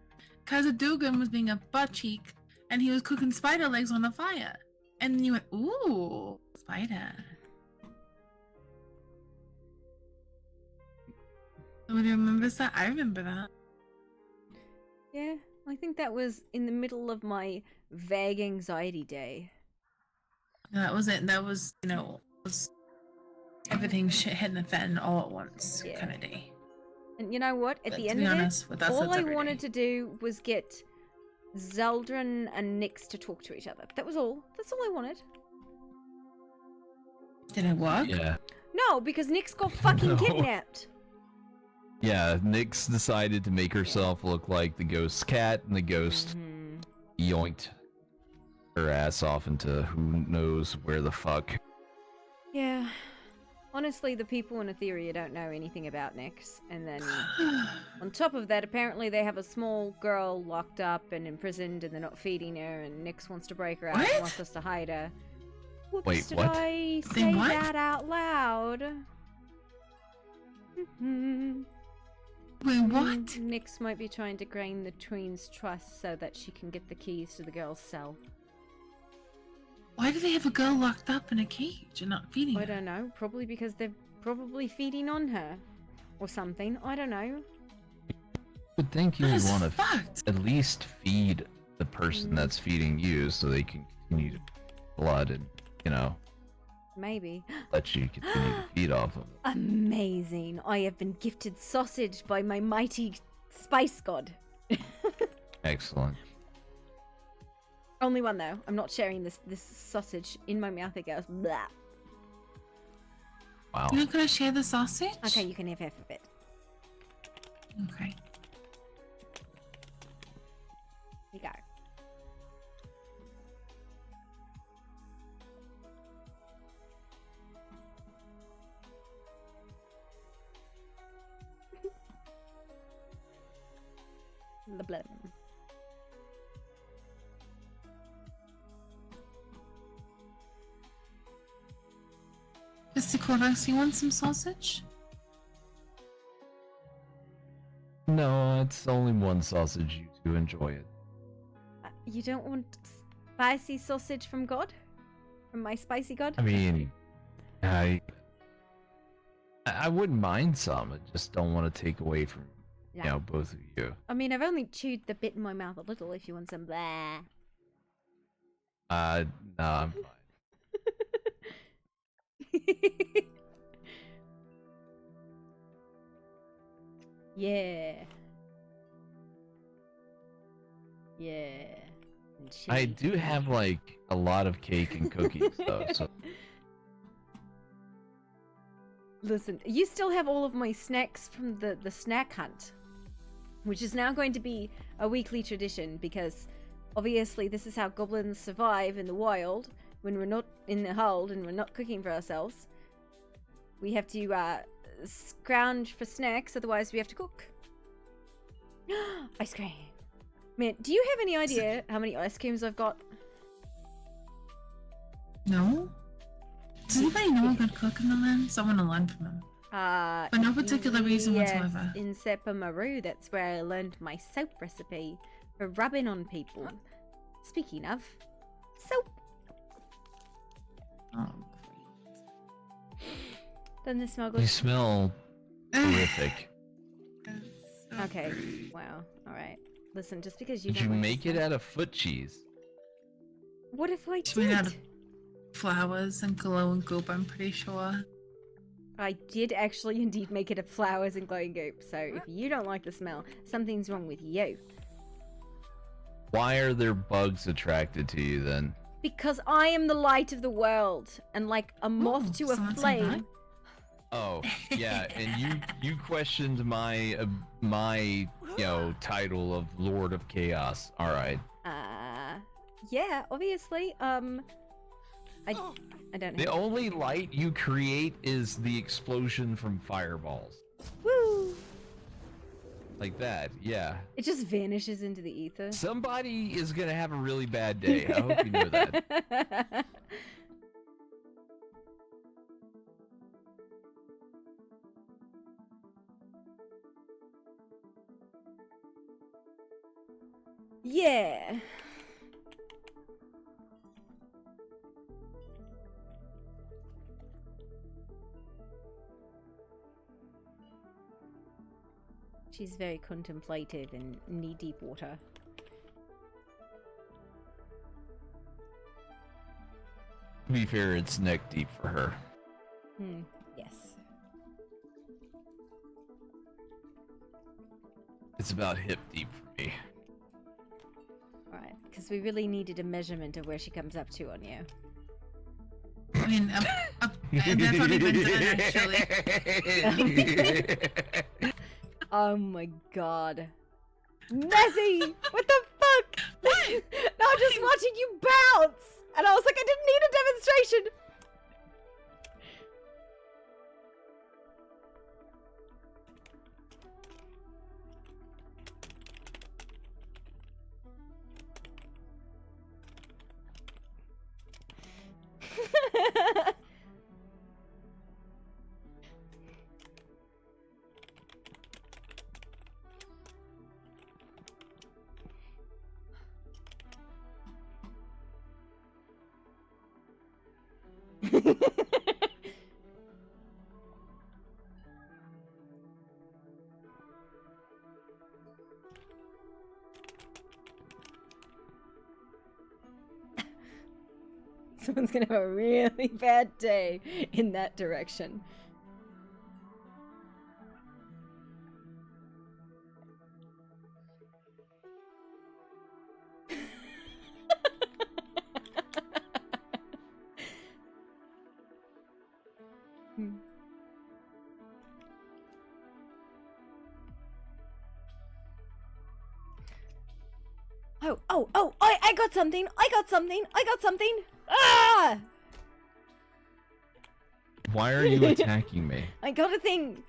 Kazadugan was being a butt cheek and he was cooking spider legs on the fire. And then you went, ooh, spider. Nobody remembers that? I remember that. Yeah, I think that was in the middle of my vague anxiety day. That was it. That was, was everything shit hitting the fan all at once kind of day. And you know what? At But the to end be of honest, it, with us, all that's I every wanted to do was get Zeldrin and Nyx to talk to each other. That was all. That's all I wanted. Did it work? Yeah. No, because Nyx got fucking No. kidnapped. Yeah. Nyx decided to make herself look like the ghost cat, and the ghost yoinked her ass off into who knows where the fuck. Yeah. Honestly, the people in Etheria don't know anything about Nyx, and then on top of that, apparently they have a small girl locked up and imprisoned, and they're not feeding her, and Nyx wants to break her out and wants us to hide her. Whoops, Wait, did what? I Say say what? that out loud? Wait, what? Nyx might be trying to gain the Tween's trust so that she can get the keys to the girl's cell. Why do they have a girl locked up in a cage and not feeding I her? don't know. Probably because they're probably feeding on her. Or something. I don't know. would think you That would is want to fucked. at least feed the person that's feeding you so they can continue to blood and, Maybe. let you continue to feed off of it. Amazing. I have been gifted sausage by my mighty spice god. Excellent. Only one though. I'm not sharing this sausage in my mouth. It goes blah. Wow. You're not gonna share the sausage? Okay, you can have half of it. Okay. Here you go. The blood. Mr. Corvax, you want some sausage? No, it's only one sausage. You two enjoy it. You don't want spicy sausage from God? From my spicy god? I mean, I wouldn't mind some. I just don't want to take away from, Yeah. both of you. I mean, I've only chewed the bit in my mouth a little if you want some blah. No, I'm fine. Yeah. Yeah. And I cheese. do have, like, a lot of cake and cookies, though, so... Listen, you still have all of my snacks from the snack hunt, which is now going to be a weekly tradition because obviously this is how goblins survive in the wild when we're not in the hold and we're not cooking for ourselves. We have to scrounge for snacks, otherwise we have to cook. Ice cream. Man, do you have any idea how many ice creams I've got? No? Does anybody know a good cook in the land? So I want to learn from them. For no particular reason yes, whatsoever. In Sepa Maru, that's where I learned my soap recipe for rubbing on people. Speaking of, soap. Oh, Doesn't this smell good? You smell Horrific. Okay. Wow. All right. Listen, just because you Did don't you like make the it smell- out of foot cheese? What if I It's made out did? of flowers and glow and goop, I'm pretty sure. I did actually indeed make it of flowers and glowing goop. So if you don't like the smell, something's wrong with you. Why are there bugs attracted to you then? Because I am the light of the world, and like a moth to a someone say flame. Oh, yeah, and you questioned my title of Lord of Chaos. All right. Yeah, obviously. I don't know. The only light you create is the explosion from fireballs. Woo! Like that, yeah. It just vanishes into the ether. Somebody is gonna have a really bad day. I hope you know that. Yeah. She's very contemplative in knee-deep water. To be fair, it's neck deep for her. Yes. It's about hip deep for me. Alright, because we really needed a measurement of where she comes up to on you. I mean, that's already been done, actually. Oh my god. Nessie! What the fuck? No, I'm just watching you bounce! And I was like, I didn't need a demonstration! Someone's gonna have a really bad day in that direction. Oh, I got something! I got something! I got something! Ah! Why are you attacking me? I got a thing!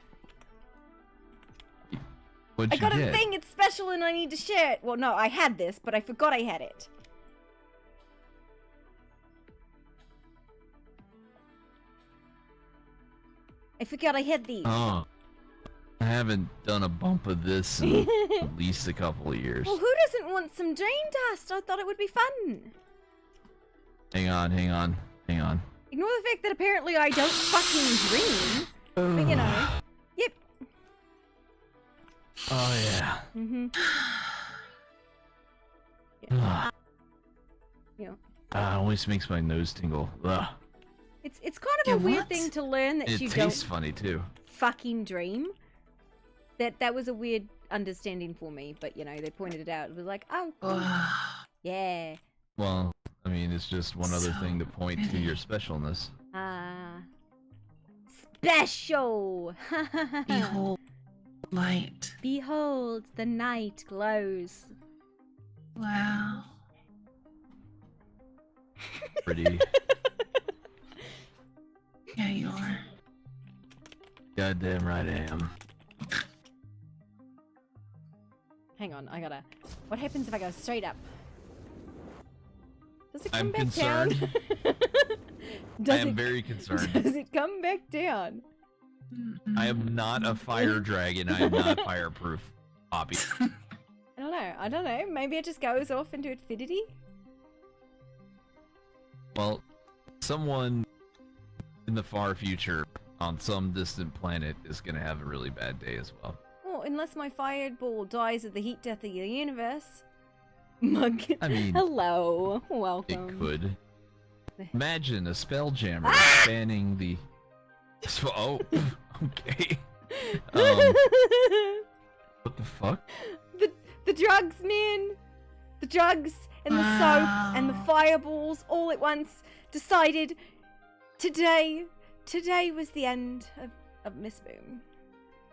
What'd I you got a get? thing, it's special and I need to share it! Well, no, I had this, but I forgot I had it. I forgot I had these. Oh. I haven't done a bump of this in at least a couple of years. Well, who doesn't want some drain dust? I thought it would be fun. Hang on. Ignore the fact that apparently I don't fucking dream. But you know. Yep. Oh, yeah. Mm-hmm. Yeah. Always makes my nose tingle. Ugh. It's kind of a weird thing to learn that It you tastes don't funny, too. fucking dream. That was a weird understanding for me, but you know, they pointed it out. It was like, oh, cool. Yeah. Well, I mean, it's just one other thing to point to your specialness. Special! Behold, light. Behold, the night glows. Wow. Pretty. Yeah, you are. Goddamn right I am. Hang on, I gotta... What happens if I go straight up? Does it come I'm back concerned. down? I am very concerned. Does it come back down? I am not a fire dragon. I am not fireproof, Poppy. I don't know. Maybe it just goes off into infinity? Well, someone in the far future on some distant planet is gonna have a really bad day as well. Well, unless my fireball dies of the heat death of the universe. Mug. I mean, hello, welcome. It could. Imagine a spelljammer spanning the. Oh, okay. What the fuck? The drugs, man. The drugs and the soap and the fireballs all at once decided today was the end of Miss Boom.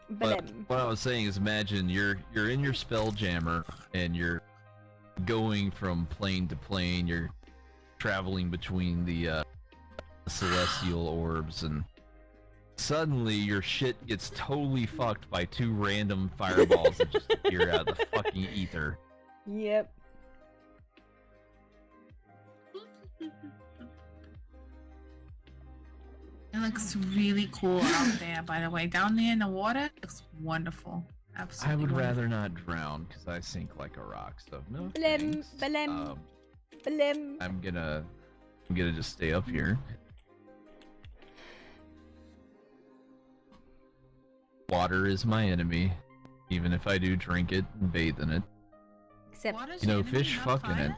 But what I was saying is, imagine you're in your spelljammer and you're going from plane to plane. You're traveling between the celestial orbs, and suddenly your shit gets totally fucked by 2 random fireballs that just appear out of the fucking ether. Yep. It looks really cool out there, by the way. Down there in the water, it looks wonderful. Absolutely. I would wonderful. rather not drown because I sink like a rock. So no Blim, thanks. blim, blim. I'm gonna just stay up here. Water is my enemy, even if I do drink it and bathe in it. Except You know, fish fuck in it.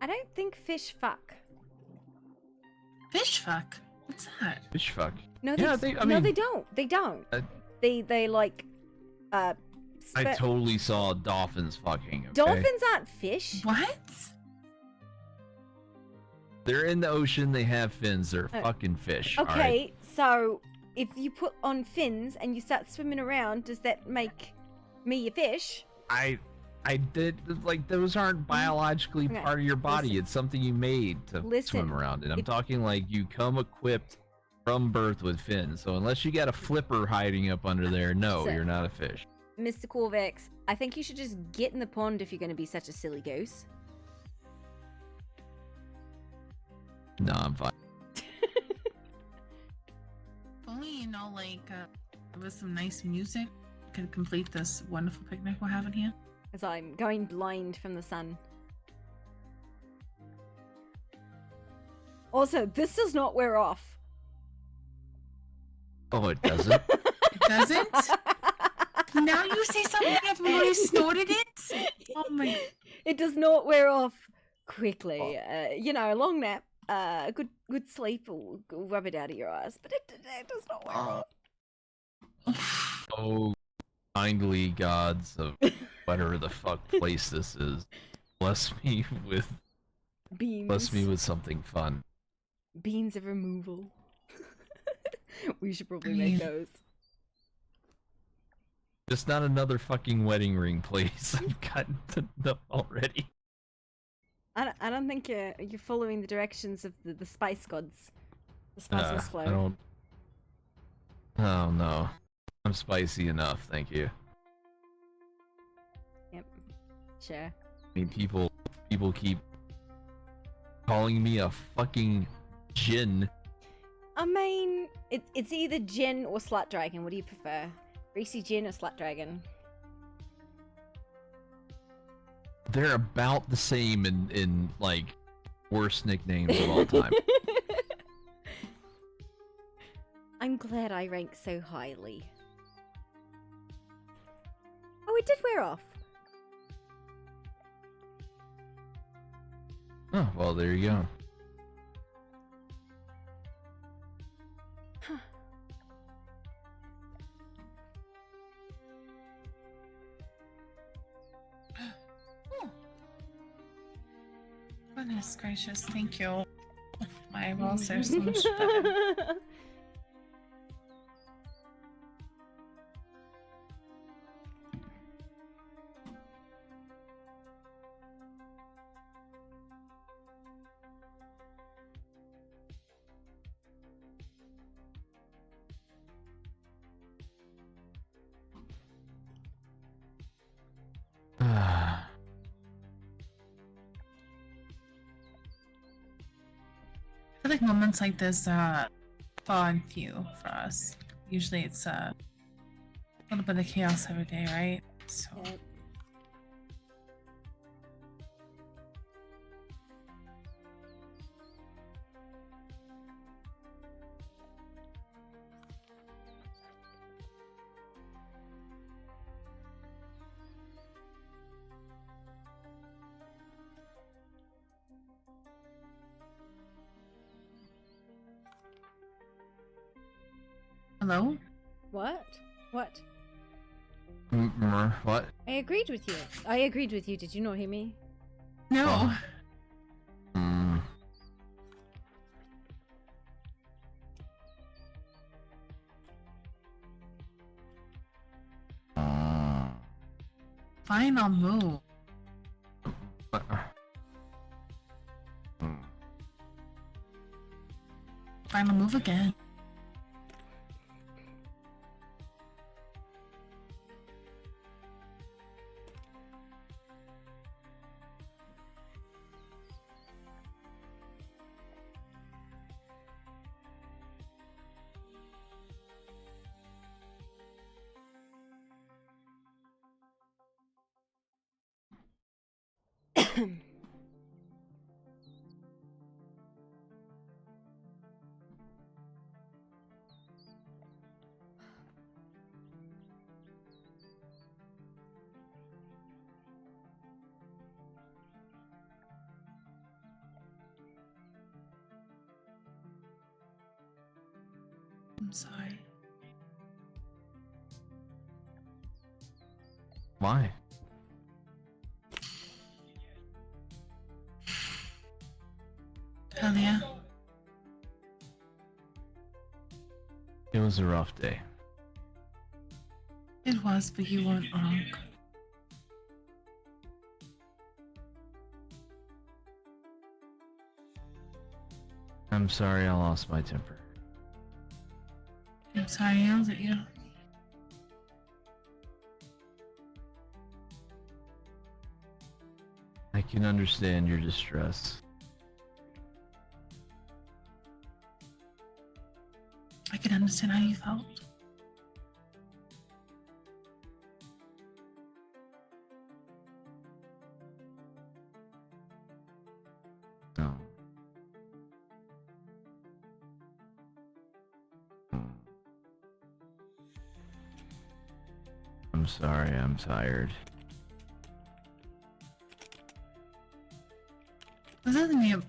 I don't think fish fuck. Fish fuck? What's that? Fish fuck. No, yeah, no, mean, they don't. They don't. They like I totally saw dolphins fucking. Okay? Dolphins aren't fish. What? They're in the ocean. They have fins. They're fucking fish. Okay, alright? so if you put on fins and you start swimming around, does that make me a fish? I did, like, those aren't biologically Okay, part of your body. listen. It's something you made to Listen, swim around in. I'm if- talking like you come equipped from birth with fins. So unless you got a flipper hiding up under there, no, So- you're not a fish. Mr. Corvex, I think you should just get in the pond if you're going to be such a silly goose. No, I'm fine. If only, you know, like, with some nice music, could complete this wonderful picnic we're having here. As I'm going blind from the sun. Also, this does not wear off. Oh, it doesn't? It doesn't? Now you say something after we already snorted it? Oh my... It does not wear off quickly. You know, a long nap, good sleep will rub it out of your eyes, but it does not wear off. Oh, kindly gods of whatever the fuck place this is, bless me with something fun. Beans of removal. We should probably make those. Just not another fucking wedding ring, please. I've gotten enough already. I don't think you're following the directions of the spice gods. The spiceless flow. I don't. Oh no, I'm spicy enough, thank you. Yep. Sure. I mean, people keep calling me a fucking djinn. I mean, it's either Jin or Slut Dragon. What do you prefer? Greasy Jin or Slut Dragon? They're about the same in like worst nicknames of all time. I'm glad I rank so highly. Oh, it did wear off. Oh, well, there you go. Goodness gracious, thank you. My eyeballs are so much better. I feel like moments like this thaw and few for us. Usually it's a little bit of chaos every day, right? So Hello? What? What? What? I agreed with you. I agreed with you. Did you not hear me? No. Mm. Fine, I'll move. Fine, I'll move again. I'm sorry. Why? Talia. It was a rough day. It was, but you weren't wrong. I'm sorry I lost my temper. I'm sorry I yelled at you. I can understand your distress. I can understand how you felt. No. I'm sorry, I'm tired. There's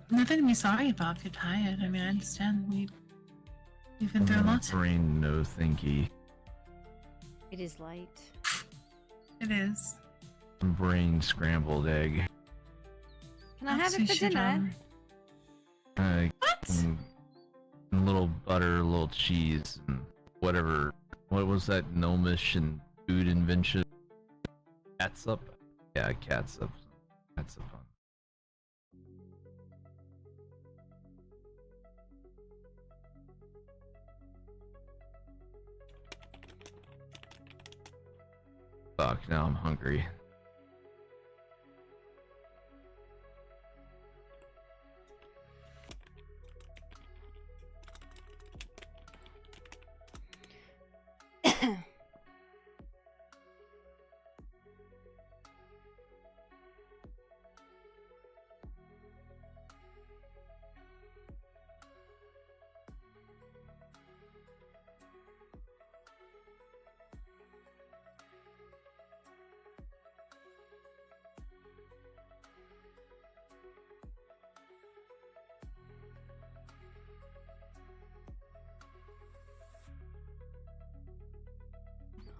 nothing to be sorry about if you're tired. I mean, I understand. We've been through a lot. Brain no thinky. It is late. It is. Brain scrambled egg. Can I have it for dinner? What? A little butter, a little cheese, and whatever. What was that gnomish and food invention? Catsup? Yeah, catsup. Catsup. Fuck, now I'm hungry.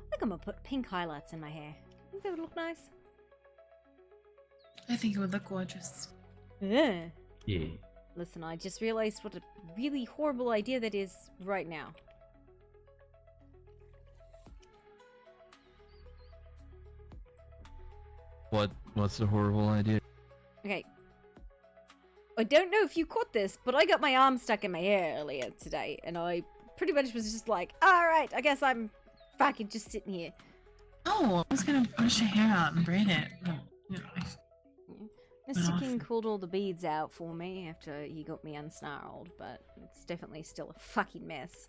I think I'm gonna put pink highlights in my hair. I think that would look nice. I think it would look gorgeous. Yeah. Yeah. Listen, I just realized what a really horrible idea that is right now. What's the horrible idea? Okay. I don't know if you caught this, but I got my arm stuck in my hair earlier today, and I pretty much was just like, alright, I guess I'm fucking just sitting here. Oh, I was gonna brush your hair out and braid it. But, you know, Mr. King pulled all the beads out for me after he got me unsnarled, but it's definitely still a fucking mess.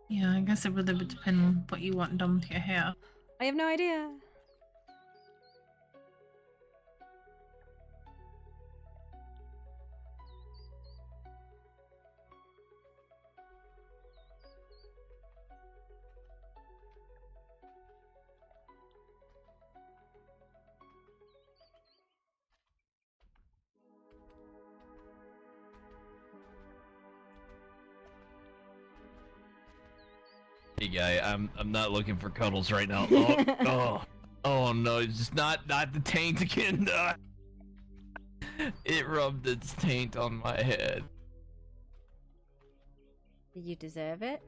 yeah, I guess it really would depend on what you want done with your hair. I have no idea. Hey guy, I'm not looking for cuddles right now. Oh no, it's just not the taint again. It rubbed its taint on my head. Did you deserve it?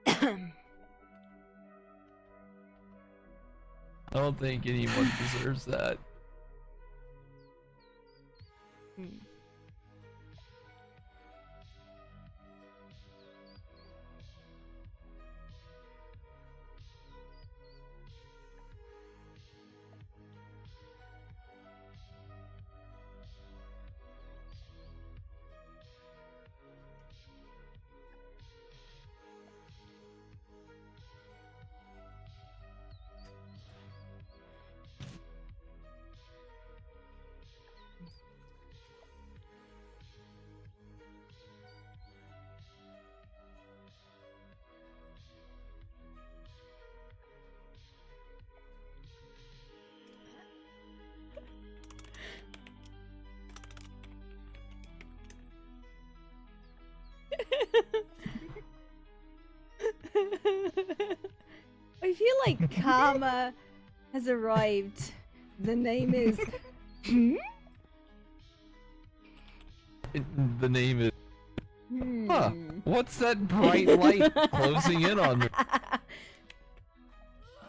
I don't think anyone deserves that. I feel like karma has arrived. The name is. The name is. Huh? What's that bright light closing in on me?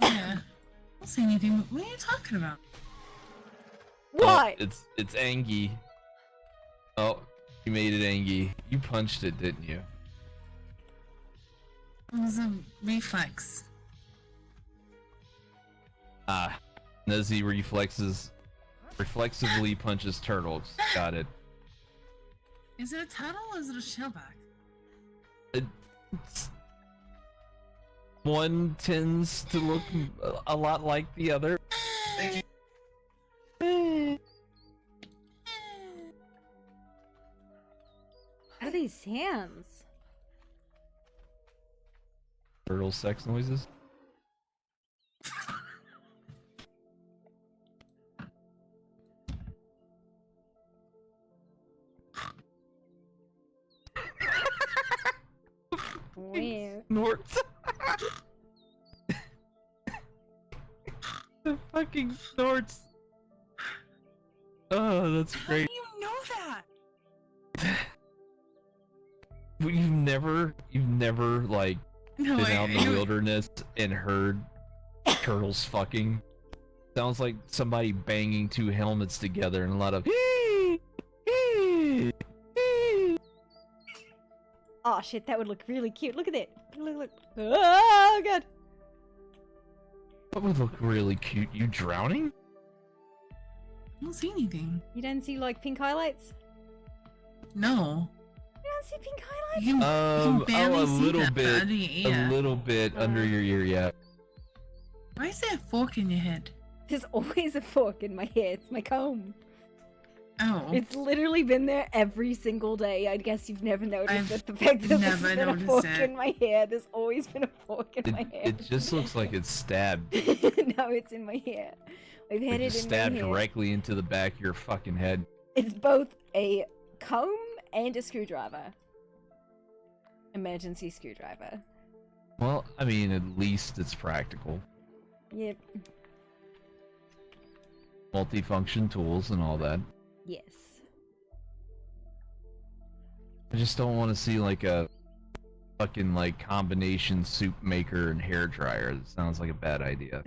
Yeah. I don't say anything, but what are you talking about? What? Oh, it's Angie. Oh, you made it Angie. You punched it, didn't you? It was a reflex. Ah, Nezzy reflexively punches turtles. Got it. Is it a turtle or is it a shellback? One tends to look a lot like the other. What are these sounds? Turtle sex noises. Weird. Snorts. The fucking snorts. Oh, that's great. You know that? But you've never like No, been out in the wilderness and heard turtles fucking. Sounds like somebody banging two helmets together and a lot of. Oh shit, that would look really cute. Look at it. Look. Oh god. That would look really cute. You drowning? I don't see anything. You don't see like pink highlights? No. You don't see pink highlights? You can barely a see little them bit, under your ear. a little bit under your ear, yeah. Why is there a fork in your head? There's always a fork in my hair. It's my comb. Oh. It's literally been there every single day. I guess you've never noticed I've that the fact that there's never been a noticed fork it. in my hair. There's always been a fork in my hair. It just looks like it's stabbed. No, it's in my hair. I've had Like it just in stabbed my hair. directly into the back of your fucking head. It's both a comb and a screwdriver. Emergency screwdriver. Well, I mean, at least it's practical. Yep. Multifunction tools and all that. Yes. I just don't want to see like a fucking like combination soup maker and hair dryer. That sounds like a bad idea.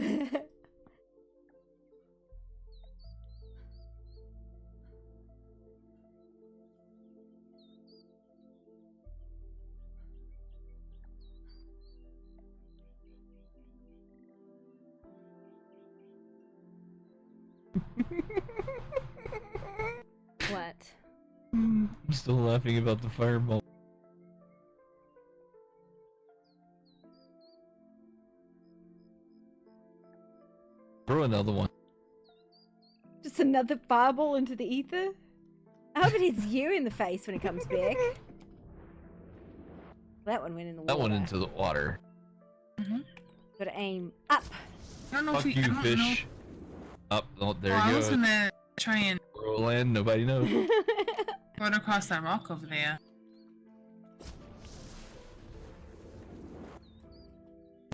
What? I'm still laughing about the fireball. Throw another one. Just another fireball into the ether? I hope it hits you in the face when it comes back. That one went in the water. That one into the water. Gotta aim up. I don't know Fuck if we, I you, don't fish. Up, oh, there I you was go. gonna try and Roll in, nobody knows. run across that rock over there.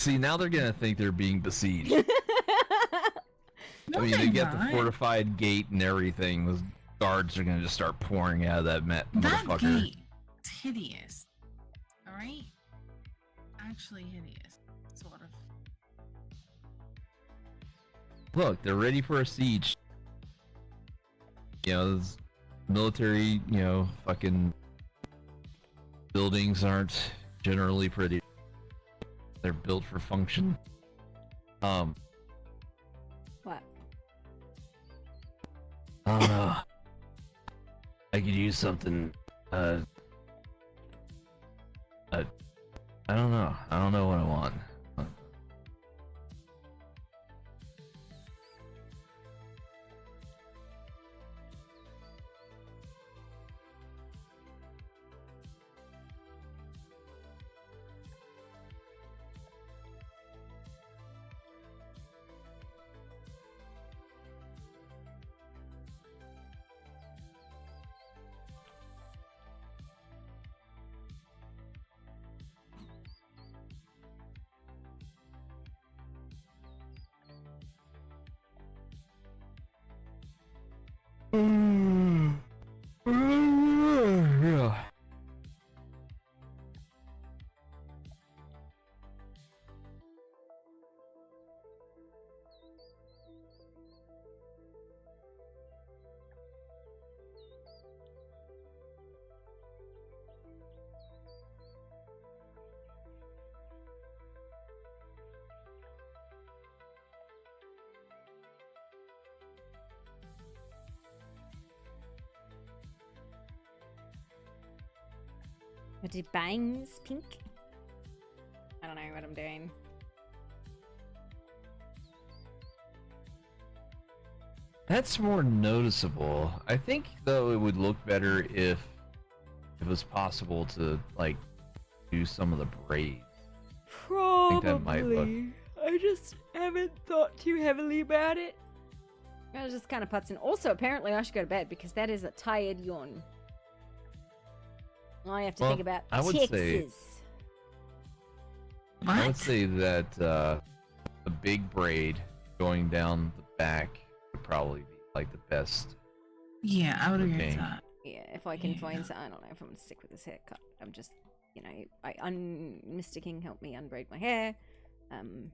See, now they're gonna think they're being besieged. No, I mean, they they're get the not. fortified gate and everything. Those guards are gonna just start pouring out of that That motherfucker. gate is hideous. Alright? Actually hideous. Sort of. Look, they're ready for a siege. You know, those military, you know, fucking buildings aren't generally pretty. They're built for function. What? I don't know. I could use something. I don't know. I don't know what I want. Yeah. What did bangs pink? I don't know what I'm doing. That's more noticeable. I think, though, it would look better if it was possible to, like, do some of the braids. I think that might look... I just haven't thought too heavily about it. I was just kind of putzing. Also, apparently I should go to bed because that is a tired yawn. I have to think about I would say... Texas. I would say that a big braid going down the back would probably be like the best. Yeah, I would agree with looking. that. Yeah, if I can find some, I don't know if I'm gonna stick with this haircut. I'm just, you know, Mr. King helped me unbraid my hair, and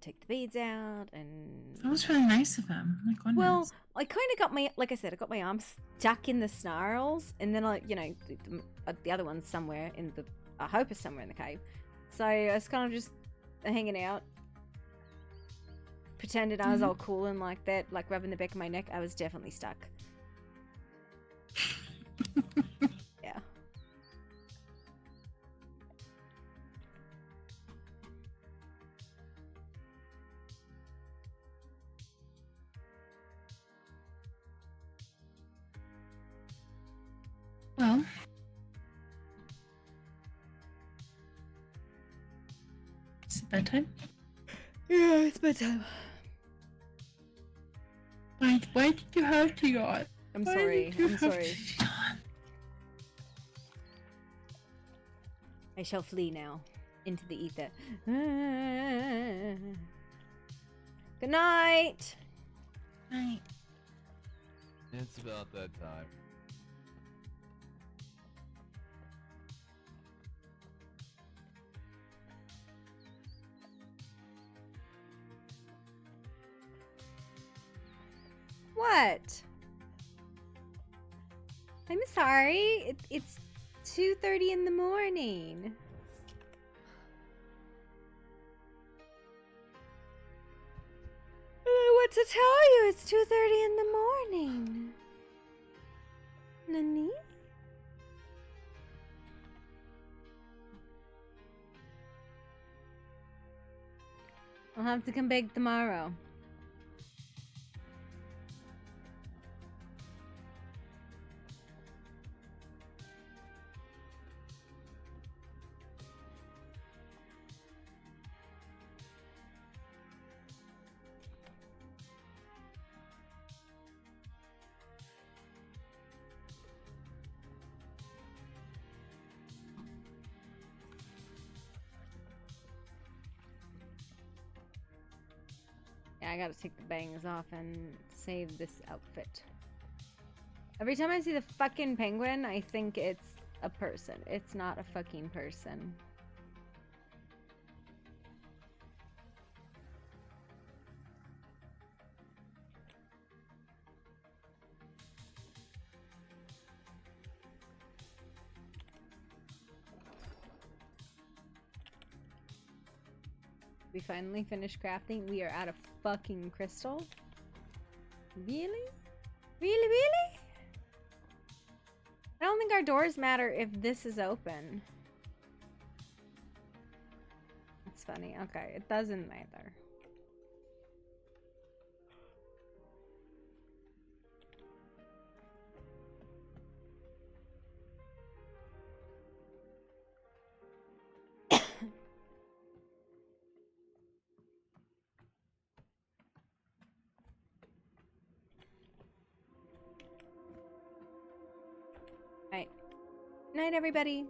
take the beads out, and That was really nice of him. My goodness. well, I kind of got my, like I said, I got my arm stuck in the snarls, and then I, you know, the other one's somewhere in the, I hope it's somewhere in the cave. So I was kind of just hanging out, pretended I was all cool and like that, like rubbing the back of my neck. I was definitely stuck. Yeah. Well, it's bedtime. Yeah, it's bedtime. Why did you have to yawn? I'm Why sorry. did you I'm have sorry. to yawn? I shall flee now into the ether. Good night. Night. It's about that time. What? I'm sorry. It's 2:30 in the morning. I don't know what to tell you. It's 2:30 in the morning. Nani? I'll have to come back tomorrow. I gotta take the bangs off and save this outfit. Every time I see the fucking penguin, I think it's a person. It's not a fucking person. We finally finished crafting. We are out of fucking crystal. Really? Really? I don't think our doors matter if this is open. It's funny. Okay, it doesn't matter. Alright. Night, everybody.